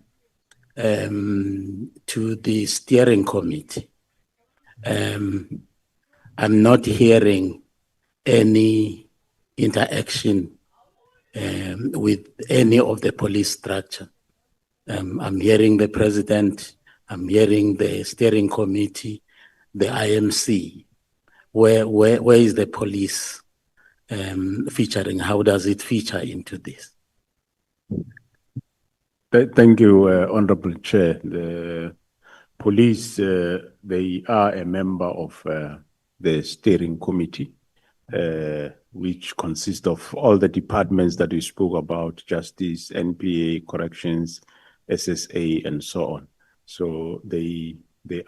to the steering committee. I'm not hearing any interaction with any of the police structure. I'm hearing the president, I'm hearing the steering committee, the IMC. Where is the police featuring? How does it feature into this? Thank you, Honorable Chair. The police, they are a member of the steering committee, which consists of all the departments that we spoke about: justice, NPA, corrections, SSA, and so on. So they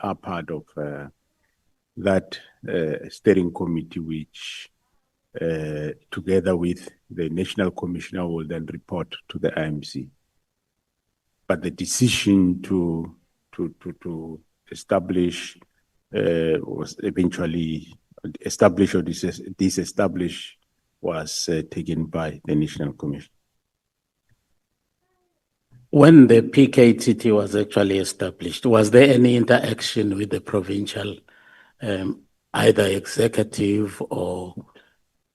are part of that steering committee, which together with the National Commissioner will then report to the IMC. But the decision to establish was eventually established or disestablished was taken by the National Commission. When the PKTT was actually established, was there any interaction with the provincial, either executive or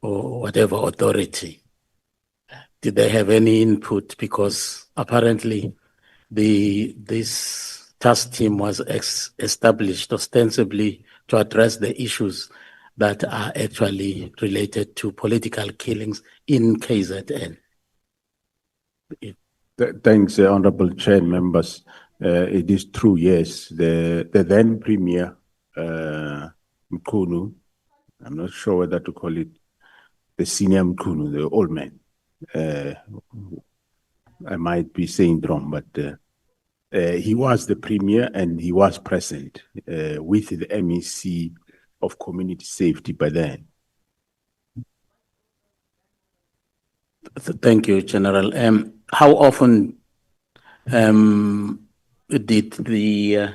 whatever authority? Did they have any input? Because apparently this task team was established ostensibly to address the issues that are actually related to political killings in KZN. Thanks, Honorable Chair and members. It is true, yes. The then Premier, Mkhwanazi, I'm not sure whether to call it the senior Mkhwanazi, the old man. I might be saying it wrong, but he was the Premier and he was present with the MEC of Community Safety by then. Thank you, General. How often did the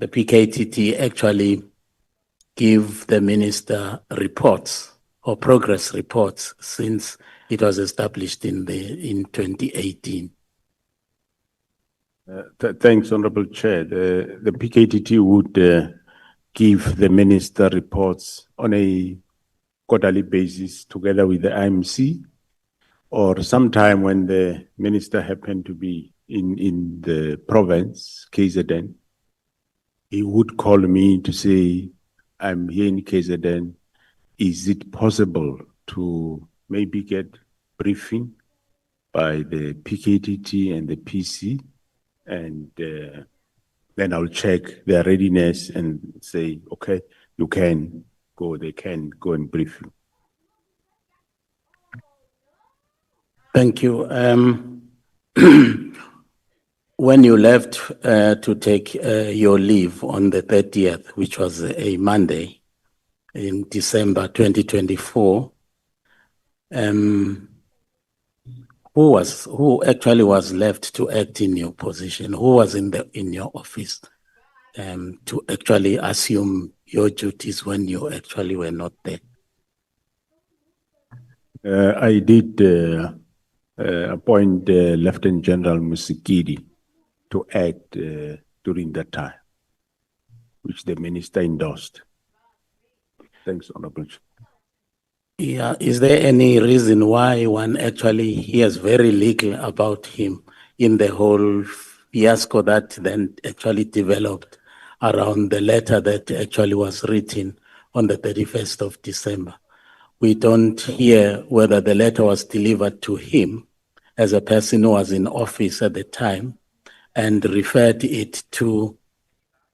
PKTT actually give the minister reports or progress reports since it was established in 2018? Thanks, Honorable Chair. The PKTT would give the minister reports on a quarterly basis together with the IMC, or sometime when the minister happened to be in the province, KZN, he would call me to say, I'm here in KZN. Is it possible to maybe get briefing by the PKTT and the PC? And then I'll check their readiness and say, okay, you can go, they can go and brief you. Thank you. When you left to take your leave on the 30th, which was a Monday in December 2024, who actually was left to act in your position? Who was in your office to actually assume your duties when you actually were not there? I did appoint Lieutenant General Musikidi to act during that time, which the minister endorsed. Thanks, Honorable Chair. Yeah, is there any reason why one actually hears very little about him in the whole fiasco that then actually developed around the letter that actually was written on the 31st of December? We don't hear whether the letter was delivered to him as a person who was in office at the time and referred it to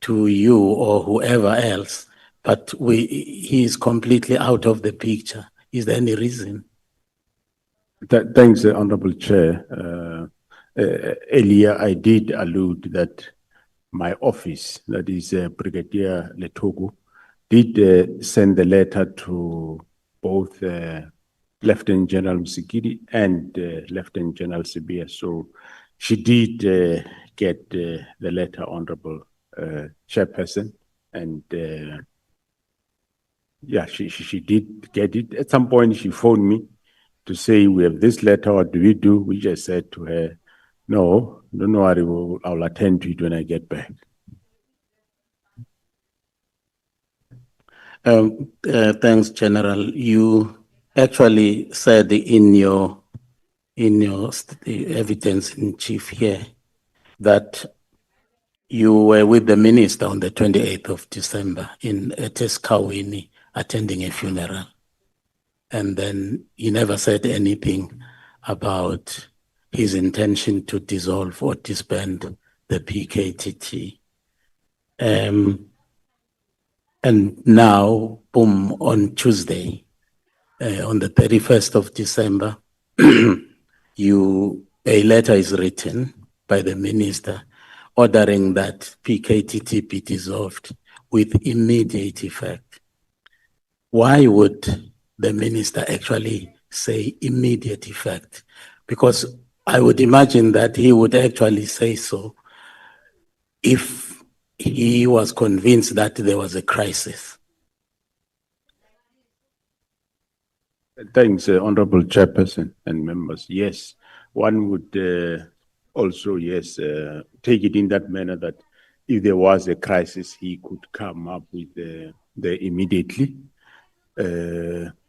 you or whoever else, but he is completely out of the picture. Is there any reason? Thanks, Honorable Chair. Earlier, I did allude that my office, that is Brigadier Letogo, did send the letter to both Lieutenant General Musikidi and Lieutenant General Sibia. So she did get the letter, Honorable Chairperson, and yeah, she did get it. At some point, she phoned me to say, we have this letter, what do we do? Which I said to her, no, don't worry, I'll attend to it when I get back. Thanks, General. You actually said in your evidence in chief here that you were with the minister on the 28th of December in Eteskawini attending a funeral. And then he never said anything about his intention to dissolve or disband the PKTT. And now, boom, on Tuesday, on the 31st of December, a letter is written by the minister ordering that PKTT be dissolved with immediate effect. Why would the minister actually say immediate effect? Because I would imagine that he would actually say so if he was convinced that there was a crisis. Thanks, Honorable Chairperson and members. Yes, one would also, yes, take it in that manner that if there was a crisis, he could come up with the immediately.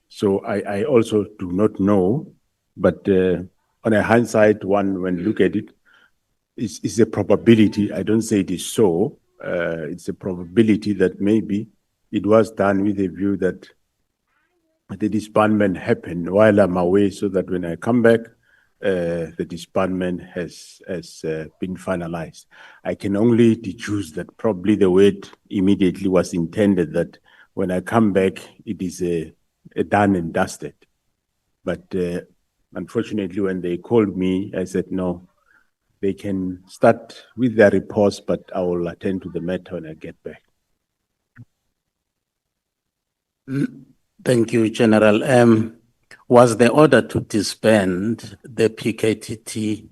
So I also do not know, but on a hindsight, one, when look at it, it's a probability. I don't say it is so. It's a probability that maybe it was done with a view that the disbandment happened while I'm away, so that when I come back, the disbandment has been finalized. I can only deduce that probably the word immediately was intended that when I come back, it is a done and dusted. But unfortunately, when they called me, I said, no, they can start with their reports, but I will attend to the matter when I get back. Thank you, General. Was the order to disband the PKTT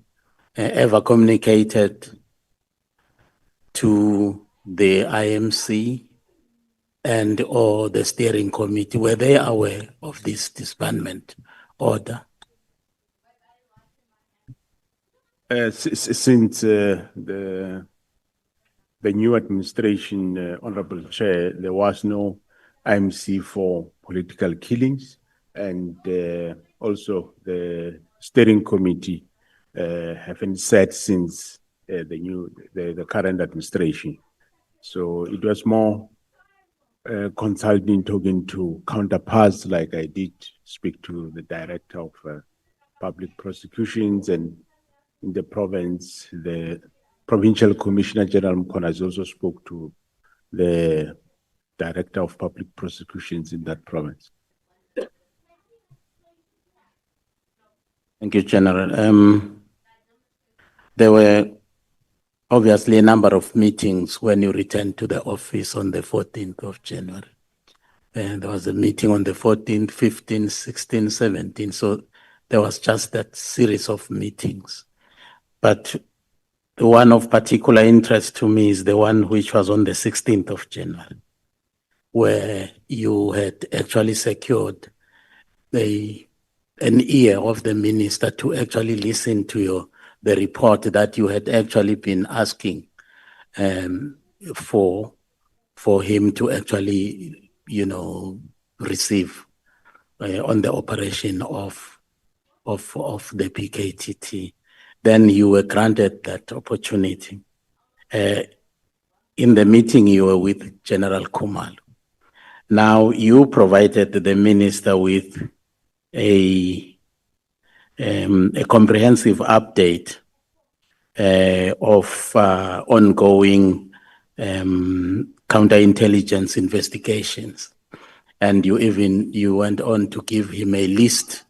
ever communicated to the IMC and or the steering committee? Were they aware of this disbandment order? Since the new administration, Honorable Chair, there was no IMC for political killings, and also the steering committee haven't said since the current administration. So it was more consulting, talking to counterparts, like I did speak to the director of public prosecutions, and in the province, the provincial commissioner general Mkhwanazi also spoke to the director of public prosecutions in that province. Thank you, General. There were obviously a number of meetings when you returned to the office on the 14th of January. And there was a meeting on the 14th, 15th, 16th, 17th. So there was just that series of meetings. But the one of particular interest to me is the one which was on the 16th of January, where you had actually secured an ear of the minister to actually listen to the report that you had actually been asking for him to actually, receive on the operation of the PKTT. Then you were granted that opportunity. In the meeting, you were with General Khumalo. Now you provided the minister with a comprehensive update of ongoing counterintelligence investigations. And you went on to give him a list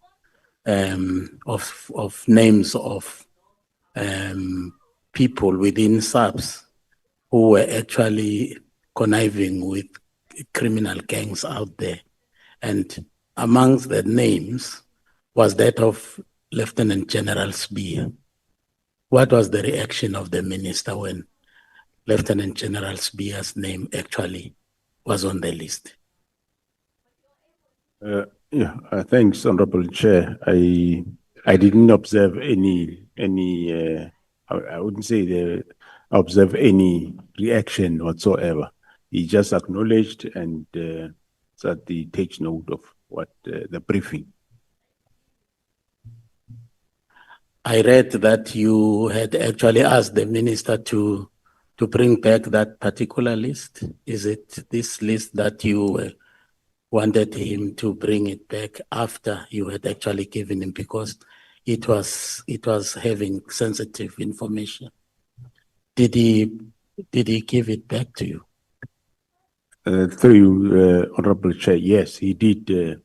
of names of people within SAPS who were actually conniving with criminal gangs out there. And amongst the names was that of Lieutenant General Spear. What was the reaction of the minister when Lieutenant General Spear's name actually was on the list? Thanks, Honorable Chair. I didn't observe any I wouldn't say observe any reaction whatsoever. He just acknowledged and said he takes note of what the briefing. I read that you had actually asked the minister to bring back that particular list. Is it this list that you wanted him to bring it back after you had actually given him, because it was having sensitive information? Did he give it back to you? Through you, Honorable Chair, yes, he did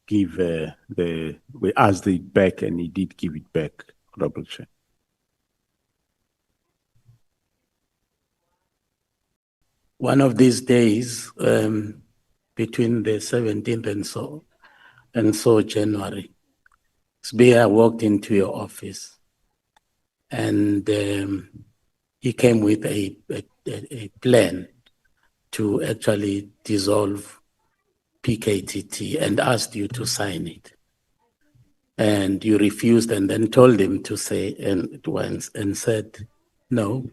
give we asked it back and he did give it back, Honorable Chair. One of these days, between the 17th and so January, Spear walked into your office and he came with a plan to actually dissolve PKTT and asked you to sign it. And you refused and then told him to say and said, no,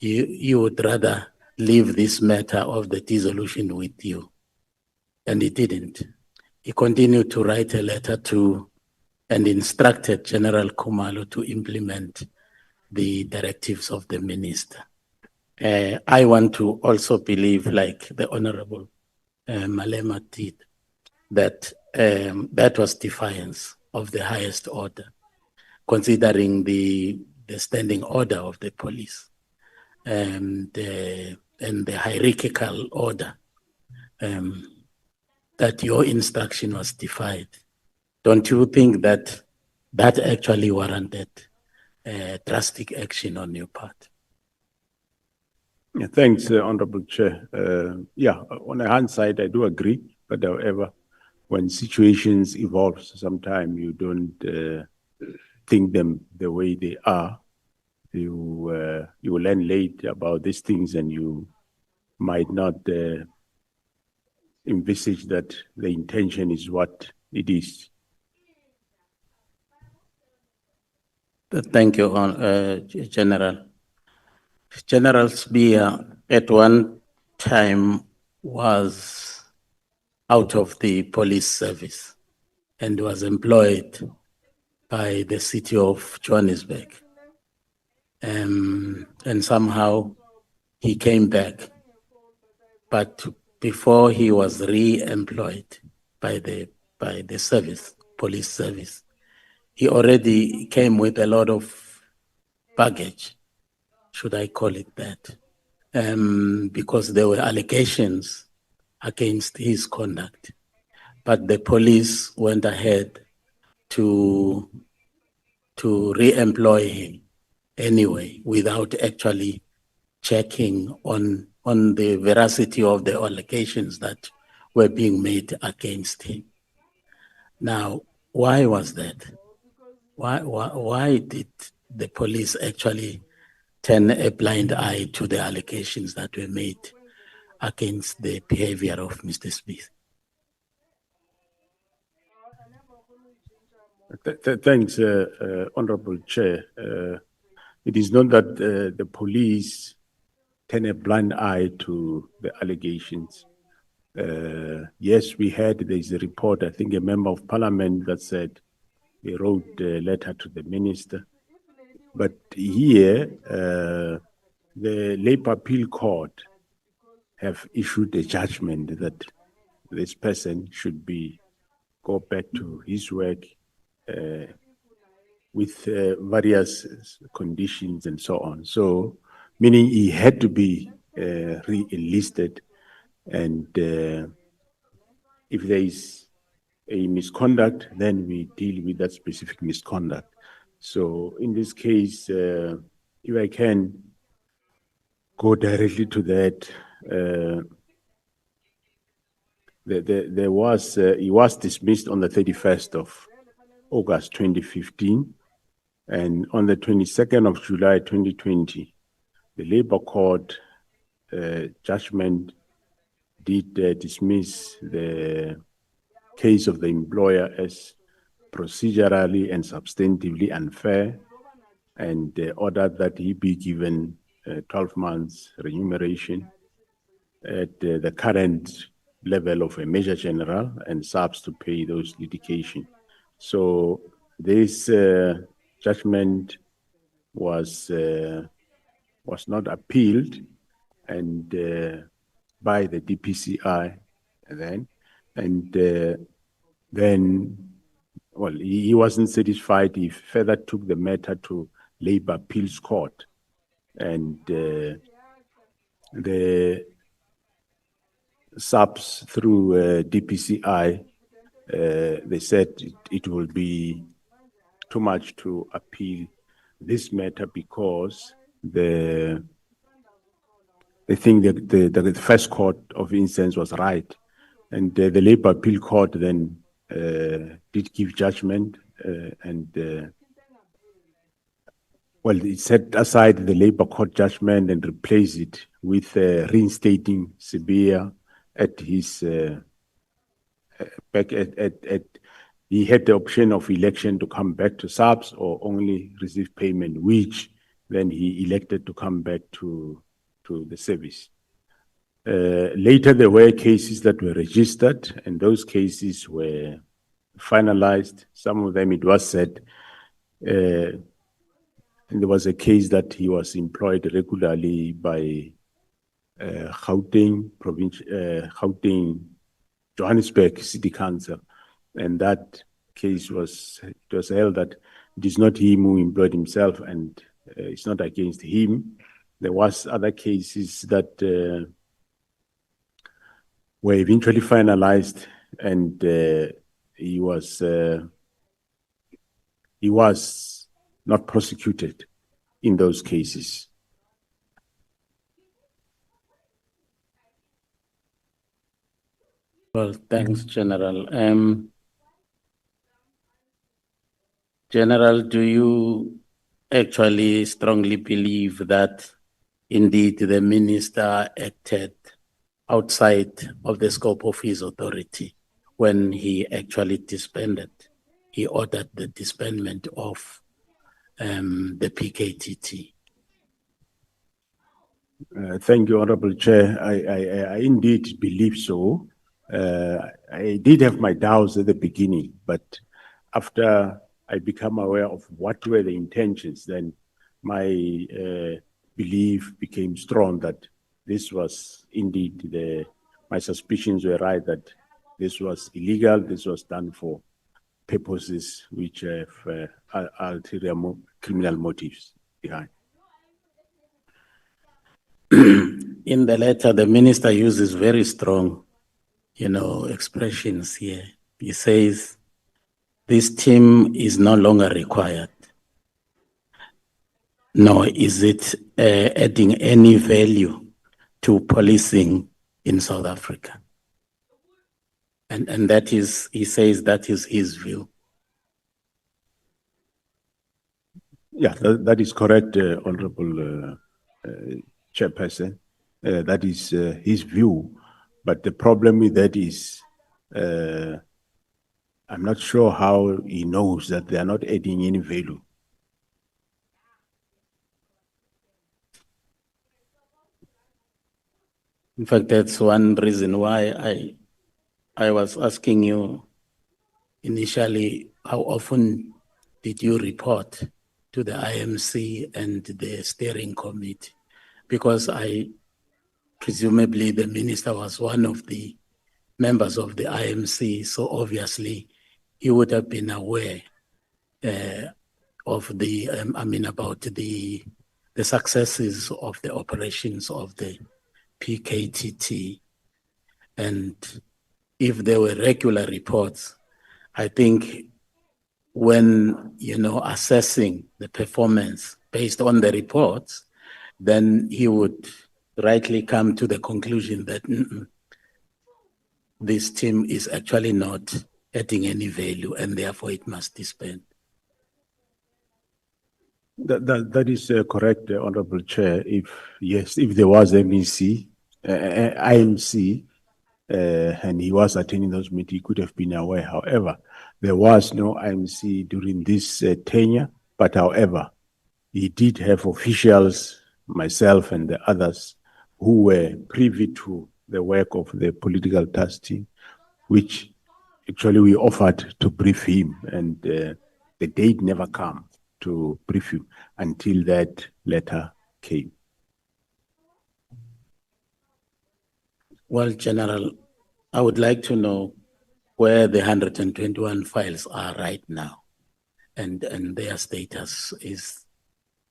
you would rather leave this matter of the dissolution with you. And he didn't. He continued to write a letter to and instructed General Khumalo to implement the directives of the minister. I want to also believe, like the Honorable Malema did, that that was defiance of the highest order, considering the standing order of the police and the hierarchical order, that your instruction was defied. Don't you think that that actually warranted drastic action on your part? Yeah, thanks, Honorable Chair. On the hindsight, I do agree, but however, when situations evolve, sometimes you don't think them the way they are. You will learn late about these things, and you might not envisage that the intention is what it is. Thank you, General. General Spear at one time was out of the police service and was employed by the city of Johannesburg. And somehow he came back but before he was re-employed by the service, police service, he already came with a lot of baggage, should I call it that, because there were allegations against his conduct. But the police went ahead to re-employ him anyway, without actually checking on the veracity of the allegations that were being made against him. Now, why was that? Why did the police actually turn a blind eye to the allegations that were made against the behavior of Mr. Smith? Thanks, Honorable Chair. It is not that the police turn a blind eye to the allegations. Yes, we heard there's a report, I think a member of parliament that said he wrote a letter to the minister. But here, the Labour Appeal Court have issued a judgment that this person should go back to his work with various conditions and so on. So, meaning he had to be re-enlisted, and if there is a misconduct, then we deal with that specific misconduct. So, in this case, if I can go directly to that, he was dismissed on the 31st of August 2015, and on the 22nd of July 2020, the Labour Court judgment did dismiss the case of the employer as procedurally and substantively unfair, and ordered that he be given 12 months remuneration at the current level of a Major General, and SAPS to pay those litigation. So this judgment was not appealed, and by the DPCI then, and then, well, he wasn't satisfied. He further took the matter to Labour Appeals Court, and the SAPS through DPCI, they said it will be too much to appeal this matter because they think that the first court of instance was right, and the Labour Appeal Court then did give judgment, and well, it set aside the Labour Court judgment and replaced it with reinstating Sibia at his back at he had the option of election to come back to SAPS or only receive payment, which then he elected to come back to the service. Later, there were cases that were registered, and those cases were finalized. Some of them, it was said, and there was a case that he was employed regularly by Gauteng Johannesburg City Council, and that case was held that it is not him who employed himself, and it's not against him. There was other cases that were eventually finalized, and he was not prosecuted in those cases. Well, thanks, General. General, do you actually strongly believe that indeed the minister acted outside of the scope of his authority when he actually disbanded? He ordered the disbandment of the PKTT. Thank you, Honorable Chair. I indeed believe so. I did have my doubts at the beginning, but after I become aware of what were the intentions, then my belief became strong that this was indeed my suspicions were right that this was illegal. This was done for purposes which have ulterior criminal motives behind. In the letter, the minister uses very strong, expressions here. He says, this team is no longer required. Nor is it adding any value to policing in South Africa. And that is, he says that is his view. Yeah, that is correct, Honorable Chairperson. That is his view. But the problem with that is, I'm not sure how he knows that they are not adding any value. In fact, that's one reason why I was asking you initially, how often did you report to the IMC and the steering committee? Because presumably the minister was one of the members of the IMC, so obviously he would have been aware of about the successes of the operations of the PKTT. And if there were regular reports, I think when, assessing the performance based on the reports, then he would rightly come to the conclusion that this team is actually not adding any value and therefore it must disband. That is correct, Honorable Chair. If there was IMC, and he was attending those meetings, he could have been aware. However, there was no IMC during this tenure, but however, he did have officials, myself and the others, who were privy to the work of the political task team, which actually we offered to brief him, and the date never came to brief you until that letter came. Well, General, I would like to know where the 121 files are right now and their status is,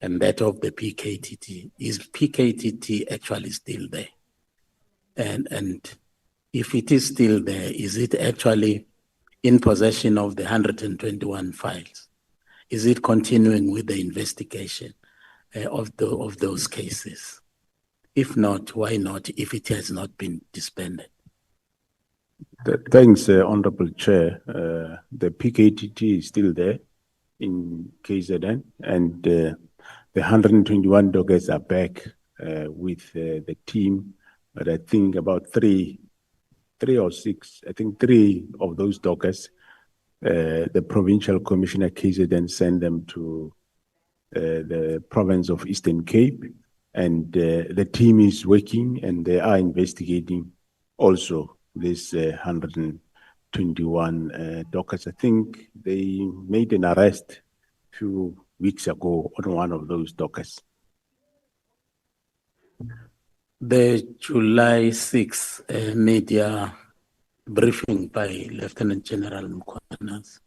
and that of the PKTT. Is PKTT actually still there? And if it is still there, is it actually in possession of the 121 files? Is it continuing with the investigation of those cases? If not, why not, if it has not been disbanded? Thanks, Honorable Chair. The PKTT is still there in KZN, and the 121 dockers are back with the team, but I think about three or six, I think 3 of those dockers, the Provincial Commissioner KZN sent them to the province of Eastern Cape, and the team is working and they are investigating also this 121 dockers. I think they made an arrest a few weeks ago on one of those dockers. The July 6 media briefing by Lieutenant General Mkhwanazi,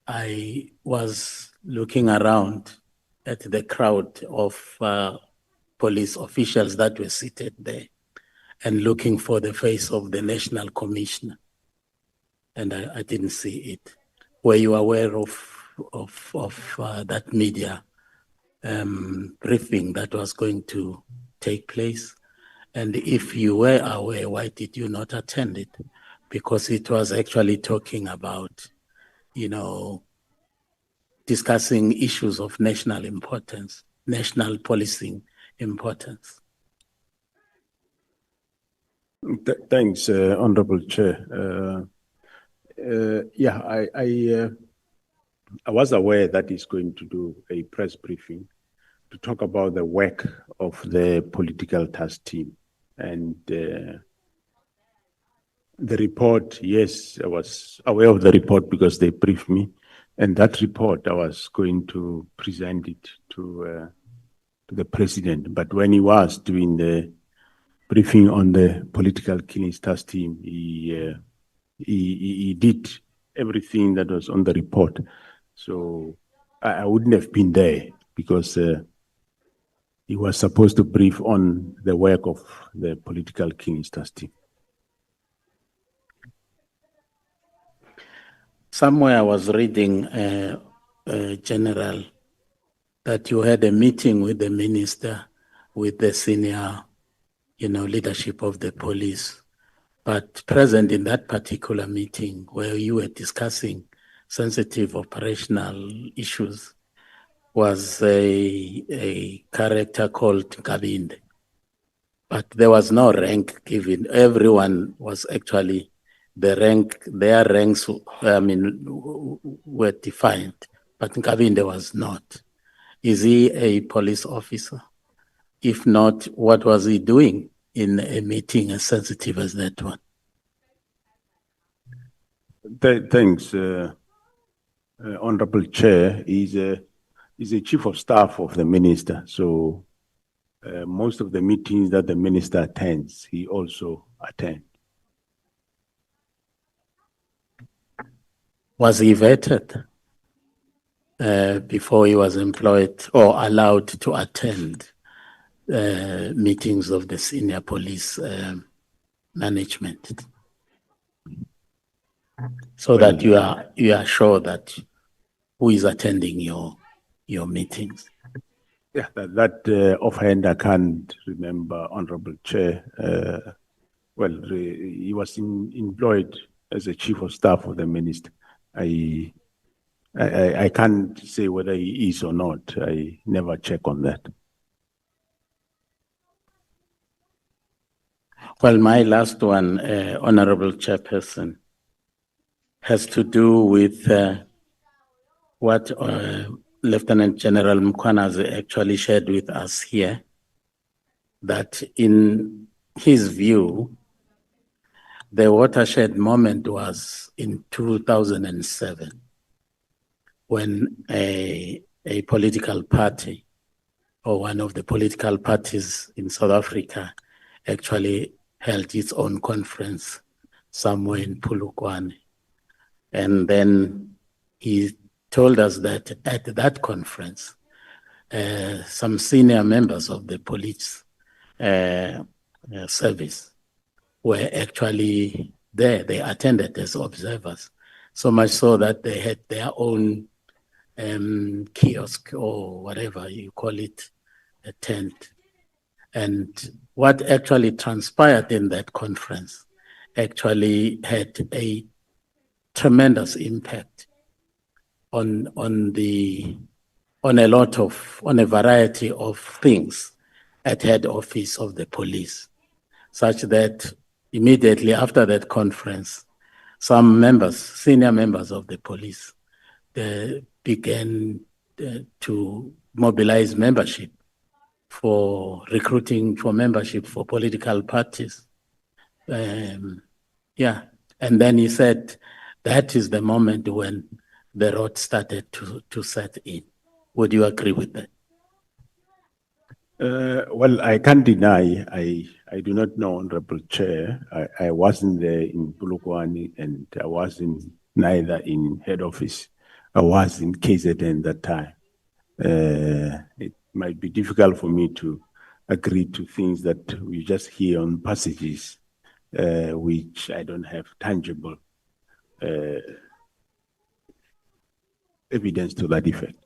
I was looking around at the crowd of police officials that were seated there and looking for the face of the National Commissioner, and I didn't see it. Were you aware of that media briefing that was going to take place? And if you were aware, why did you not attend it? Because it was actually talking about, discussing issues of national importance, national policing importance. Thanks, Honorable Chair. I was aware that he's going to do a press briefing to talk about the work of the political task team. And the report, yes, I was aware of the report because they briefed me. And that report, I was going to present it to the president. But when he was doing the briefing on the political killings task team, he did everything that was on the report. So I wouldn't have been there because he was supposed to brief on the work of the political killings task team. Somewhere I was reading, General, that you had a meeting with the minister, with the senior, leadership of the police. But present in that particular meeting where you were discussing sensitive operational issues was a character called Kabinde. But there was no rank given. Everyone was actually their ranks, were defined, but Kabinde was not. Is he a police officer? If not, what was he doing in a meeting as sensitive as that one? Thanks, Honorable Chair. He's a chief of staff of the minister. So most of the meetings that the minister attends, he also attends. Was he vetted before he was employed or allowed to attend meetings of the senior police management? So that you are sure that who is attending your meetings? Yeah, that offhand I can't remember, Honorable Chair. He was employed as a chief of staff of the minister. I can't say whether he is or not. I never check on that. Well, my last one, Honorable Chairperson, has to do with what Lieutenant General Mkhwanazi actually shared with us here, that in his view, the watershed moment was in 2007, when a political party or one of the political parties in South Africa actually held its own conference somewhere in Polokwane. And then he told us that at that conference, some senior members of the police service were actually there. They attended as observers, so much so that they had their own kiosk or whatever you call it, a tent. And what actually transpired in that conference actually had a tremendous impact on a variety of things at head office of the police, such that immediately after that conference, some members, senior members of the police, began to mobilize membership for recruiting for membership for political parties. And then he said that is the moment when the rot started to set in. Would you agree with that? Well, I can't deny, I do not know, Honorable Chair. I wasn't there in Polokwane, and I wasn't neither in head office. I was in KZN that time. It might be difficult for me to agree to things that we just hear on passages, which I don't have tangible evidence to that effect.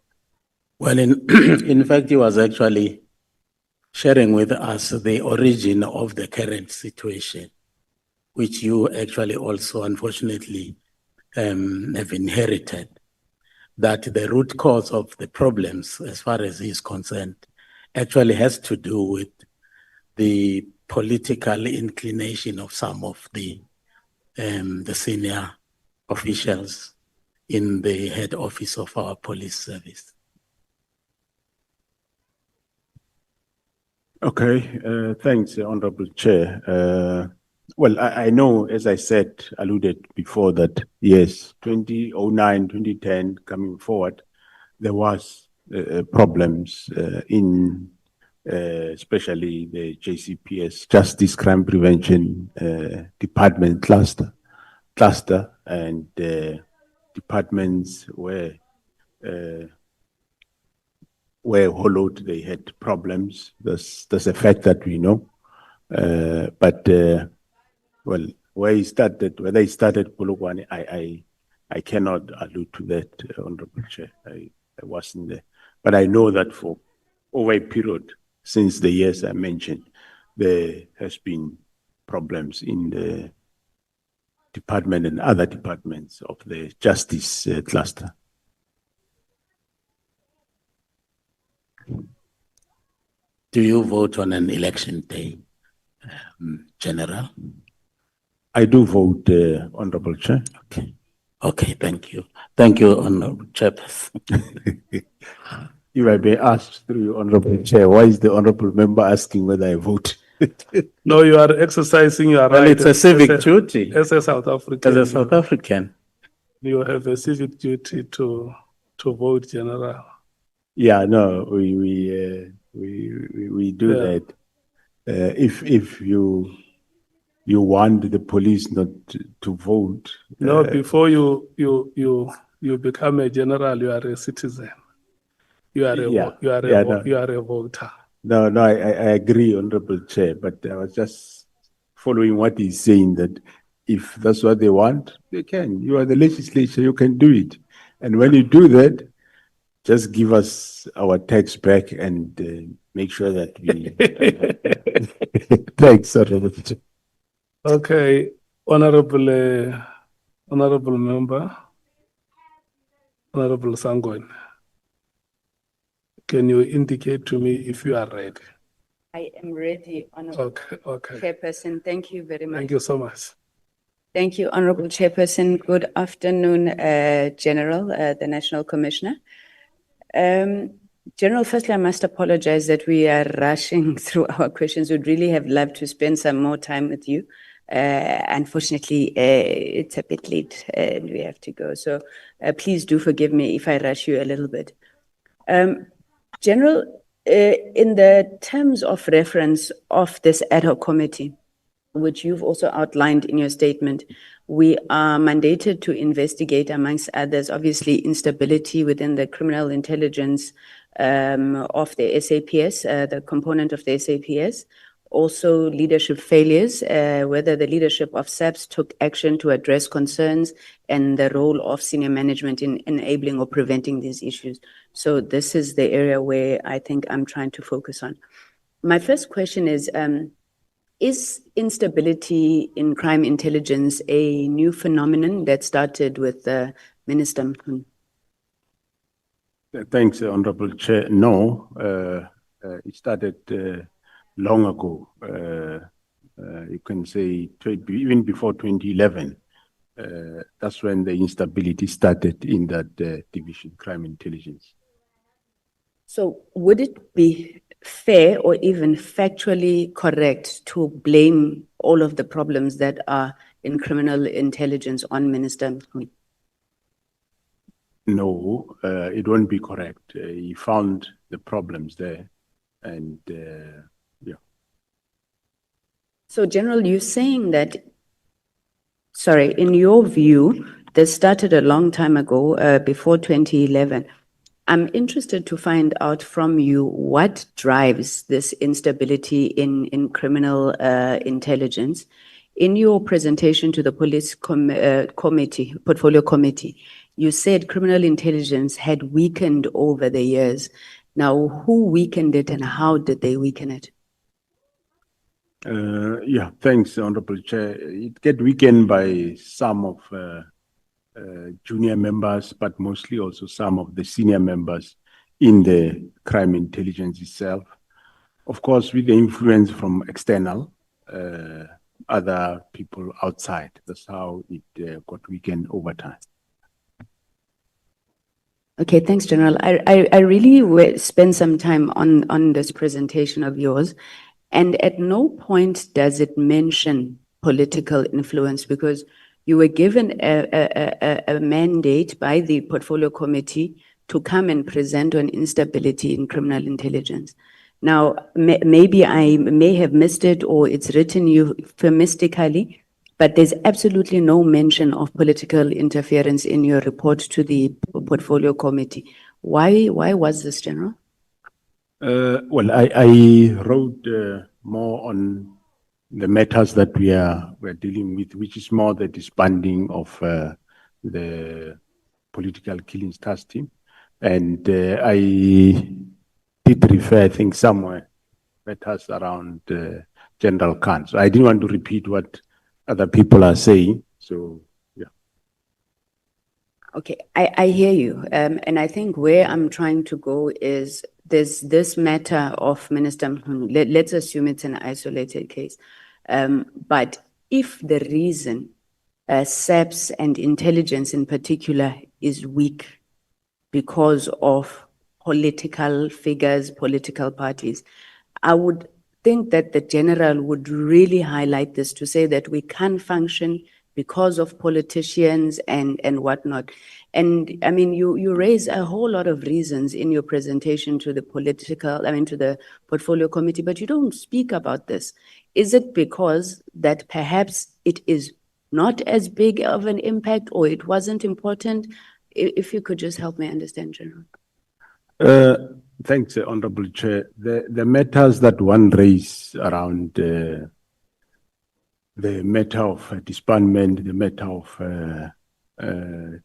Well, in fact, he was actually sharing with us the origin of the current situation, which you actually also, unfortunately, have inherited, that the root cause of the problems, as far as he is concerned, actually has to do with the political inclination of some of the senior officials in the head office of our police service. Okay, thanks, Honorable Chair. Well, I know, as I said, alluded before, that yes, 2009, 2010, coming forward, there was problems in especially the JCPS, Justice Crime Prevention Department cluster, and departments where hollowed, they had problems. That's a fact that we know. Well, where he started, whether he started Polokwane, I cannot allude to that, Honorable Chair. I wasn't there. But I know that for over a period, since the years I mentioned, there has been problems in the department and other departments of the justice cluster. Do you vote on an election day, General? I do vote, Honorable Chair. Okay. Okay, thank you. Thank you, Honorable Chairperson. If I may ask through you, Honorable Chair, why is the Honorable Member asking whether I vote? No, you are exercising your Well, right. it's a civic duty. As a South African. As a South African. You have a civic duty to vote, General. Yeah, no, we do Yeah. that. If you want the police not to vote. No, before you become a general, you are a citizen. You are a Yeah, you are a yeah, vo- no. you are a voter. No, I agree, Honorable Chair, but I was just following what he's saying, that if that's what they want, they can. You are the legislature, you can do it. And when you do that, just give us our tax back and make sure that we. Thanks, Honorable Chair. Okay, honorable member, Honorable Sangwan. Can you indicate to me if you are ready? I am ready, Honorable Okay. Chairperson. Thank you very much. Thank you so much. Thank you, Honorable Chairperson. Good afternoon, General, the National Commissioner. General, firstly, I must apologize that we are rushing through our questions. We'd really have loved to spend some more time with you. Unfortunately, it's a bit late and we have to go. So please do forgive me if I rush you a little bit. General, in the terms of reference of this ad hoc committee, which you've also outlined in your statement, we are mandated to investigate, amongst others, obviously instability within the criminal intelligence of the SAPS, the component of the SAPS, also leadership failures, whether the leadership of SAPS took action to address concerns, and the role of senior management in enabling or preventing these issues. So this is the area where I think I'm trying to focus on. My first question is instability in crime intelligence a new phenomenon that started with Minister Mkhwanazi? Thanks, Honorable Chair. No, it started long ago. You can say even before 2011. That's when the instability started in that division, crime intelligence. So would it be fair or even factually correct to blame all of the problems that are in criminal intelligence on Minister Mkhwanazi? No, it won't be correct. He found the problems there, and yeah. So, General, you're saying that, sorry, in your view, this started a long time ago, before 2011. I'm interested to find out from you what drives this instability in criminal intelligence. In your presentation to the police committee, portfolio committee, you said criminal intelligence had weakened over the years. Now, who weakened it and how did they weaken it? Yeah, thanks, Honorable Chair. It get weakened by some of junior members, but mostly also some of the senior members in the crime intelligence itself. Of course, with the influence from external, other people outside. That's how it got weakened over time. Okay, thanks, General. I really spent some time on this presentation of yours, and at no point does it mention political influence, because you were given a mandate by the portfolio committee to come and present on instability in criminal intelligence. Now, maybe I may have missed it or it's written euphemistically, but there's absolutely no mention of political interference in your report to the portfolio committee. Why was this, General? Well, I wrote more on the matters that we're dealing with, which is more the disbanding of the political killings task team. And I did refer, I think, somewhere matters around General Khan. So I didn't want to repeat what other people are saying. So, yeah. Okay, I hear you. And I think where I'm trying to go is there's this matter of Minister Mkhwanazi. Let's assume it's an isolated case. But if the reason SAPS and intelligence in particular is weak because of political figures, political parties, I would think that the general would really highlight this to say that we can't function because of politicians and whatnot. And I mean, you raise a whole lot of reasons in your presentation to the to the portfolio committee, but you don't speak about this. Is it because that perhaps it is not as big of an impact or it wasn't important? If you could just help me understand, General. Thanks, Honorable Chair. The matters that one raised around the matter of disbandment, the matter of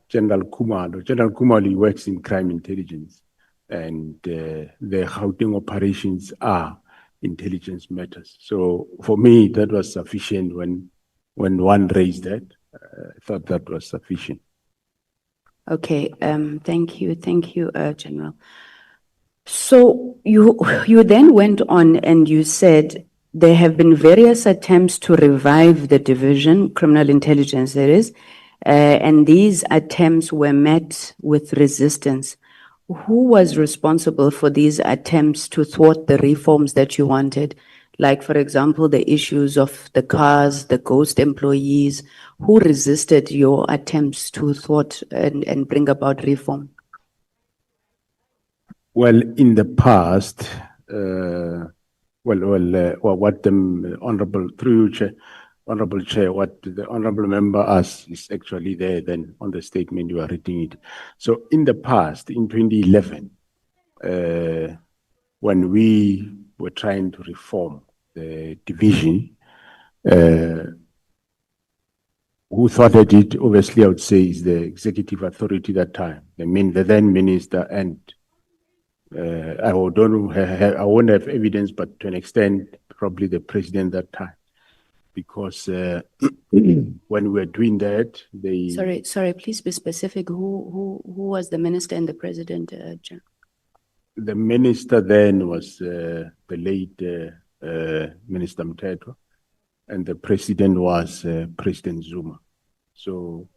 General Khumalo. General Khumalo works in crime intelligence, and the Gauteng operations are intelligence matters. So for me, that was sufficient when one raised that. I thought that was sufficient. Okay, thank you, General. So you then went on and you said there have been various attempts to revive the division, criminal intelligence that is, and these attempts were met with resistance. Who was responsible for these attempts to thwart the reforms that you wanted? Like, for example, the issues of the cars, the ghost employees. Who resisted your attempts to thwart and bring about reform? Well, in the past, what the honorable through you, Chair, honorable Chair, what the honorable member asked is actually there then on the statement you are reading it. So in the past, in 2011, when we were trying to reform the division, who thwarted it, obviously I would say is the executive authority that time, the then minister, and I won't have evidence, but to an extent, probably the president that time. Because when we were doing that, they... Sorry, please be specific. Who was the minister and the president, General? The minister then was the late Minister Mthethwa, and the president was President Zuma. So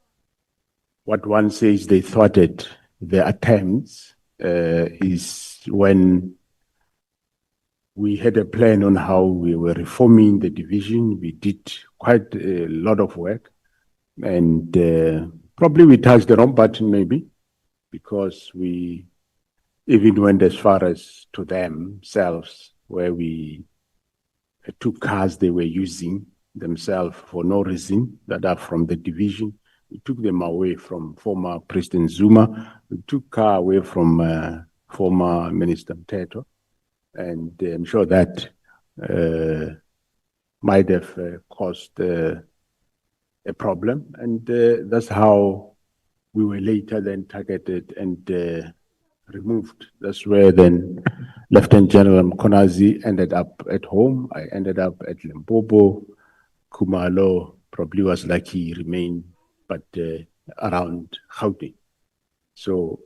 what one says they thwarted the attempts is when we had a plan on how we were reforming the division. We did quite a lot of work, and probably we touched the wrong button maybe, because we even went as far as to themselves, where we took cars they were using themselves for no reason that are from the division. We took them away from former President Zuma. We took car away from former Minister Mthethwa. And I'm sure that might have caused a problem. And that's how we were later then targeted and removed. That's where then Lieutenant General Mkhwanazi ended up at home. I ended up at Limpopo. Khumalo probably was lucky he remained, but around Gauteng. So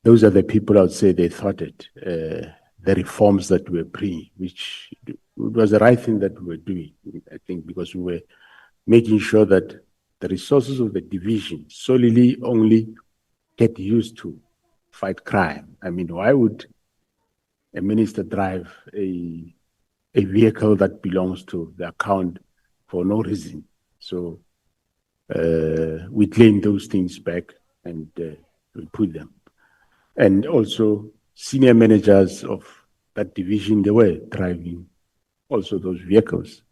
those are the people I would say they thwarted the reforms that we were which it was the right thing that we were doing, I think, because we were making sure that the resources of the division solely only get used to fight crime. I mean, why would a minister drive a vehicle that belongs to the account for no reason? So we claim those things back and we put them. And also senior managers of that division, they were driving also those vehicles,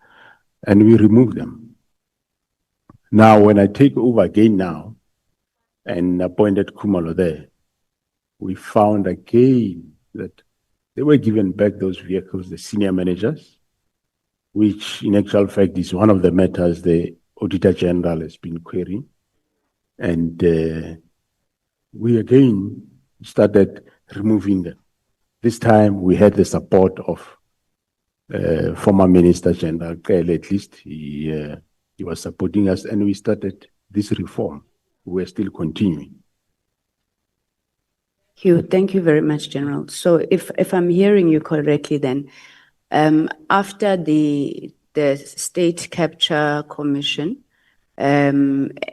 and we removed them. Now, when I take over again now and appointed Kumalo there, we found again that they were given back those vehicles, the senior managers, which in actual fact is one of the matters the Auditor General has been querying. And we again started removing them. This time we had the support of former Minister General Kyle, at least he was supporting us, and we started this reform. We're still continuing. Thank you very much, General. So if I'm hearing you correctly then, after the State Capture Commission,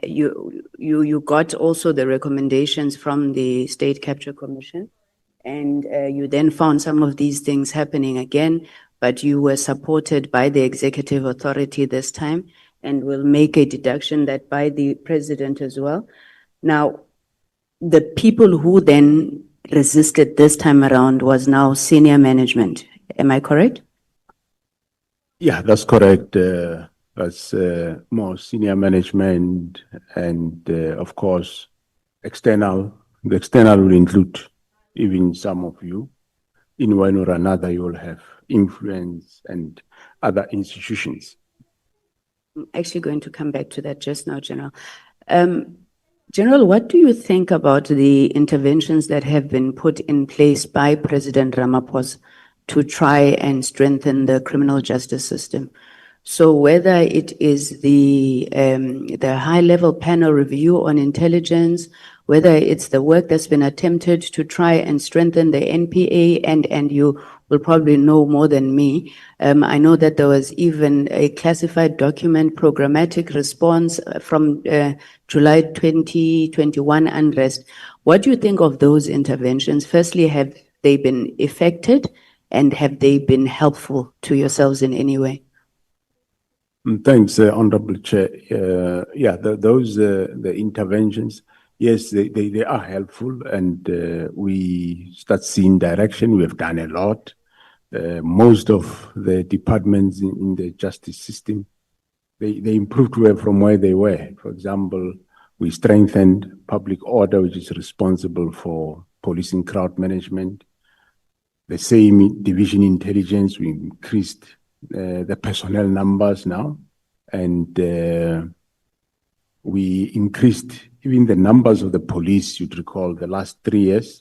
you got also the recommendations from the State Capture Commission, and you then found some of these things happening again, but you were supported by the executive authority this time, and will make a deduction that by the president as well. Now, the people who then resisted this time around was now senior management. Am I correct? Yeah, that's correct. That's more senior management and, of course, external. The external will include even some of you. In one or another, you will have influence and other institutions. I'm actually going to come back to that just now, General. General, what do you think about the interventions that have been put in place by President Ramaphosa to try and strengthen the criminal justice system? So whether it is the high-level panel review on intelligence, whether it's the work that's been attempted to try and strengthen the NPA, and you will probably know more than me. I know that there was even a classified document, programmatic response from July 2021 unrest. What do you think of those interventions? Firstly, have they been effective, and have they been helpful to yourselves in any way? Thanks, Honorable Chair. Yeah, the interventions, yes, they are helpful, and we start seeing direction. We have done a lot. Most of the departments in the justice system, they improved from where they were. For example, we strengthened public order, which is responsible for policing crowd management. The same division intelligence, we increased the personnel numbers now, and we increased even the numbers of the police. You'd recall the last 3 years,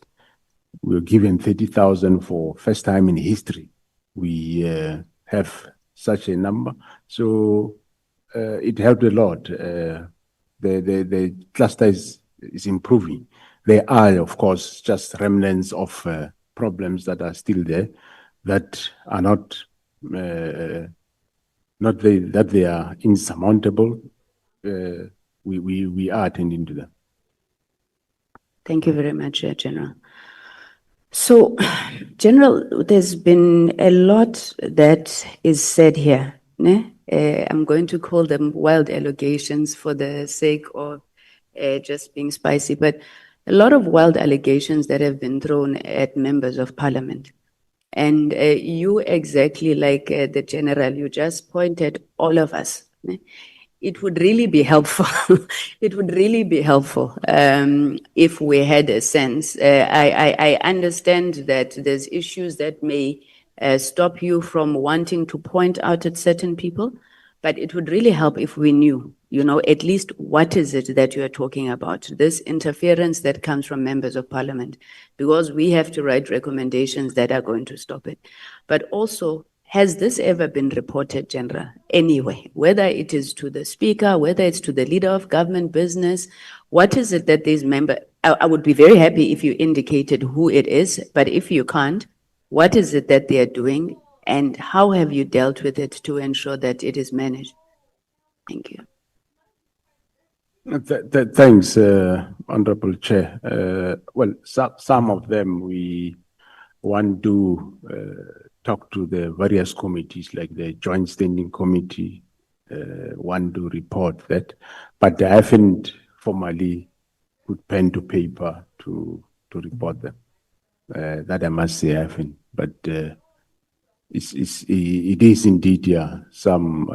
we were given 30,000 for first time in history. We have such a number, so it helped a lot. The cluster is improving. There are, of course, just remnants of problems that are still there that are not that they are insurmountable. We are attending to them. Thank you very much, General. So, General, there's been a lot that is said here. I'm going to call them wild allegations for the sake of just being spicy, but a lot of wild allegations that have been thrown at members of parliament. And you, exactly like the General, you just pointed all of us. It would really be helpful. It would really be helpful if we had a sense. I understand that there's issues that may stop you from wanting to point out at certain people, but it would really help if we knew, at least what is it that you are talking about, this interference that comes from members of parliament, because we have to write recommendations that are going to stop it. But also, has this ever been reported, General, anyway, whether it is to the speaker, whether it's to the leader of government business? What is it that these members, I would be very happy if you indicated who it is, but if you can't, what is it that they are doing, and how have you dealt with it to ensure that it is managed? Thank you. Thanks, Honorable Chair. Well, some of them we want to talk to the various committees, like the Joint Standing Committee, want to report that, but I haven't formally put pen to paper to report them. That I must say I haven't, but it is indeed, yeah, some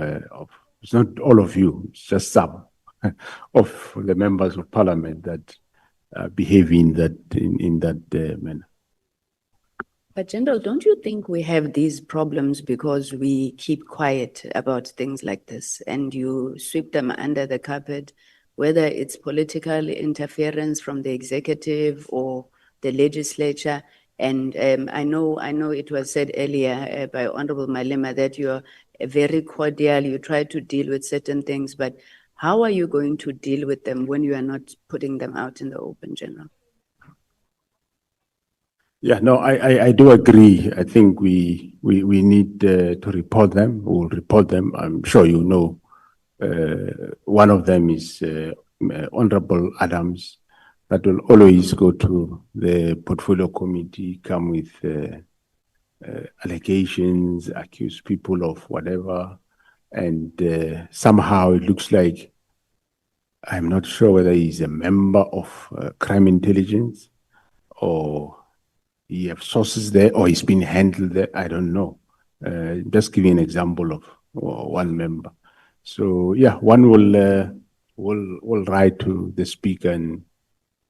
it's not all of you, it's just some of the members of parliament that behave in that manner. But General, don't you think we have these problems because we keep quiet about things like this and you sweep them under the carpet, whether it's political interference from the executive or the legislature? And I know it was said earlier by Honorable Malema that you're very cordial, you try to deal with certain things, but how are you going to deal with them when you are not putting them out in the open, General? Yeah, no, I do agree. I think we need to report them. We'll report them. I'm sure you know. One of them is Honorable Adams. That will always go to the portfolio committee, come with allegations, accuse people of whatever, and somehow it looks like I'm not sure whether he's a member of crime intelligence or he have sources there or he's been handled there. I don't know. Just giving an example of one member. So yeah, one will write to the speaker and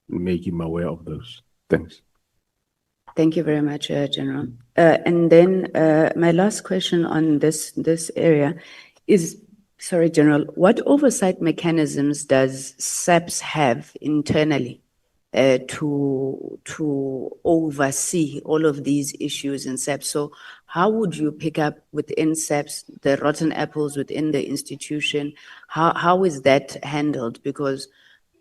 make him aware of those things. Thank you very much, General. And then my last question on this area is, sorry, General, what oversight mechanisms does SAPS have internally to oversee all of these issues in SAPS? So how would you pick up within SAPS the rotten apples within the institution? How is that handled? Because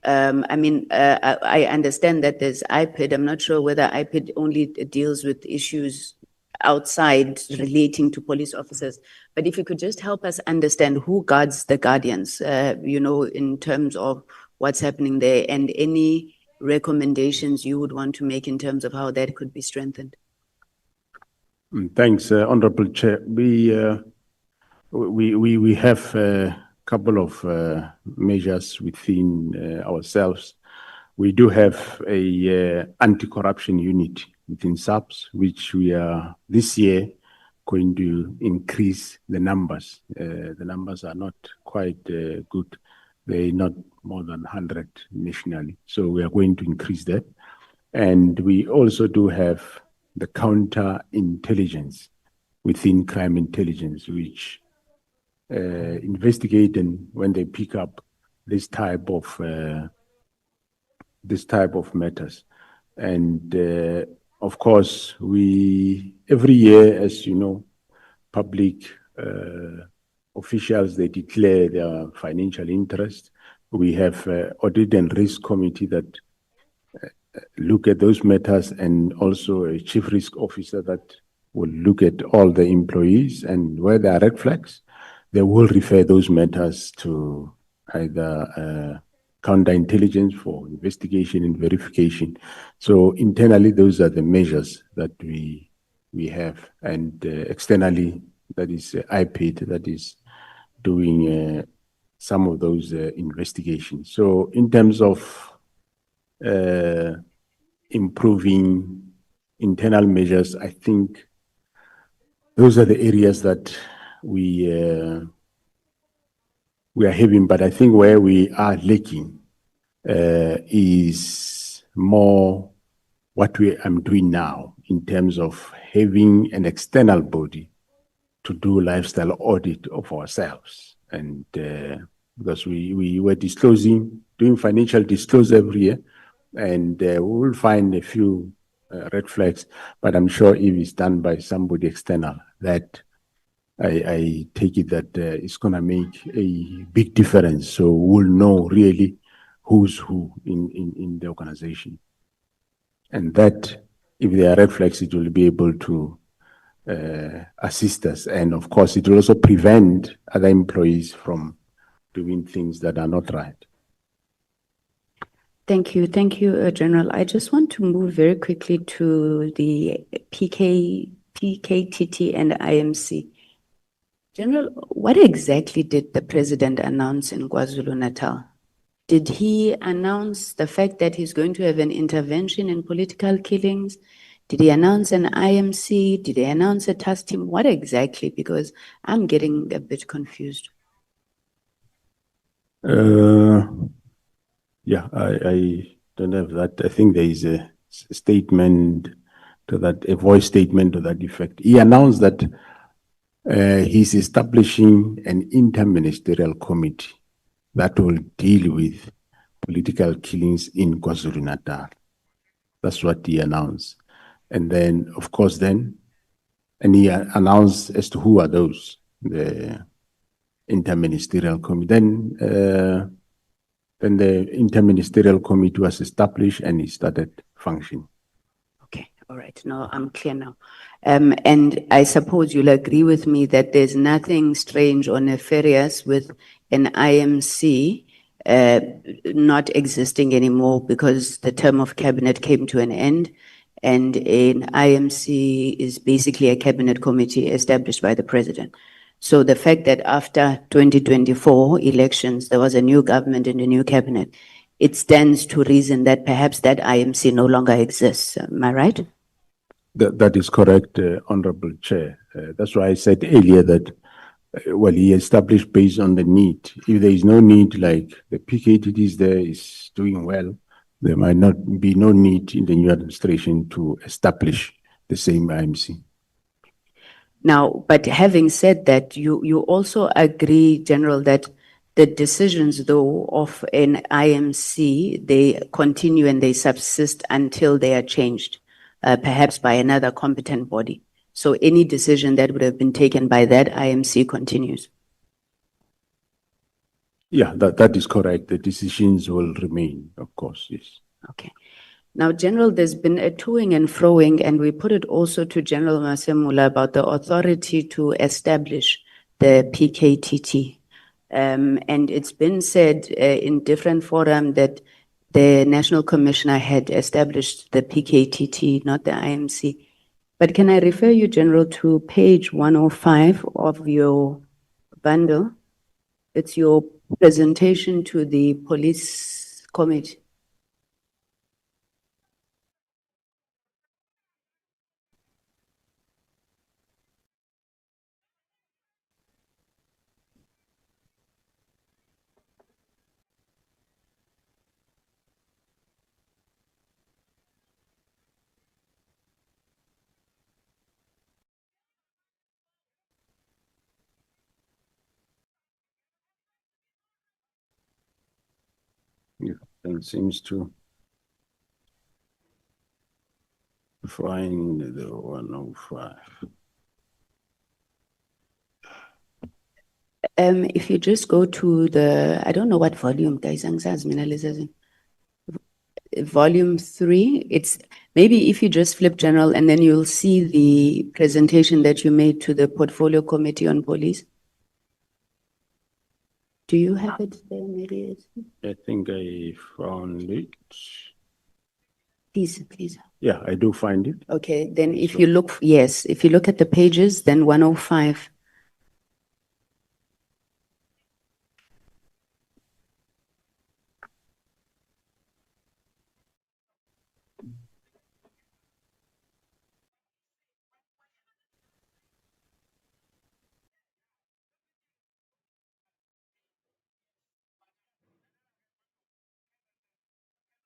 I understand that there's IPID. I'm not sure whether IPID only deals with issues outside relating to police officers. But if you could just help us understand who guards the guardians, in terms of what's happening there and any recommendations you would want to make in terms of how that could be strengthened. Thanks, Honorable Chair. We have a couple of measures within ourselves. We do have a anti-corruption unit within SAPS, which we are this year going to increase the numbers. The numbers are not quite good. They're not more than 100 nationally. So we are going to increase that. And we also do have the counter-intelligence within crime intelligence, which investigate and when they pick up this type of matters. And of course, every year, as you know, public officials, they declare their financial interest. We have audit and risk committee that look at those matters, and also a chief risk officer that will look at all the employees, and where there are red flags, they will refer those matters to either counterintelligence for investigation and verification. So internally, those are the measures that we have, and externally, that is IPID that is doing some of those investigations. So in terms of improving internal measures, I think those are the areas that we are having, but I think where we are lacking is more what I'm doing now in terms of having an external body to do lifestyle audit of ourselves. And because we were doing financial disclosure every year, and we will find a few red flags, but I'm sure if it's done by somebody external, that I take it that it's going to make a big difference. So we'll know really who's who in the organization. And that, if there are red flags, it will be able to assist us. And of course, it will also prevent other employees from doing things that are not right. Thank you, General. I just want to move very quickly to the PKTT and IMC. General, what exactly did the president announce in KwaZulu-Natal? Did he announce the fact that he's going to have an intervention in political killings? Did he announce an IMC? Did he announce a task team? What exactly? Because I'm getting a bit confused. Yeah, I don't have that. I think there is a statement to that, a voice statement to that effect. He announced that he's establishing an interministerial committee that will deal with political killings in KwaZulu-Natal. That's what he announced. And then, of course, and he announced as to who are those, the interministerial committee. Then the interministerial committee was established and it started functioning. Okay, all right. Now I'm clear now. And I suppose you'll agree with me that there's nothing strange or nefarious with an IMC not existing anymore because the term of cabinet came to an end, and an IMC is basically a cabinet committee established by the president. So the fact that after 2024 elections, there was a new government and a new cabinet, it stands to reason that perhaps that IMC no longer exists. Am I right? That is correct, Honorable Chair. That's why I said earlier that, well, he established based on the need. If there is no need, like the PKTT is there, is doing well, there might not be no need in the new administration to establish the same IMC. Now, but having said that, you also agree, General, that the decisions, though, of an IMC, they continue and they subsist until they are changed, perhaps by another competent body. So any decision that would have been taken by that IMC continues. Yeah, that is correct. The decisions will remain, of course, yes. Okay. Now, General, there's been a toing and froing, and we put it also to General Masemula about the authority to establish the PKTT. And it's been said in different forums that the National Commissioner had established the PKTT, not the IMC. But can I refer you, General, to page 105 of your bundle? It's your presentation to the police committee. Yeah, and seems to find the 105. If you just go to the, I don't know what volume, guys, volume 3, it's maybe if you just flip General and then you'll see the presentation that you made to the Portfolio Committee on Police. Do you have it there? Maybe it's. I think I found it. Please. Yeah, I do find it. Okay, then if you look, yes, if you look at the pages, then 105.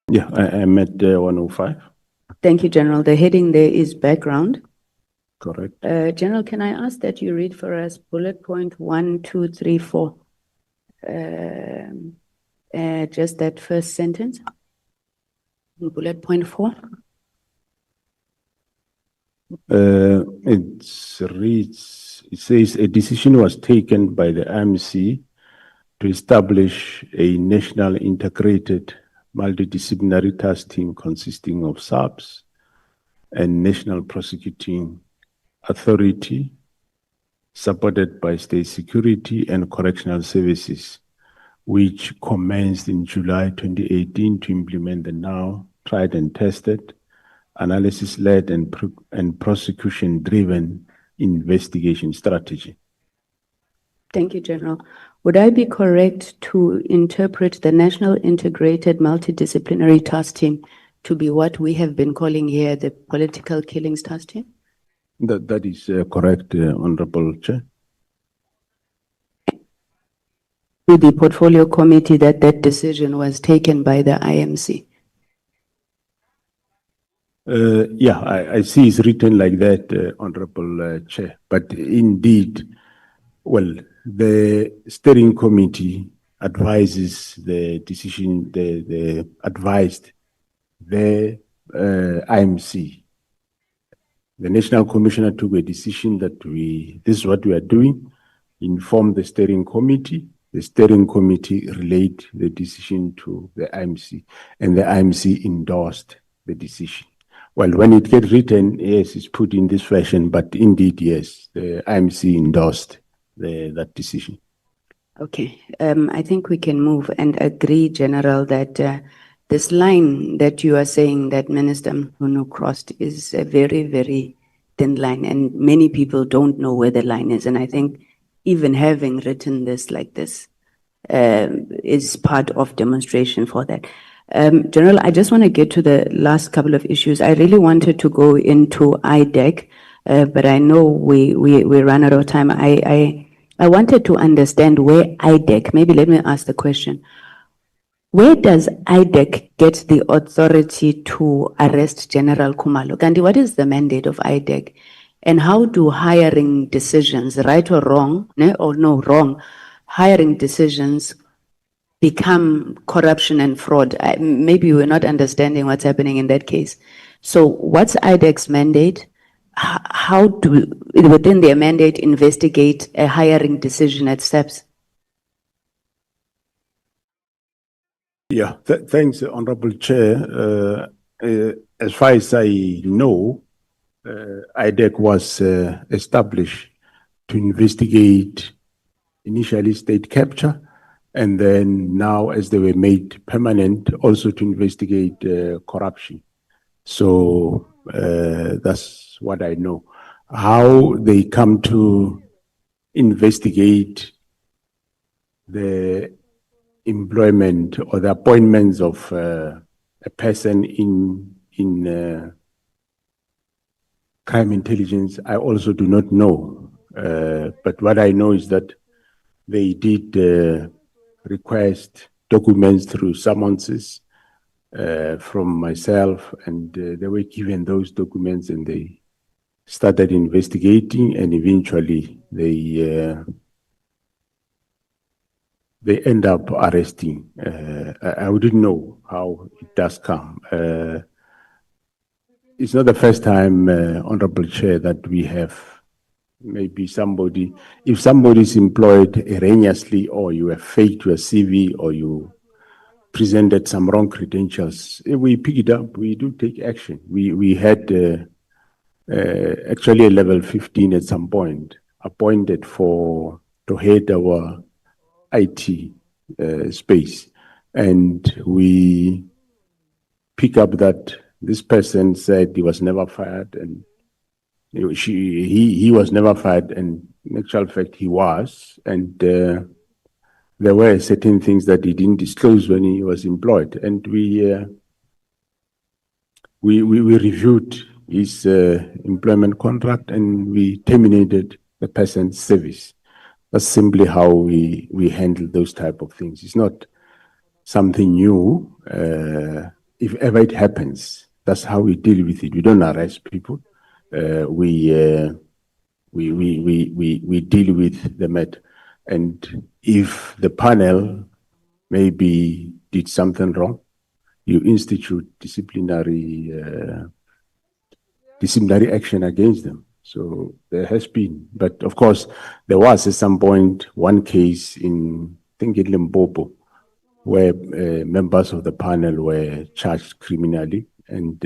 Yeah, I'm at 105. Thank you, General. The heading there is background. Correct. General, can I ask that you read for us bullet point 1, 2, 3, 4? Just that first sentence. Bullet point 4. It reads, it says a decision was taken by the IMC to establish a national integrated multidisciplinary task team consisting of SAPS and National Prosecuting Authority, supported by State Security and Correctional Services, which commenced in July 2018 to implement the now tried and tested, analysis-led and prosecution-driven investigation strategy. Thank you, General. Would I be correct to interpret the National Integrated Multidisciplinary Task Team to be what we have been calling here the political killings task team? That is correct, Honorable Chair. To the portfolio committee that decision was taken by the IMC. Yeah, I see it's written like that, Honorable Chair. But indeed, well, the steering committee advises the decision, the advised the IMC. The National Commissioner took a decision that this is what we are doing, informed the steering committee. The steering committee relayed the decision to the IMC, and the IMC endorsed the decision. Well, when it gets written, yes, it's put in this fashion, but indeed, yes, the IMC endorsed that decision. Okay, I think we can move and agree, General, that this line that you are saying that Minister Mkhunu crossed is a very, very thin line, and many people don't know where the line is. And I think even having written this like this is part of demonstration for that. General, I just want to get to the last couple of issues. I really wanted to go into IDEC, but I know we ran out of time. I wanted to understand where IDEC, maybe let me ask the question. Where does IDEC get the authority to arrest General Khumalo? Gandhi, what is the mandate of IDEC? And how do hiring decisions, right or wrong, wrong, hiring decisions become corruption and fraud? Maybe we're not understanding what's happening in that case. So what's IDEC's mandate? How do, within their mandate, investigate a hiring decision at SEPS? Yeah, thanks, Honorable Chair. As far as I know, IDEC was established to investigate initially state capture, and then now, as they were made permanent, also to investigate corruption. So that's what I know. How they come to investigate the employment or the appointments of a person in crime intelligence, I also do not know. But what I know is that they did request documents through summonses from myself, and they were given those documents, and they started investigating, and eventually they end up arresting. I wouldn't know how it does come. It's not the first time, Honorable Chair, that we have maybe somebody, if somebody is employed erroneously, or you have faked your CV, or you presented some wrong credentials, we pick it up, we do take action. We had actually a level 15 at some point appointed to head our IT space, and we pick up that this person said he was never fired, and he was never fired, and in actual fact he was, and there were certain things that he didn't disclose when he was employed, and we reviewed his employment contract, and we terminated the person's service. That's simply how we handle those type of things. It's not something new. If ever it happens, that's how we deal with it. We don't arrest people. We deal with the matter. And if the panel maybe did something wrong, you institute disciplinary action against them. So there has been, but of course, there was at some point one case in, I think in Limpopo, where members of the panel were charged criminally, and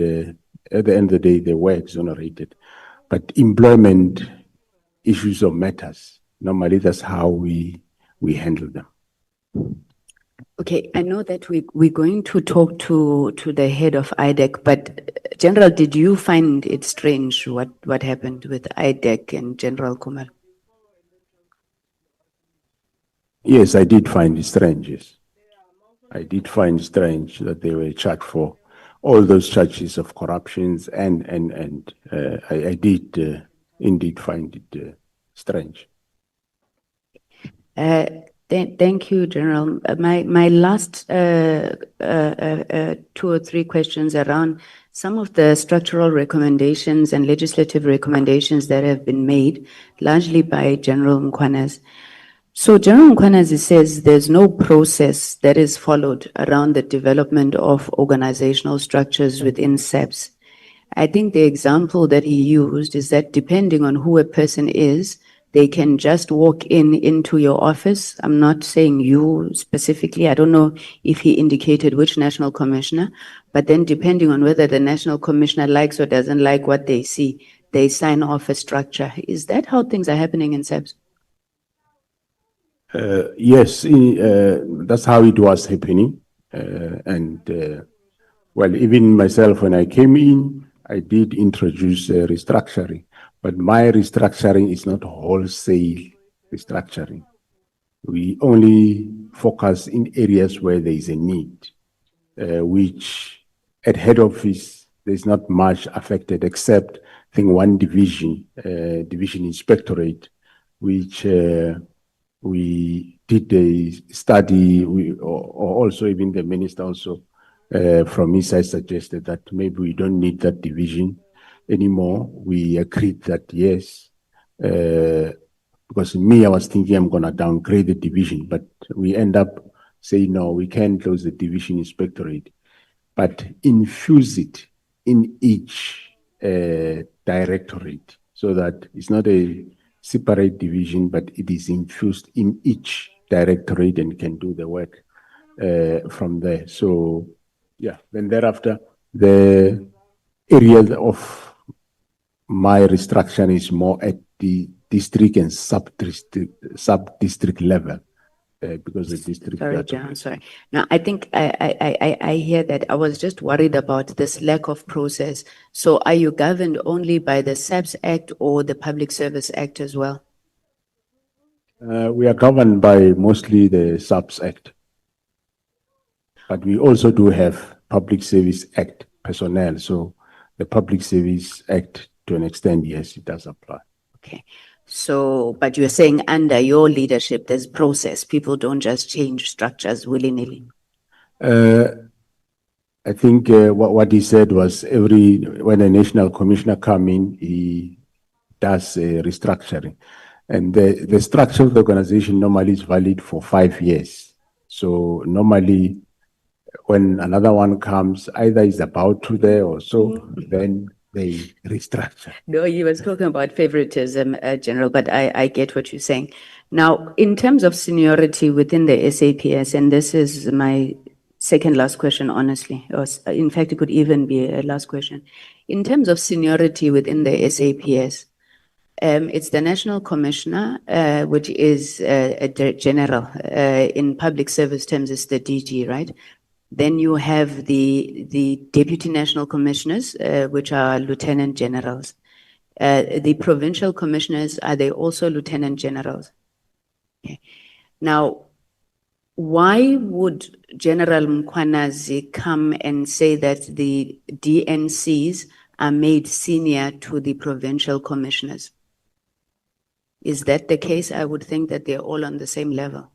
at the end of the day, they were exonerated. But employment issues or matters, normally that's how we handle them. Okay, I know that we're going to talk to the head of IDEC, but General, did you find it strange what happened with IDEC and General Khumalo? Yes, I did find it strange, yes. I did find it strange that they were charged for all those charges of corruptions and I did indeed find it strange. Thank you, General. My last 2 or 3 questions around some of the structural recommendations and legislative recommendations that have been made, largely by General Mkhwanazi. So General Mkhwanazi says there's no process that is followed around the development of organizational structures within SAPS. I think the example that he used is that depending on who a person is, they can just walk into your office. I'm not saying you specifically. I don't know if he indicated which national commissioner, but then depending on whether the national commissioner likes or doesn't like what they see, they sign off a structure. Is that how things are happening in SAPS? Yes, that's how it was happening. Well, even myself, when I came in, I did introduce restructuring, but my restructuring is not wholesale restructuring. We only focus in areas where there is a need, which at head office, there's not much affected except, I think, one division, division inspectorate, which we did a study, or also even the minister also from his side suggested that maybe we don't need that division anymore. We agreed that yes, because me, I was thinking I'm going to downgrade the division, but we end up saying, no, we can't close the division inspectorate, but infuse it in each directorate so that it's not a separate division, but it is infused in each directorate and can do the work from there. So, yeah, then thereafter, the area of my restructuring is more at the district and sub-district level. Because the district. Sorry, John, sorry. Now, I think I hear that. I was just worried about this lack of process. So are you governed only by the SAPS Act or the Public Service Act as well? We are governed by mostly the SAPS Act. But we also do have Public Service Act personnel. So the Public Service Act, to an extent, yes, it does apply. Okay. So, but you're saying under your leadership, there's process. People don't just change structures willy-nilly. I think what he said was when a national commissioner comes in, he does a restructuring. And the structure of the organization normally is valid for 5 years. So normally when another one comes, either is about to there or so, then they restructure. No, you was talking about favoritism, General, but I get what you're saying. Now, in terms of seniority within the SAPS, and this is my second last question, honestly, or in fact, it could even be a last question. In terms of seniority within the SAPS, it's the National Commissioner, which is a general. In public service terms, it's the DG, right? Then you have the Deputy National Commissioners, which are Lieutenant Generals. The Provincial Commissioners, are they also Lieutenant Generals? Okay. Now, why would General Mkhwanazi come and say that the DNCs are made senior to the Provincial Commissioners? Is that the case? I would think that they're all on the same level.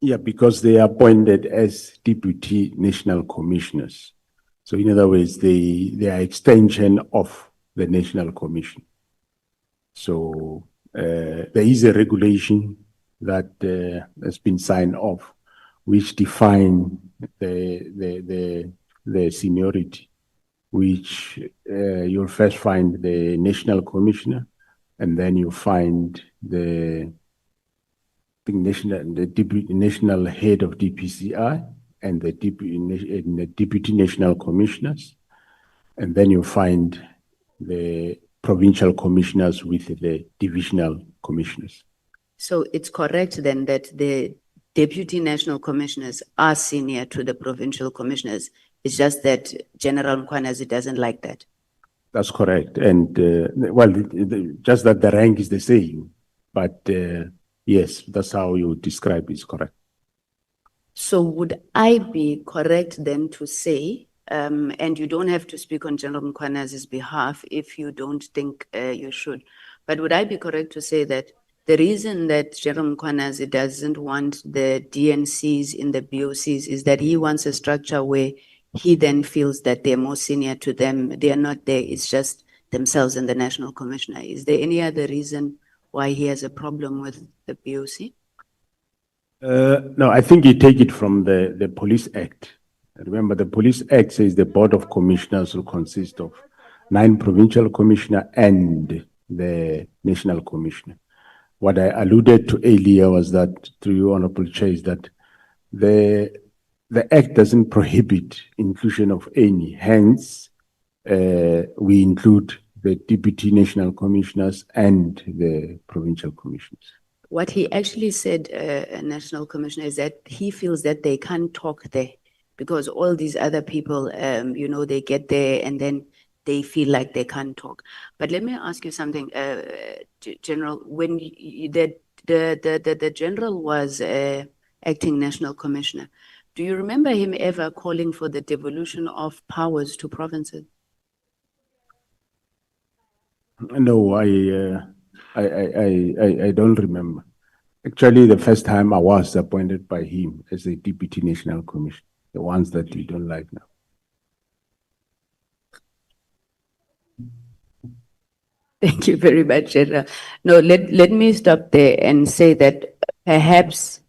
Yeah, because they are appointed as deputy national commissioners. So in other words, they are extension of the national commission. So there is a regulation that has been signed off, which define the seniority, which you'll first find the national commissioner, and then you find the national head of DPCI and the deputy national commissioners, and then you find the provincial commissioners with the divisional commissioners. So it's correct then that the deputy national commissioners are senior to the provincial commissioners. It's just that General Mkhwanazi doesn't like that. That's correct. And well, just that the rank is the same, but yes, that's how you describe it, is correct. So would I be correct then to say And you don't have to speak on General Mkhwanazi's behalf if you don't think you should. But would I be correct to say that the reason that General Mkhwanazi doesn't want the DNCs in the BOCs is that he wants a structure where he then feels that they're more senior to them. They are not there. It's just themselves and the National Commissioner. Is there any other reason why he has a problem with the BOC? No, I think you take it from the Police Act. Remember, the Police Act says the Board of Commissioners will consist of 9 provincial commissioners and the National Commissioner. What I alluded to earlier was that, to you, Honorable Chair, is that the Act doesn't prohibit inclusion of any. Hence, we include the Deputy National Commissioners and the Provincial Commissioners. What he actually said, National Commissioner, is that he feels that they can't talk there because all these other people, you know, they get there and then they feel like they can't talk. But let me ask you something, General. When the General was acting National Commissioner, do you remember him ever calling for the devolution of powers to provinces? No, I don't remember. Actually, the first time I was appointed by him as a Deputy National Commissioner, the ones that you don't like now. Thank you very much, General. No, let me stop there and say that perhaps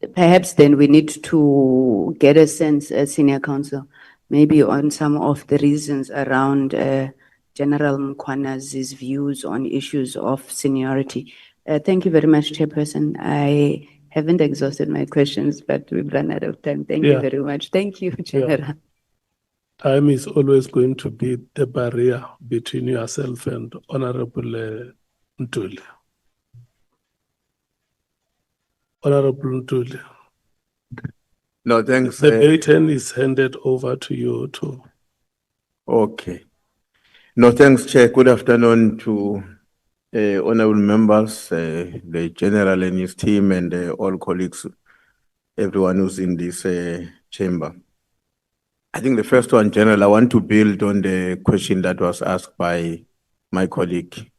then we need to get a sense, Senior Counsel, maybe on some of the reasons around General Mkhwanazi's views on issues of seniority. Thank you very much, Chairperson. I haven't exhausted my questions, but we've run out of time. Thank you very much. Thank you, General. Time is always going to be the barrier between yourself and Honorable Ntuli. Honorable Ntuli. No, thanks. The baton is handed over to you too. Okay. No, thanks, Chair. Good afternoon to honorable members, the General and his team, and all colleagues, everyone who's in this chamber. I think the first one, General, I want to build on the question that was asked by my colleague.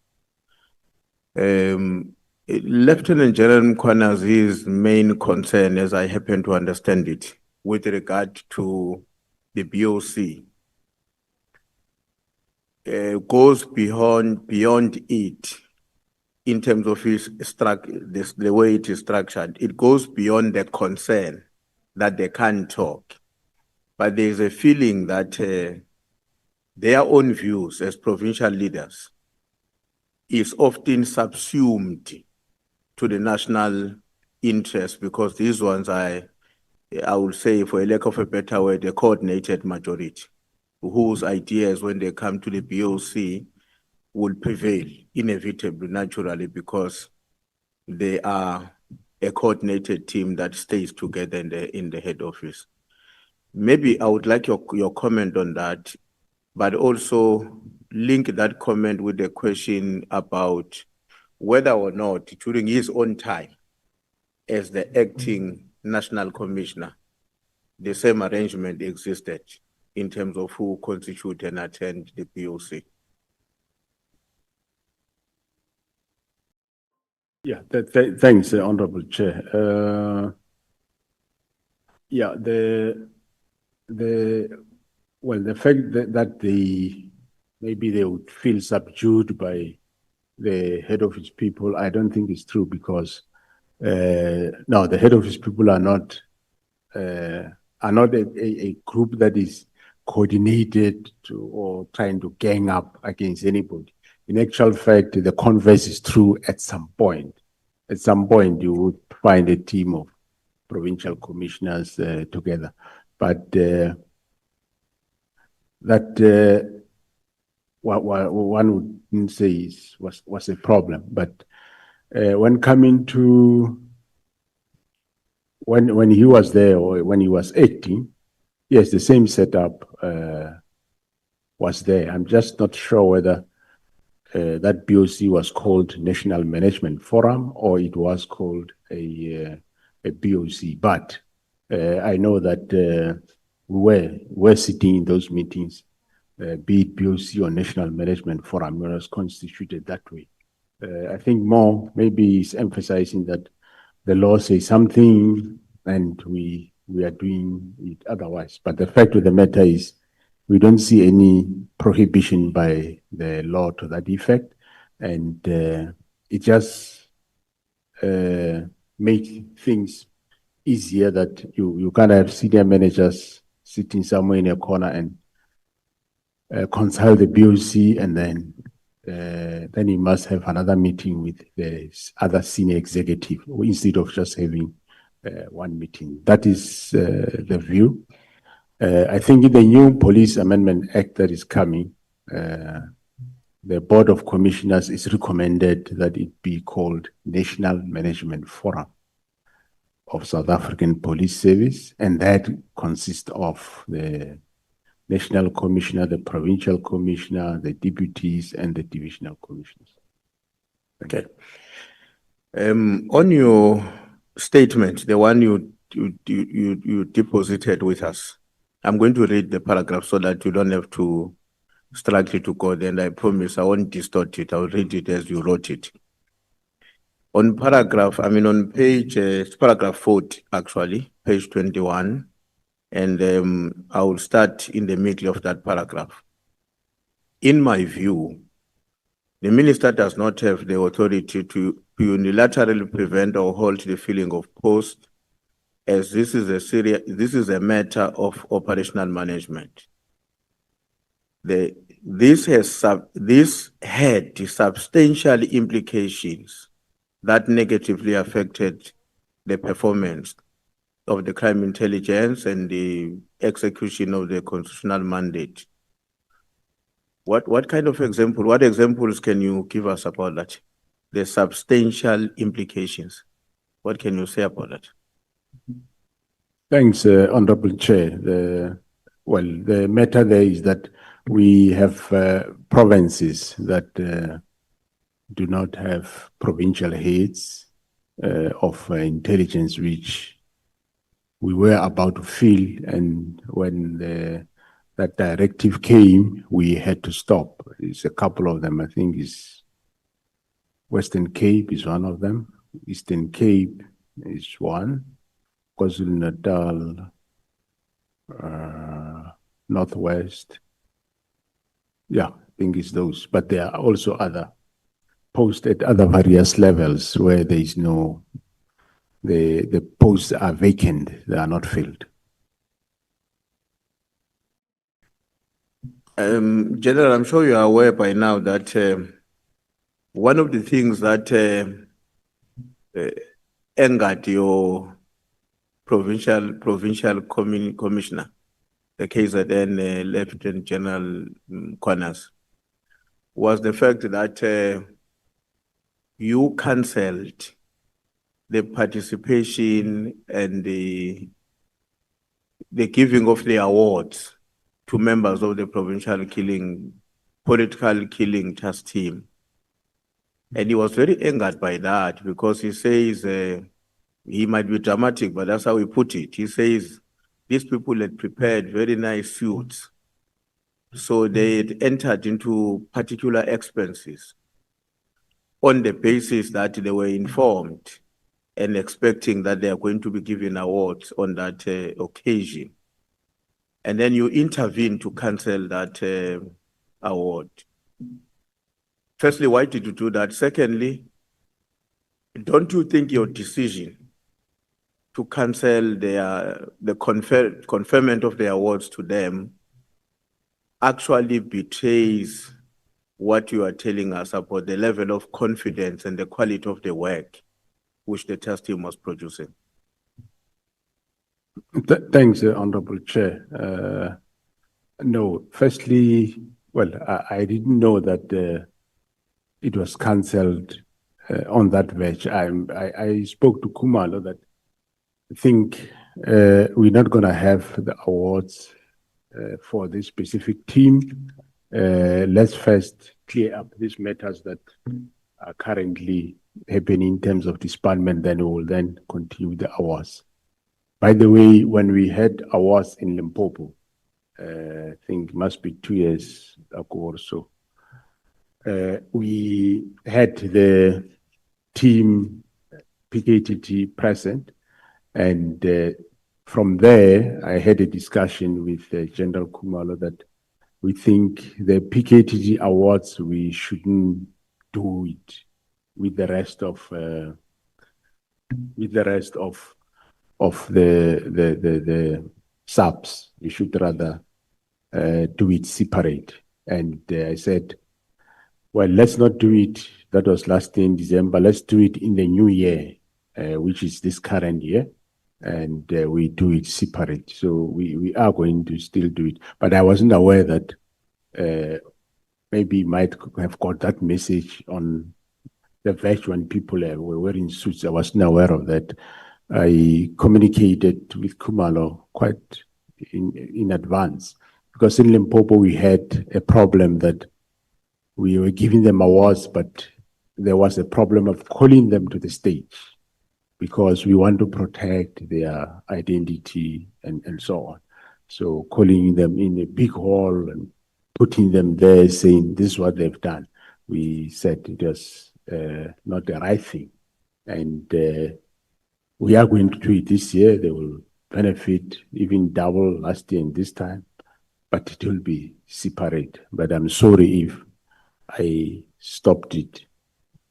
Lieutenant General Mkhwanazi's main concern, as I happen to understand it, with regard to the BOC, goes beyond it in terms of the way it is structured. It goes beyond the concern that they can't talk. But there is a feeling that their own views as provincial leaders is often subsumed to the national interest, because these ones I would say, for a lack of a better word, a coordinated majority, whose ideas when they come to the BOC will prevail inevitably, naturally, because they are a coordinated team that stays together in the head office. Maybe I would like your comment on that, but also link that comment with the question about whether or not during his own time as the acting National Commissioner, the same arrangement existed in terms of who constitute and attend the BOC. Yeah, thanks, Honorable Chair. Yeah, the fact that maybe they would feel subdued by the head office people, I don't think is true, because no, the head office people are not a group that is coordinated or trying to gang up against anybody. In actual fact, the converse is true at some point. At some point, you would find a team of provincial commissioners together. But that what one wouldn't say was a problem. But when coming to when he was there, or when he was acting, yes, the same setup was there. I'm just not sure whether that BOC was called National Management Forum or it was called a BOC. But I know that were sitting in those meetings, be it BOC or National Management Forum, was constituted that way. I think more maybe is emphasizing that the law says something and we are doing it otherwise. But the fact of the matter is we don't see any prohibition by the law to that effect. And it just makes things easier that you can't have senior managers sitting somewhere in a corner and consult the BOC, and then you must have another meeting with the other senior executive instead of just having one meeting. That is the view. I think in the new Police Amendment Act that is coming, the Board of Commissioners is recommended that it be called National Management Forum of South African Police Service, and that consists of the National Commissioner, the Provincial Commissioner, the deputies, and the Divisional Commissioners. Okay. On your statement, the one you deposited with us, I'm going to read the paragraph so that you don't have to struggle to go there, and I promise I won't distort it. I'll read it as you wrote it. On paragraph, on page, paragraph 40, actually, page 21, and I will start in the middle of that paragraph. In my view, the minister does not have the authority to unilaterally prevent or halt the filling of posts, as this is a matter of operational management. This had substantial implications that negatively affected the performance of the crime intelligence and the execution of the constitutional mandate. What kind of example, what examples can you give us about that? The substantial implications. What can you say about that? Thanks, Honorable Chair. The matter there is that we have provinces that do not have provincial heads of intelligence, which we were about to fill, and when that directive came, we had to stop. It's a couple of them. I think is Western Cape is one of them. Eastern Cape is one. KwaZulu-Natal, Northwest. Yeah, I think it's those. But there are also other posts at other various levels where there is no, the posts are vacant, they are not filled. General, I'm sure you are aware by now that one of the things that angered your provincial commissioner, the KZN Lieutenant General Mkhwanazi, was the fact that you cancelled the participation and the giving of the awards to members of the political killing task team. And he was very angered by that because he says, he might be dramatic, but that's how he put it. He says, these people had prepared very nice suits. So they had entered into particular expenses on the basis that they were informed and expecting that they are going to be given awards on that occasion. And then you intervene to cancel that award. Firstly, why did you do that? Secondly, don't you think your decision to cancel the conferment of the awards to them actually betrays what you are telling us about the level of confidence and the quality of the work which the task team was producing? Thanks, Honorable Chair. No, firstly, well, I didn't know that it was cancelled on that verge. I spoke to Kumalo that I think we're not going to have the awards for this specific team. Let's first clear up these matters that are currently happening in terms of disbandment, then we will then continue the awards. By the way, when we had awards in Limpopo, I think it must be 2 years ago or so, we had the team PKTT present, and from there, I had a discussion with General Kumalo that we think the PKTT awards, we shouldn't do it with the rest of the subs. We should rather do it separate. And I said, well, let's not do it. That was last year in December. Let's do it in the new year, which is this current year. And we do it separate. So we are going to still do it. But I wasn't aware that maybe might have got that message on the verge when people were wearing suits. I wasn't aware of that. I communicated with Kumalo quite in advance, because in Limpopo we had a problem that we were giving them awards, but there was a problem of calling them to the stage because we want to protect their identity and so on. So calling them in a big hall and putting them there saying this is what they've done, we said it was not the right thing. And we are going to do it this year. They will benefit even double last year and this time, but it will be separate. But I'm sorry if I stopped it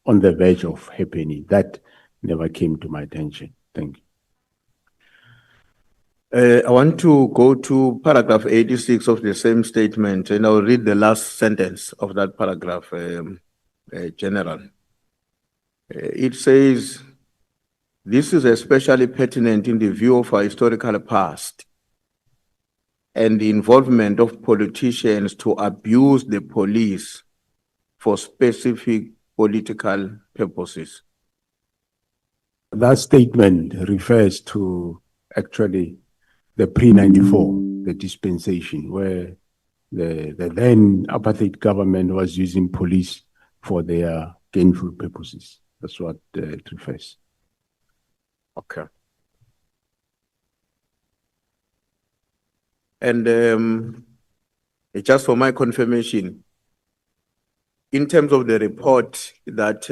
on the verge of happening. That never came to my attention. Thank you. I want to go to paragraph 86 of the same statement, and I'll read the last sentence of that paragraph, General. It says, this is especially pertinent in the view of our historical past and the involvement of politicians to abuse the police for specific political purposes. That statement refers to actually the pre-94, the dispensation, where the then apartheid government was using police for their gainful purposes. That's what it refers. Okay. And just for my confirmation, in terms of the report that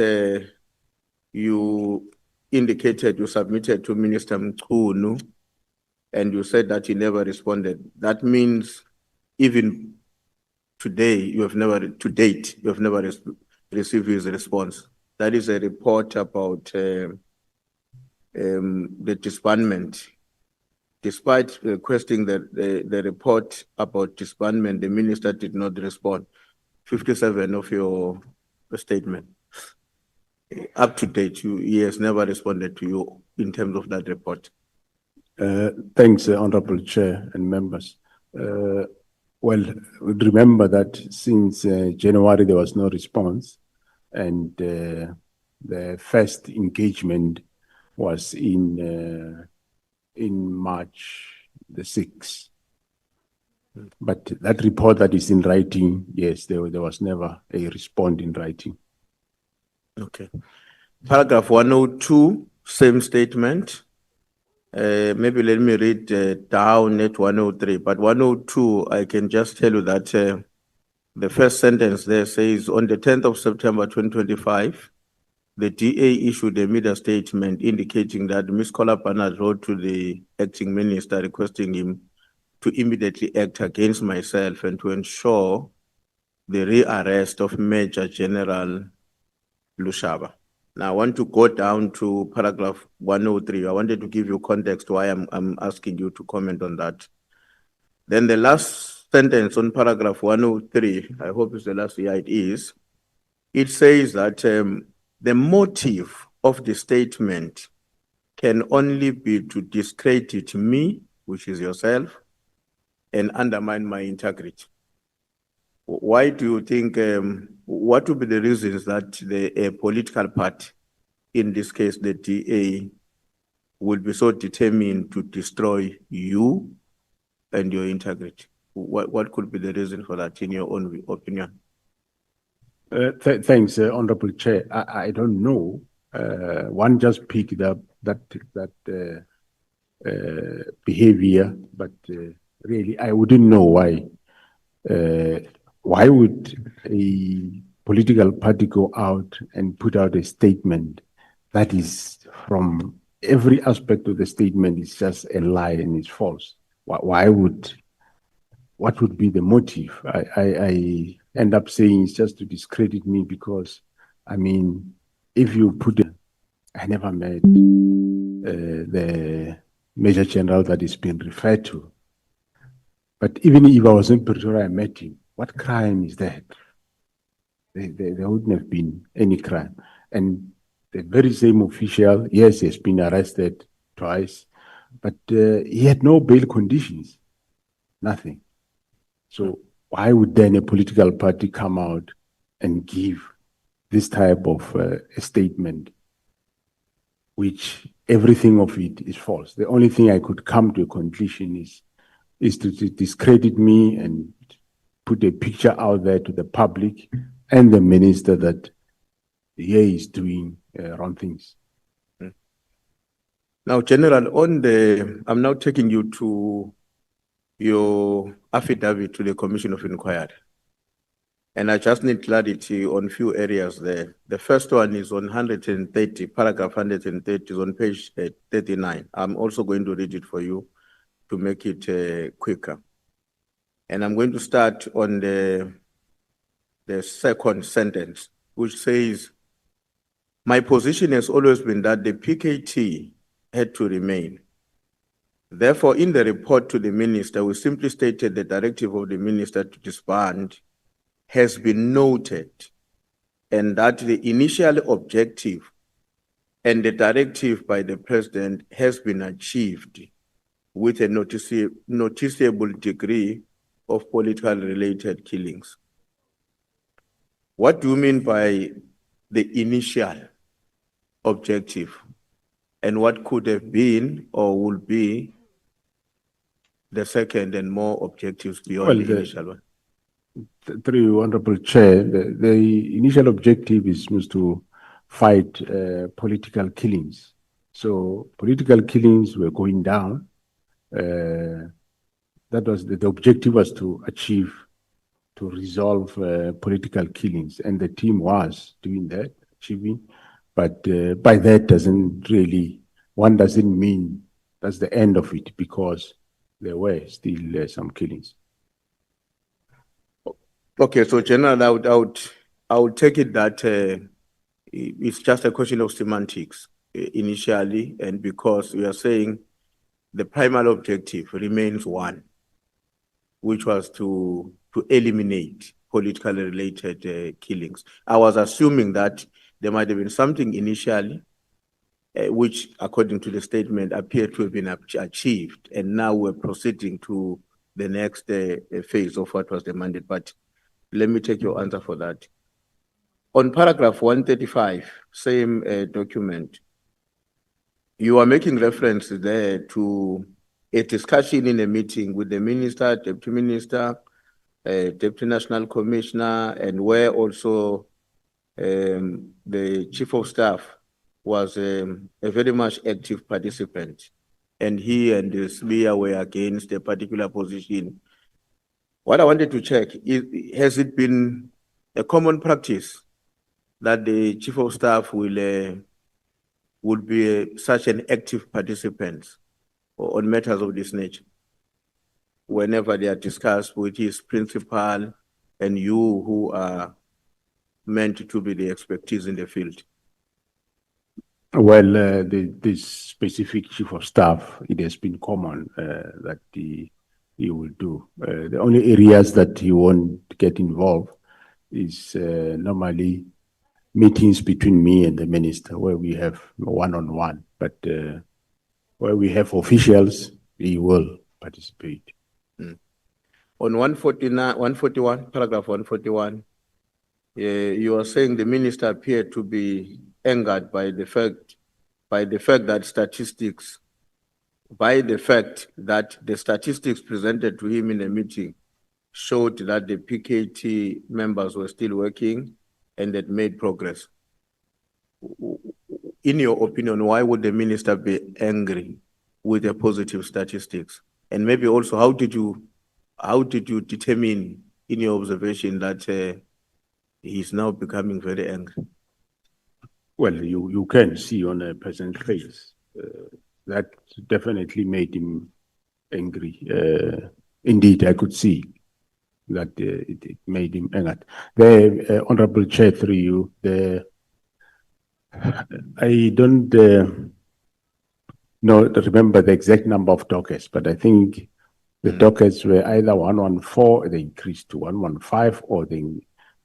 you indicated you submitted to Minister Mkhwanazi, and you said that he never responded, that means even today, to date, you have never received his response. That is a report about the disbandment. Despite requesting the report about disbandment, the minister did not respond. 57 of your statement. Up to date, he has never responded to you in terms of that report. Thanks, Honorable Chair and members. Well, remember that since January there was no response, and the first engagement was in March the 6th. But that report that is in writing, yes, there was never a response in writing. Okay. Paragraph 102, same statement. Maybe let me read down at 103, but 102, I can just tell you that the first sentence there says, on the 10th of September 2025, the DA issued a media statement indicating that Ms. Kolapana wrote to the acting minister requesting him to immediately act against myself and to ensure the rearrest of Major General Lushaba. Now I want to go down to paragraph 103. I wanted to give you context why I'm asking you to comment on that. Then the last sentence on paragraph 103, I hope it's the last year it is, it says that the motive of the statement can only be to discredit me, which is yourself, and undermine my integrity. Why do you think, what would be the reasons that the political party, in this case the DA, would be so determined to destroy you and your integrity? What could be the reason for that, in your own opinion? Thanks, Honorable Chair. I don't know. One just picked up that behavior, but really I wouldn't know why. Why would a political party go out and put out a statement that is, from every aspect of the statement, is just a lie and it's false? Why would, what would be the motive? I end up saying it's just to discredit me because, I mean, if you put it, I never met the Major General that is being referred to. But even if I was in Pretoria, I met him. What crime is that? There wouldn't have been any crime. And the very same official, yes, he has been arrested twice, but he had no bail conditions, nothing. So why would then a political party come out and give this type of a statement, which everything of it is false? The only thing I could come to a conclusion is to discredit me and put a picture out there to the public and the minister that he is doing wrong things. Now, General, I'm now taking you to your affidavit to the Commission of Inquiry. And I just need clarity on few areas there. The first one is on 130, paragraph 130 is on page 39. I'm also going to read it for you to make it quicker. And I'm going to start on the second sentence, which says, my position has always been that the PKT had to remain. Therefore, in the report to the minister, we simply stated the directive of the minister to disband has been noted, and that the initial objective and the directive by the president has been achieved with a noticeable degree of political related killings. What do you mean by the initial objective, and what could have been or will be the second and more objectives beyond the initial one? Through you, Honorable Chair, the initial objective was to fight political killings. So political killings were going down. That was the objective, was to achieve, to resolve political killings, and the team was doing that, achieving. But by that doesn't really, one doesn't mean that's the end of it, because there were still some killings. Okay, so General, I would take it that it's just a question of semantics initially, and because we are saying the primary objective remains one, which was to eliminate politically related killings. I was assuming that there might have been something initially, which, according to the statement, appeared to have been achieved, and now we're proceeding to the next phase of what was demanded. But let me take your answer for that. On paragraph 135, same document, you are making reference there to a discussion in a meeting with the minister, deputy minister, deputy national commissioner, and where also the chief of staff was a very much active participant. And he and the SBIA were against a particular position. What I wanted to check is, has it been a common practice that the chief of staff would be such an active participant on matters of this nature, whenever they are discussed with his principal and you who are meant to be the expertise in the field? Well, this specific chief of staff, it has been common that he will do. The only areas that he won't get involved is normally meetings between me and the minister, where we have one-on-one. But where we have officials, he will participate. On 141, paragraph 141, you are saying the minister appeared to be angered by the fact that the statistics presented to him in a meeting showed that the PKT members were still working and had made progress. In your opinion, why would the minister be angry with the positive statistics? And maybe also, how did you determine in your observation that he's now becoming very angry? Well, you can see on a person's face that definitely made him angry. Indeed, I could see that it made him angry. The Honorable Chair, through you, I don't remember the exact number of dockets, but I think the dockets were either 114, they increased to 115, or they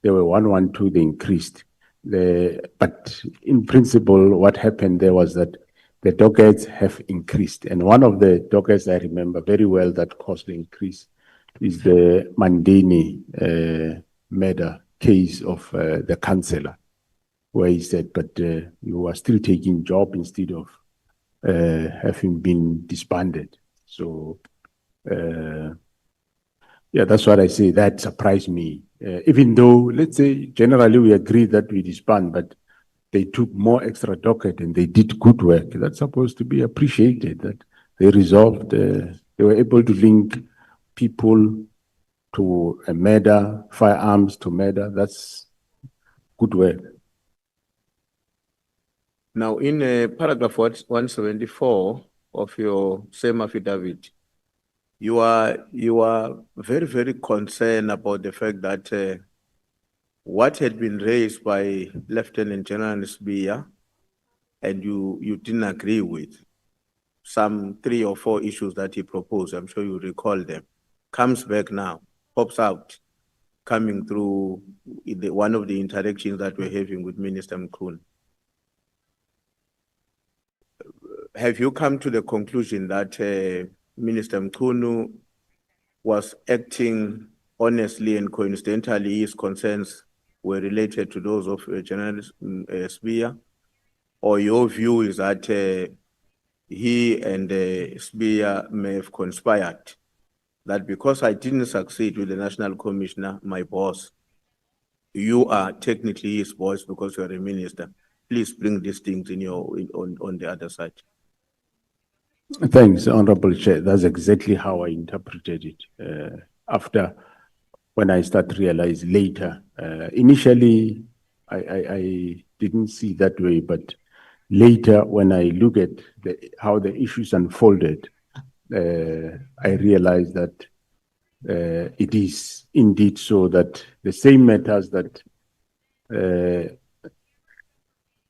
were 112, they increased. But in principle, what happened there was that the dockets have increased. And one of the dockets I remember very well that caused the increase is the Mandeni murder case of the councillor, where he said, but you are still taking job instead of having been disbanded. So, yeah, that's what I say. That surprised me. Even though, let's say, generally we agree that we disband, but they took more extra docket and they did good work. That's supposed to be appreciated, that they resolved, they were able to link people to a murder, firearms to murder. That's good work. Now, in paragraph 174 of your same affidavit, you are very, very concerned about the fact that what had been raised by Lieutenant General Sbiya, and you didn't agree with, some 3 or 4 issues that he proposed, I'm sure you recall them, comes back now, pops out, coming through one of the interactions that we're having with Minister Mkhwanazi. Have you come to the conclusion that Minister Mkhwanazi was acting honestly and coincidentally his concerns were related to those of General Sbiya? Or your view is that he and Sbiya may have conspired, that because I didn't succeed with the National Commissioner, my boss, you are technically his boss because you are a minister. Please bring these things in on the other side. Thanks, Honorable Chair. That's exactly how I interpreted it. After, when I start to realize later, initially I didn't see that way, but later when I look at how the issues unfolded, I realized that it is indeed so that the same matters that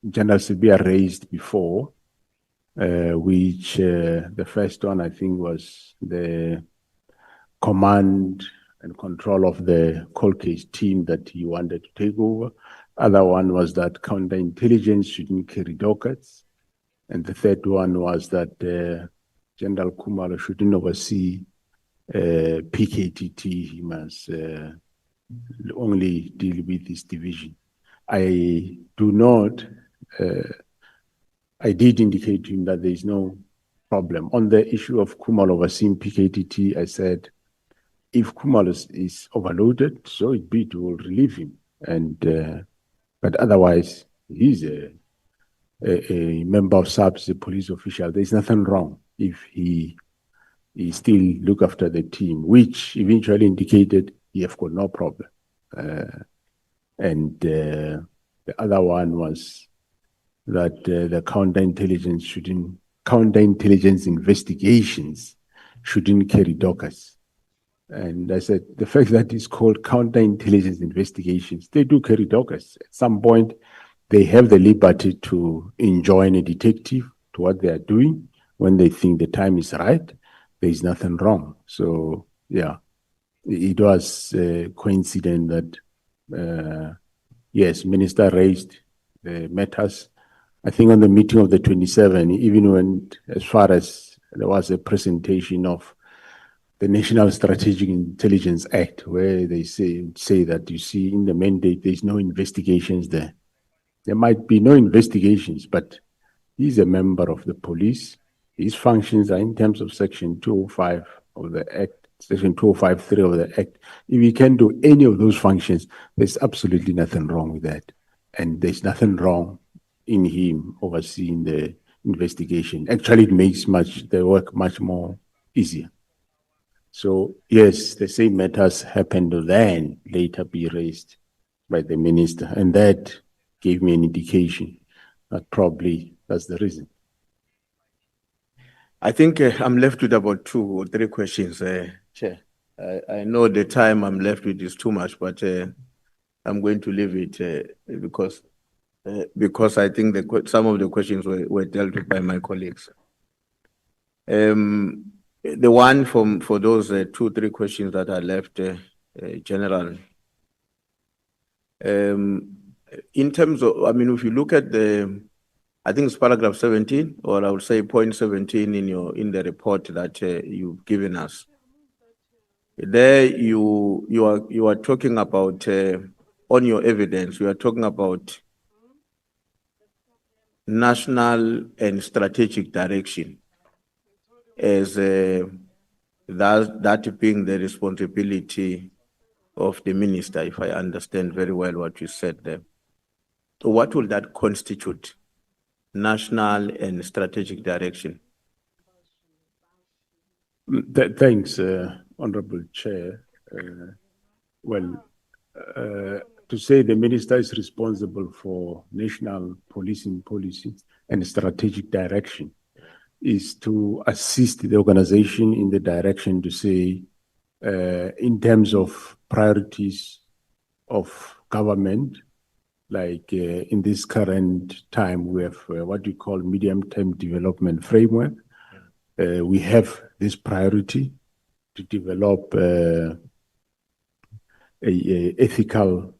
General Sbiya raised before, which the first one I think was the command and control of the cold case team that he wanted to take over. Other one was that counterintelligence shouldn't carry dockets. And the third one was that General Khumalo shouldn't oversee PKTT. He must only deal with this division. I do not, I did indicate to him that there is no problem. On the issue of Khumalo overseeing PKTT, I said, if Khumalo is overloaded, so it be, to relieve him. And but otherwise, he's a member of SAPS, a police official. There's nothing wrong if he still look after the team, which eventually indicated he have got no problem. And the other one was that the counterintelligence investigations shouldn't carry dockets. And I said, the fact that it's called counterintelligence investigations, they do carry dockets. At some point, they have the liberty to enjoin a detective to what they are doing when they think the time is right. There is nothing wrong. So, yeah, it was coincident that, yes, Minister raised the matters. I think on the meeting of the 27th, even went as far as there was a presentation of the National Strategic Intelligence Act, where they say that, you see, in the mandate, there's no investigations there. There might be no investigations, but he's a member of the police. His functions are in terms of Section 205 of the Act, Section 205(3) of the Act. If he can do any of those functions, there's absolutely nothing wrong with that. And there's nothing wrong in him overseeing the investigation. Actually, it makes the work much more easier. So yes, the same matters happened to then later be raised by the minister, and that gave me an indication that probably that's the reason. I think I'm left with about 2 or 3 questions, Chair. I know the time I'm left with is too much, but I'm going to leave it because I think some of the questions were dealt with by my colleagues. The one for those 2, 3 questions that are left, General. In terms of, I mean, if you look at I think it's paragraph 17, or I would say point 17 in the report that you've given us. There you are talking about on your evidence, you are talking about national and strategic direction as that being the responsibility of the minister, if I understand very well what you said there. So what will that constitute? National and strategic direction? Thanks, Honorable Chair. To say the minister is responsible for national policing policy and strategic direction is to assist the organization in the direction to say, in terms of priorities of government, like in this current time, we have what we call medium-term development framework. We have this priority to develop a ethical,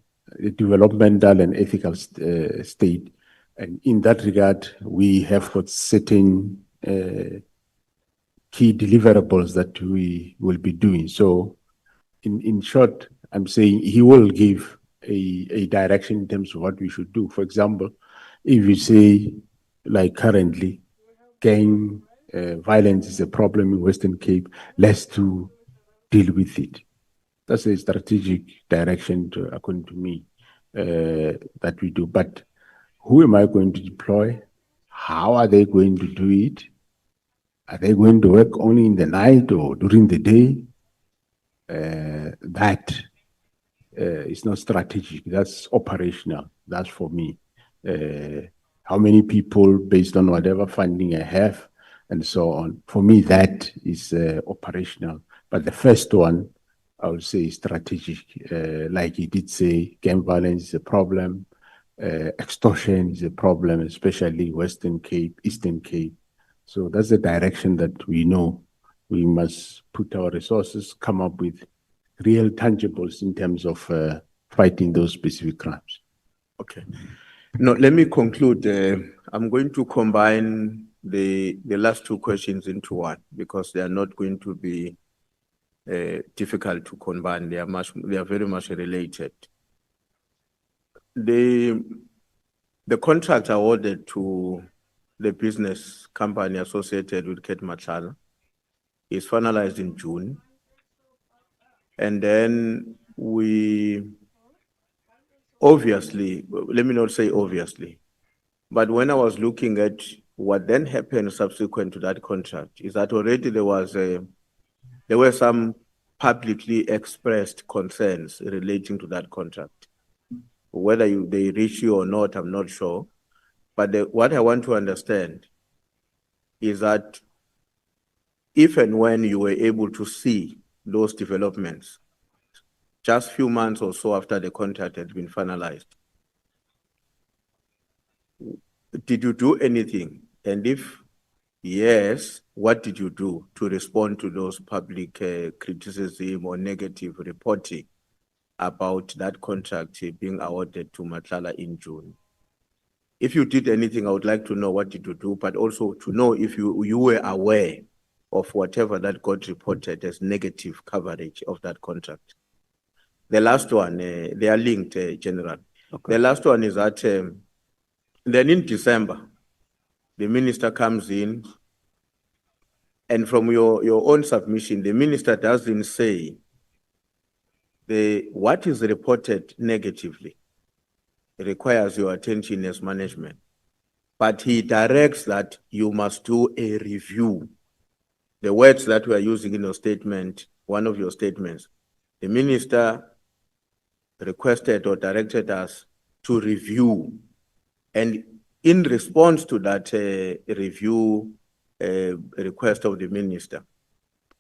developmental and ethical state. And in that regard, we have got certain key deliverables that we will be doing. So in short, I'm saying he will give a direction in terms of what we should do. For example, if you say, like currently, gang violence is a problem in Western Cape, let's to deal with it. That's a strategic direction, according to me, that we do. But who am I going to deploy? How are they going to do it? Are they going to work only in the night or during the day? That is not strategic. That's operational. That's for me. How many people, based on whatever funding I have, and so on. For me, that is operational. But the first one, I would say, is strategic. Like he did say, gang violence is a problem. Extortion is a problem, especially Western Cape, Eastern Cape. So that's the direction that we know we must put our resources, come up with real tangibles in terms of fighting those specific crimes. Okay. No, let me conclude. I'm going to combine the last 2 questions into one because they are not going to be difficult to combine. They are very much related. The contract awarded to the business company associated with Kate Machala is finalized in June. And then we obviously, let me not say obviously, but when I was looking at what then happened subsequent to that contract, is that already there were some publicly expressed concerns relating to that contract. Whether they reach you or not, I'm not sure. But what I want to understand is that if and when you were able to see those developments, just few months or so after the contract had been finalized, did you do anything? And if yes, what did you do to respond to those public criticism or negative reporting about that contract being awarded to Machala in June? If you did anything, I would like to know what did you do, but also to know if you were aware of whatever that got reported as negative coverage of that contract. The last one, they are linked, General. Okay. The last one is that then in December, the minister comes in, and from your own submission, the minister doesn't say what is reported negatively requires your attention as management. but he directs that you must do a review. The words that we are using in your statement, one of your statements, the minister requested or directed us to review. And in response to that review request of the minister,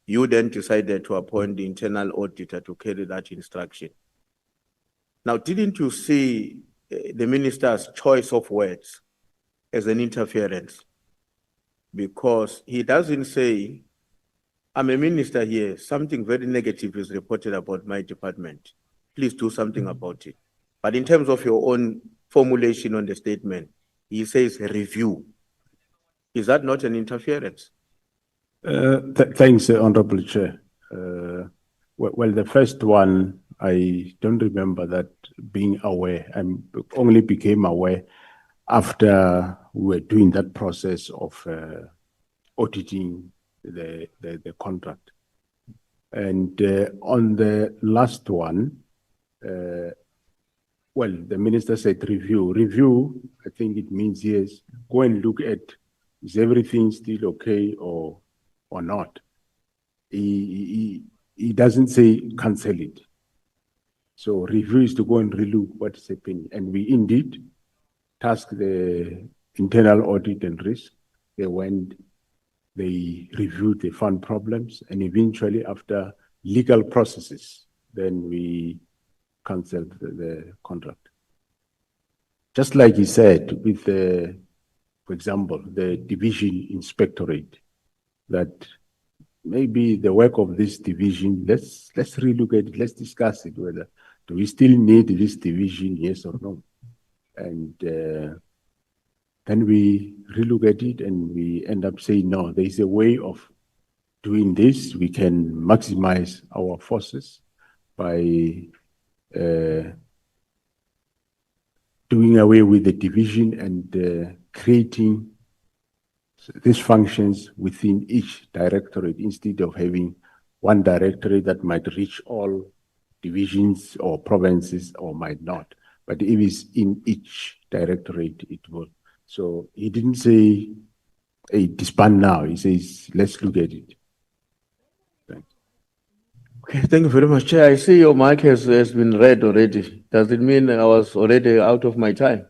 you then decided to appoint the internal auditor to carry that instruction. Now, didn't you see the minister's choice of words as an interference? Because he doesn't say, I'm a minister here, something very negative is reported about my department. Please do something about it. But in terms of your own formulation on the statement, he says review. Is that not an interference? Thanks, Honorable Chair. Well, the first one, I don't remember that being aware. I only became aware after we were doing that process of auditing the contract. And on the last one, well, the minister said review. Review, I think it means yes, go and look at, is everything still okay or not? He doesn't say cancel it. So review is to go and relook what is happening. And we indeed tasked the internal audit and risk. They went, they reviewed, they found problems, and eventually after legal processes, then we canceled the contract. Just like he said with the, for example, the division inspectorate, that maybe the work of this division, let's relook at it, let's discuss it, whether do we still need this division, yes or no? And then we relook at it and we end up saying, no, there is a way of doing this. We can maximize our forces by doing away with the division and creating these functions within each directorate instead of having one directorate that might reach all divisions or provinces or might not. But if it's in each directorate, it will. So he didn't say, hey, disband now. He says, let's look at it. Thanks. Okay, thank you very much, Chair. I see your mic has been read already. Does it mean I was already out of my time?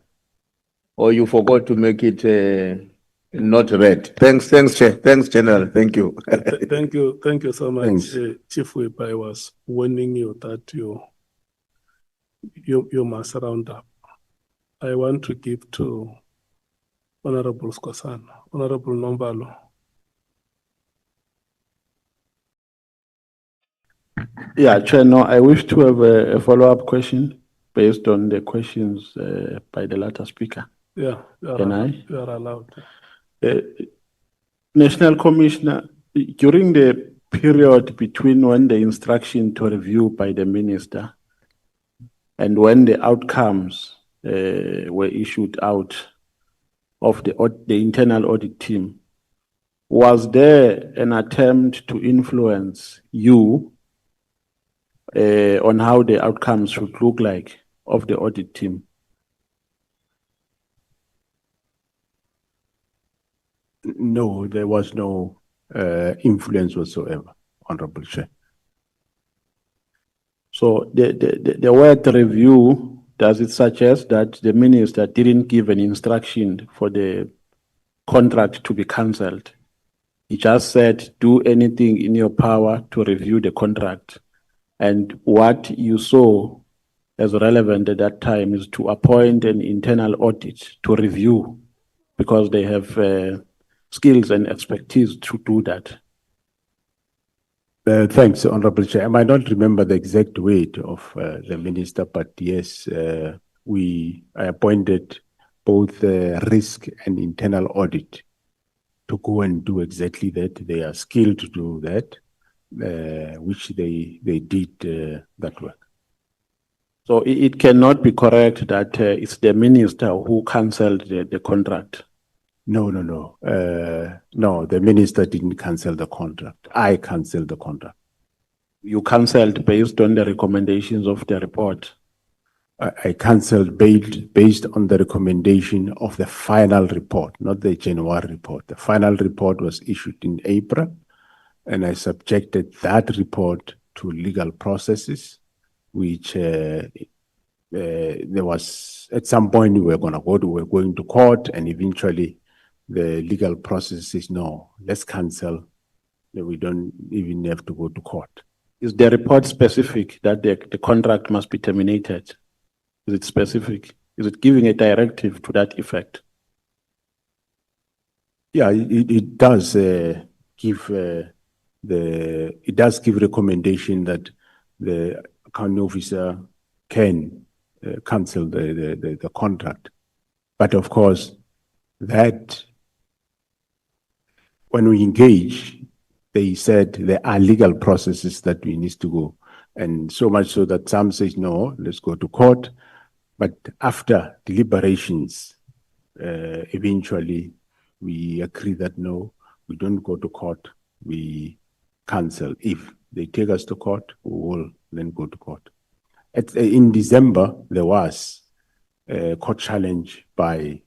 Or you forgot to make it not read? Thanks, Chair. Thanks, General. Thank you. Thank you so much, Thanks. Chief Whip. I was warning you that you must round up. I want to give to Honorable Skosana, Honorable Nombalo. Yeah, Chair, no, I wish to have a follow-up question based on the questions by the latter speaker. Yeah, Can I? You are allowed. National Commissioner, during the period between when the instruction to review by the minister and when the outcomes were issued out of the internal audit team, was there an attempt to influence you on how the outcomes should look like of the audit team? No, there was no influence whatsoever, Honorable Chair. So the word review, does it suggest that the minister didn't give an instruction for the contract to be cancelled? He just said, do anything in your power to review the contract. And what you saw as relevant at that time is to appoint an internal audit to review, because they have skills and expertise to do that. Thanks, Honorable Chair. I might not remember the exact weight of the minister, but yes, I appointed both risk and internal audit to go and do exactly that. They are skilled to do that, which they did that work. So it cannot be correct that it's the minister who cancelled the contract. No. No, the minister didn't cancel the contract. I canceled the contract. You cancelled based on the recommendations of the report. I cancelled based on the recommendation of the final report, not the January report. The final report was issued in April, and I subjected that report to legal processes, which there was, at some point we were going to court, and eventually the legal process says, no, let's cancel. We don't even have to go to court. Is the report specific that the contract must be terminated? Is it specific? Is it giving a directive to that effect? Yeah, it does give it does give recommendation that the accounting officer can cancel the contract. But of course, that when we engage, they said there are legal processes that we need to go. And so much so that some says, no, let's go to court. But after deliberations, eventually we agree that no, we don't go to court, we cancel. If they take us to court, we will then go to court. In December, there was a court challenge by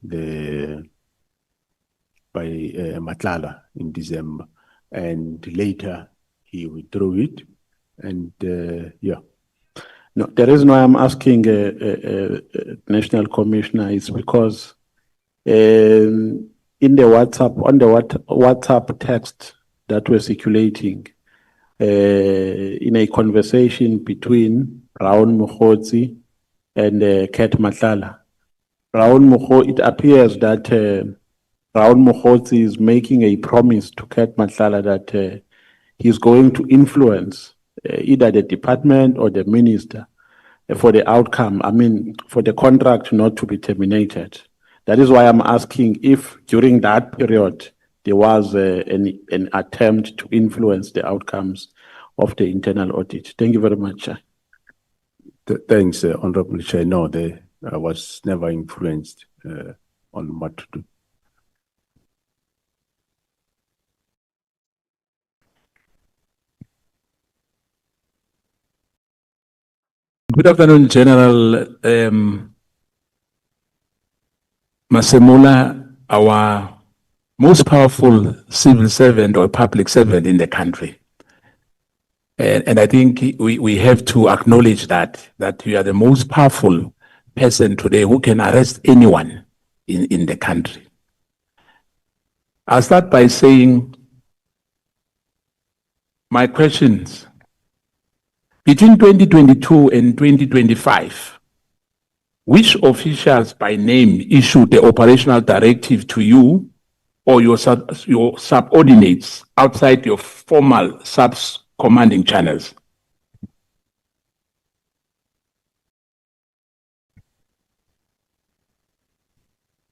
Matlala in December, and later he withdrew it, and yeah. No, the reason why I'm asking National Commissioner is because in the WhatsApp text that we're circulating, in a conversation between Brown Mkhwanazi and Kat Matlala, it appears that Brown Mkhwanazi is making a promise to Kat Matlala that he's going to influence either the department or the minister for the outcome, I mean, for the contract not to be terminated. That is why I'm asking if during that period there was an attempt to influence the outcomes of the internal audit. Thank you very much. Thanks, Honorable Chair. No, I was never influenced on what to do. Good afternoon, General Masemula, our most powerful civil servant or public servant in the country. And I think we have to acknowledge that you are the most powerful person today who can arrest anyone in the country. I'll start by saying my questions. Between 2022 and 2025, which officials by name issued the operational directive to you or your subordinates outside your formal commanding channels?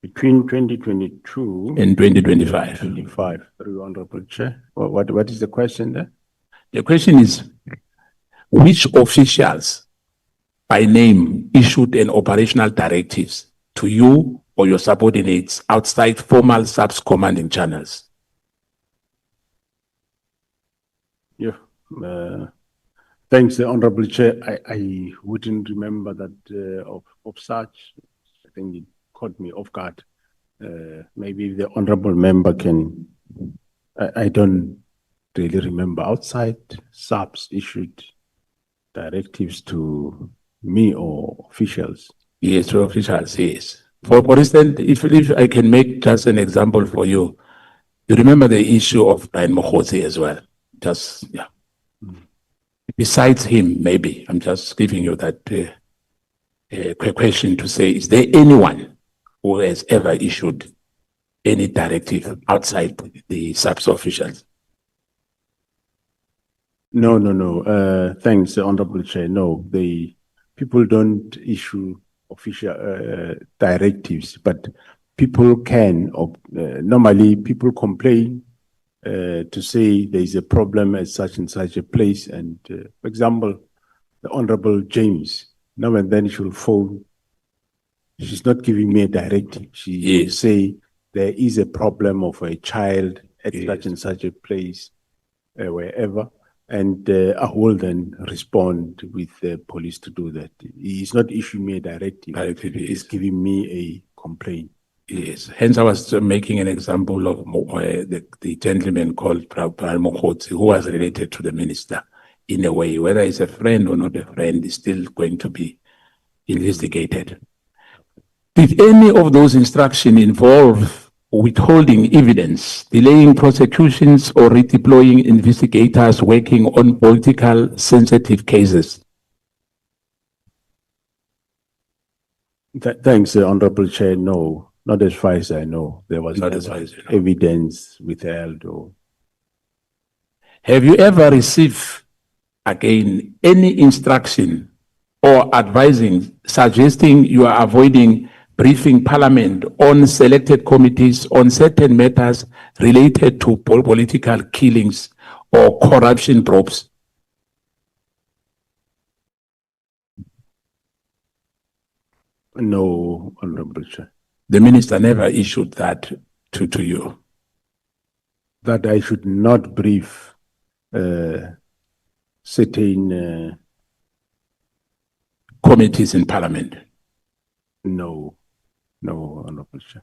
Between 2022 and 2025. 25, Honorable Chair. What is the question there? The question is, which officials by name issued an operational directives to you or your subordinates outside formal commanding channels? Yeah. Thanks, Honorable Chair. I wouldn't remember that of such. I think it caught me off guard. Maybe the Honorable Member can. I don't really remember outside subs issued directives to me or officials. Yes, to officials, yes. For instance, if I can make just an example for you, you remember the issue of Brian Mkhwanazi as well. Just, yeah. Besides him, maybe, I'm just giving you that question to say, is there anyone who has ever issued any directive outside the subs officials? No. Thanks, Honorable Chair. No, the people don't issue official directives, but people can. Normally, people complain to say there is a problem at such and such a place. And for example, the Honorable James, now and then she'll phone. She's not giving me a directive. She will say there is a problem of a child at such and such a place, wherever. And I will then respond with the police to do that. He's not issuing me a directive. He's giving me a complaint. Yes, hence I was making an example of the gentleman called Mkhwanazi, who was related to the minister in a way. Whether he's a friend or not a friend is still going to be investigated. Did any of those instructions involve withholding evidence, delaying prosecutions, or redeploying investigators working on political sensitive cases? Thanks, Honorable Chair. No, not as far as I know. There was Not no as far as you know. evidence withheld or. Have you ever received, again, any instruction or advising, suggesting you are avoiding briefing Parliament on selected committees on certain matters related to political killings or corruption probes? No, Honorable Chair. The minister never issued that to you. That I should not brief certain committees in Parliament. No, Honorable Chair.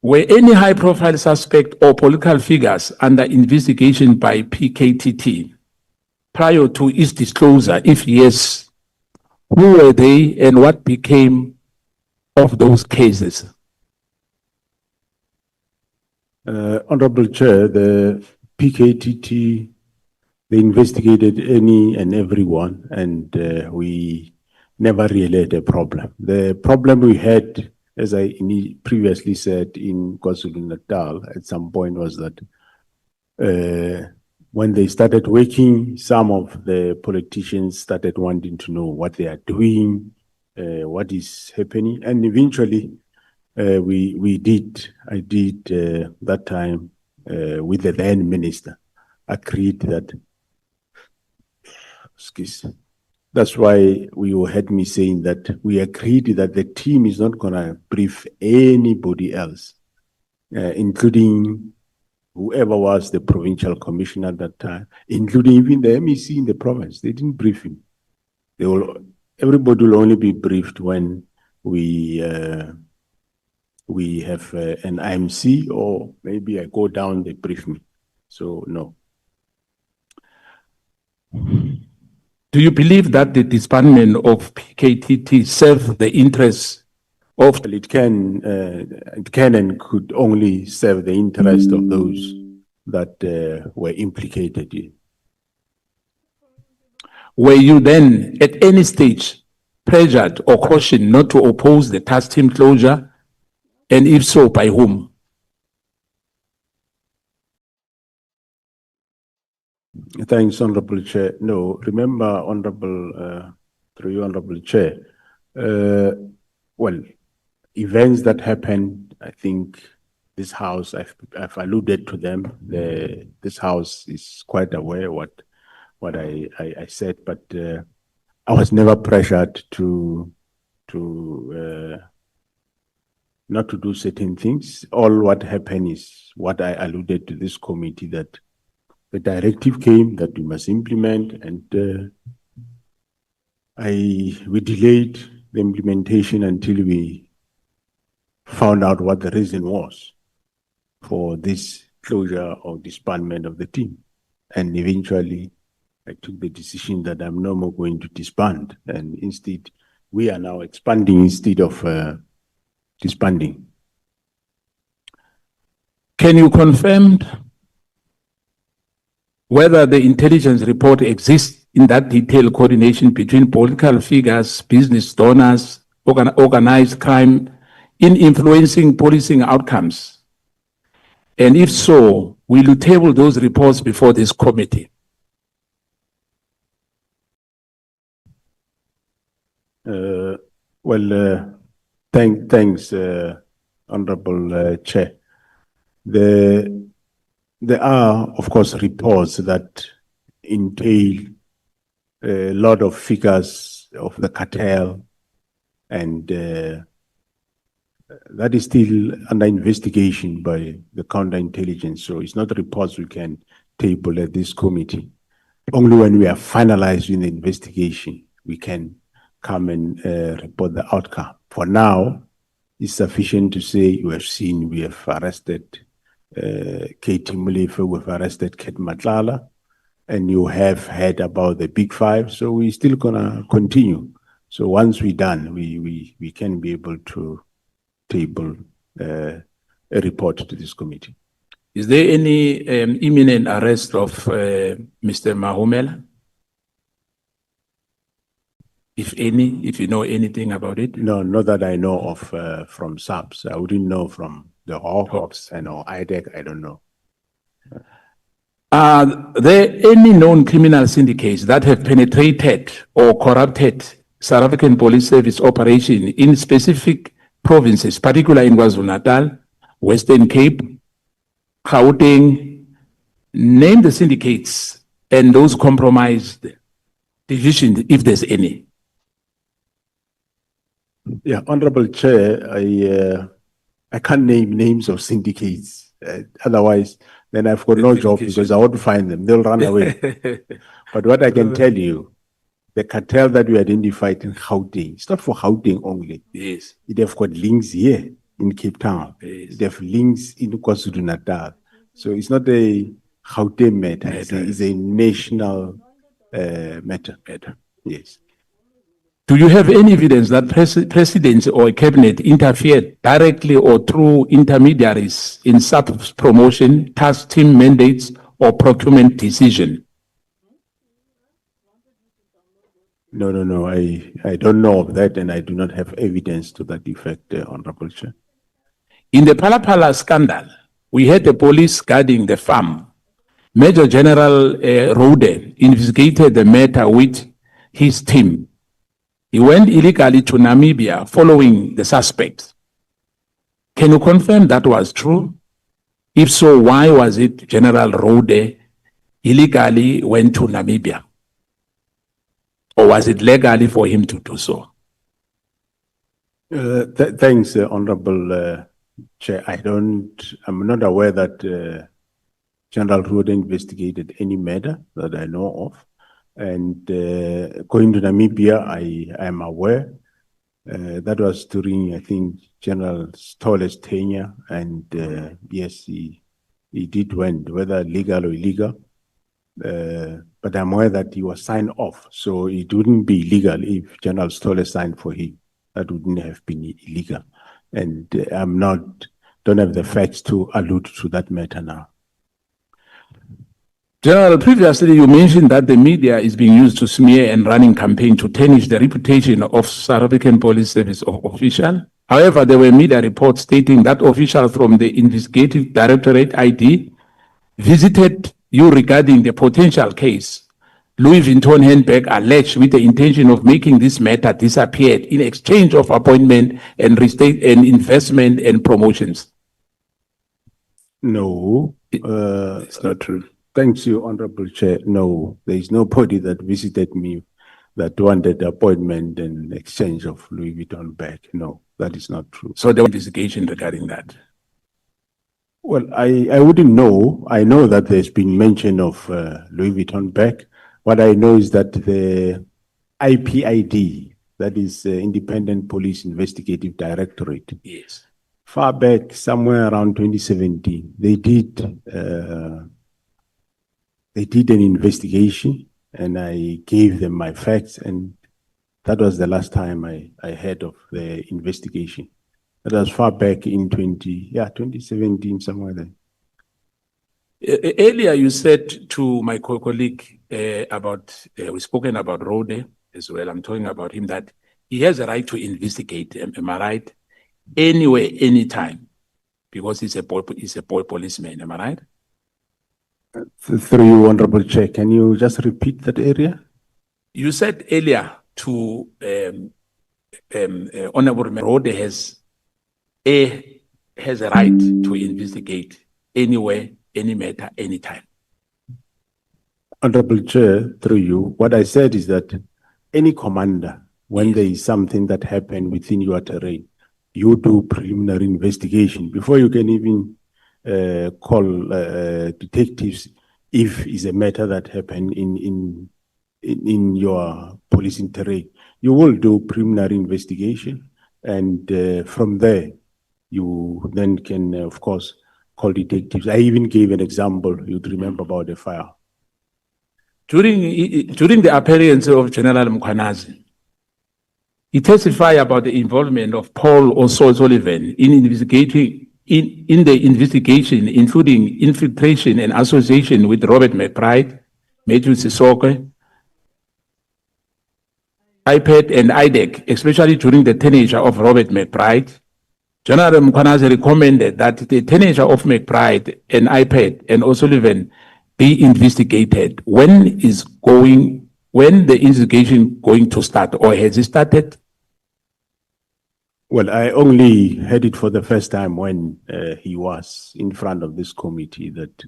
Were any high-profile suspect or political figures under investigation by PKTT prior to its disclosure? If yes, who were they and what became of those cases? Honorable Chair, the PKTT, they investigated any and everyone, and we never really had a problem. The problem we had, as I previously said in KwaZulu-Natal at some point, was that when they started working, some of the politicians started wanting to know what they are doing, what is happening, and eventually I did that time with the then minister, agreed that, that's why you had me saying that we agreed that the team is not going to brief anybody else, including whoever was the provincial commissioner at that time, including even the MEC in the province. They didn't brief him. Everybody will only be briefed when we have an IMC, or maybe I go down, they brief me. So no. Do you believe that the disbandment of PKTT served the interests of? Well, it can and could only serve the interest of those that were implicated in. Were you then at any stage pressured or cautioned not to oppose the task team closure? And if so, by whom? Thanks, Honorable Chair. No, remember, Honorable, through you, Honorable Chair, well, events that happened, I think this House, I've alluded to them. This House is quite aware what I said, but I was never pressured to not to do certain things. All what happened is what I alluded to this committee, that the directive came that we must implement, and we delayed the implementation until we found out what the reason was for this closure or disbandment of the team. And eventually, I took the decision that I'm no more going to disband, and instead, we are now expanding instead of disbanding. Can you confirm whether the intelligence report exists in that detailed coordination between political figures, business donors, organized crime in influencing policing outcomes? And if so, will you table those reports before this committee? Thanks, Honorable Chair. There are, of course, reports that entail a lot of figures of the cartel, and that is still under investigation by the counterintelligence. So it's not reports we can table at this committee. Only when we are finalized in the investigation, we can come and report the outcome. For now, it's sufficient to say you have seen we have arrested Katie Mulefe, we've arrested Ket Matlala, and you have heard about the big five, so we're still gonna continue. So once we're done, we can be able to table a report to this committee. Is there any imminent arrest of Mr. Mahumela? If any, if you know anything about it? No, not that I know of from SAPS. I wouldn't know from the Hawks and or IDEC, I don't know. Are there any known criminal syndicates that have penetrated or corrupted South African Police Service operation in specific provinces, particularly in KwaZulu-Natal, Western Cape, Gauteng? Name the syndicates and those compromised divisions, if there's any. Yeah, Honorable Chair, I can't name names of syndicates. Otherwise, then I've got no job because I want to find them. They'll run away. But what I can tell you, the cartel that we identified in Gauteng, it's not for Gauteng only. Yes. It have got links here in Cape Town. Yes. It have links in KwaZulu-Natal. So it's not a Gauteng matter. It's a national matter. Yes. Do you have any evidence that presidents or cabinet interfered directly or through intermediaries in SAP's promotion, task team mandates, or procurement decision? No. I don't know of that, and I do not have evidence to that effect, Honorable Chair. In the Pala scandal, we had the police guarding the farm. Major General Rode investigated the matter with his team. He went illegally to Namibia following the suspects. Can you confirm that was true? If so, why was it General Rode illegally went to Namibia? Or was it legally for him to do so? Thanks, Honorable Chair. I'm not aware that General Rode investigated any matter that I know of. And going to Namibia, I am aware that was during, I think, General Stolle's tenure. And yes, he did went, whether legal or illegal. But I'm aware that he was signed off. So it wouldn't be illegal if General Stolle signed for him. That wouldn't have been illegal. And don't have the facts to allude to that matter now. General, previously you mentioned that the media is being used to smear and running campaign to tarnish the reputation of South African Police Service official. However, there were media reports stating that officials from the Investigative Directorate ID visited you regarding the potential case. Louis Vuitton handbag alleged with the intention of making this matter disappear in exchange of appointment and investment and promotions. No, it's not true. Thanks you, Honorable Chair. No, there is nobody that visited me that wanted appointment and exchange of Louis Vuitton bag. No, that is not true. So there was investigation regarding that? Well, I wouldn't know. I know that there's been mention of Louis Vuitton bag. What I know is that the IPID, that is Independent Police Investigative Directorate. Yes. Far back, somewhere around 2017, they did an investigation, and I gave them my facts, and that was the last time I heard of the investigation. That was far back in 2017, somewhere there. Earlier, you said to my colleague we've spoken about Rode as well. I'm talking about him that he has a right to investigate. Am I right? Anywhere, anytime, because he's a policeman. Am I right? Through you, Honorable Chair, can you just repeat that area? You said earlier to Honorable Rode has a right to investigate anywhere, any matter, anytime. Honorable Chair, through you, what I said is that any commander, when there is something that happened within your terrain, you do preliminary investigation before you can even call detectives if it's a matter that happened in your policing terrain, you will do preliminary investigation, and from there, you then can, of course, call detectives. I even gave an example, you'd remember, about the fire. During the appearance of General Mkhwanazi, he testified about the involvement of Paul O'Sullivan in the investigation, including infiltration and association with Robert McBride, Matthew Sissoke, IPAD and IDEC, especially during the tenure of Robert McBride. General Mkhwanazi recommended that the tenure of McBride and IPAD and O'Sullivan be investigated. When the investigation going to start, or has it started? Well, I only heard it for the first time when he was in front of this committee that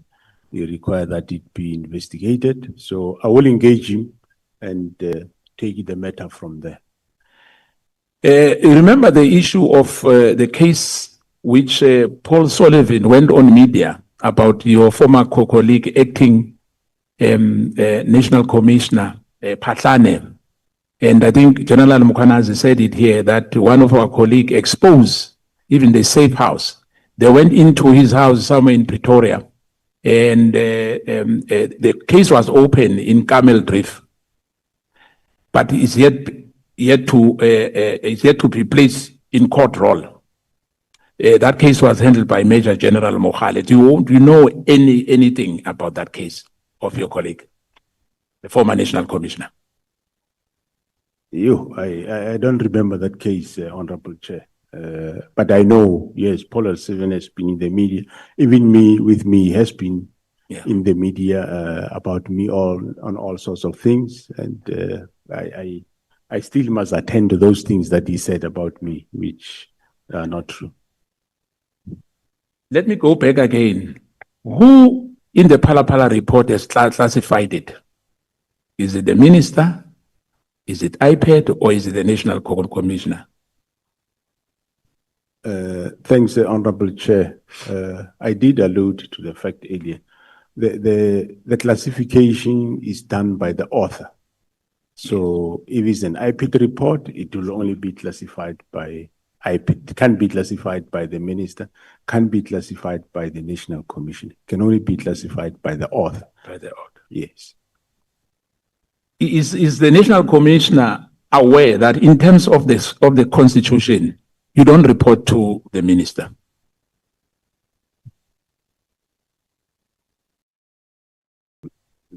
he required that it be investigated. So I will engage him and take the matter from there. Remember the issue of the case which Paul Sullivan went on media about your former colleague, acting National Commissioner Patlane. And I think General Mkhwanazi said it here that one of our colleagues exposed even the safe house. They went into his house somewhere in Pretoria, and the case was open in Camel Drift, but it's yet to be placed in court roll. That case was handled by Major General Mohale. Do you know anything about that case of your colleague, the former National Commissioner? I don't remember that case, Honorable Chair. But I know, yes, Paul O'Sullivan has been in the media. Even he has been in the media about me on all sorts of things. And I still must attend to those things that he said about me, which are not true. Let me go back again. Who in the Phala report has classified it? Is it the minister? Is it IPAD, or is it the National Commissioner? Thanks, Honorable Chair. I did allude to the fact earlier. The classification is done by the author. So if it's an IPAD report, it will only be classified by IPAD. It can't be classified by the minister, can't be classified by the National Commission. It can only be classified by the author. By the author. Yes. Is the National Commissioner aware that in terms of the Constitution, you don't report to the minister?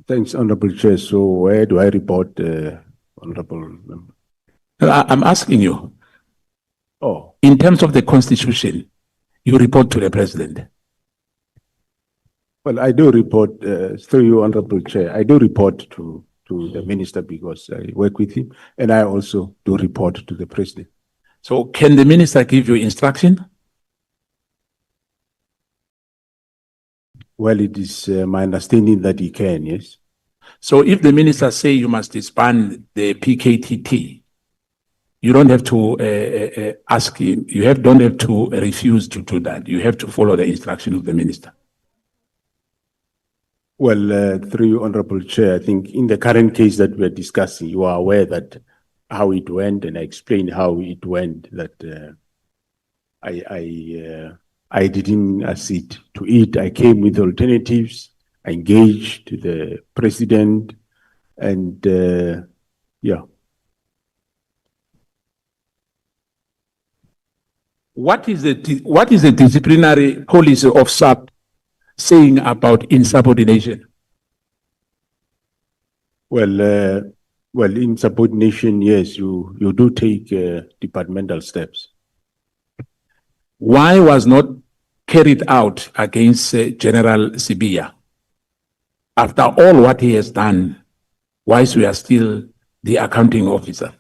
Thanks, Honorable Chair. So where do I report, Honorable Member? I'm asking you. Oh. In terms of the Constitution, you report to the President. Well, I do report, through you, Honorable Chair, I do report to the minister because I work with him, and I also do report to the President. So can the minister give you instruction? Well, it is my understanding that he can, yes. So if the minister say you must disband the PKTT, you don't have to ask him, don't have to refuse to do that. You have to follow the instruction of the minister. Well, through you, Honorable Chair, I think in the current case that we're discussing, you are aware that how it went, and I explained how it went, that I didn't sit to eat. I came with alternatives. I engaged the President, and yeah. What is the disciplinary policy of SAP saying about insubordination? Well, insubordination, yes, you do take departmental steps. Why was not carried out against General Sibiya? After all what he has done, why we are still the accounting officer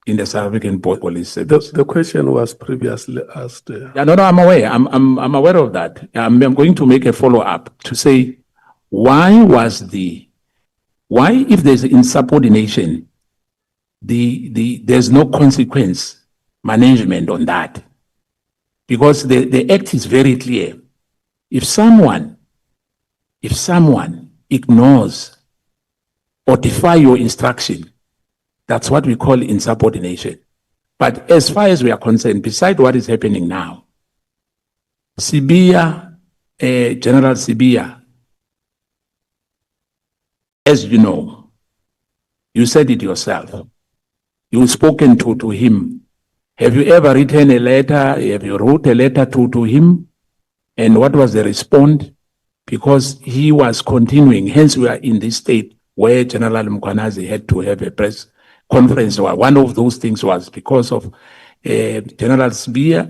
in the South African Police Service? The question was previously asked. Yeah, no, I'm aware. I'm aware of that. I'm going to make a follow-up to say, why if there's insubordination, there's no consequence management on that? Because the act is very clear. If someone ignores or defy your instruction, that's what we call insubordination. But as far as we are concerned, beside what is happening now, Sibia, General Sibia, as you know, you said it yourself. You've spoken to him. Have you ever written a letter? Have you wrote a letter to him? And what was the response? Because he was continuing, hence we are in this state where General Mkhwanazi had to have a press conference. One of those things was because of General Sibia.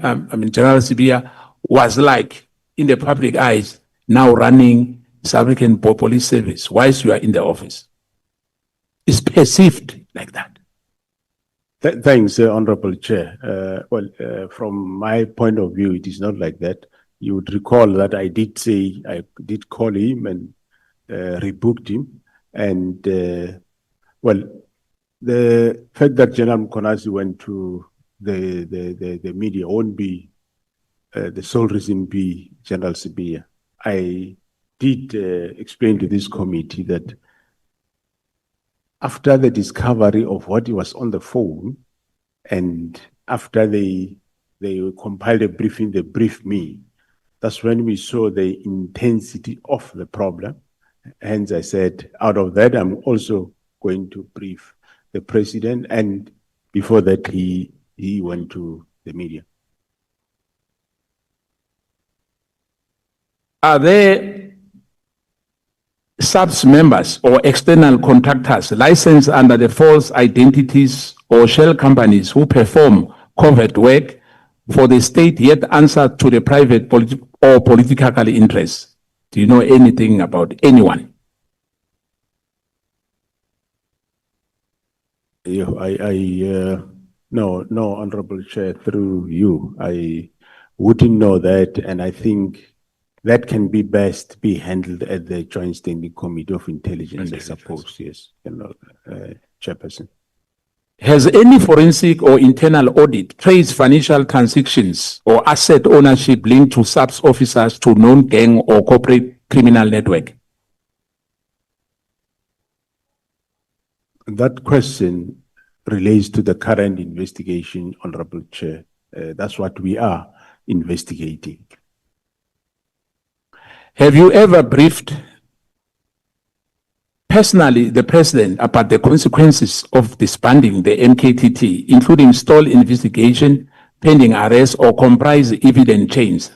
General Sibia was like, in the public eyes, now running South African Police Service whilst you are in the office. It's perceived like that. Thanks, Honorable Chair. From my point of view, it is not like that. You would recall that I did say, I did call him and rebooked him. And, the fact that General Mkhwanazi went to the media won't be the sole reason be General Sibia. I did explain to this committee that after the discovery of what was on the phone, and after they compiled a briefing, they briefed me. That's when we saw the intensity of the problem. Hence, I said, out of that, I'm also going to brief the president. And before that, he went to the media. Are there SAPS members or external contractors licensed under the false identities or shell companies who perform covert work for the state yet answer to the private or political interests? Do you know anything about anyone? No, Honorable Chair, through you, I wouldn't know that, and I think that can be best be handled at the Joint Standing Committee of Intelligence, I suppose, yes, Chairperson. Has any forensic or internal audit traced financial transactions or asset ownership linked to SAPS officers to known gang or corporate criminal network? That question relates to the current investigation, Honorable Chair. That's what we are investigating. Have you ever briefed personally the president about the consequences of disbanding the MKTT, including stall investigation, pending arrest, or comprise evidence chains?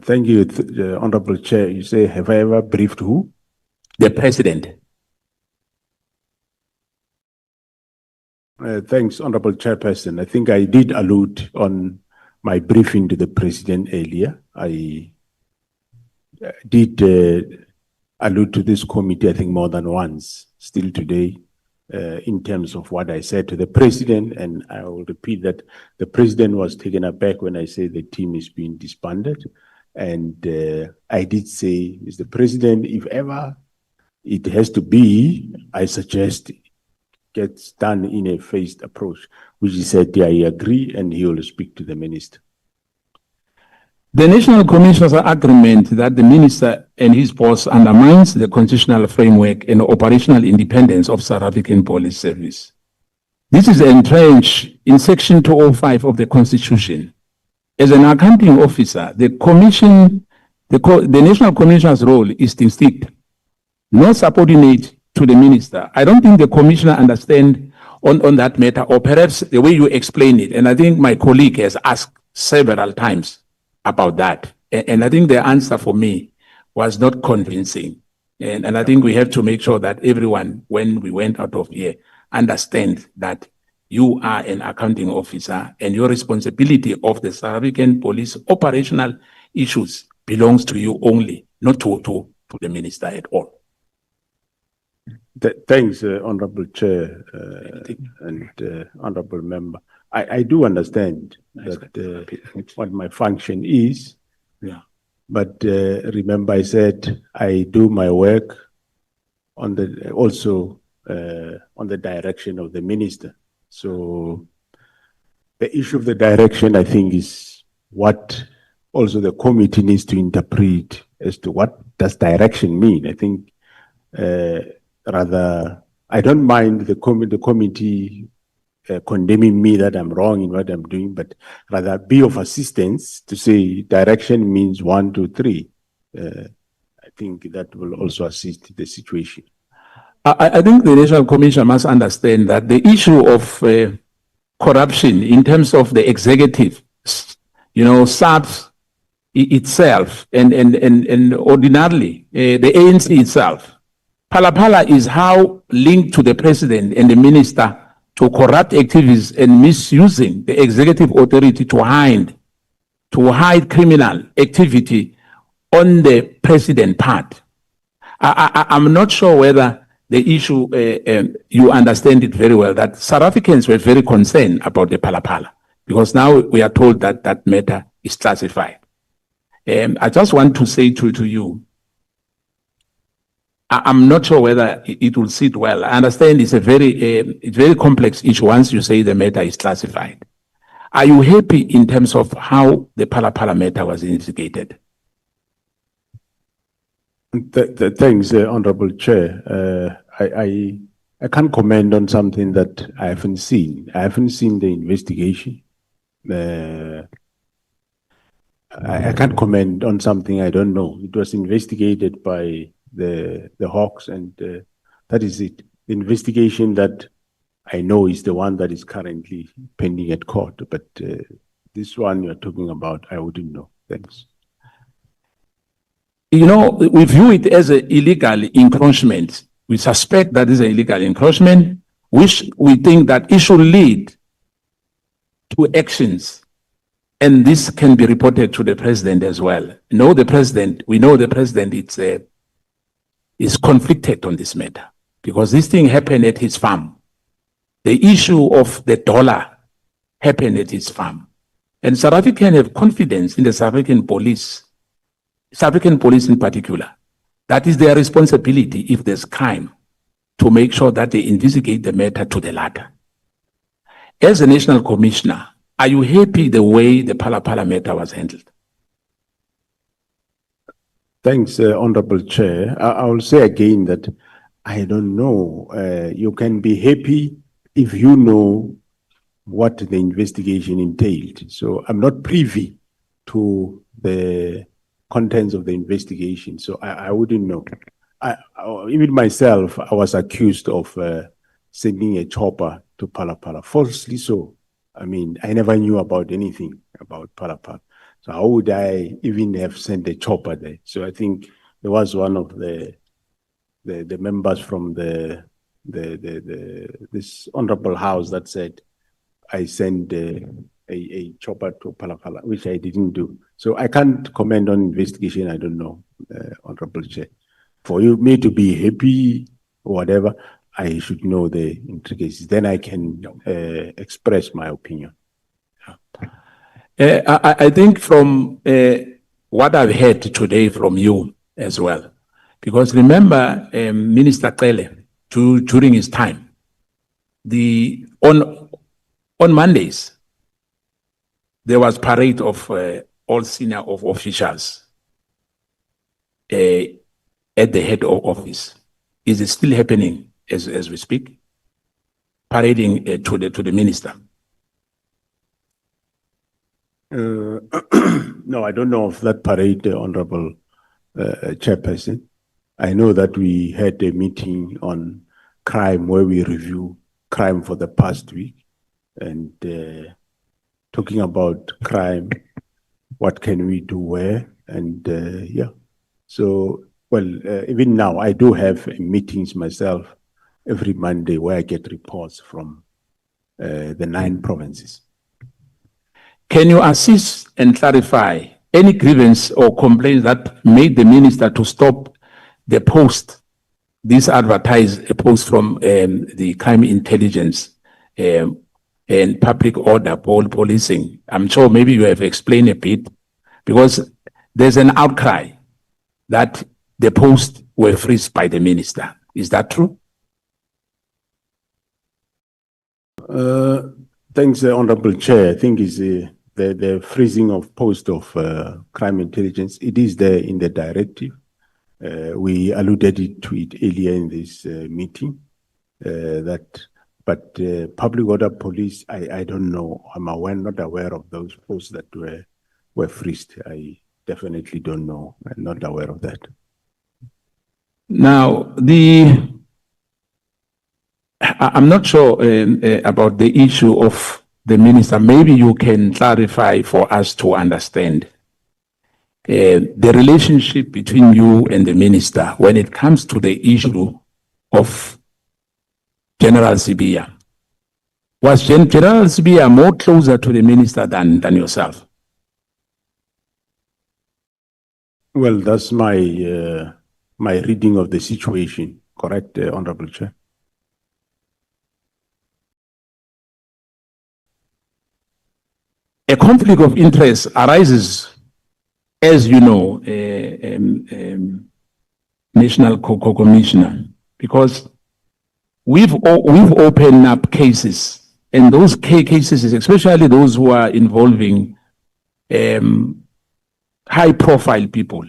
Thank you, Honorable Chair. You say, have I ever briefed who? The president. Thanks, Honorable Chairperson. I think I did allude on my briefing to the president earlier. I did allude to this committee, I think, more than once, still today, in terms of what I said to the president. And I will repeat that the president was taken aback when I say the team is being disbanded. And I did say, Mr. President, if ever it has to be, I suggest gets done in a phased approach, which he said, yeah, I agree, and he will speak to the minister. The National Commissioner's agreement that the minister and his boss undermines the constitutional framework and operational independence of South African Police Service. This is entrenched in Section 205 of the Constitution. As an accounting officer, the National Commissioner's role is distinct, not subordinate to the minister. I don't think the commissioner understands on that matter, or perhaps the way you explain it. And I think my colleague has asked several times about that. And I think the answer for me was not convincing. And I think we have to make sure that everyone, when we went out of here, understand that you are an accounting officer and your responsibility of the South African police operational issues belongs to you only, not to the minister at all. Thanks, Honorable Chair and Honorable Member. I do understand that what my function is, but remember I said I do my work on also on the direction of the minister. So the issue of the direction, I think, is what also the committee needs to interpret as to what does direction mean. I think rather, I don't mind the committee condemning me that I'm wrong in what I'm doing, but rather be of assistance to say direction means 1, 2, 3. I think that will also assist the situation. I think the National Commission must understand that the issue of corruption in terms of the executive, SARS itself and ordinarily the ANC itself, Phala is how linked to the president and the minister to corrupt activities and misusing the executive authority to hide criminal activity on the president part. I'm not sure whether the issue, you understand it very well, that South Africans were very concerned about the Phala, because now we are told that that matter is classified. I just want to say to you, I'm not sure whether it will sit well. I understand it's a very complex issue once you say the matter is classified. Are you happy in terms of how the Phala matter was investigated? Thanks, Honorable Chair. I can't comment on something that I haven't seen. I haven't seen the investigation. I can't comment on something I don't know. It was investigated by the Hawks, and that is it. The investigation that I know is the one that is currently pending at court, but this one you're talking about, I wouldn't know. Thanks. We view it as an illegal encroachment. We suspect that is an illegal encroachment, which we think that it should lead to actions. And this can be reported to the president as well. We know the president is conflicted on this matter because this thing happened at his farm. The issue of the dollar happened at his farm. And South Africans have confidence in the South African police in particular. That is their responsibility if there's crime to make sure that they investigate the matter to the latter. As a national commissioner, are you happy the way the Phala matter was handled? Thanks, Honorable Chair. I will say again that I don't know. You can be happy if you know what the investigation entailed. So I'm not privy to the contents of the investigation, so I wouldn't know. Even myself, I was accused of sending a chopper to Phala, falsely so. I mean, I never knew about anything about Phala. So how would I even have sent a chopper there? So I think there was one of the members from this honorable house that said I sent a chopper to Phala, which I didn't do. So I can't comment on investigation. I don't know, Honorable Chair. For me to be happy or whatever, I should know the intricacies. Then I can express my opinion. I think from what I've heard today from you as well, because remember Minister Cele, during his time, on Mondays, there was parade of all senior officials at the head of office. Is it still happening as we speak? Parading to the minister. No, I don't know of that parade, Honorable Chairperson. I know that we had a meeting on crime where we review crime for the past week and talking about crime, what can we do where, and yeah. So, well, even now I do have meetings myself every Monday where I get reports from the 9 provinces. Can you assist and clarify any grievance or complaints that made the minister to stop the post, this advertised post from the crime intelligence and public order, policing? I'm sure maybe you have explained a bit, because there's an outcry that the posts were freezed by the minister. Is that true? Thanks, Honorable Chair. I think it's the freezing of post of crime intelligence, it is there in the directive. We alluded to it earlier in this meeting. But public order police, I don't know. Not aware of those posts that were freezed. I definitely don't know. I'm not aware of that. Now, I'm not sure about the issue of the minister. Maybe you can clarify for us to understand the relationship between you and the minister when it comes to the issue of General Sibia. Was General Sibia more closer to the minister than yourself? Well, that's my my reading of the situation. Correct, Honorable Chair? A conflict of interest arises, as you know, National Commissioner, because we've opened up cases, and those cases, especially those who are involving high-profile people.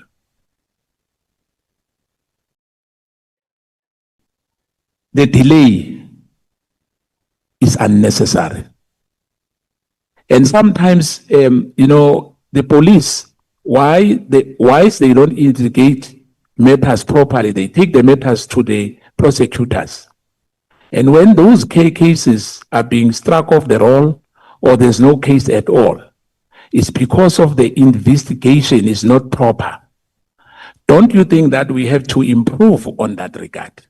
The delay is unnecessary. And sometimes, the police, why they don't investigate matters properly, they take the matters to the prosecutors. And when those cases are being struck off the roll, or there's no case at all, it's because of the investigation is not proper. Don't you think that we have to improve on that regard?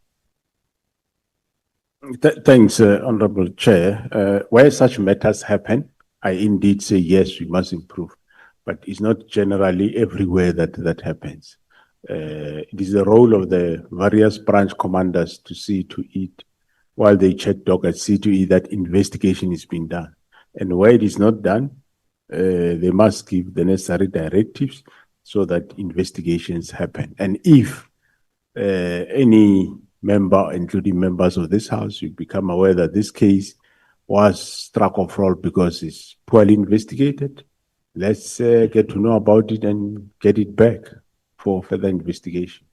Thanks, Honorable Chair. Where such matters happen, I indeed say yes, we must improve, but it's not generally everywhere that happens. It is the role of the various branch commanders to see to it, while they check dockets, see to it that investigation is being done. And where it is not done, they must give the necessary directives so that investigations happen. And if any member, including members of this House, you become aware that this case was struck off roll because it's poorly investigated, let's get to know about it and get it back for further investigation.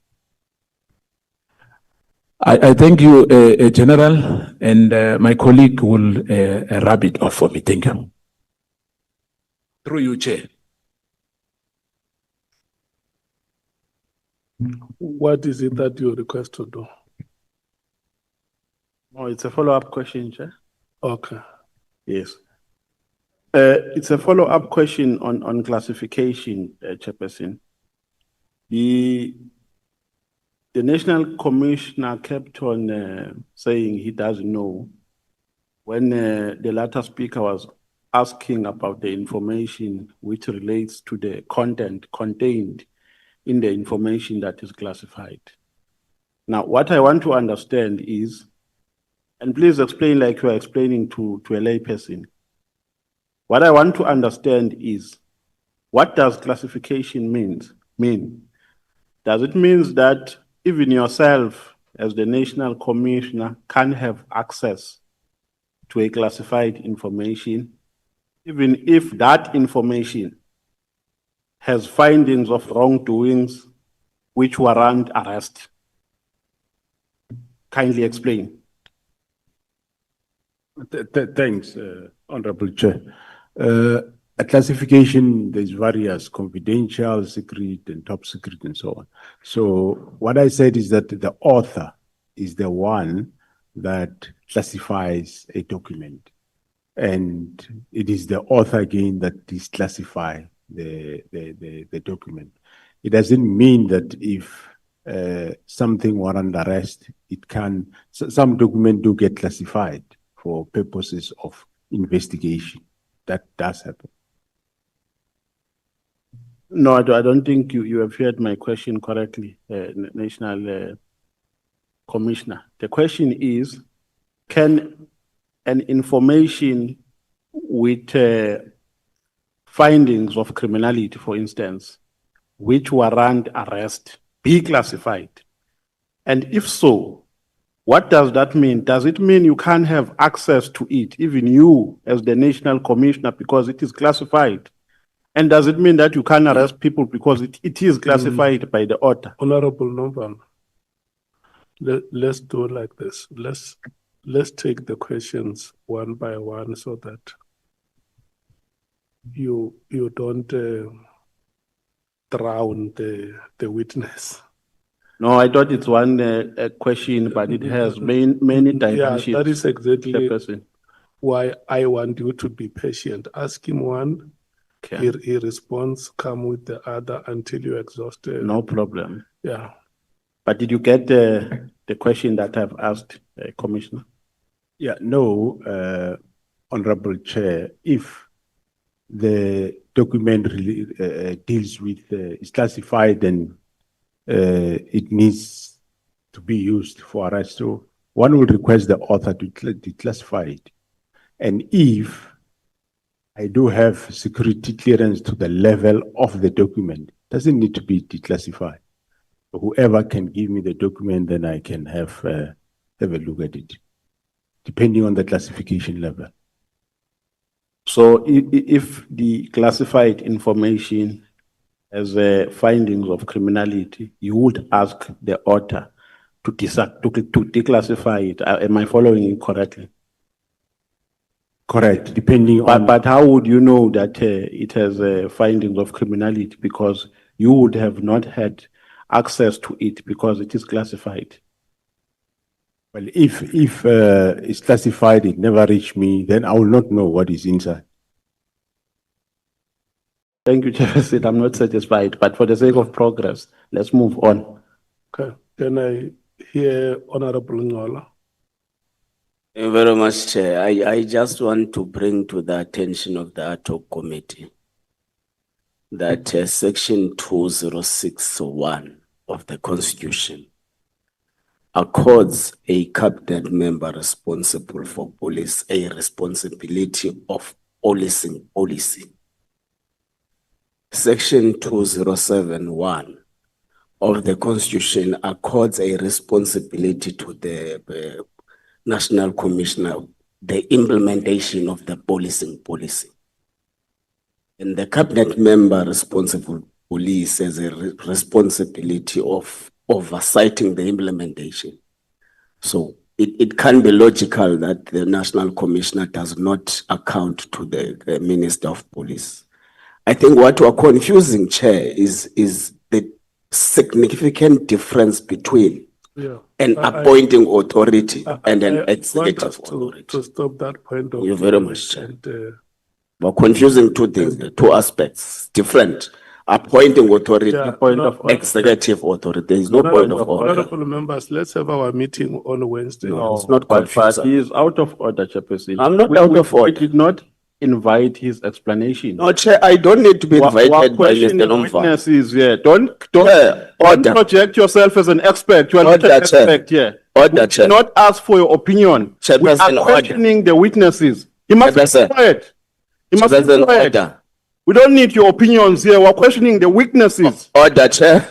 I thank you, General, and my colleague will wrap it off for me. Thank you. Through you, Chair. What is it that you request to do? Oh, it's a follow-up question, Chair. Okay. Yes. It's a follow-up question on classification, Chairperson. The National Commissioner kept on saying he doesn't know when the latter speaker was asking about the information which relates to the content contained in the information that is classified. Now, what I want to understand is, and please explain like you are explaining to a layperson. What I want to understand is, what does classification mean? Does it mean that even yourself, as the National Commissioner, can have access to a classified information, even if that information has findings of wrongdoings which warrant arrest? Kindly explain. Thanks, Honorable Chair. A classification, there's various: confidential, secret, and top secret, and so on. So what I said is that the author is the one that classifies a document, and it is the author again that declassify the document. It doesn't mean that if something warrant arrest, it can. Some documents do get classified for purposes of investigation. That does happen. No, I don't think you have heard my question correctly, National Commissioner. The question is, can an information with findings of criminality, for instance, which warrant arrest, be classified? And if so, What does that mean? Does it mean you can't have access to it, even you as the national commissioner, because it is classified? And does it mean that you can't arrest people because it is classified by the order? Honorable Nomvalo, let's do like this. Let's take the questions one by one so that you don't drown the witness. No, I thought it's one question, but it has many dimensions. Yeah, that is exactly Chairperson. why I want you to be patient. Ask him one, Okay. he responds, come with the other until you exhaust. No problem. Yeah. But did you get the question that I've asked, Commissioner? Yeah, no, Honorable Chair, if the document really, deals with, is classified, then it needs to be used for arrest. So one would request the author to declassify it. And if I do have security clearance to the level of the document, it doesn't need to be declassified. Whoever can give me the document, then I can have a look at it, depending on the classification level. So if the classified information has findings of criminality, you would ask the author to declassify it. Am I following you correctly? Correct, depending on. But how would you know that it has findings of criminality? Because you would have not had access to it because it is classified. Well, if it's classified, it never reached me, then I will not know what is inside. Thank you, Chairperson. I'm not satisfied, but for the sake of progress, let's move on. Okay, can I hear Honorable Ngola? Thank you very much, Chair. I just want to bring to the attention of the ad hoc committee that section 2061 of the Constitution accords a cabinet member responsible for police a responsibility of policing policy. Section 2071 of the Constitution accords a responsibility to the National Commissioner, the implementation of the policing policy. And the cabinet member responsible for police has a responsibility of oversighting the implementation. So it can be logical that the National Commissioner does not account to the Minister of Police. I think what we're confusing, Chair, is the significant difference between an appointing authority and an executive authority. To stop that point of Thank you very much, Chair. We're confusing two things, two aspects, different. Appointing authority, executive authority. There is no point of order. Honorable members, let's have our meeting on Wednesday. No, it's not But confusing. he is out of order, Chairperson. I'm not out of order. We did not invite his explanation. No, Chair, I don't need to be invited by Mr. Questioning Nomvalo. witnesses here. Don't Order. project yourself as an expert. You are not an Order, Chair. expert here. Order, We Chair. did not ask for your opinion. We Chairperson, are order. questioning the witnesses. He must be Chairperson. quiet. He must be Chairperson, quiet. order. We don't need your opinions here. We're questioning the witnesses. Order, Chair.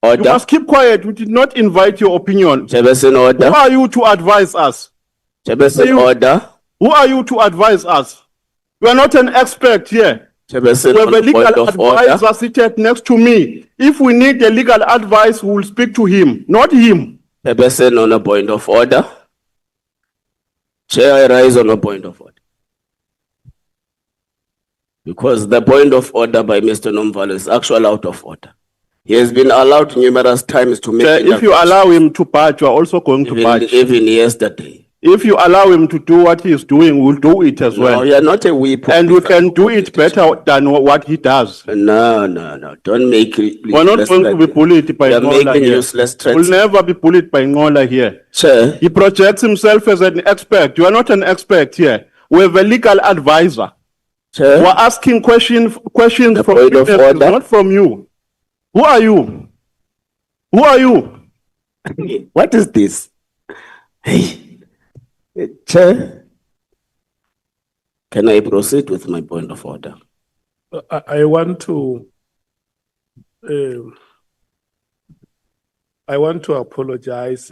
You Order. must keep quiet. We did not invite your opinion. Chairperson, Who order. are you to advise us? Chairperson, you- order. Who are you to advise us? You are not an expert here. Chairperson, We have on a the point legal of order. advisor seated next to me. If we need the legal advice, we will speak to him, not him. Chairperson, on a point of order. Chair, I rise on a point of order. Because the point of order by Mr. Nomvalo is actually out of order. He has been allowed numerous times to make. Chair, if you allow him to budge, you are also going to budge. Even yesterday. If you allow him to do what he is doing, we'll do it as No, well. you are not a whip. And we can do it better than what he does. No. Don't make. We're not going to be bullied by You are Ngola making here. useless We'll threats. never be bullied by Ngola here. Chair. He projects himself as an expert. You are not an expert here. We have a legal advisor. Chair. We're asking questions from point of witnesses, order. not from you. Who are you? Who are you? What is this? Hey. Chair, can I proceed with my point of order? I want to apologize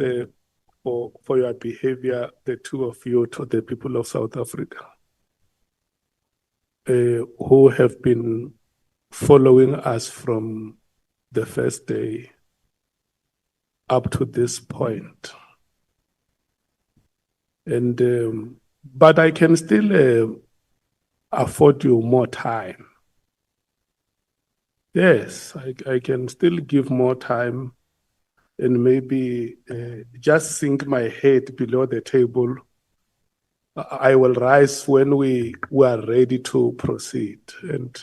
for your behavior, the two of you, to the people of South Africa, who have been following us from the first day up to this point. And but I can still afford you more time. Yes, I can still give more time and maybe just sink my head below the table. I will rise when we are ready to proceed. And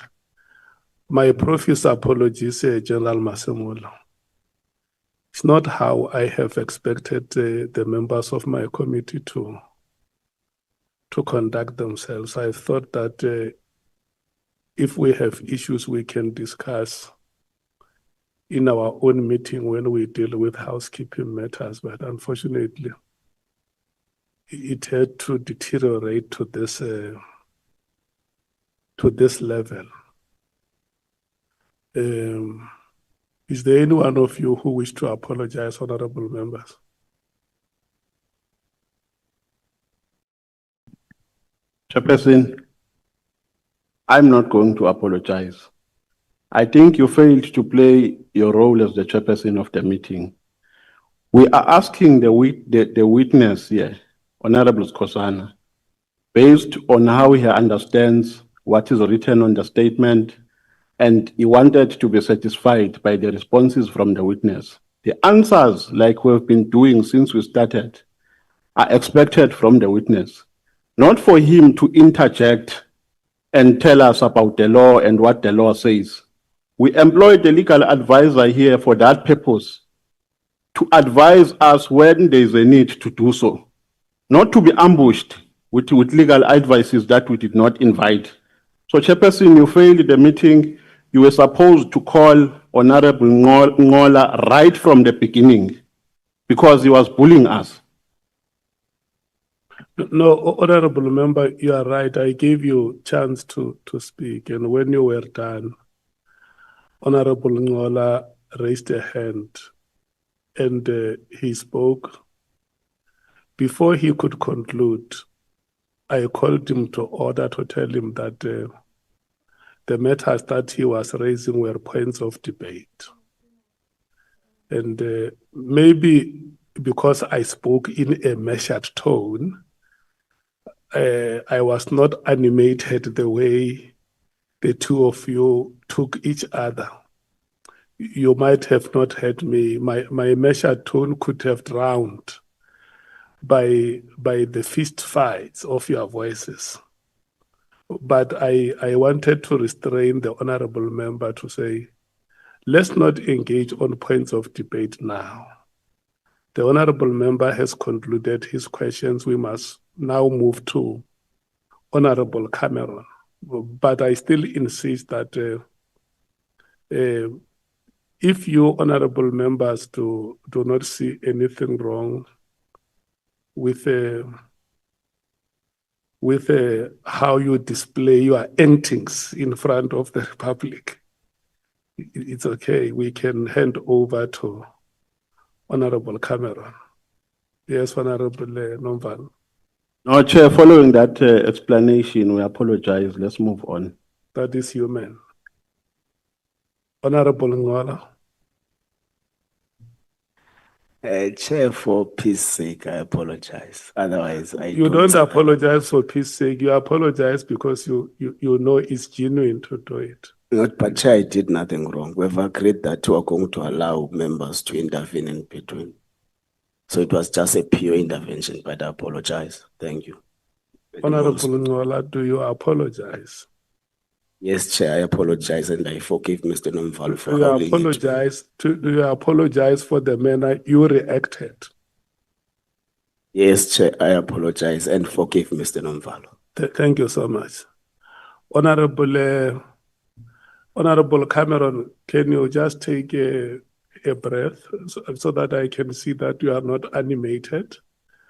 my profuse apologies, General Masemola. It's not how I have expected the members of my committee to conduct themselves. I thought that if we have issues we can discuss in our own meeting when we deal with housekeeping matters, but unfortunately, it had to deteriorate to this level. Is there any one of you who wish to apologize, honorable members? Chairperson, I'm not going to apologize. I think you failed to play your role as the chairperson of the meeting. We are asking the witness here, Honorable Skhosana, based on how he understands what is written on the statement, and he wanted to be satisfied by the responses from the witness. The answers, like we've been doing since we started, are expected from the witness, not for him to interject and tell us about the law and what the law says. We employed the legal advisor here for that purpose, to advise us when there is a need to do so, not to be ambushed with legal advices that we did not invite. So, Chairperson, you failed the meeting. You were supposed to call Honorable Ngola right from the beginning because he was bullying us. No, honorable member, you are right. I gave you chance to speak, and when you were done, Honorable Ngola raised a hand and he spoke. Before he could conclude, I called him to order to tell him that the matters that he was raising were points of debate. And maybe because I spoke in a measured tone, I was not animated the way the two of you took each other. You might have not heard me. My measured tone could have drowned by the fist fights of your voices. But I wanted to restrain the honorable member to say, let's not engage on points of debate now. The honorable member has concluded his questions. We must now move to Honorable Cameron. But I still insist that if you honorable members do not see anything wrong with how you display your antics in front of the public, it's okay. We can hand over to Honorable Cameron. Yes, Honorable Nomval. No, Chair, following that explanation, we apologize. Let's move on. That is human. Honorable Ngola. Chair, for peace sake, I apologize. Otherwise, You don't apologize for peace sake. You apologize because you know it's genuine to do it. Not, but Chair, I did nothing wrong. We've agreed that we are going to allow members to intervene in between. So it was just a pure intervention, but I apologize. Thank you. Honorable Ngola, do you apologize? Yes, Chair, I apologize and I forgive Mr. Nomval for Do you howling. apologize? Do you apologize for the manner you reacted? Yes, Chair, I apologize and forgive Mr. Nomval. Thank you so much. Honorable Cameron, can you just take a breath so that I can see that you are not animated?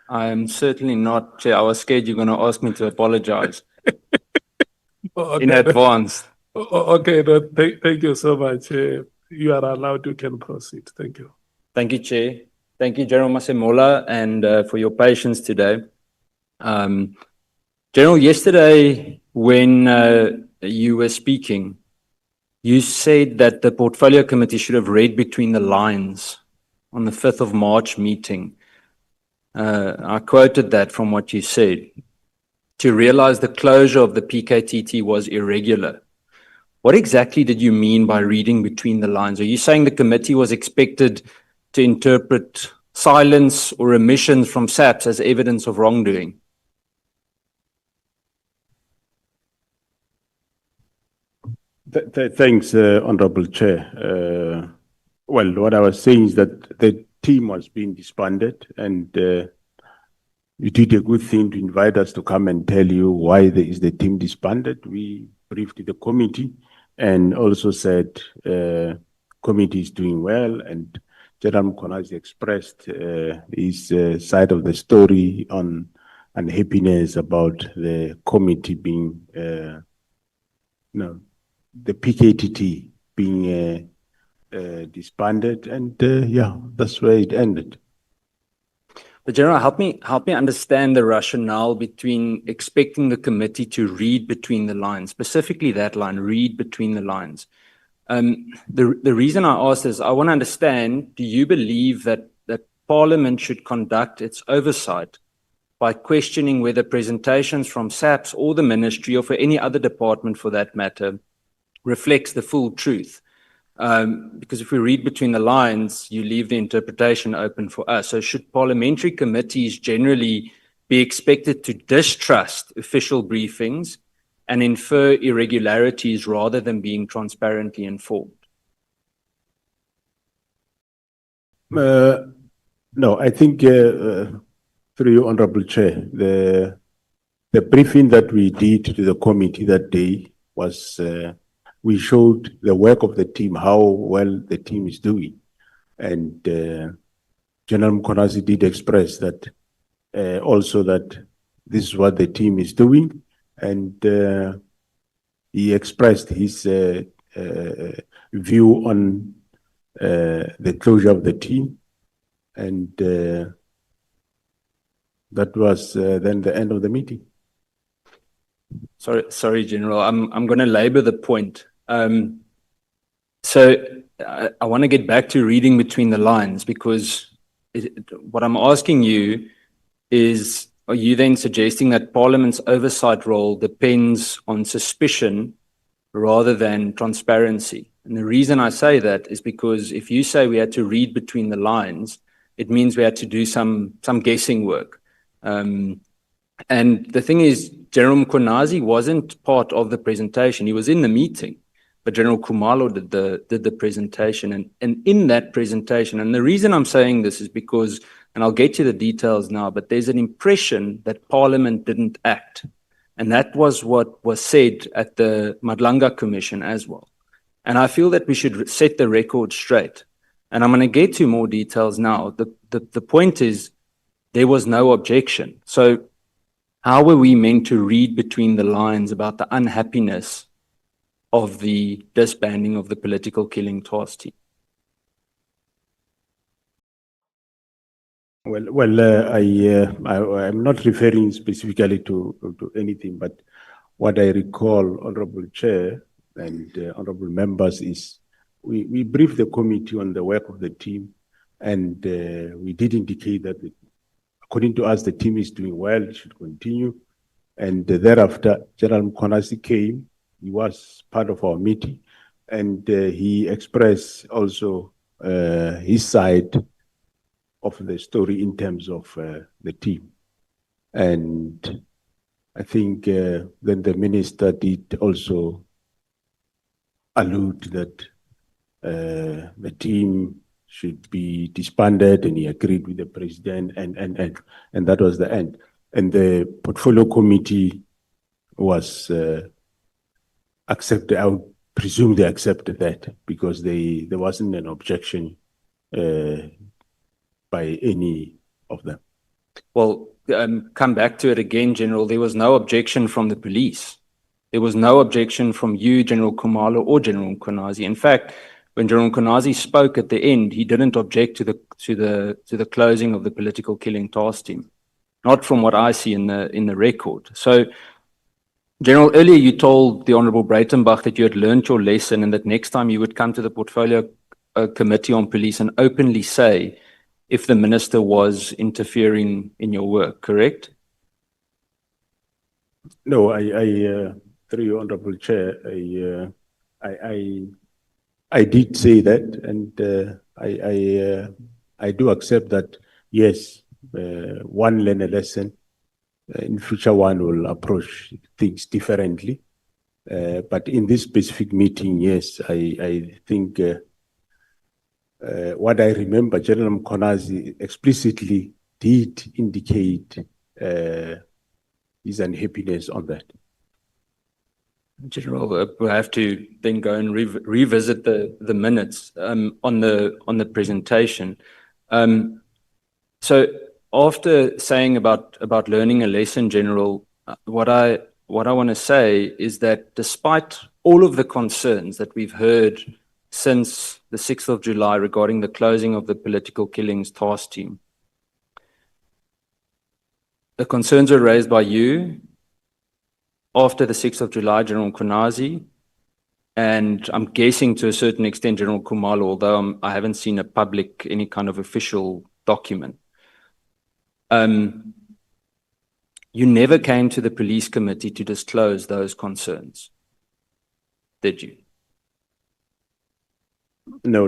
I am certainly not, Chair. I was scared you're going to ask me to apologize in advance. Okay, no, thank you so much. You are allowed, you can proceed. Thank you. Thank you, Chair. Thank you, General Masemola, and for your patience today. General, yesterday when you were speaking, you said that the Portfolio Committee should have read between the lines on the 5th of March meeting. I quoted that from what you said, to realize the closure of the PKTT was irregular. What exactly did you mean by reading between the lines? Are you saying the committee was expected to interpret silence or omissions from SAPS as evidence of wrongdoing? Thanks, Honorable Chair. Well, what I was saying is that the team was being disbanded, and you did a good thing to invite us to come and tell you why the team disbanded. We briefed the committee and also said committee is doing well, and General Mkhwanazi expressed his side of the story on unhappiness about the committee being, the PKTT being disbanded, and yeah, that's where it ended. But General, help me understand the rationale between expecting the committee to read between the lines, specifically that line, read between the lines. The reason I ask this, I want to understand, do you believe that Parliament should conduct its oversight by questioning whether presentations from SAPS or the ministry, or for any other department for that matter, reflects the full truth? Because if we read between the lines, you leave the interpretation open for us. So should parliamentary committees generally be expected to distrust official briefings and infer irregularities rather than being transparently informed? No, I think through you, Honorable Chair, the briefing that we did to the committee that day was we showed the work of the team, how well the team is doing. And General Mkhwanazi did express that also that this is what the team is doing. And he expressed his view on the closure of the team. And that was then the end of the meeting. Sorry, General, I'm going to labor the point. So I want to get back to reading between the lines, because what I'm asking you is, are you then suggesting that Parliament's oversight role depends on suspicion rather than transparency? And the reason I say that is because if you say we had to read between the lines, it means we had to do some guessing work. And the thing is, General Mkhwanazi wasn't part of the presentation. He was in the meeting, but General Khumalo did the presentation. And in that presentation, and the reason I'm saying this is because, and I'll get to the details now, but there's an impression that Parliament didn't act. And that was what was said at the Madlanga Commission as well. And I feel that we should set the record straight. And I'm going to get to more details now. The point is, there was no objection. So how were we meant to read between the lines about the unhappiness of the disbanding of the political killing task team? I'm not referring specifically to anything, but what I recall, Honorable Chair and honorable members, is we briefed the committee on the work of the team, and we did indicate that according to us, the team is doing well, it should continue. And thereafter, General Mkhwanazi came, he was part of our meeting, and he expressed also his side of the story in terms of the team. And I think then the minister did also allude that the team should be disbanded, and he agreed with the president, and that was the end. And the portfolio committee was accepted. I would presume they accepted that because there wasn't an objection by any of them. Well, come back to it again, General. There was no objection from the police. There was no objection from you, General Khumalo, or General Mkhwanazi. In fact, when General Mkhwanazi spoke at the end, he didn't object to the closing of the political killing task team. Not from what I see in the record. So, General, earlier you told the Honorable Breitenbach that you had learned your lesson and that next time you would come to the Portfolio Committee on Police and openly say if the minister was interfering in your work, correct? No, through you, Honorable Chair, I did say that, and I do accept that. Yes, one learn a lesson. In future, one will approach things differently. But in this specific meeting, yes, I think what I remember, General Mkhwanazi explicitly did indicate his unhappiness on that. General, we'll have to then go and revisit the minutes on the presentation. So after saying about learning a lesson, General, what I want to say is that despite all of the concerns that we've heard since the 6th of July regarding the closing of the political killings task team, the concerns were raised by you after the 6th of July, General Mkhwanazi, and I'm guessing to a certain extent General Khumalo, although I haven't seen any kind of official document. You never came to the police committee to disclose those concerns, did you? No.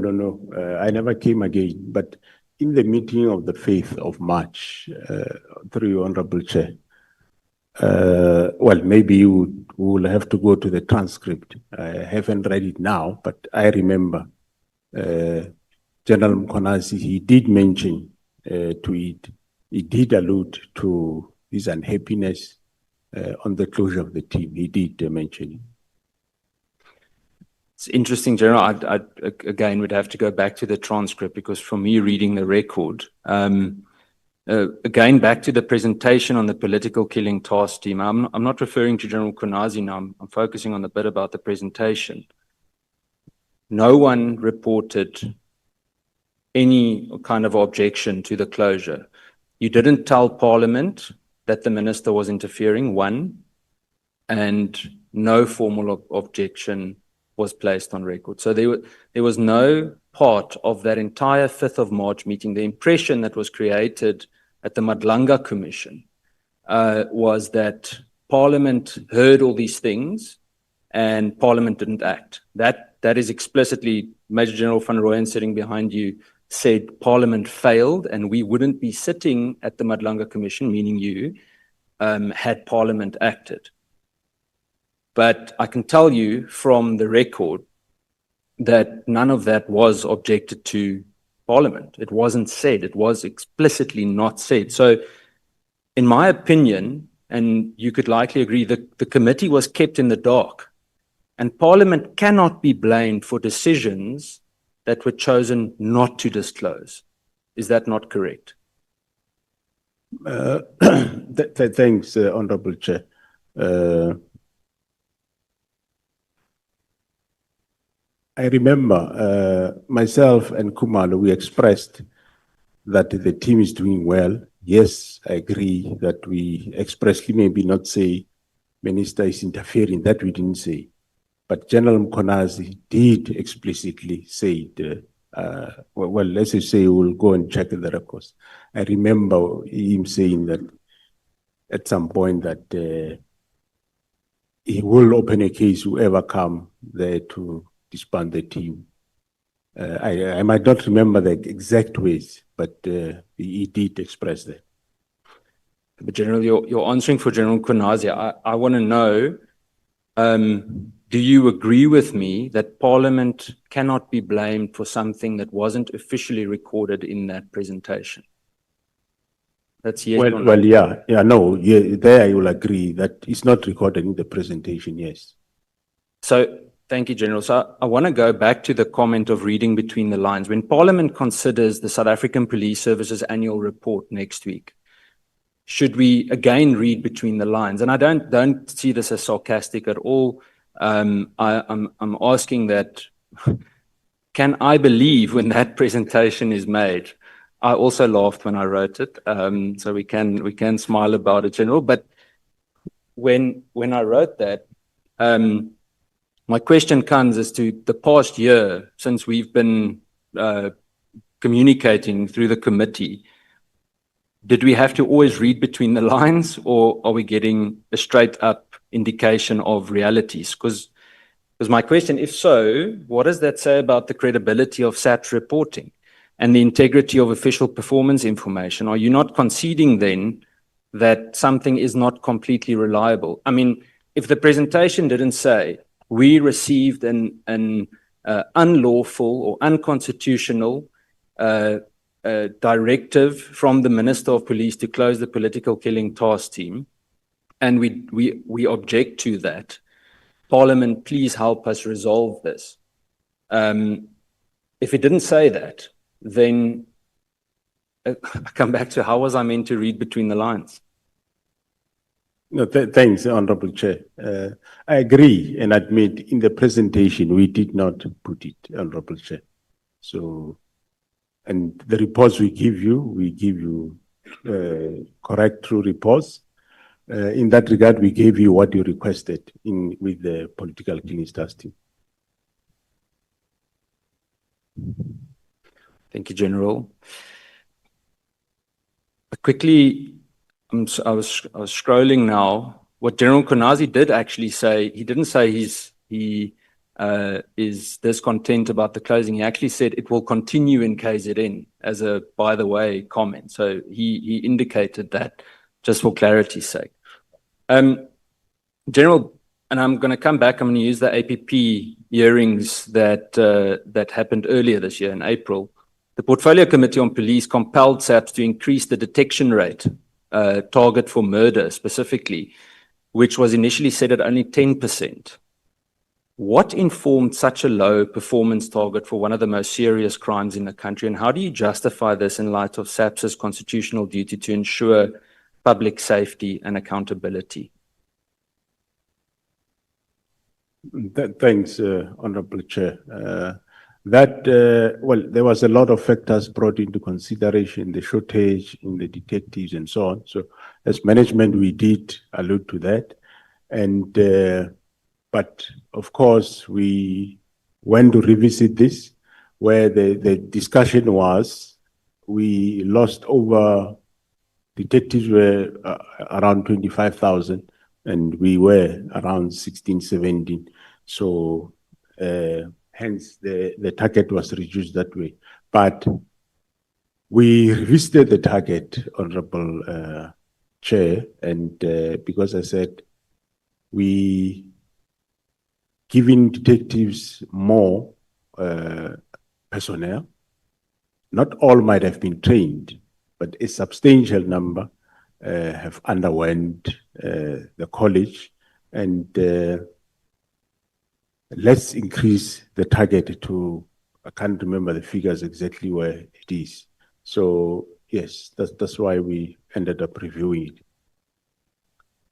I never came again, but in the meeting of the 5th of March, through your Honorable Chair, well, maybe you will have to go to the transcript. I haven't read it now, but I remember General Mkhwanazi, he did mention to it, he did allude to his unhappiness on the closure of the team. He did mention it. It's interesting, General. I again would have to go back to the transcript because from me reading the record, again, back to the presentation on the political killing task team. I'm not referring to General Mkhwanazi now. I'm focusing on the bit about the presentation. No one reported any kind of objection to the closure. You didn't tell Parliament that the minister was interfering, one, and no formal objection was placed on record. So there was no part of that entire 5th of March meeting. The impression that was created at the Madlanga Commission was that Parliament heard all these things and Parliament didn't act. That is explicitly, Major General van Rooyen sitting behind you said Parliament failed and we wouldn't be sitting at the Madlanga Commission, meaning you, had Parliament acted. But I can tell you from the record that none of that was objected to Parliament. It wasn't said. It was explicitly not said. So in my opinion, and you could likely agree, that the committee was kept in the dark. And Parliament cannot be blamed for decisions that were chosen not to disclose. Is that not correct? Thanks, Honorable Chair. I remember myself and Khumalo, we expressed that the team is doing well. Yes, I agree that we expressly maybe not say minister is interfering, that we didn't say. But General Mkhwanazi did explicitly say it. Well, let's just say we'll go and check the records. I remember him saying that at some point that he will open a case, whoever come there to disband the team. I might not remember the exact ways, but he did express that. But General, you're answering for General Mkhwanazi. I want to know, do you agree with me that Parliament cannot be blamed for something that wasn't officially recorded in that presentation? That's yes or no? Well, yeah, there I will agree that it's not recorded in the presentation, yes. So, thank you, General. So I want to go back to the comment of reading between the lines. When Parliament considers the South African Police Service's annual report next week, should we again read between the lines? And I don't see this as sarcastic at all. I'm asking that can I believe when that presentation is made? I also laughed when I wrote it, so we can smile about it, General. But when I wrote that, my question comes as to the past year since we've been communicating through the committee. Did we have to always read between the lines, or are we getting a straight up indication of realities? Because my question, if so, what does that say about the credibility of SAP's reporting and the integrity of official performance information? Are you not conceding then that something is not completely reliable? I mean, if the presentation didn't say we received an unlawful or unconstitutional directive from the Minister of Police to close the political killing task team, and we object to that, Parliament, please help us resolve this. If it didn't say that, then I come back to how was I meant to read between the lines? No, thanks, Honorable Chair. I agree and admit in the presentation we did not put it, Honorable Chair. So, and the reports we give you correct true reports. In that regard, we gave you what you requested with the political cleaning task team. Thank you, General. Quickly, I was scrolling now. What General Mkhwanazi did actually say, he didn't say he is discontent about the closing. He actually said it will continue in KZN as a by the way comment. So he indicated that just for clarity's sake. General, and I'm going to come back, I'm going to use the APP hearings that happened earlier this year in April. The Portfolio Committee on Police compelled SAPS to increase the detection rate target for murder specifically, which was initially set at only 10%. What informed such a low performance target for one of the most serious crimes in the country, and how do you justify this in light of SAPS's constitutional duty to ensure public safety and accountability? Thanks, Honorable Chair. Well, there was a lot of factors brought into consideration, the shortage in the detectives and so on. So as management, we did allude to that. And, but of course, we went to revisit this, where the discussion was, we lost over, detectives were around 25,000 and we were around 16, 17. So, hence the target was reduced that way. But we revisited the target, Honorable Chair, and because I said we giving detectives more personnel. Not all might have been trained, but a substantial number have underwent the college, and let's increase the target to, I can't remember the figures exactly where it is. So yes, that's why we ended up reviewing it.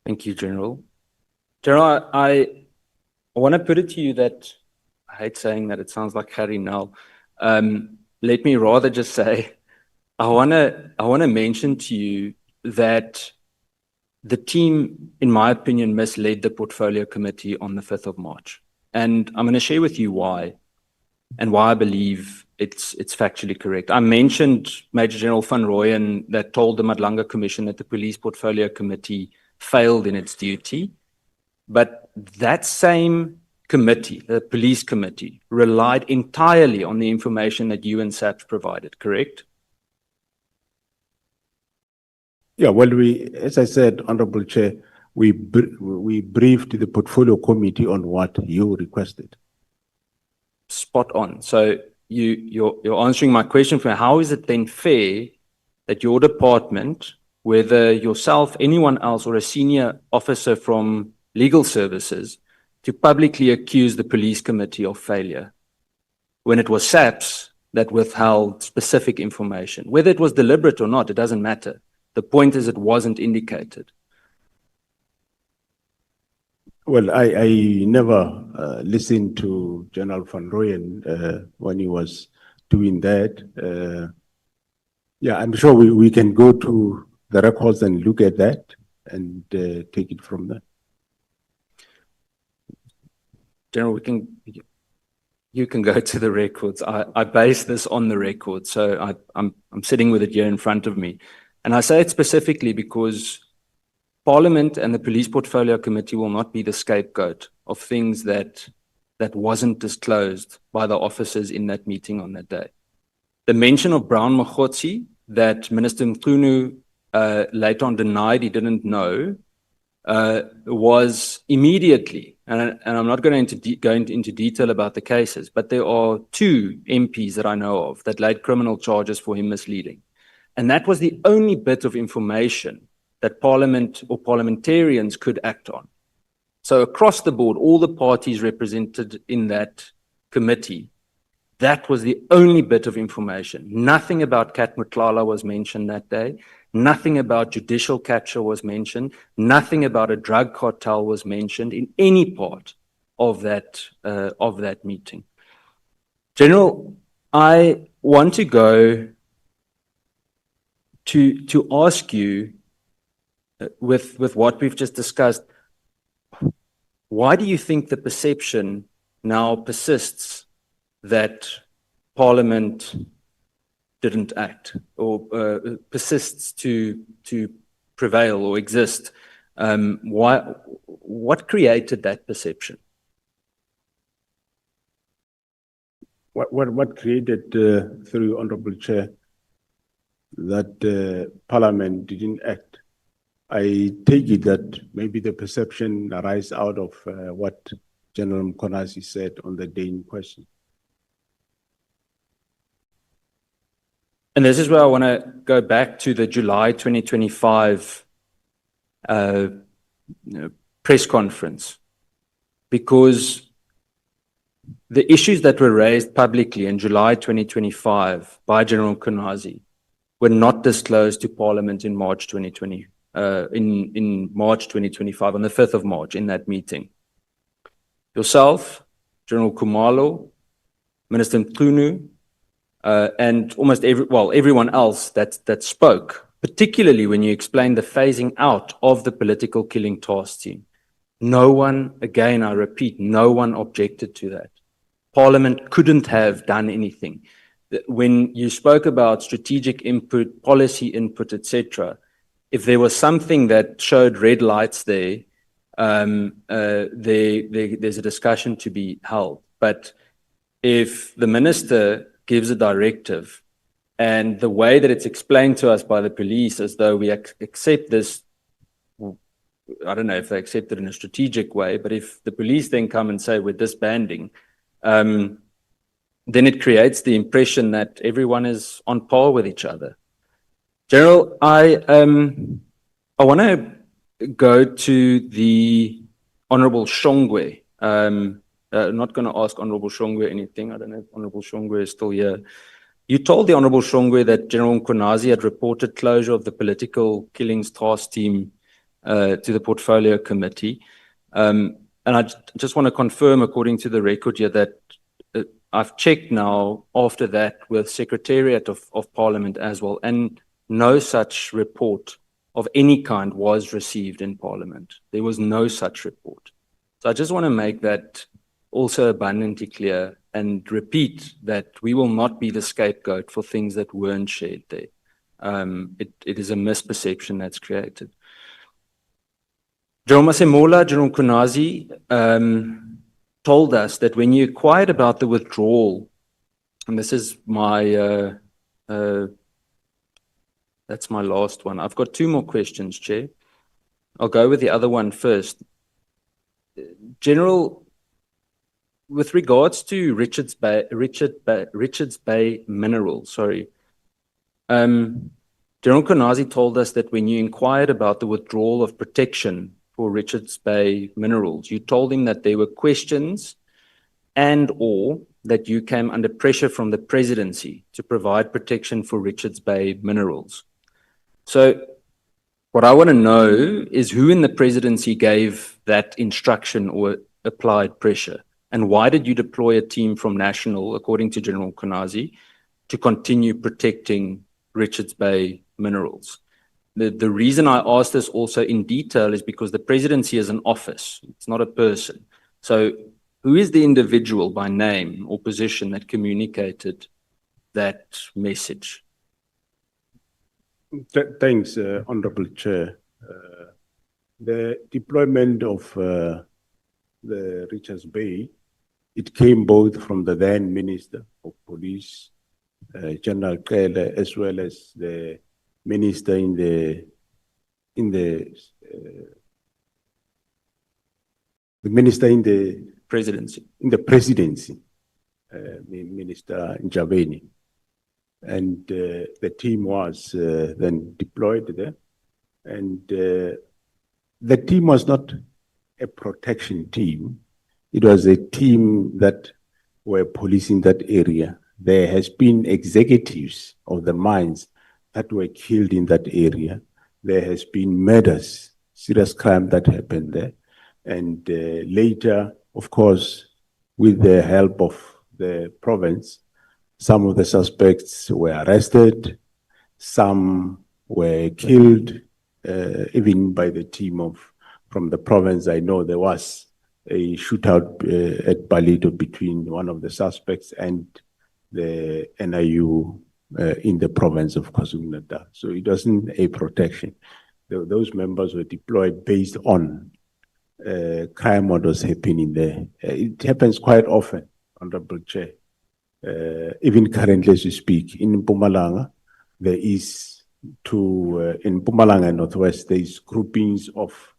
Thank you, General. General, I want to put it to you that, I hate saying that, it sounds like Harry now. Let me rather just say, I want to mention to you that the team, in my opinion, misled the Portfolio Committee on the 5th of March. And I'm going to share with you why, and why I believe it's factually correct. I mentioned Major General Van Rooyen that told the Madlanga Commission that the Police Portfolio Committee failed in its duty. But that same committee, the police committee, relied entirely on the information that you and SAPS provided, correct? Yeah, well, as I said, Honorable Chair, we briefed the Portfolio Committee on what you requested. Spot on. So you're answering my question for how is it then fair that your department, whether yourself, anyone else, or a senior officer from legal services, to publicly accuse the police committee of failure when it was SAPS that withheld specific information? Whether it was deliberate or not, it doesn't matter. The point is it wasn't indicated. Well, I never listened to General Van Rooyen when he was doing that. Yeah, I'm sure we can go to the records and look at that and take it from there. General, you can go to the records. I base this on the record, so I'm sitting with it here in front of me. And I say it specifically because Parliament and the Police Portfolio Committee will not be the scapegoat of things that wasn't disclosed by the officers in that meeting on that day. The mention of Brown Mkhwanazi that Minister Mkhunu later on denied he didn't know was immediately, and I'm not going to go into detail about the cases, but there are 2 MPs that I know of that laid criminal charges for him misleading. And that was the only bit of information that Parliament or parliamentarians could act on. So across the board, all the parties represented in that committee, that was the only bit of information. Nothing about Kat Mutlala was mentioned that day. Nothing about judicial capture was mentioned. Nothing about a drug cartel was mentioned in any part of that meeting. General, I want to go to ask you, with what we've just discussed, why do you think the perception now persists that Parliament didn't act, or persists to prevail or exist? What created that perception? What created, through Honorable Chair, that Parliament didn't act? I take it that maybe the perception arises out of what General Mkhwanazi said on the day in question. And this is where I want to go back to the July 2025 press conference, because the issues that were raised publicly in July 2025 by General Mkhwanazi were not disclosed to Parliament in March 2020. In March 2025, on the 5th of March, in that meeting. Yourself, General Khumalo, Minister Mkhunu, and almost everyone else that spoke, particularly when you explained the phasing out of the political killing task team. No one, again, I repeat, no one objected to that. Parliament couldn't have done anything. When you spoke about strategic input, policy input, etc., if there was something that showed red lights there, there's a discussion to be held. But if the minister gives a directive, and the way that it's explained to us by the police as though we accept this, I don't know if they accept it in a strategic way, but if the police then come and say we're disbanding, then it creates the impression that everyone is on par with each other. General, I want to go to the Honorable Shongwe. I'm not going to ask Honorable Shongwe anything. I don't know if Honorable Shongwe is still here. You told the Honorable Shongwe that General Mkhwanazi had reported closure of the political killings task team to the Portfolio Committee. And I just want to confirm, according to the record here, that I've checked now after that with Secretariat of Parliament as well, and no such report of any kind was received in Parliament. There was no such report. So I just want to make that also abundantly clear and repeat that we will not be the scapegoat for things that weren't shared there. It is a misperception that's created. General Masemola, General Mkhwanazi told us that when you inquired about the withdrawal, and this is my that's my last one. I've got 2 more questions, Chair. I'll go with the other one first. General, with regards to Richards Bay Minerals, General Mkhwanazi told us that when you inquired about the withdrawal of protection for Richards Bay Minerals, you told him that there were questions and/or that you came under pressure from the presidency to provide protection for Richards Bay Minerals. So What I want to know is who in the presidency gave that instruction or applied pressure? And why did you deploy a team from National, according to General Mkhwanazi, to continue protecting Richards Bay minerals? The reason I ask this also in detail is because the presidency is an office, it's not a person. So who is the individual by name or position that communicated that message? Thanks, Honorable Chair. The deployment of the Richards Bay, it came both from the then Minister of Police, General Kele, as well as the Minister in the Minister in the presidency, Minister Njaveni. And the team was then deployed there. And the team was not a protection team. It was a team that were policing that area. There has been executives of the mines that were killed in that area. There has been murders, serious crime that happened there. And later, of course, with the help of the province, some of the suspects were arrested, some were killed, even by the team from the province. I know there was a shootout at Palito between one of the suspects and the NIU in the province of KwaZulu-Natal. So it wasn't a protection. Those members were deployed based on crime what was happening there. It happens quite often, Honorable Chair. Even currently as we speak, in Mpumalanga, there is in Mpumalanga and Northwest, there is groupings of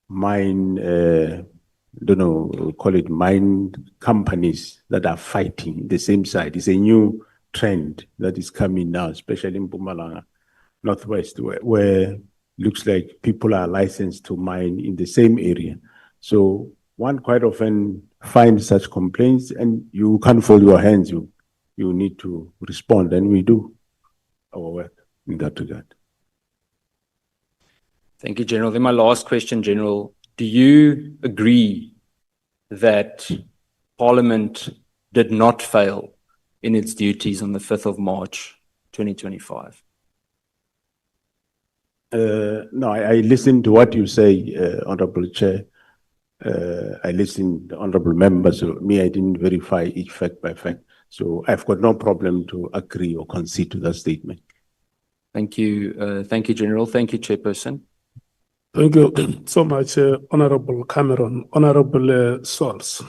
mine, don't know, call it mine companies that are fighting the same side. It's a new trend that is coming now, especially in Mpumalanga, Northwest, where looks like people are licensed to mine in the same area. So one quite often finds such complaints and you can't fold your hands. You need to respond, and we do our work in that regard. Thank you, General. Then my last question, General. Do you agree that Parliament did not fail in its duties on the 5th of March, 2025? No, I listened to what you say, Honorable Chair. I listened to honorable members. So me, I didn't verify each fact by fact. So I've got no problem to agree or concede to that statement. Thank you. Thank you, General. Thank you, Chairperson. Thank you so much, Honorable Cameron. Honorable Swalls.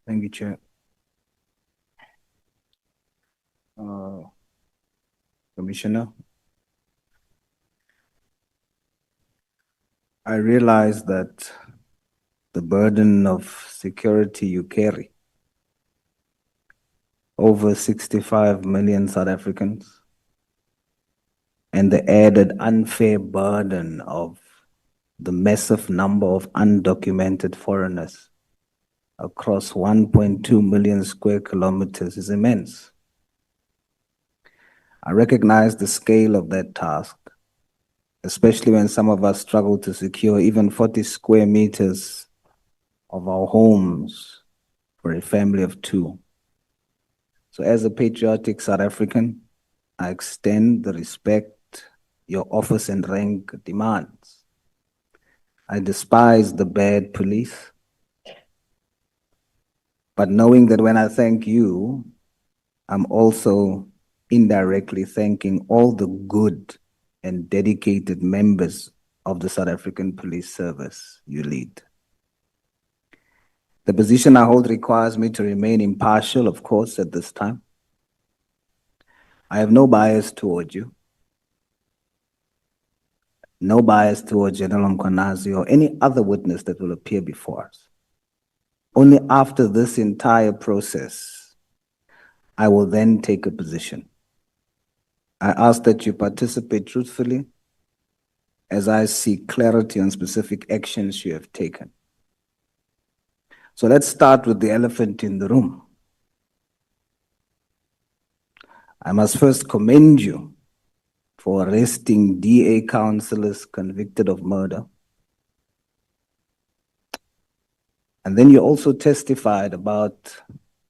Thank you, Chair. Commissioner, I realize that the burden of security you carry, over 65 million South Africans, and the added unfair burden of the massive number of undocumented foreigners across 1.2 million square kilometers is immense. I recognize the scale of that task, especially when some of us struggle to secure even 40 square meters of our homes for a family of two. So as a patriotic South African, I extend the respect your office and rank demands. I despise the bad police, but knowing that when I thank you, I'm also indirectly thanking all the good and dedicated members of the South African Police Service you lead. The position I hold requires me to remain impartial, of course, at this time. I have no bias toward you, no bias toward General Mkhwanazi or any other witness that will appear before us. Only after this entire process, I will then take a position. I ask that you participate truthfully as I seek clarity on specific actions you have taken. So let's start with the elephant in the room. I must first commend you for arresting DA councillors convicted of murder. And then you also testified about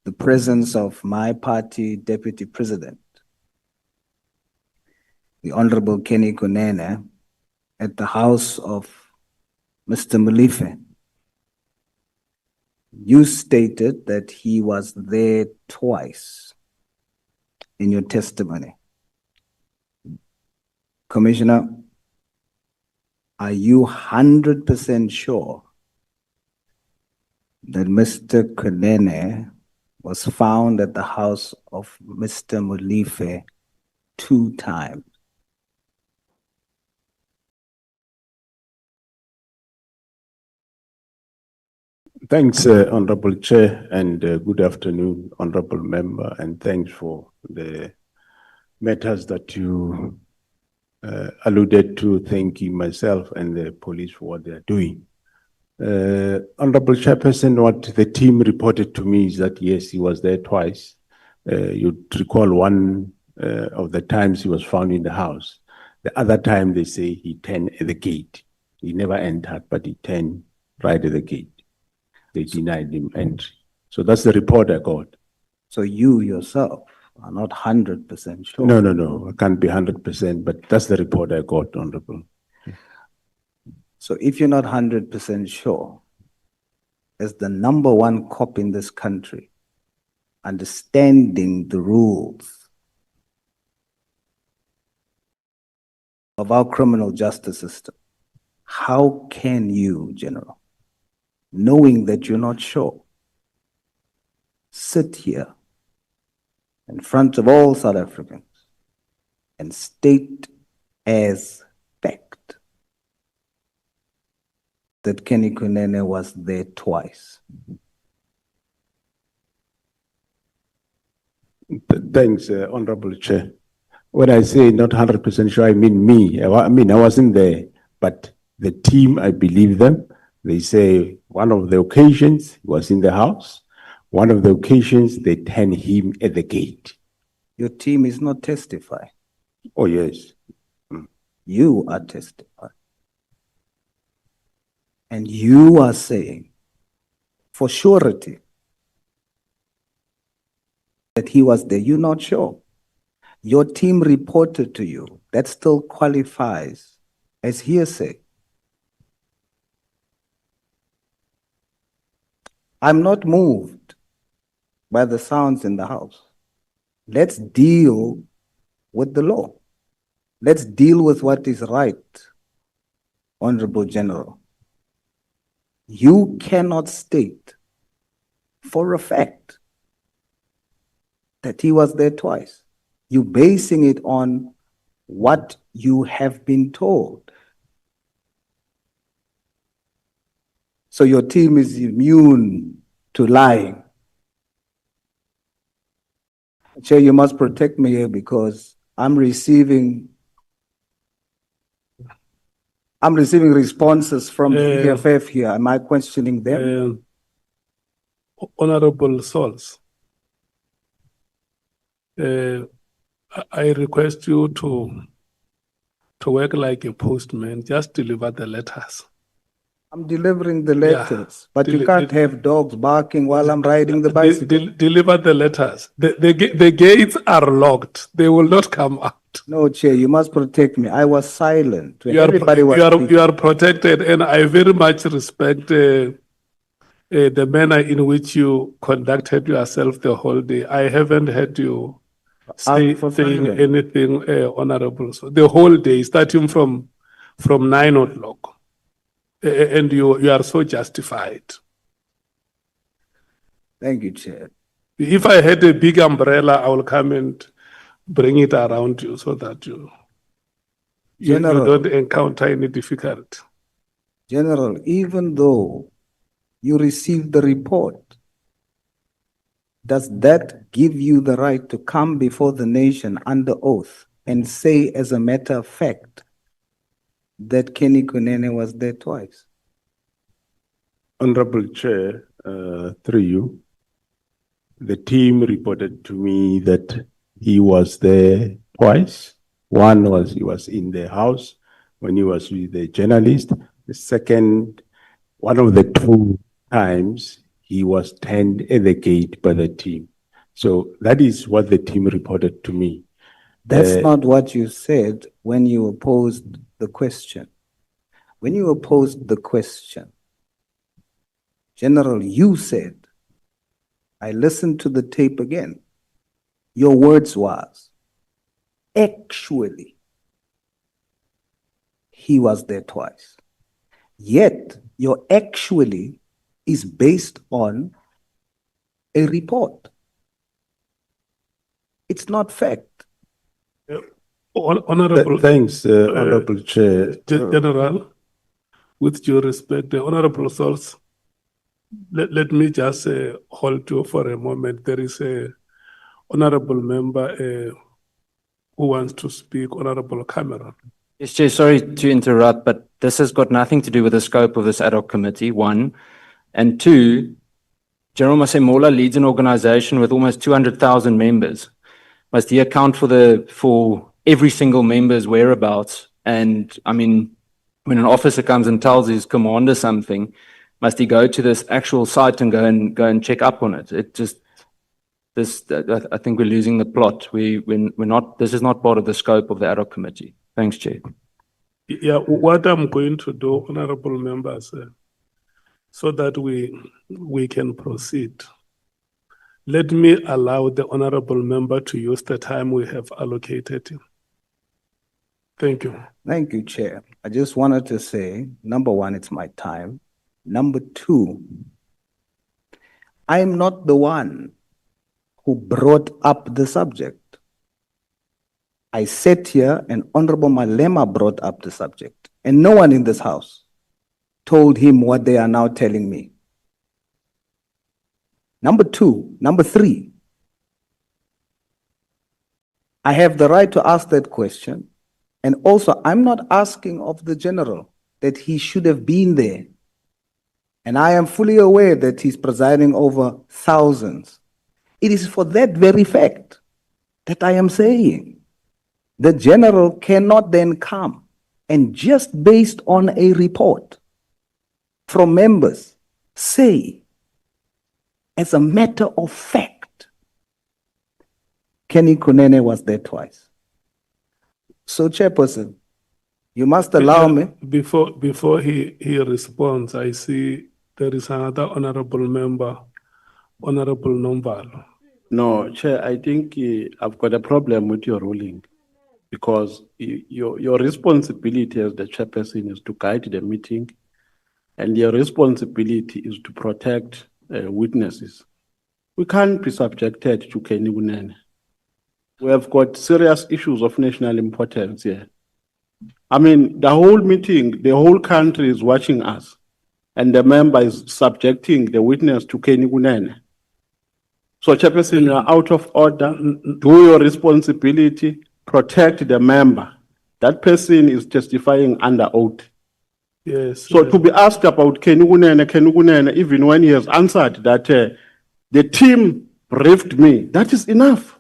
the presence of my party deputy president, the Honorable Kenny Kunene, at the house of Mr. Molefe. You stated that he was there twice in your testimony. Commissioner, are you 100% sure that Mr. Kunene was found at the house of Mr. Molefe 2 times? Thanks, Honorable Chair, and good afternoon, Honorable Member, and thanks for the matters that you alluded to, thanking myself and the police for what they are doing. Honorable Chairperson, what the team reported to me is that, yes, he was there twice. You'd recall one of the times he was found in the house. The other time they say he turned at the gate. He never entered, but he turned right at the gate. They denied him entry. So that's the report I got. So you yourself are not 100% sure? No. I can't be 100%, but that's the report I got, Honorable. So if you're not 100% sure, as the #1 cop in this country, understanding the rules of our criminal justice system, how can you, General, knowing that you're not sure, sit here in front of all South Africans and state as fact that Kenny Kunene was there twice? Thanks, Honorable Chair. When I say not 100% sure, I mean me. I wasn't there, but the team, I believe them. They say one of the occasions he was in the house. One of the occasions they turned him at the gate. Your team is not testifying. Oh, yes. You are testifying. And you are saying, for surety, that he was there. You're not sure. Your team reported to you. That still qualifies as hearsay. I'm not moved by the sounds in the house. Let's deal with the law. Let's deal with what is right, Honorable General. You cannot state for a fact that he was there twice. You're basing it on what you have been told. So your team is immune to lying. Chair, you must protect me here because I'm receiving responses from the EFF here. Am I questioning them? Honorable Souls, I request you to work like a postman, just deliver the letters. I'm delivering the letters, but you can't have dogs barking while I'm riding the bicycle. Deliver the letters. The gates are locked. They will not come out. No, Chair, you must protect me. I was silent when everybody was speaking. You are protected, and I very much respect the manner in which you conducted yourself the whole day. I haven't heard you saying anything honorable. So the whole day, starting from 9 o'clock. And you are so justified. Thank you, Chair. If I had a big umbrella, I will come and bring it around you so that you don't encounter any difficulty. General, even though you received the report, does that give you the right to come before the nation under oath and say as a matter of fact that Kenny Kunene was there twice? Honorable Chair, through you, the team reported to me that he was there twice. One was he was in the house when he was with the journalist. The second, one of the two times, he was turned at the gate by the team. So that is what the team reported to me. That's Uh, not what you said when you posed the question. When you posed the question, General, you said, I listened to the tape again. Your words was, actually, he was there twice. Yet, your actually is based on a report. It's not fact. Honorable. Thanks, Honorable Chair. General, with due respect, the honorable source, let me just hold you for a moment. There is a honorable member who wants to speak, Honorable Cameron. Yes, Chair, sorry to interrupt, but this has got nothing to do with the scope of this ad hoc committee, one. And two, General Masemola leads an organization with almost 200,000 members. Must he account for every single member's whereabouts? And I mean, when an officer comes and tells his commander something, must he go to this actual site and go and check up on it? It just, I think we're losing the plot. We're not, this is not part of the scope of the ad hoc committee. Thanks, Chair. Yeah, what I'm going to do, honorable members, so that we can proceed. Let me allow the honorable member to use the time we have allocated him. Thank you. Thank you, Chair. I just wanted to say, number one, it's my time. Number two, I'm not the one who brought up the subject. I sat here and Honorable Malema brought up the subject, and no one in this house told him what they are now telling me. Number three, I have the right to ask that question. And also, I'm not asking of the general that he should have been there. And I am fully aware that he's presiding over thousands. It is for that very fact that I am saying the general cannot then come and just based on a report from members say, as a matter of fact, Kenny Kunene was there twice. So, Chairperson, you must allow me. Before he responds, I see there is another honorable member, Honorable Nombalo. No, Chair, I think I've got a problem with your ruling because your responsibility as the chairperson is to guide the meeting and your responsibility is to protect witnesses. We can't be subjected to Kenny Kunene. We have got serious issues of national importance here. I mean, the whole meeting, the whole country is watching us, and the member is subjecting the witness to Kenny Kunene. So, Chairperson, you are out of order. Do your responsibility, protect the member. That person is testifying under oath. Yes. So, to be asked about Kenny Kunene, even when he has answered that the team briefed me, that is enough.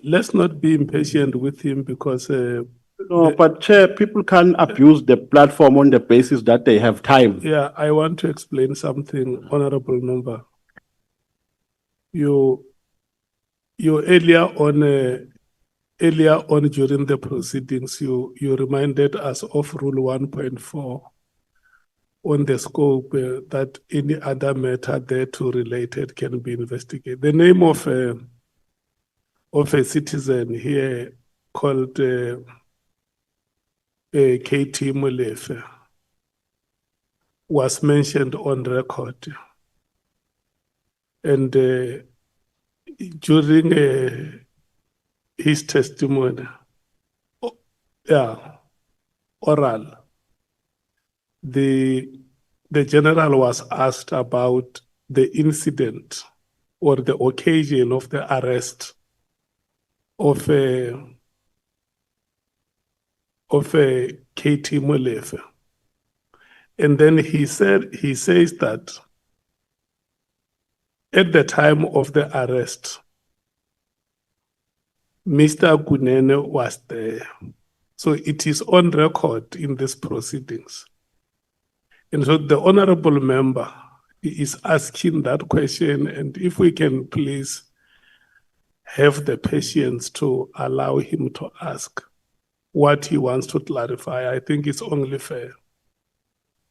Let's not be impatient with him because. No, but Chair, people can abuse the platform on the basis that they have time. Yeah, I want to explain something, Honorable Member. You earlier on during the proceedings, you reminded us of Rule 1.4 on the scope that any other matter thereto related can be investigated. The name of a citizen here called KT Molefe was mentioned on record. And during his testimony, oral, the general was asked about the incident or the occasion of the arrest of a KT Molefe. And then he says that at the time of the arrest, Mr. Kunene was there. So it is on record in these proceedings. And so the honorable member is asking that question, and if we can please have the patience to allow him to ask what he wants to clarify, I think it's only fair.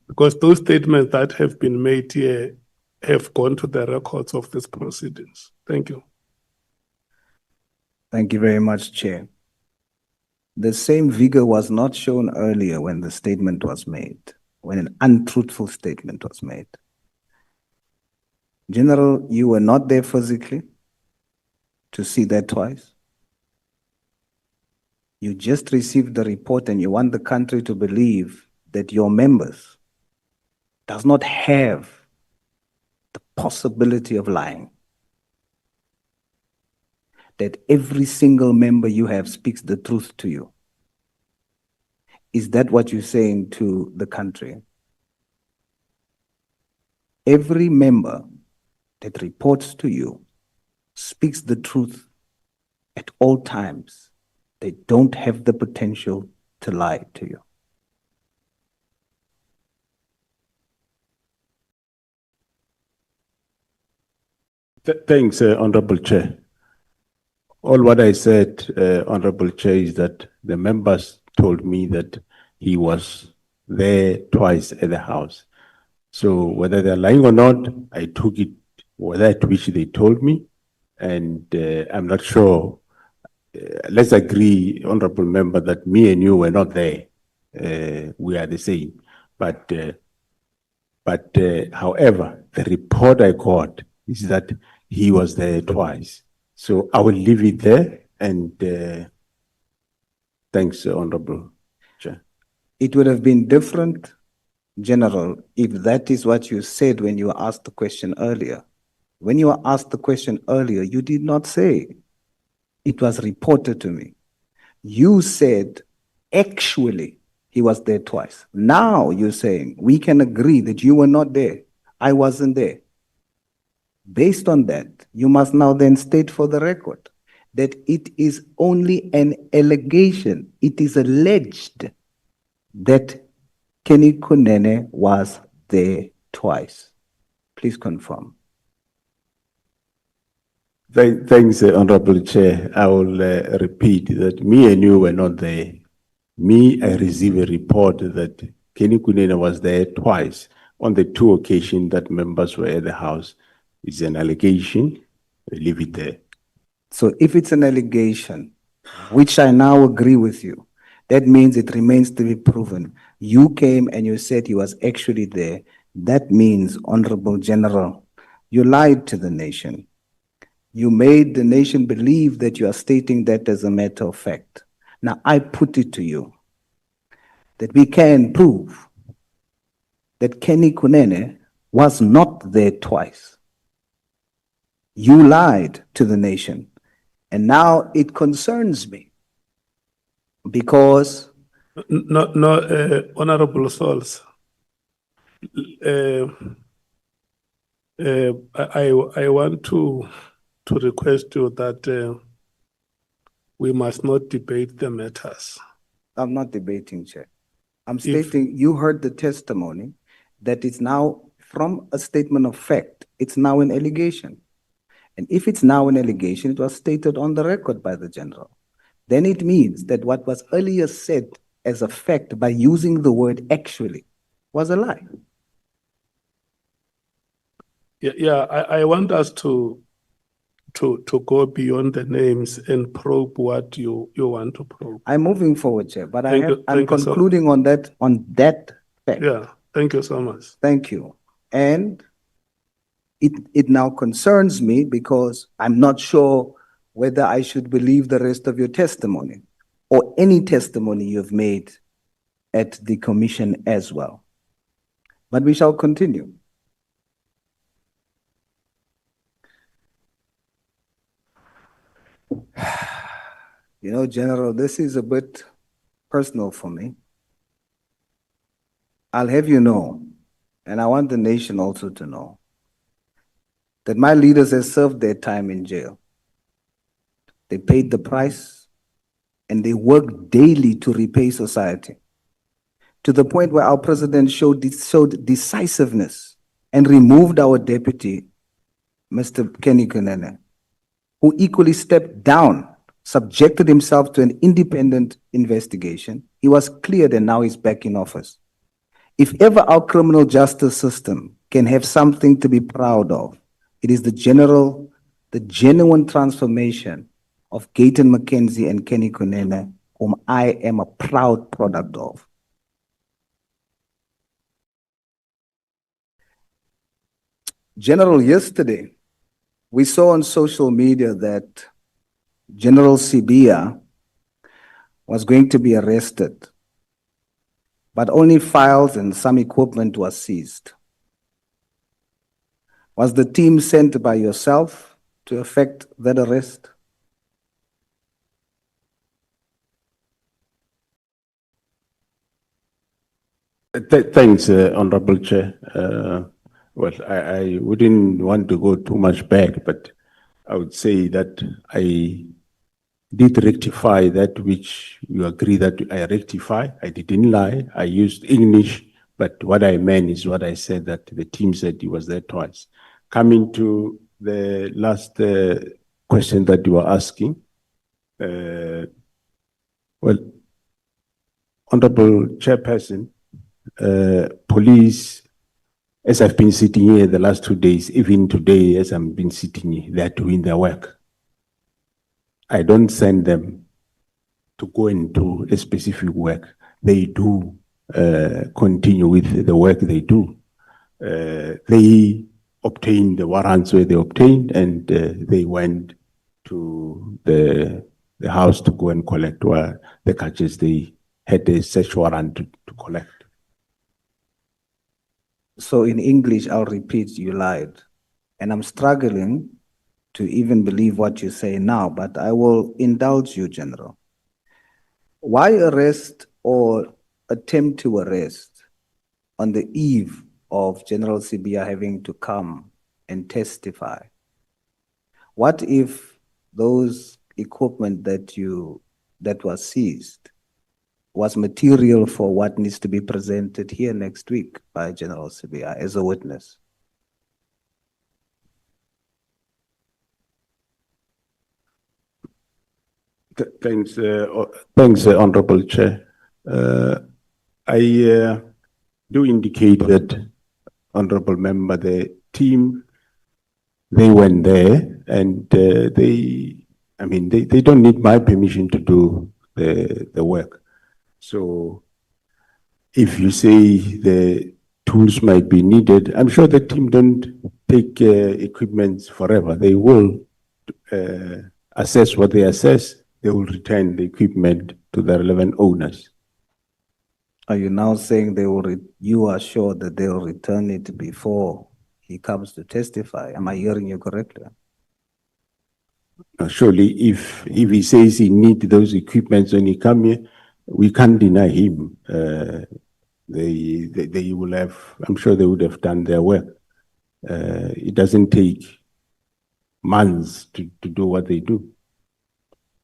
Because those statements that have been made here have gone to the records of these proceedings. Thank you. Thank you very much, Chair. The same vigor was not shown earlier when the statement was made, when an untruthful statement was made. General, you were not there physically to see that twice. You just received the report and you want the country to believe that your members does not have the possibility of lying. That every single member you have speaks the truth to you. Is that what you're saying to the country? Every member that reports to you speaks the truth at all times. They don't have the potential to lie to you. Thanks, Honorable Chair. All what I said, Honorable Chair, is that the members told me that he was there twice at the house. So whether they're lying or not, I took it that which they told me, and I'm not sure. Let's agree, Honorable Member, that me and you were not there. We are the same. But however, the report I got is that he was there twice. So I will leave it there, and thanks, Honorable Chair. It would have been different, General, if that is what you said when you were asked the question earlier. When you were asked the question earlier, you did not say, it was reported to me. You said, actually, he was there twice. Now you're saying, we can agree that you were not there. I wasn't there. Based on that, you must now then state for the record that it is only an allegation. It is alleged that Kenny Kunene was there twice. Please confirm. Thanks, Honorable Chair. I will repeat that me and you were not there. I received a report that Kenny Kunene was there twice on the two occasions that members were at the house. It's an allegation. I leave it there. So if it's an allegation, which I now agree with you, that means it remains to be proven. You came and you said he was actually there. That means, Honorable General, you lied to the nation. You made the nation believe that you are stating that as a matter of fact. Now, I put it to you that we can prove that Kenny Kunene was not there twice. You lied to the nation. And now it concerns me because... Honorable Souls. I want to request you that we must not debate the matters. I'm not debating, Chair. I'm stating you heard the testimony that it's now from a statement of fact, it's now an allegation. And if it's now an allegation, it was stated on the record by the General. Then it means that what was earlier said as a fact by using the word actually was a lie. Yeah, I want us to go beyond the names and probe what you want to probe. I'm moving forward, Chair, but I'm Thank you concluding on that fact. Yeah, thank you so much. Thank you. And it now concerns me because I'm not sure whether I should believe the rest of your testimony or any testimony you've made at the commission as well. But we shall continue. You know, General, this is a bit personal for me. I'll have you know, and I want the nation also to know, that my leaders have served their time in jail. they paid the price, and they worked daily to repay society. To the point where our president showed decisiveness and removed our deputy, Mr. Kenny Kunene, who equally stepped down, subjected himself to an independent investigation. He was cleared and now he's back in office. If ever our criminal justice system can have something to be proud of, it is the genuine transformation of Gayton McKenzie and Kenny Kunene, whom I am a proud product of. General, yesterday, we saw on social media that General Sibia was going to be arrested, but only files and some equipment was seized. Was the team sent by yourself to effect that arrest? Thanks, Honorable Chair. Well, I wouldn't want to go too much back, but I would say that I did rectify that which you agree that I rectify. I didn't lie. I used English, but what I meant is what I said, that the team said he was there twice. Coming to the last question that you were asking, well, Honorable Chairperson, police, as I've been sitting here the last 2 days, even today as I've been sitting here, they are doing their work. I don't send them to go and do a specific work. They do continue with the work they do. They obtained the warrants where they obtained, and they went to the house to go and collect where the catches they had a search warrant to collect. So in English, I'll repeat, you lied. And I'm struggling to even believe what you say now, but I will indulge you, General. Why arrest or attempt to arrest on the eve of General Sibia having to come and testify? What if those equipment that was seized was material for what needs to be presented here next week by General Sibia as a witness? Thanks, Honorable Chair. I do indicate that, Honorable Member, the team, they went there and they don't need my permission to do the work. So if you say the tools might be needed, I'm sure the team don't take equipment forever. They will assess what they assess. They will return the equipment to the relevant owners. Are you now saying you are sure that they will return it before he comes to testify? Am I hearing you correctly? Surely, if he says he needs those equipments when he comes here, we can't deny him. They will have, I'm sure they would have done their work. It doesn't take months to do what they do.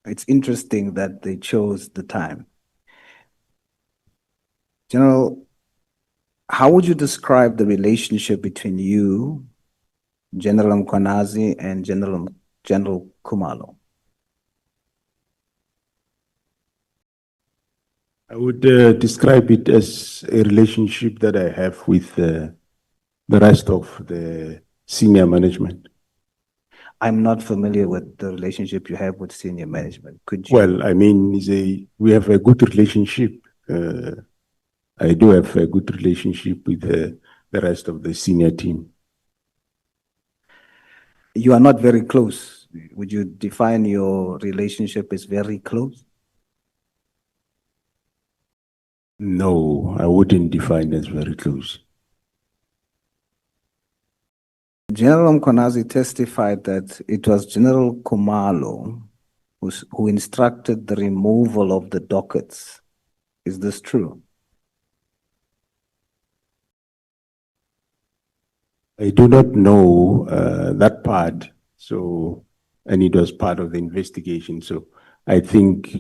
It's interesting that they chose the time. General, how would you describe the relationship between you, General Mkhwanazi, and General Khumalo? I would describe it as a relationship that I have with the rest of the senior management. I'm not familiar with the relationship you have with senior management. Could you? Well, I mean, we have a good relationship. I do have a good relationship with the rest of the senior team. You are not very close. Would you define your relationship as very close? No, I wouldn't define as very close. General Mkhwanazi testified that it was General Khumalo who instructed the removal of the dockets. Is this true? I do not know that part, so and it was part of the investigation. So I think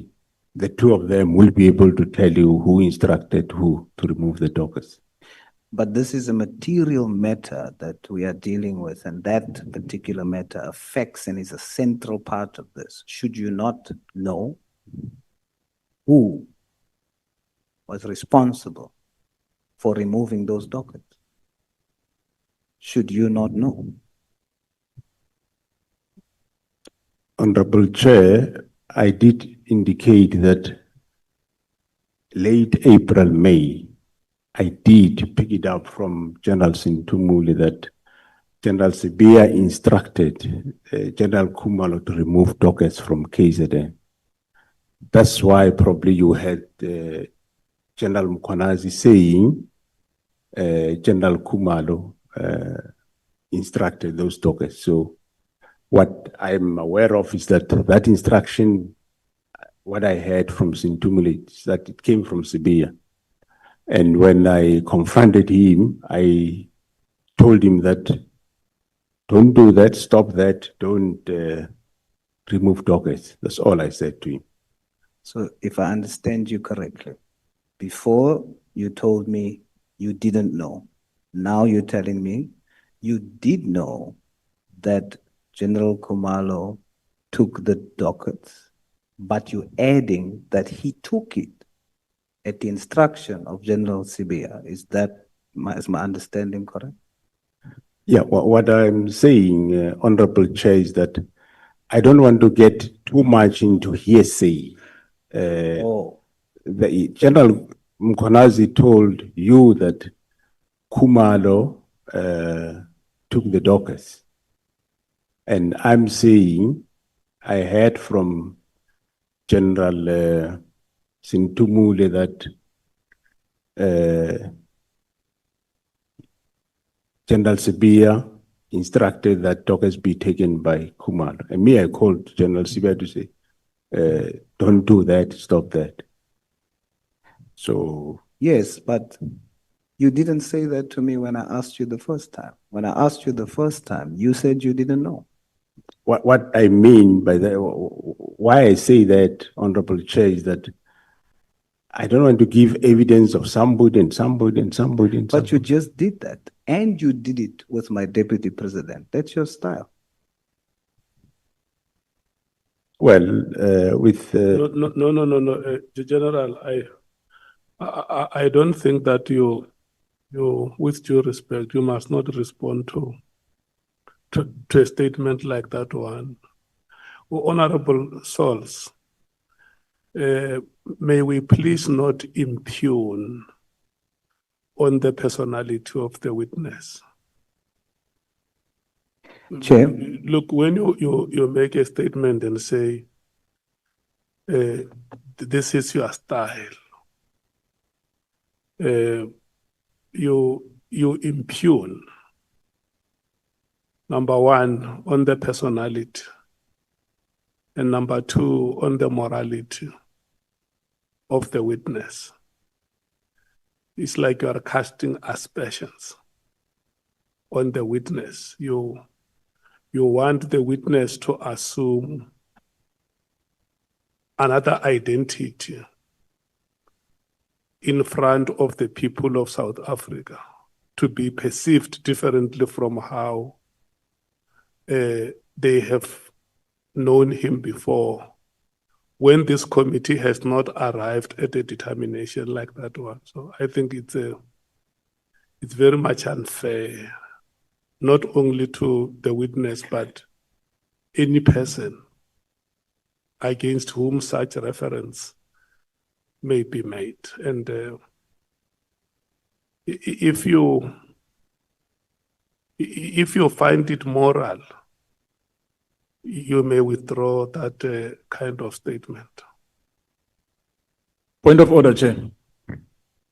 the two of them will be able to tell you who instructed who to remove the dockets. But this is a material matter that we are dealing with, and that particular matter affects and is a central part of this. Should you not know who was responsible for removing those dockets? Should you not know? Honorable Chair, I did indicate that late April, May, I did pick it up from General Sintumuli that General Sibia instructed General Kumalo to remove dockets from KZN. That's why probably you had General Mkhwanazi saying General Kumalo instructed those dockets. So what I'm aware of is that that instruction, what I heard from Sintumuli, is that it came from Sibia. And when I confronted him, I told him that don't do that, stop that, don't remove dockets. That's all I said to him. So if I understand you correctly, before you told me you didn't know. Now you're telling me you did know that General Kumalo took the dockets, but you're adding that he took it at the instruction of General Sibia. Is my understanding correct? Yeah, what I'm saying, Honorable Chair, is that I don't want to get too much into hearsay. The General Mkhwanazi told you that Kumalo took the dockets. And I'm saying I heard from General Sintumule that General Sibia instructed that dockets be taken by Kumalo. And me, I called General Sibia to say, don't do that, stop that. So. Yes, but you didn't say that to me when I asked you the first time. When I asked you the first time, you said you didn't know. What I mean by that, why I say that, Honorable Chair, is that I don't want to give evidence of somebody and somebody and somebody and somebody. But you just did that, and you did it with my deputy president. That's your style. Well, with No, General, I don't think that you, with due respect, you must not respond to a statement like that one. Honorable Souls, may we please not impugn on the personality of the witness. Chair. Look, when you make a statement and say, this is your style, you impugn, number one, on the personality, and number two, on the morality of the witness. It's like you are casting aspersions on the witness. You want the witness to assume another identity in front of the people of South Africa, to be perceived differently from how they have known him before, when this committee has not arrived at a determination like that one. So I think it's very much unfair, not only to the witness, but any person against whom such reference may be made. And if you find it moral, you may withdraw that kind of statement. Point of order, Chair.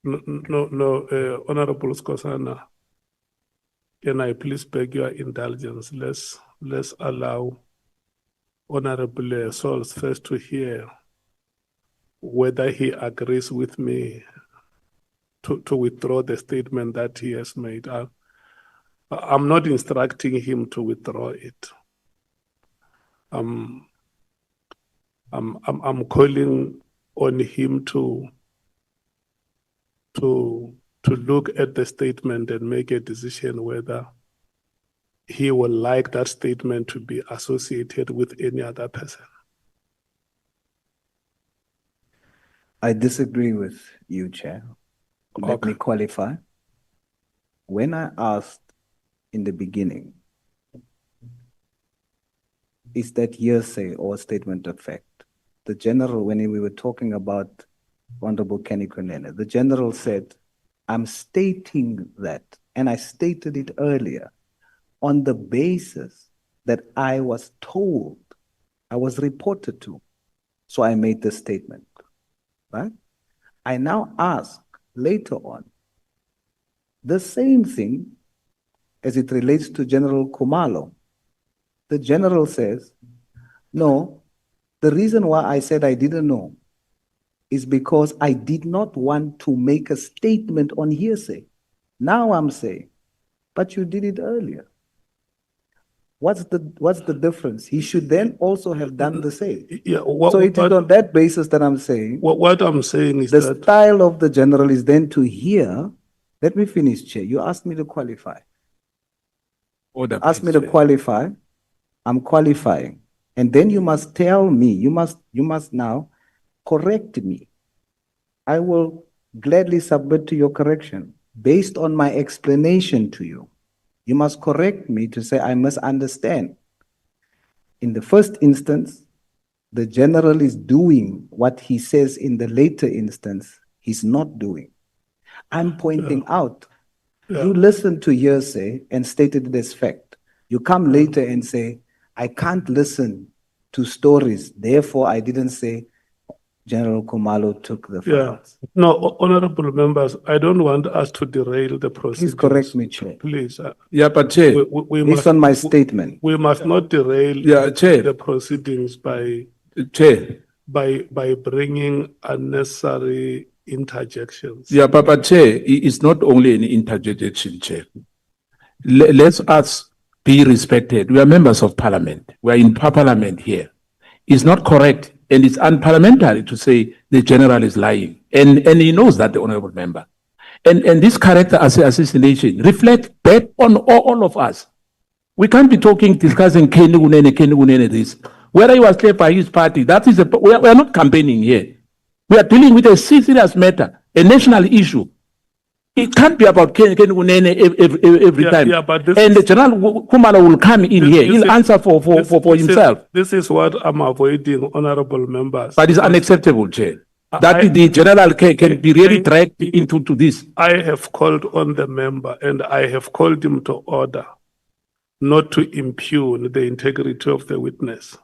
No, Honorable Skosana, can I please beg your indulgence? Let's allow Honorable Souls first to hear whether he agrees with me to withdraw the statement that he has made. I'm not instructing him to withdraw it. I'm calling on him to look at the statement and make a decision whether he would like that statement to be associated with any other person. I disagree with you, Chair. Let me qualify. When I asked in the beginning, is that hearsay or a statement of fact? The general, when we were talking about Honorable Kenny Kunene, the general said, I'm stating that, and I stated it earlier, on the basis that I was told, I was reported to. So I made this statement, right? I now ask later on the same thing as it relates to General Kumalo. The general says, no, the reason why I said I didn't know is because I did not want to make a statement on hearsay. Now I'm saying, but you did it earlier. What's the difference? He should then also have done the same. Yeah, So it is on that basis that I'm saying. What I'm saying is the that style of the general is then to hear. Let me finish, Chair. You asked me to qualify. Order, Asked me please, to Chair. qualify. I'm qualifying. And then you must tell me, you must now correct me. I will gladly submit to your correction based on my explanation to you. You must correct me to say I misunderstand. In the first instance, the general is doing what he says in the later instance he's not doing. I'm pointing out, you listened to hearsay and stated it as fact. You come later and say, I can't listen to stories, therefore I didn't say General Kumalo took the files. No, honorable members, I don't want us to derail the proceedings. Please correct me, Chair. Please. Yeah, but Chair, based on my statement. We must not derail Chair. the proceedings by bringing unnecessary interjections. Yeah, but Chair, it's not only an interjection, Chair. Let us be respected. We are members of parliament. We are in parliament here. It's not correct and it's unparliamentary to say the general is lying. And he knows that, the honorable member. And this character assassination reflects back on all of us. We can't be discussing Kenny Kunene this. Whether he was left by his party, that is we are not campaigning here. We are dealing with a serious matter, a national issue. It can't be about Kenny Kunene every time. And the General Kumalo will come in here. He'll answer for himself. This is what I'm avoiding, honorable members. But it's unacceptable, Chair. That the general can be really dragged into this. I have called on the member and I have called him to order not to impugn the integrity of the witness.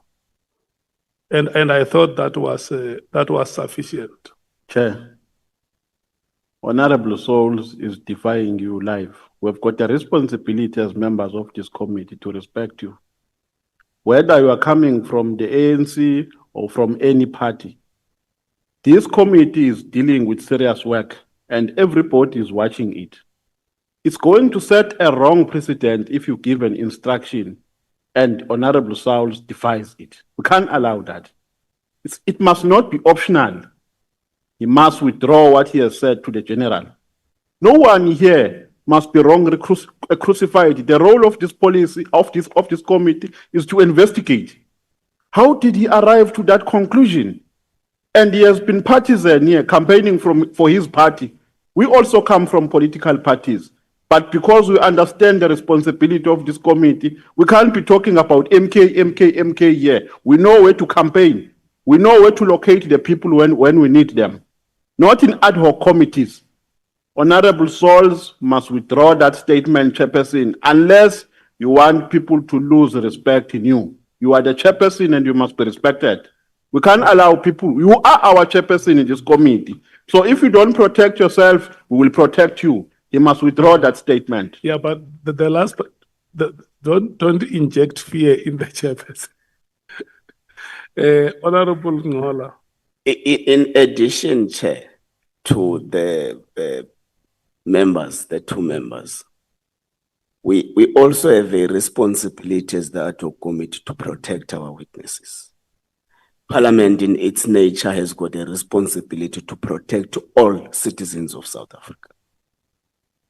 And I thought that was sufficient. Chair. Honorable Souls is defying you live. We've got a responsibility as members of this committee to respect you. Whether you are coming from the ANC or from any party, this committee is dealing with serious work and everybody is watching it. It's going to set a wrong precedent if you give an instruction and Honorable Souls defies it. We can't allow that. It must not be optional. He must withdraw what he has said to the general. No one here must be wrongly crucified. The role of this policy, of this committee, is to investigate. How did he arrive to that conclusion? And he has been partisan here, campaigning for his party. We also come from political parties. But because we understand the responsibility of this committee, we can't be talking about MK here. We know where to campaign. We know where to locate the people when we need them. Not in ad hoc committees. Honorable Souls must withdraw that statement, Chairperson, unless you want people to lose respect in you. You are the Chairperson and you must be respected. We can't allow people, you are our Chairperson in this committee. So if you don't protect yourself, we will protect you. He must withdraw that statement. Yeah, but the last, don't inject fear in the Chairperson. Honorable Ngola. In addition, Chair, to the members, the two members, we also have a responsibility as the ad hoc committee to protect our witnesses. Parliament in its nature has got a responsibility to protect all citizens of South Africa.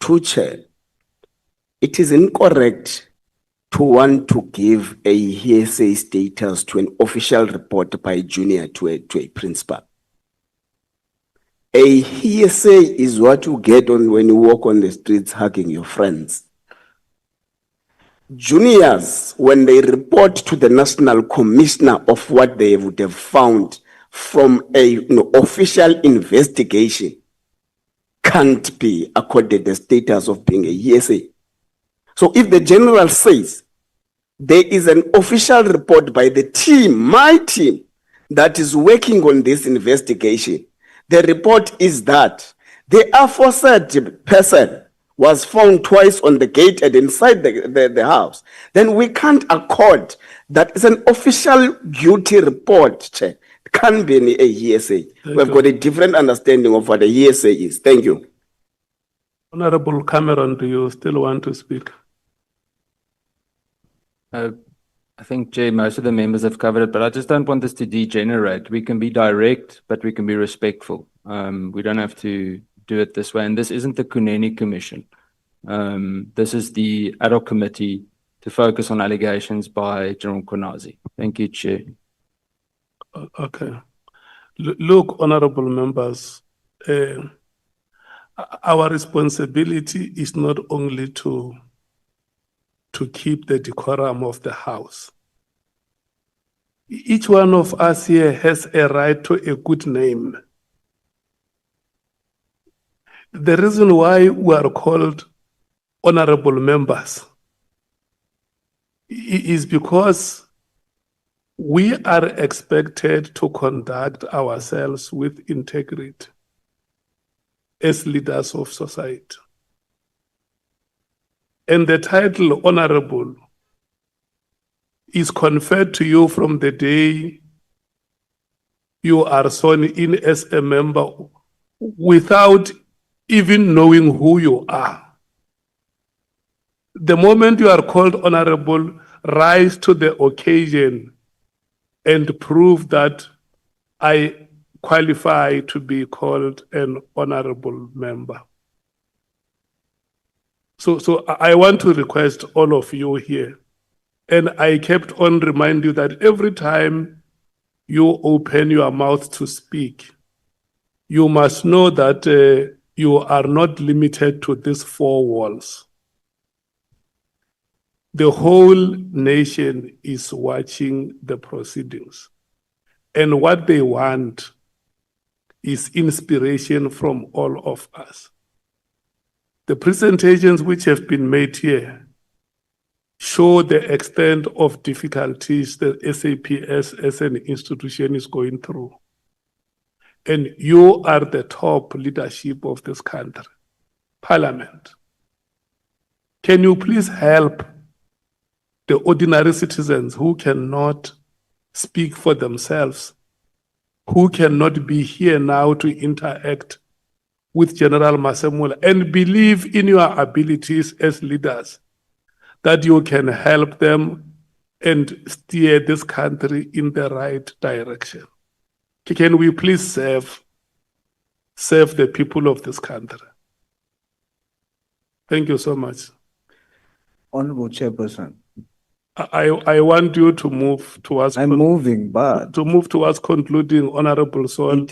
To Chair, it is incorrect to want to give a hearsay status to an official report by junior to a principal. A hearsay is what you get on when you walk on the streets hugging your friends. Juniors, when they report to the National Commissioner of what they would have found from a official investigation, can't be accorded the status of being a hearsay. So if the general says there is an official report by the team, my team, that is working on this investigation, the report is that the aforesaid person was found twice on the gate and inside the house, then we can't accord that it's an official duty report, Chair. It can't be a hearsay. We've got a different understanding of what a hearsay is. Thank you. Honorable Cameron, do you still want to speak? I think, Jay, most of the members have covered it, but I just don't want this to degenerate. We can be direct, but we can be respectful. We don't have to do it this way. And this isn't the Kunene Commission. This is the ad hoc committee to focus on allegations by General Mkhwanazi. Thank you, Chair. Okay. Look, honorable members, our responsibility is not only to keep the decorum of the House. Each one of us here has a right to a good name. The reason why we are called honorable members is because we are expected to conduct ourselves with integrity as leaders of society. And the title honorable is conferred to you from the day you are sworn in as a member without even knowing who you are. The moment you are called honorable, rise to the occasion and prove that I qualify to be called an honorable member. So I want to request all of you here, and I kept on reminding you that every time you open your mouth to speak, you must know that you are not limited to these four walls. The whole nation is watching the proceedings, and what they want is inspiration from all of us. The presentations which have been made here show the extent of difficulties the SAPS as an institution is going through. And you are the top leadership of this country, Parliament. Can you please help the ordinary citizens who cannot speak for themselves, who cannot be here now to interact with General Masemula, and believe in your abilities as leaders, that you can help them and steer this country in the right direction? Can we please serve the people of this country? Thank you so much. Honorable Chairperson. I want you to move towards. I'm moving, but to move towards concluding, Honorable Sol. It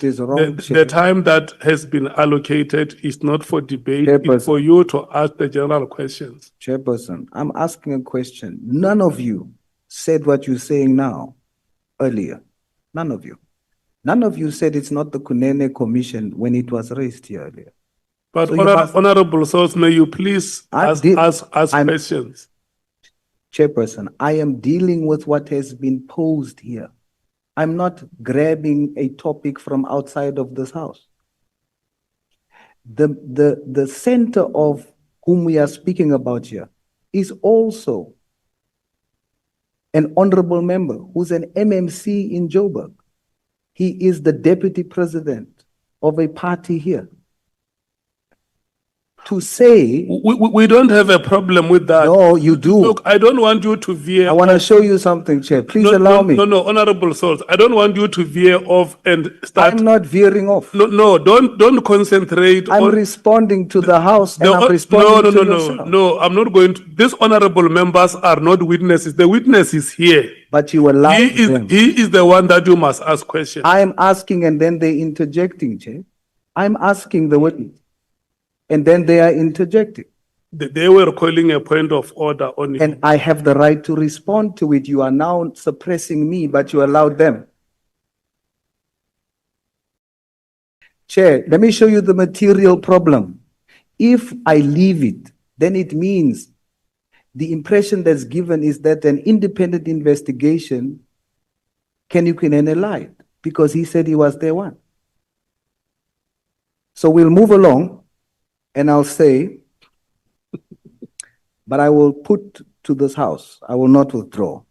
is wrong. The time that has been allocated is not for debate. It's for you to ask the general questions. Chairperson, I'm asking a question. None of you said what you're saying now earlier. None of you. None of you said it's not the Kunene Commission when it was raised here earlier. But So Honorable Source, may you please ask questions? Chairperson, I am dealing with what has been posed here. I'm not grabbing a topic from outside of this house. The center of whom we are speaking about here is also an honorable member who's an MMC in Joburg. He is the deputy president of a party here. to say, We don't have a problem with that. no, you do. Look, I don't want you to veer. I want to show you something, Chair. Please No, allow no, me. No, Honorable Souls, I don't want you to veer off and start. I'm not veering off. No, don't concentrate I'm on. responding to the House and I'm No, responding to yourself. no, I'm not going to. These honorable members are not witnesses. The witness is here. But you allow them. He is the one that you must ask questions. I'm asking and then they interjecting, Chair. I'm asking the witness. And then they are interjecting. They were calling a point of order on you. And I have the right to respond to it. You are now suppressing me, but you allowed them. Chair, let me show you the material problem. If I leave it, then it means the impression that's given is that an independent investigation can lie, because he said he was there one. So we'll move along and I'll say, but I will put to this House, I will not withdraw.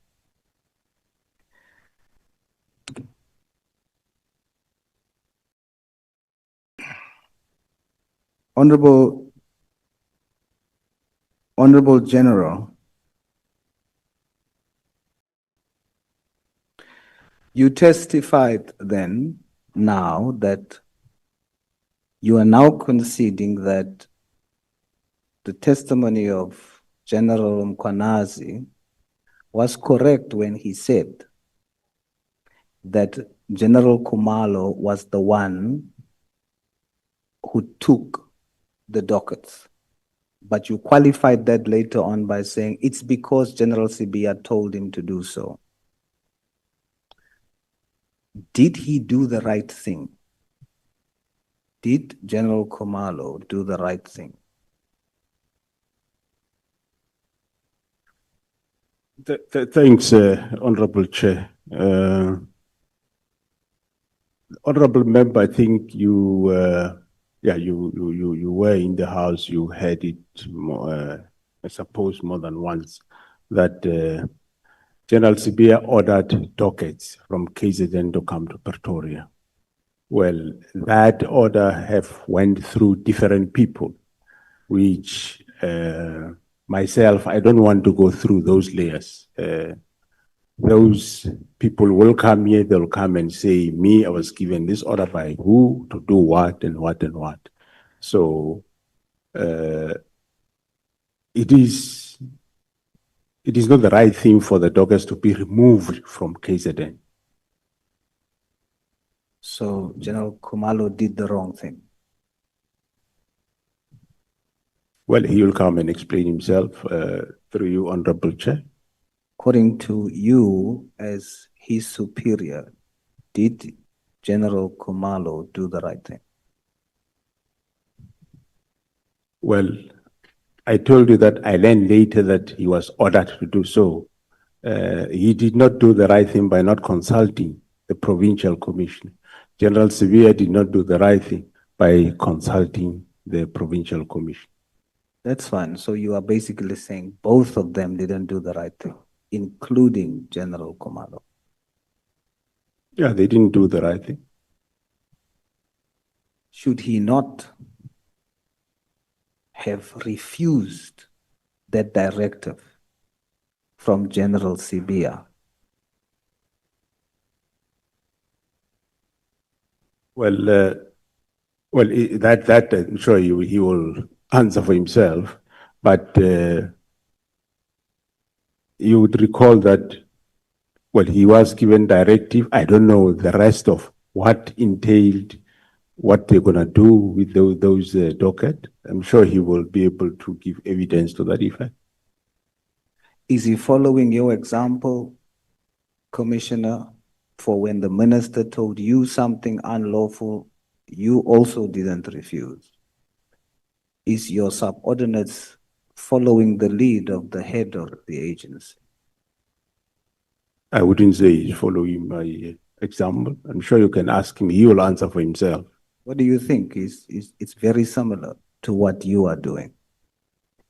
Honorable General, you testified then now that you are now conceding that the testimony of General Mkhwanazi was correct when he said that General Khumalo was the one who took the dockets. But you qualified that later on by saying it's because General Sibia told him to do so. Did he do the right thing? Did General Khumalo do the right thing? Thanks, Honorable Chair. Honorable Member, I think you were in the House. You heard it, I suppose, more than once, that General Sibia ordered dockets from KZN to come to Pretoria. Well, that order have went through different people, which myself, I don't want to go through those layers. Those people will come here, they'll come and say, me, I was given this order by who to do what and what and what. So it is not the right thing for the dockets to be removed from KZN. So General Khumalo did the wrong thing. Well, he will come and explain himself through you, Honorable Chair. According to you as his superior, did General Khumalo do the right thing? Well, I told you that I learned later that he was ordered to do so. He did not do the right thing by not consulting the provincial commissioner. General Sibia did not do the right thing by consulting the provincial commission. That's fine. So you are basically saying both of them didn't do the right thing, including General Khumalo. Yeah, they didn't do the right thing. Should he not have refused that directive from General Sibia? Well, that I'm sure he will answer for himself, but you would recall that, well, he was given directive. I don't know the rest of what entailed, what they're going to do with those docket. I'm sure he will be able to give evidence to that effect. Is he following your example, Commissioner, for when the minister told you something unlawful, you also didn't refuse? Is your subordinates following the lead of the head of the agency? I wouldn't say he's following my example. I'm sure you can ask him. He will answer for himself. What do you think? It's very similar to what you are doing.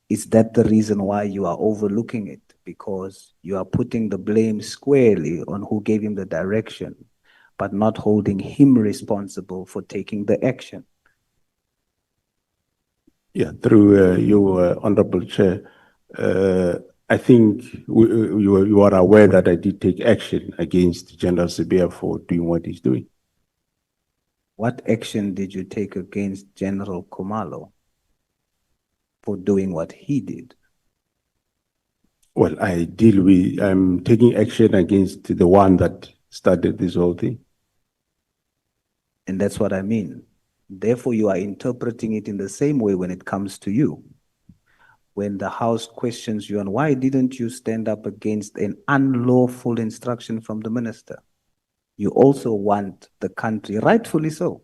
Is that the reason why you are overlooking it? Because you are putting the blame squarely on who gave him the direction, but not holding him responsible for taking the action. Yeah, through you, Honorable Chair, I think you are aware that I did take action against General Sibia for doing what he's doing. What action did you take against General Khumalo for doing what he did? Well, I'm taking action against the one that started this whole thing. And that's what I mean. Therefore, you are interpreting it in the same way when it comes to you. When the House questions you on why didn't you stand up against an unlawful instruction from the minister? You also want the country, rightfully so,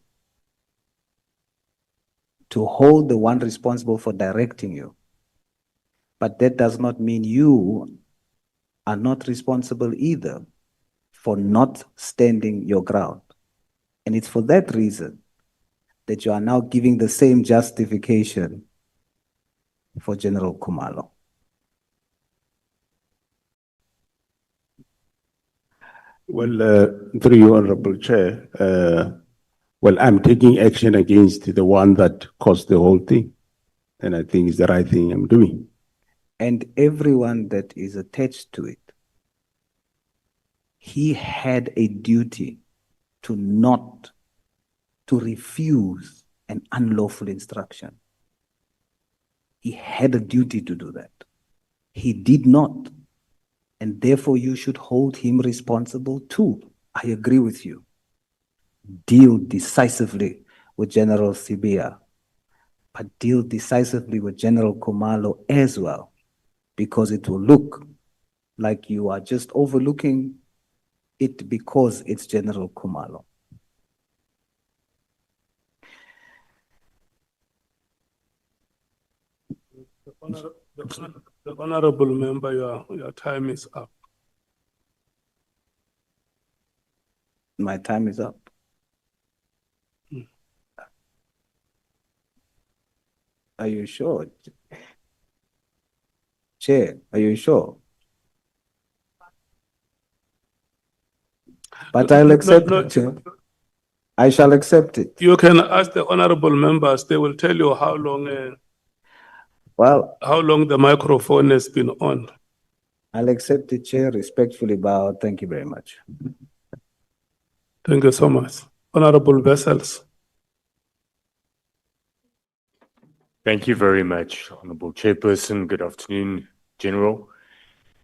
to hold the one responsible for directing you. But that does not mean you are not responsible either for not standing your ground. And it's for that reason that you are now giving the same justification for General Khumalo. Well, through you, Honorable Chair, well, I'm taking action against the one that caused the whole thing. And I think it's the right thing I'm doing. And everyone that is attached to it, he had a duty to refuse an unlawful instruction. He had a duty to do that. He did not. And therefore you should hold him responsible too. I agree with you. Deal decisively with General Sibia, but deal decisively with General Khumalo as well, because it will look like you are just overlooking it because it's General Khumalo. The honorable member, your time is up. My time is up. Are you sure? Chair, are you sure? But I'll accept it, Chair. I shall accept it. You can ask the honorable members, they will tell you how long how long the microphone has been on. I'll accept it, Chair, respectfully bow. Thank you very much. Thank you so much. Honorable Vessels. Thank you very much, Honorable Chairperson. Good afternoon, General.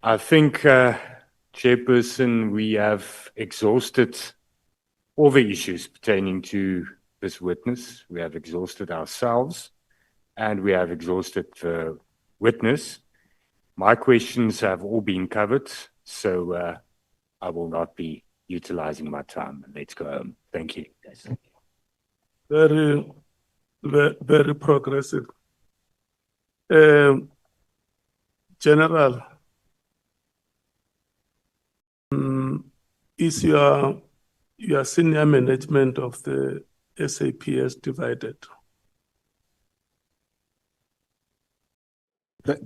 I think, Chairperson, we have exhausted all the issues pertaining to this witness. We have exhausted ourselves and we have exhausted the witness. My questions have all been covered, so I will not be utilizing my time. Let's go home. Thank you. Very progressive. General, is your senior management of the SAPS divided?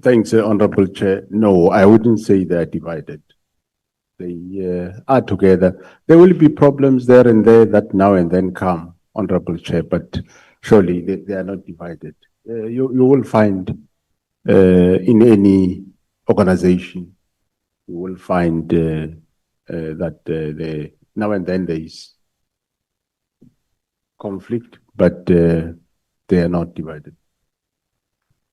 Thanks, Honorable Chair. No, I wouldn't say they're divided. They are together. There will be problems there and there that now and then come, Honorable Chair, but surely they are not divided. You will find in any organization, you will find that now and then there is conflict, but they are not divided.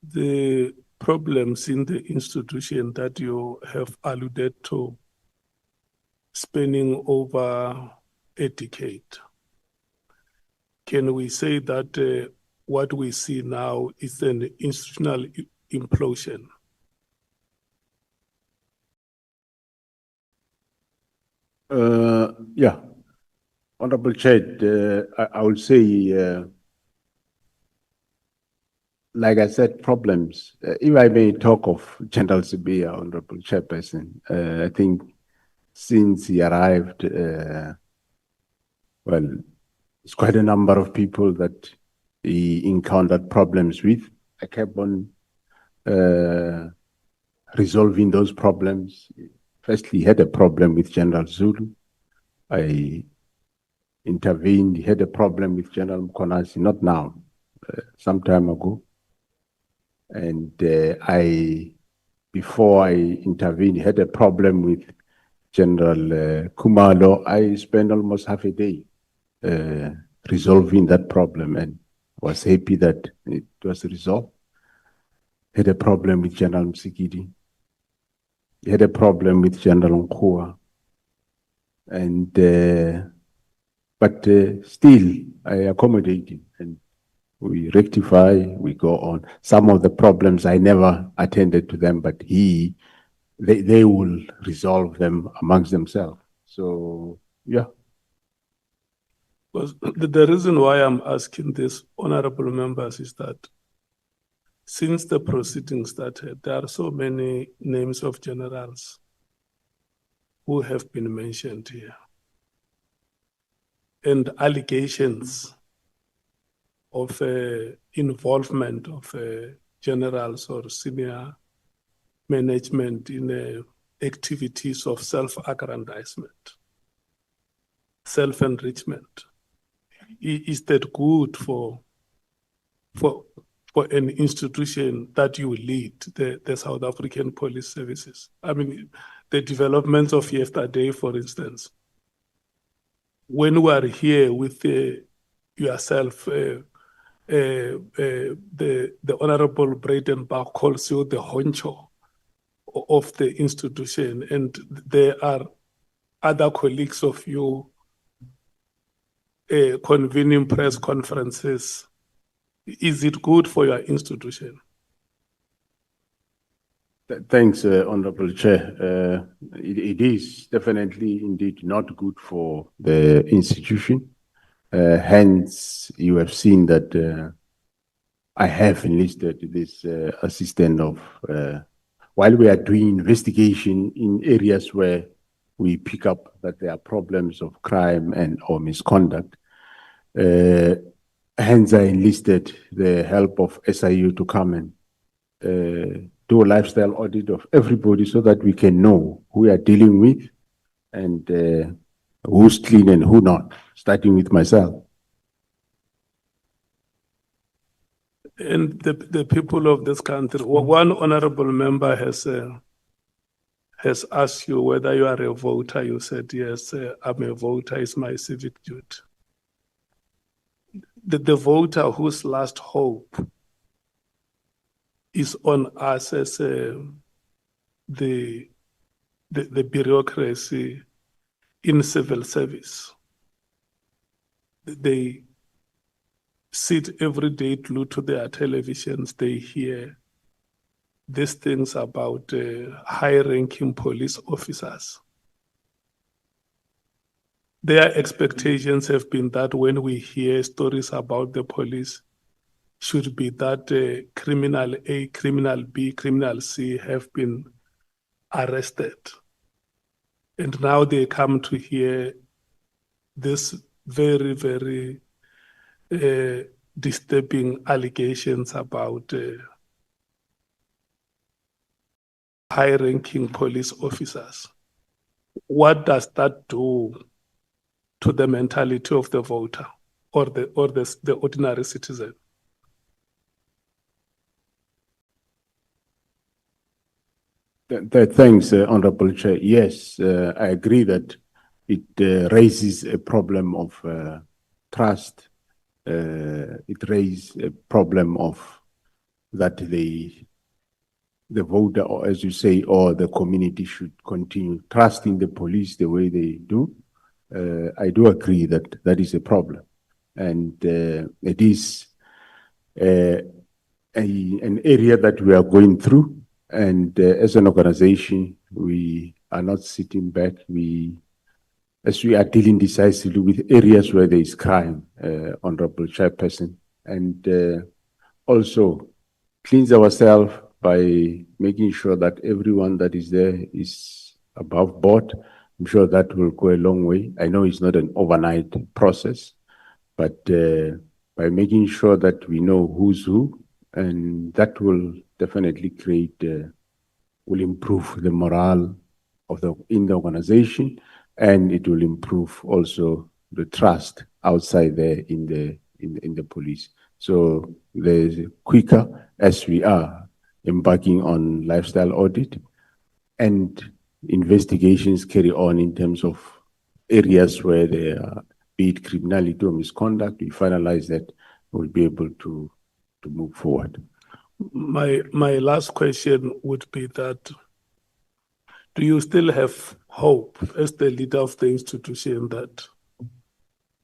The problems in the institution that you have alluded to spanning over a decade. Can we say that what we see now is an institutional implosion? Yeah, Honorable Chair, I would say, like I said, problems. If I may talk of General Sibia, Honorable Chairperson, I think since he arrived, well, it's quite a number of people that he encountered problems with. I kept on resolving those problems. Firstly, he had a problem with General Zulu. I intervened. He had a problem with General Mkhwanazi, not now, some time ago. And before I intervened, had a problem with General Kumalo. I spent almost half a day resolving that problem and was happy that it was resolved. Had a problem with General Msikidi. Had a problem with General Nkua. And but still I accommodated and we rectify, we go on. Some of the problems I never attended to them, but they will resolve them amongst themselves. So yeah. Because the reason why I'm asking this, honorable members, is that since the proceedings started, there are so many names of generals who have been mentioned here, and allegations of involvement of generals or senior management in activities of self-aggrandizement, self-enrichment. Is that good for an institution that you lead, the South African Police Services? I mean, the developments of yesterday, for instance, when we are here with yourself, the Honorable Breitenbach calls you the honcho of the institution, and there are other colleagues of you convening press conferences. Is it good for your institution? Thanks, Honorable Chair. It is definitely indeed not good for the institution. Hence, you have seen that I have enlisted this assistant of, while we are doing investigation in areas where we pick up that there are problems of crime and or misconduct. Hence, I enlisted the help of SIU to come and do a lifestyle audit of everybody so that we can know who we are dealing with and who's clean and who not, starting with myself. And the people of this country, one honorable member has asked you whether you are a voter. You said, yes, I'm a voter, it's my civic duty. The voter whose last hope is on us as the bureaucracy in civil service. They sit every day glued to their televisions, they hear these things about high-ranking police officers. Their expectations have been that when we hear stories about the police, should be that criminal A, criminal B, criminal C have been arrested. And now they come to hear this very, very disturbing allegations about high-ranking police officers. What does that do to the mentality of the voter or the ordinary citizen? Thanks, Honorable Chair. Yes, I agree that it raises a problem of trust. It raises a problem of that the voter, or as you say, or the community should continue trusting the police the way they do. I do agree that that is a problem. And it is an area that we are going through. And as an organization, we are not sitting back. As we are dealing decisively with areas where there is crime, Honorable Chairperson, and also cleanse ourselves by making sure that everyone that is there is above board. I'm sure that will go a long way. I know it's not an overnight process, but by making sure that we know who's who, and that will definitely will improve the morale of in the organization, and it will improve also the trust outside there in the police. So there's quicker as we are embarking on lifestyle audit and investigations carry on in terms of areas where there are, be it criminality or misconduct, we finalize that, we'll be able to move forward. My last question would be that, do you still have hope as the leader of the institution that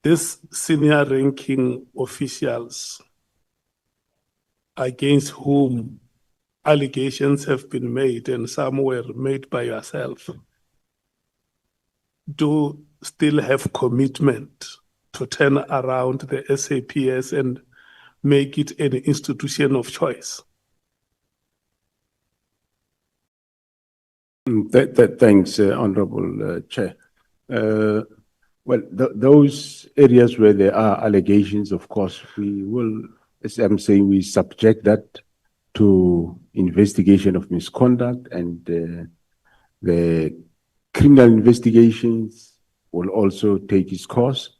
these senior ranking officials against whom allegations have been made and some were made by yourself do still have commitment to turn around the SAPS and make it an institution of choice? Thanks, Honorable Chair. Well, those areas where there are allegations, of course, we will, as I'm saying, we subject that to investigation of misconduct, and the criminal investigations will also take its course.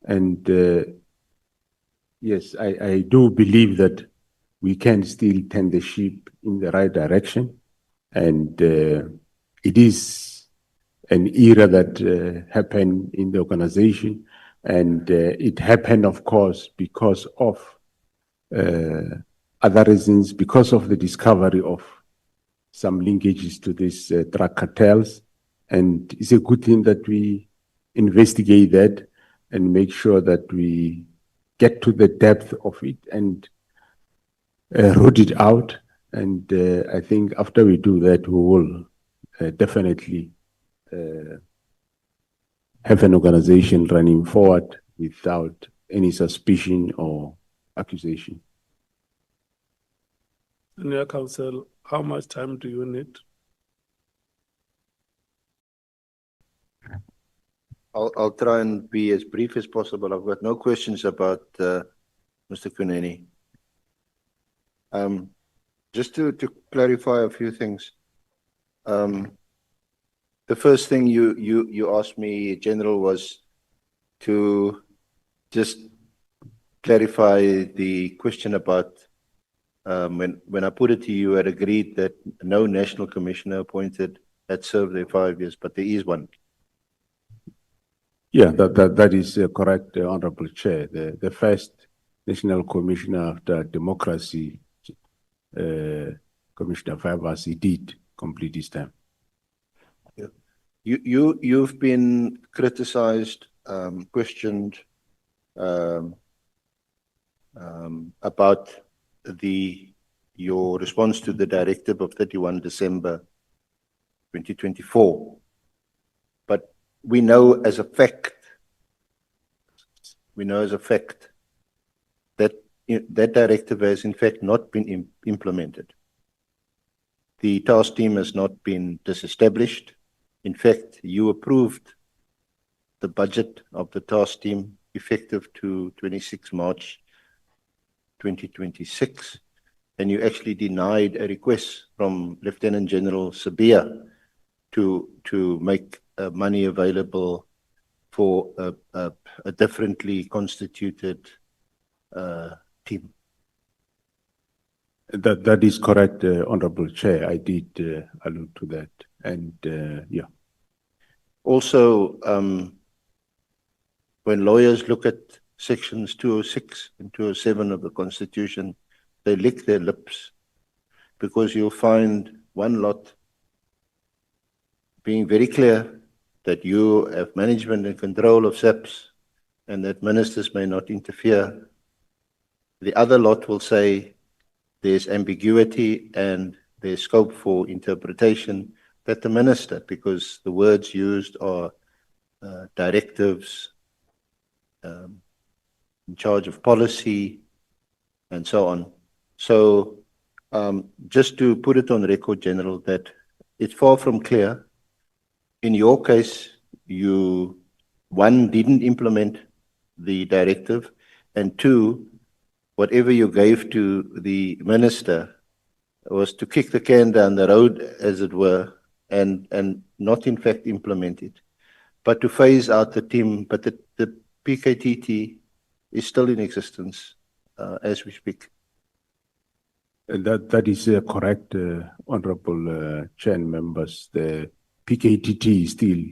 And yes, I do believe that we can still turn the ship in the right direction. And it is an era that happened in the organization, and it happened, of course, because of other reasons, because of the discovery of some linkages to these drug cartels. And it's a good thing that we investigate that and make sure that we get to the depth of it and root it out. And I think after we do that, we will definitely have an organization running forward without any suspicion or accusation. Senior Counsel, how much time do you need? I'll try and be as brief as possible. I've got no questions about Mr. Mkhwanazi. Just to clarify a few things. The first thing you asked me, General, was to just clarify the question about when I put it to you, I had agreed that no national commissioner appointed had served their 5 years, but there is one. Yeah, that is correct, Honorable Chair. The first national commissioner after democracy, Commissioner Fibers, he did complete his term. Yeah. You've been criticized, questioned about your response to the directive of 31 December 2024. But we know as a fact that that directive has in fact not been implemented. The task team has not been disestablished. In fact, you approved the budget of the task team effective to 26 March 2026, and you actually denied a request from Lieutenant General Sabia to make money available for a differently constituted team. That is correct, Honorable Chair. I did allude to that, and yeah. Also, when lawyers look at sections 206 and 207 of the Constitution, they lick their lips, because you'll find one lot being very clear that you have management and control of SAPS and that ministers may not interfere. The other lot will say there's ambiguity and there's scope for interpretation, that the minister, because the words used are directives, in charge of policy, and so on. So just to put it on record, General, that it's far from clear. In your case, you, one, didn't implement the directive, and two, whatever you gave to the minister was to kick the can down the road, as it were, and not in fact implement it, but to phase out the team. But the PKTT is still in existence. as we speak. That is correct, Honorable Chair and members. The PKTT is still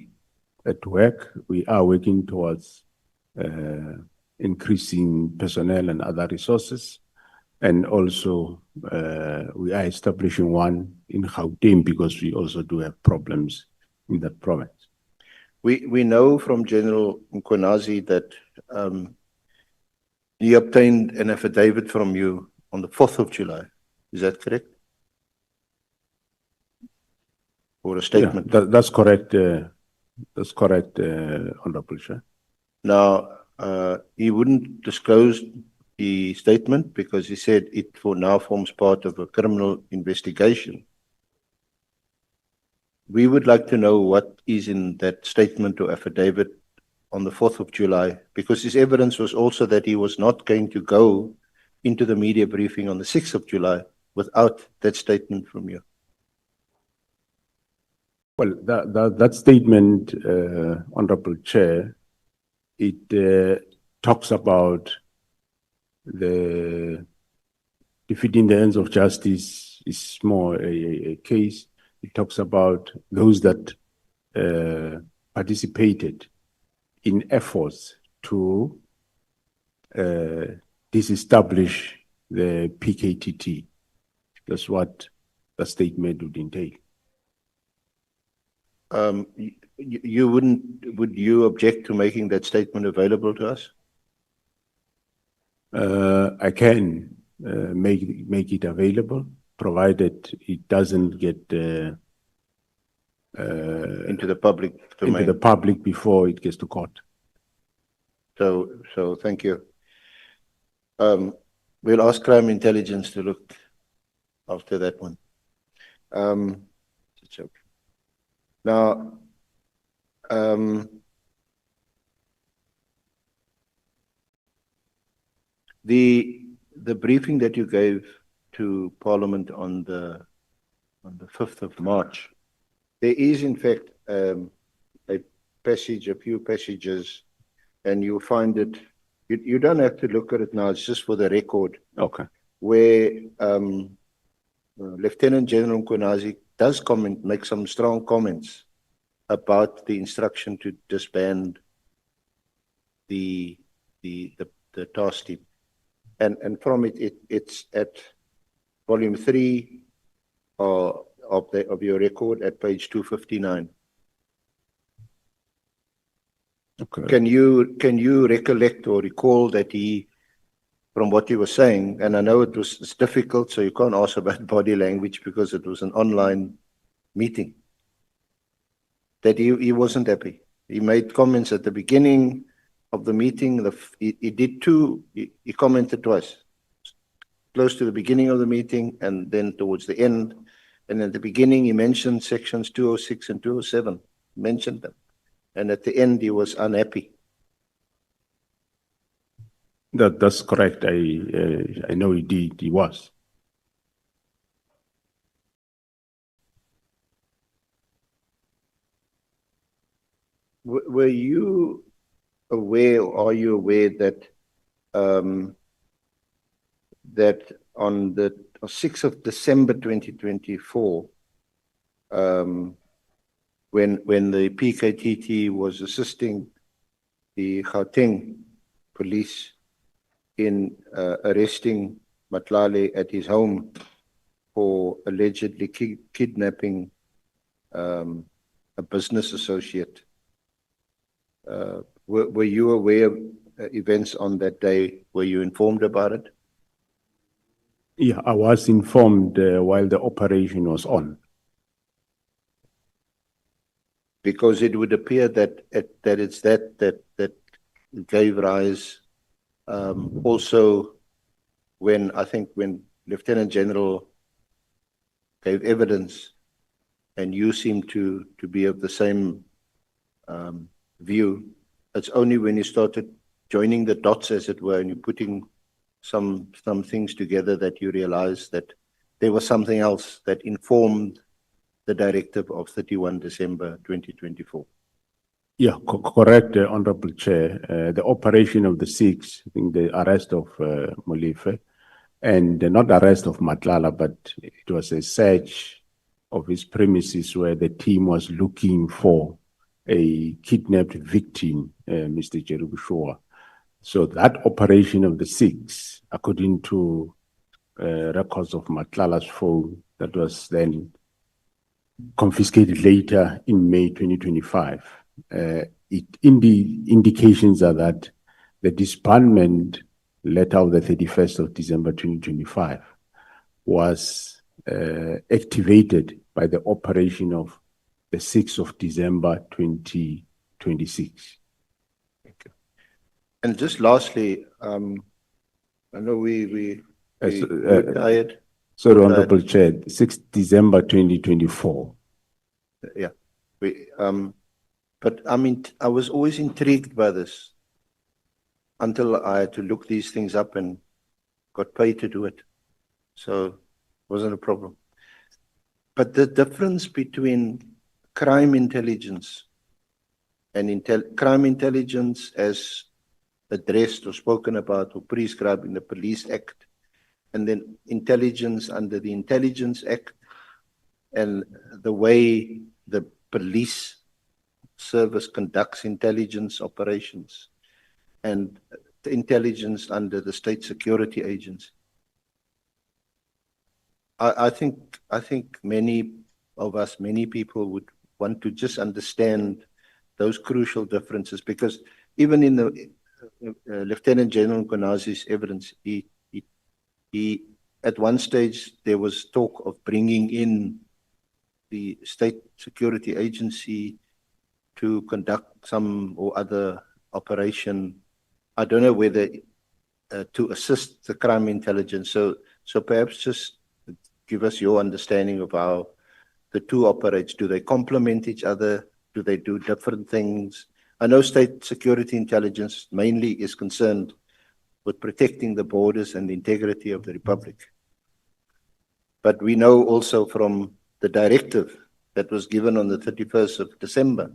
at work. We are working towards increasing personnel and other resources. And also, we are establishing one in Gauteng because we also do have problems in that province. We know from General Mkhwanazi that he obtained an affidavit from you on the 4th of July. Is that correct? Or a statement? Yeah, that's correct. That's correct, Honorable Chair. Now, he wouldn't disclose the statement because he said it for now forms part of a criminal investigation. We would like to know what is in that statement or affidavit on the 4th of July, because his evidence was also that he was not going to go into the media briefing on the 6th of July without that statement from you. Well, that statement, Honorable Chair, it talks about the defeating the ends of justice is more a case. It talks about those that participated in efforts to disestablish the PKTT. That's what the statement would entail. Would you object to making that statement available to us? I can make it available, provided it doesn't get into the public domain. Into the public before it gets to court. So thank you. We'll ask crime intelligence to look after that one. Now, the briefing that you gave to Parliament on the 5th of March, there is in fact a few passages, and you'll find it. You don't have to look at it now. It's just for the record. Okay. Where Lieutenant General Mkhwanazi does make some strong comments about the instruction to disband the task team, and from it's at volume 3 of your record at page 259. Okay. Can you recollect or recall that he, from what he was saying, and I know it's difficult, so you can't ask about body language because it was an online meeting, that he wasn't happy. He made comments at the beginning of the meeting. He commented twice, close to the beginning of the meeting and then towards the end. And at the beginning, he mentioned sections 206 and 207, mentioned them. And at the end, he was unhappy. That's correct. I know he did. He was. Were you aware, or are you aware that that on the 6th of December 2024, when the PKTT was assisting the Gauteng police in arresting Matlale at his home for allegedly kidnapping a business associate, were you aware of events on that day? Were you informed about it? Yeah, I was informed while the operation was on. Because it would appear that it's that gave rise also when Lieutenant General gave evidence, and you seem to be of the same view. It's only when you started joining the dots, as it were, and you're putting some things together that you realize that there was something else that informed the directive of 31 December 2024. Yeah, correct, Honorable Chair. The operation of the 6, I think the arrest of Molefe, and not arrest of Matlala, but it was a search of his premises where the team was looking for a kidnapped victim, Mr. Jerubushoa. So that operation of the 6, according to records of Matlala's phone, that was then confiscated later in May 2025. Indications are that the disbandment letter of the 31st of December 2025 was activated by the operation of the 6th of December 2026. And just lastly, I know we're tired. Sorry, Honorable Chair, 6th December 2024. Yeah, but I mean, I was always intrigued by this until I had to look these things up and got paid to do it. So it wasn't a problem. But the difference between crime intelligence and crime intelligence as addressed or spoken about or prescribed in the Police Act, and then intelligence under the Intelligence Act, and the way the police service conducts intelligence operations, and the intelligence under the State Security Agency. I think many of us, many people would want to just understand those crucial differences, because even in the Lieutenant General Mkhwanazi's evidence, he at one stage there was talk of bringing in the State Security Agency to conduct some or other operation. I don't know whether to assist the crime intelligence. So perhaps just give us your understanding of how the two operate. Do they complement each other? Do they do different things? I know State Security Intelligence mainly is concerned with protecting the borders and the integrity of the Republic. But we know also from the directive that was given on the 31st of December,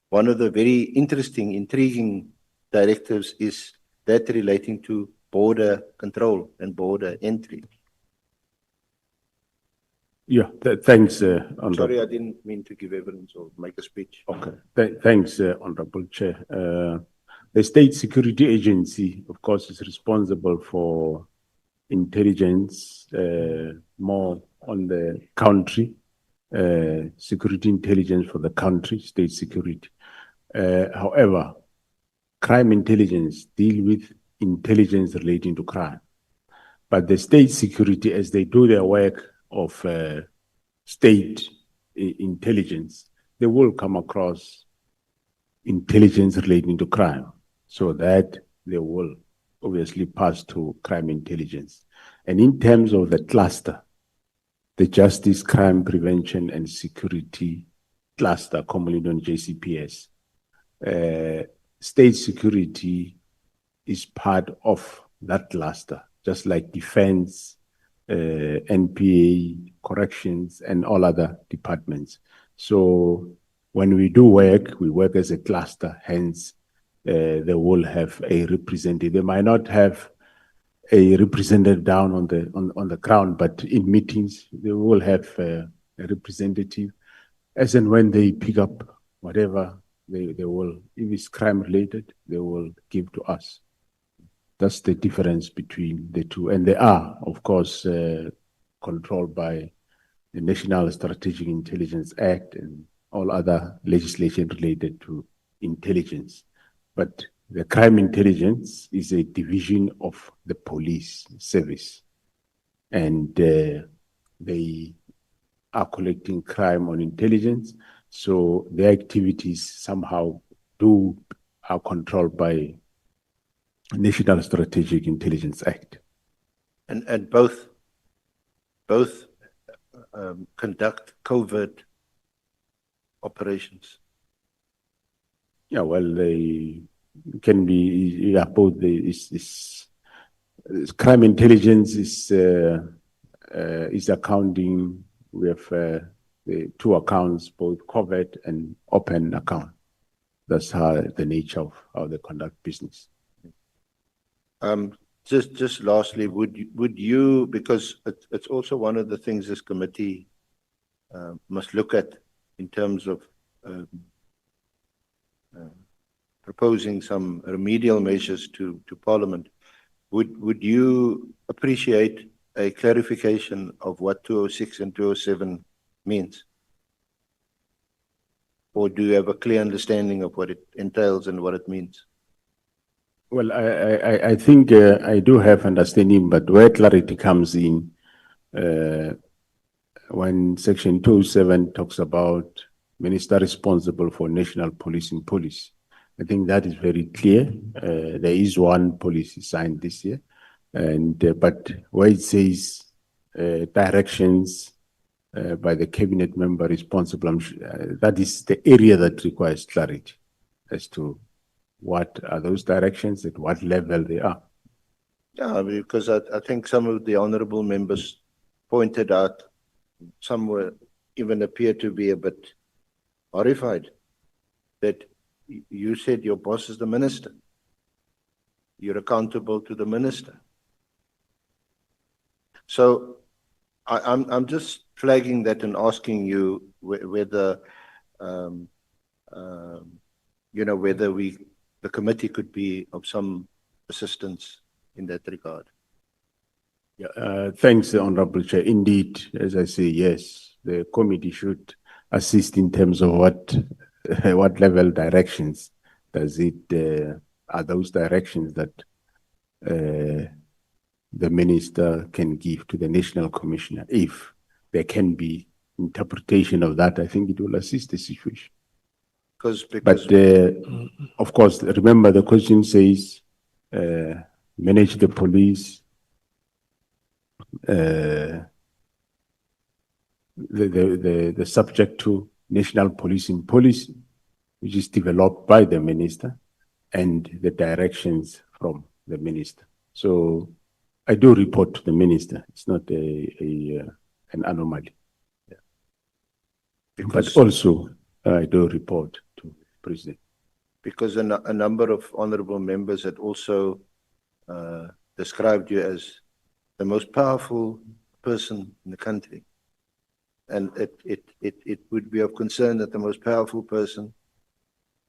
one of the very interesting, intriguing directives is that relating to border control and border entry. Yeah, thanks, Honorable. Sorry, I didn't mean to give evidence or make a speech. Okay, thanks, Honorable Chair. The State Security Agency, of course, is responsible for intelligence, more on the country, security intelligence for the country, state security. However, crime intelligence deal with intelligence relating to crime. But the state security, as they do their work of state intelligence, they will come across intelligence relating to crime, so that they will obviously pass to crime intelligence. And in terms of the cluster, the Justice, Crime Prevention and Security Cluster, commonly known JCPS, state security is part of that cluster, just like defense, NPA, corrections, and all other departments. So when we do work, we work as a cluster, hence they will have a representative. They might not have a representative down on the ground, but in meetings, they will have a representative. As and when they pick up whatever, they will, if it's crime related, they will give to us. That's the difference between the two. And they are, of course, controlled by the National Strategic Intelligence Act and all other legislation related to intelligence. But the crime intelligence is a division of the police service. And they are collecting crime on intelligence. So their activities somehow are controlled by National Strategic Intelligence Act. And both conduct covert operations. Yeah, well, they can be, yeah, both. Crime intelligence is accounting. We have the two accounts, both covert and open account. That's how the nature of how they conduct business. Just lastly, would you, because it's also one of the things this committee must look at in terms of proposing some remedial measures to Parliament, would you appreciate a clarification of what 206 and 207 means? Or do you have a clear understanding of what it entails and what it means? Well, I think I do have understanding, but where clarity comes in, when Section 207 talks about minister responsible for national policing policy, I think that is very clear. There is one policy signed this year, and but where it says directions by the cabinet member responsible, that is the area that requires clarity as to what are those directions, at what level they are. Yeah, because I think some of the honorable members pointed out, some were even appear to be a bit horrified that you said your boss is the minister. You're accountable to the minister. So I'm just flagging that and asking you whether you know, whether the committee could be of some assistance in that regard. Yeah, thanks, Honorable Chair. Indeed, as I say, yes, the committee should assist in terms of what level directions does it, are those directions that the minister can give to the National Commissioner. If there can be interpretation of that, I think it will assist the situation. But of course, remember the question says, manage the police, the subject to national policing policy, which is developed by the minister, and the directions from the minister. So I do report to the minister. It's not an anomaly. Yeah. But also I do report to the president. Because a number of honorable members had also described you as the most powerful person in the country. And it would be of concern that the most powerful person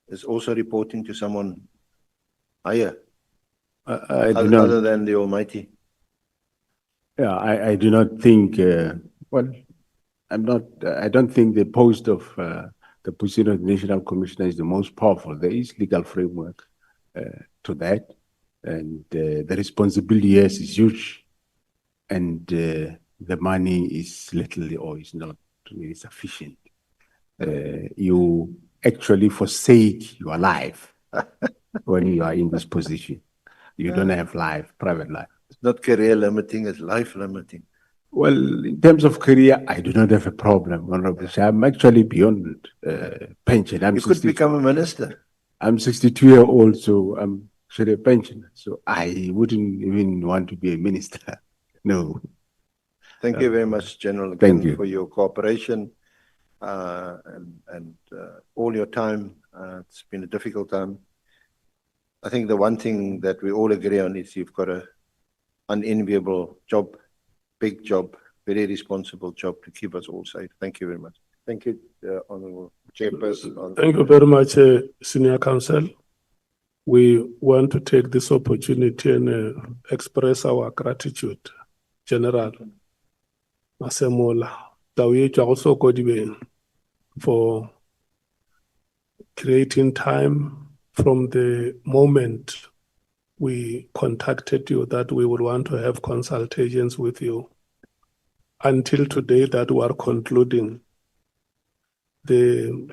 is also reporting to someone higher, other than the Almighty. Yeah, I do not think, well, I don't think the post of the position of the National Commissioner is the most powerful. There is legal framework to that. And the responsibility, yes, is huge. And the money is little or is not really sufficient. You actually forsake your life when you are in this position. You don't have life, private life. It's not career limiting, it's life limiting. Well, in terms of career, I do not have a problem, Honorable Chair. I'm actually beyond pension. You could become a minister. I'm 62-year-old, so I'm actually a pensioner. So I wouldn't even want to be a minister. No. Thank you very much, General, Thank again, you for your cooperation and all your time. It's been a difficult time. I think the one thing that we all agree on is you've got an unenviable job, big job, very responsible job to keep us all safe. Thank you very much. Thank you, Honorable Chairperson. Thank you very much, Senior Counsel. We want to take this opportunity and express our gratitude, General Masemola, also for creating time from the moment we contacted you that we would want to have consultations with you until today that we are concluding the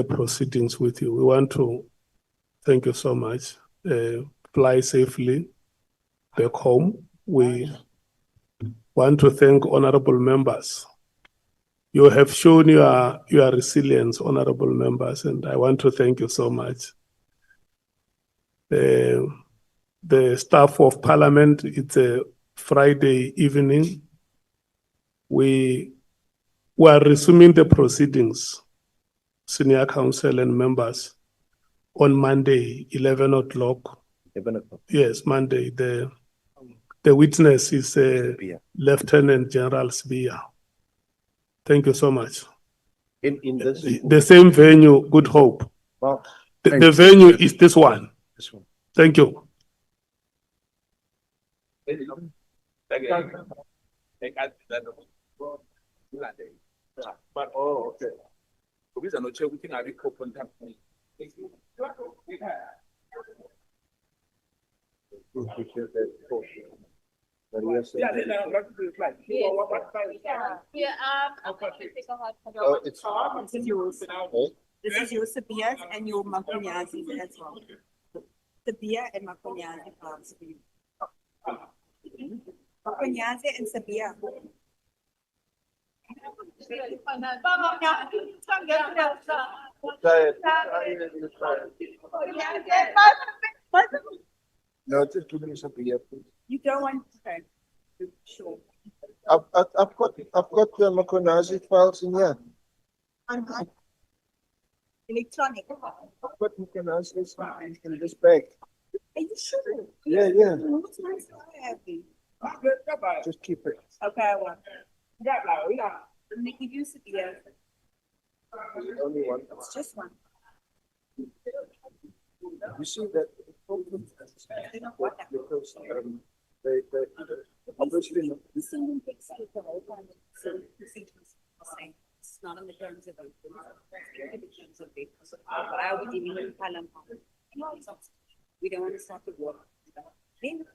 proceedings with you. We want to thank you so much. Fly safely back home. We want to thank honorable members. You have shown your resilience, honorable members, and I want to thank you so much. The staff of Parliament, it's a Friday evening. We are resuming the proceedings, Senior Counsel and members. on Monday, 11 o'clock. 11 o'clock. Yes, Monday. The witness is Lieutenant General Sbia. Thank you so much. In this. The same venue, Good Hope. Well, The venue is this one. this one. Thank you. But oh, okay. Kubiza no check ukuthi ngabe ikho contact. This is your Sabias and your Mkhwanazi as well. Sabia and Mkhwanazi cards for you. Mkhwanazi and Sabia. No, just give me something here, please. You don't want to, sure. I've got the Mkhwanazi files in here. Electronic. I've got Mkhwanazi in this bag. Are you sure? Yeah. What's nice to have you? Just keep it. Okay, I want. Let me give you Sabia. Only one. It's just one. You see that because they obviously The single big state the whole time. So the sequence is saying it's not on the terms of it. It's the terms of it. But I would even Parliament. We don't want to start the war. Then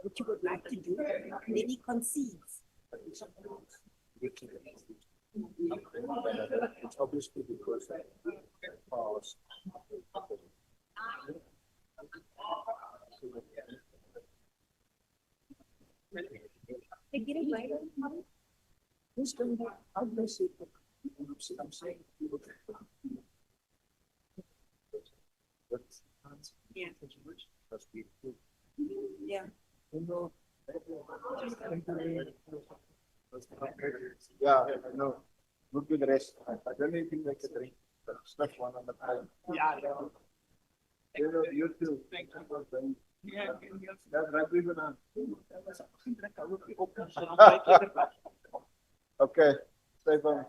what you would like to do, and then he concedes. it's obviously because powers. They get it right. Who's going to I'm saying Yeah. Yeah. Yeah, I know. Look to the rest. I don't even like a drink. Stuff one on the time. Yeah. You know, you too. Thank you for saying. That's rugby banana. Okay, stay fine.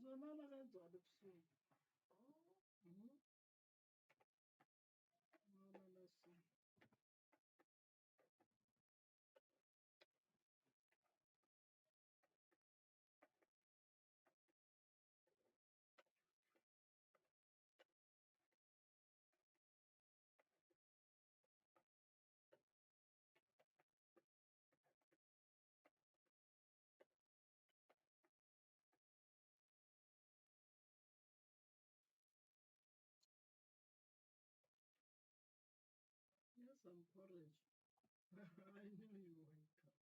Uzonana kanjani ebusuku? Mhm. Unonana ebusuku. Yes, I'm porridge. I knew you would come.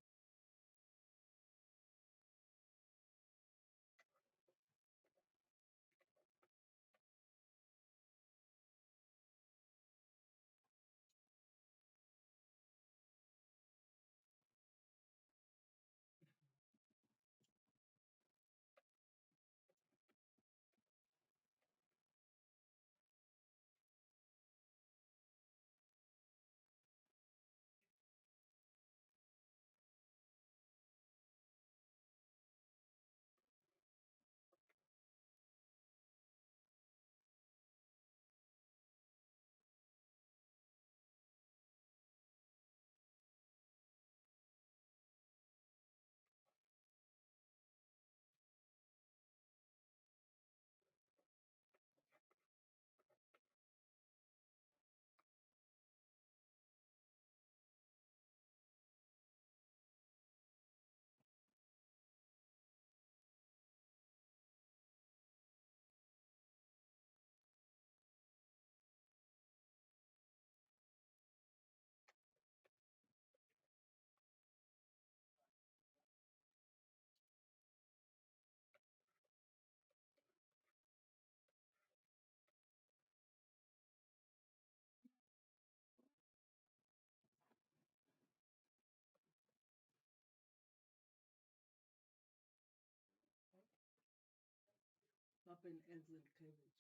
Up in eggs and cabbage.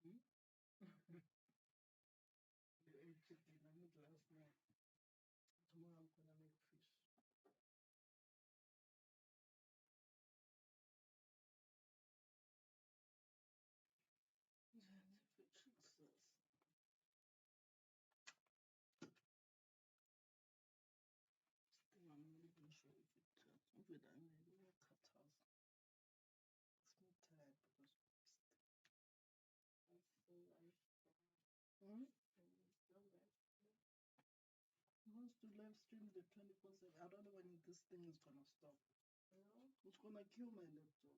Hmm? You ate chicken. I made last night. Tomorrow I'm gonna make fish. Jesus. Still, I'm not even sure if it turns. If it, I may will cut out. It's me tired because I feel like. Hmm? He wants to live stream the 24/7. I don't know when this thing is gonna stop. You know? It's gonna kill my laptop.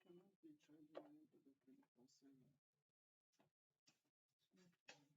Cannot be charging into the 24/7. It's not fun.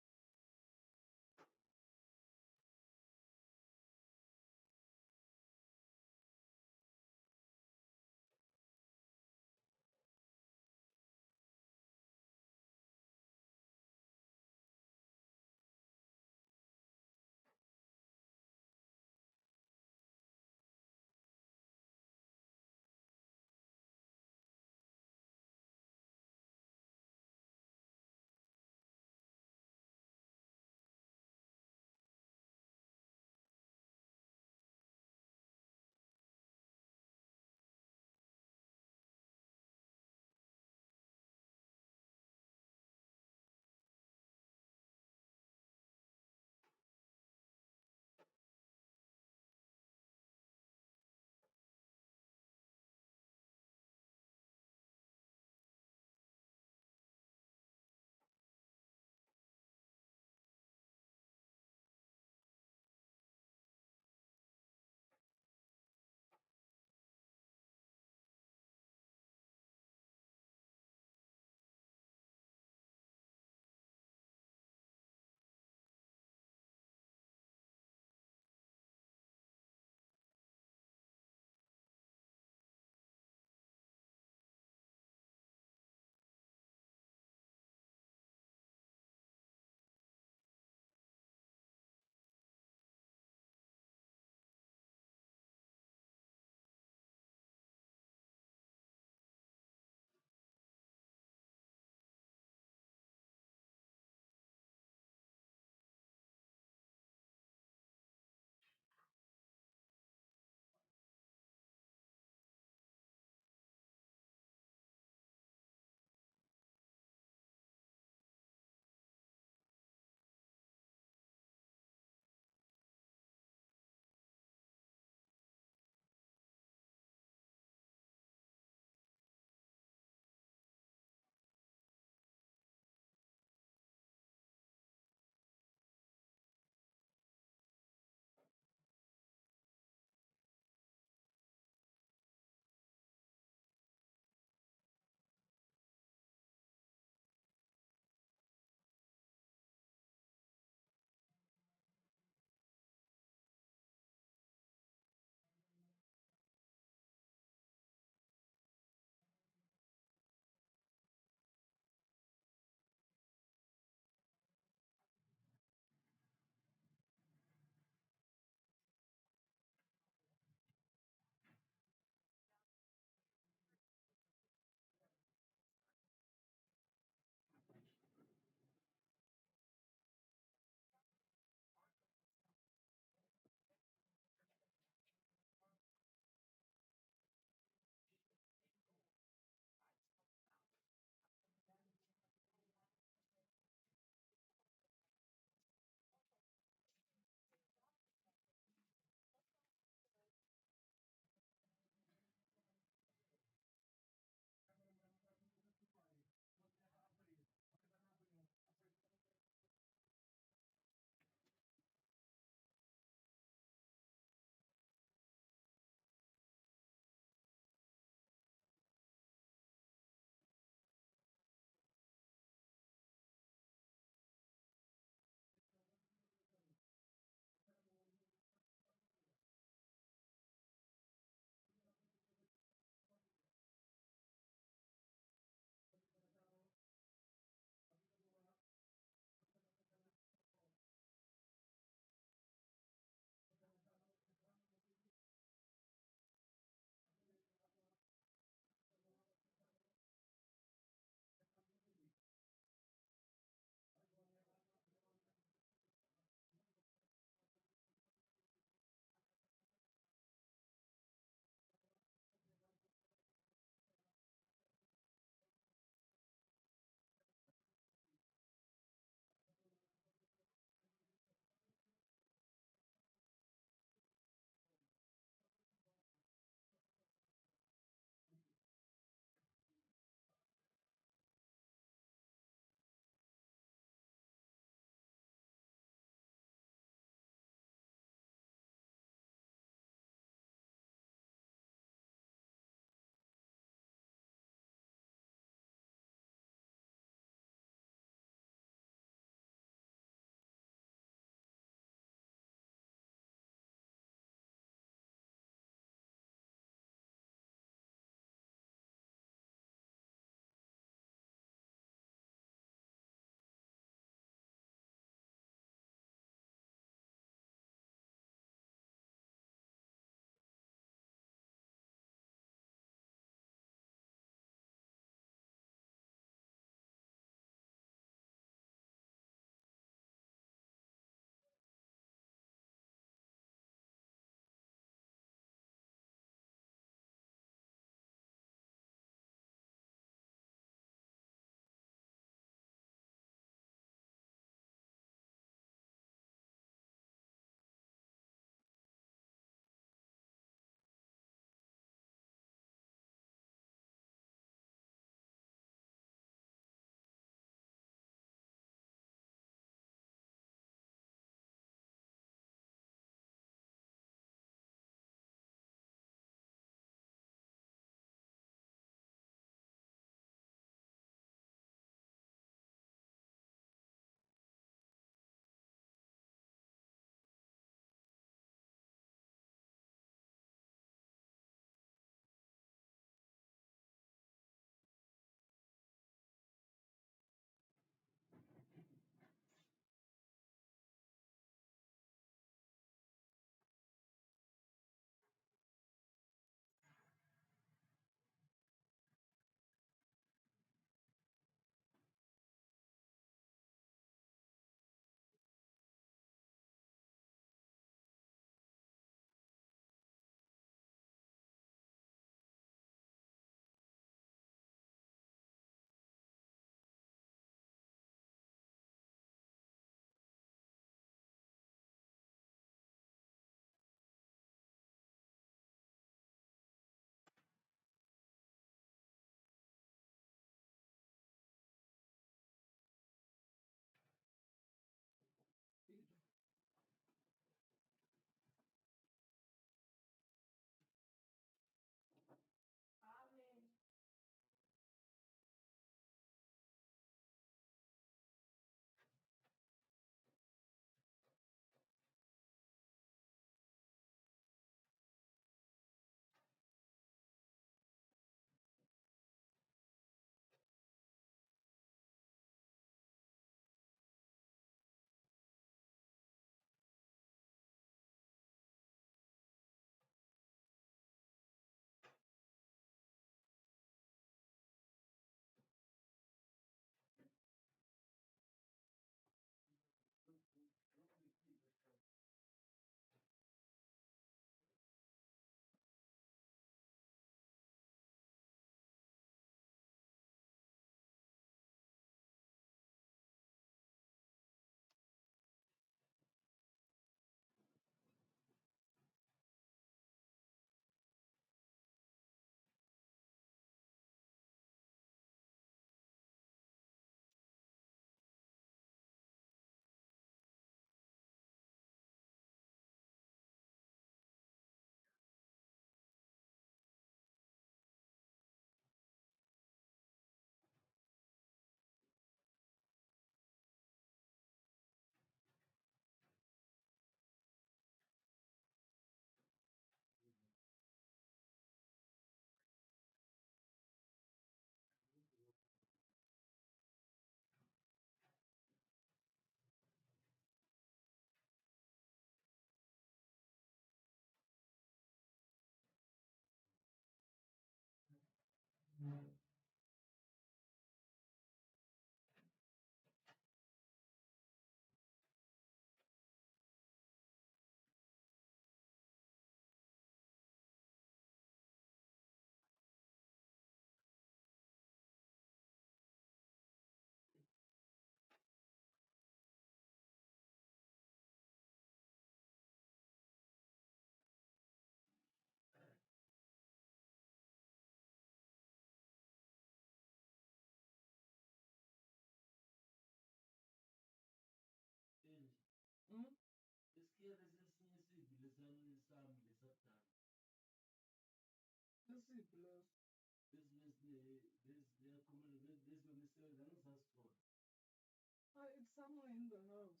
It's somewhere in the house.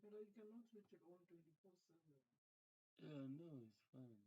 But I cannot switch it on 24/7. Yeah, no, it's fine.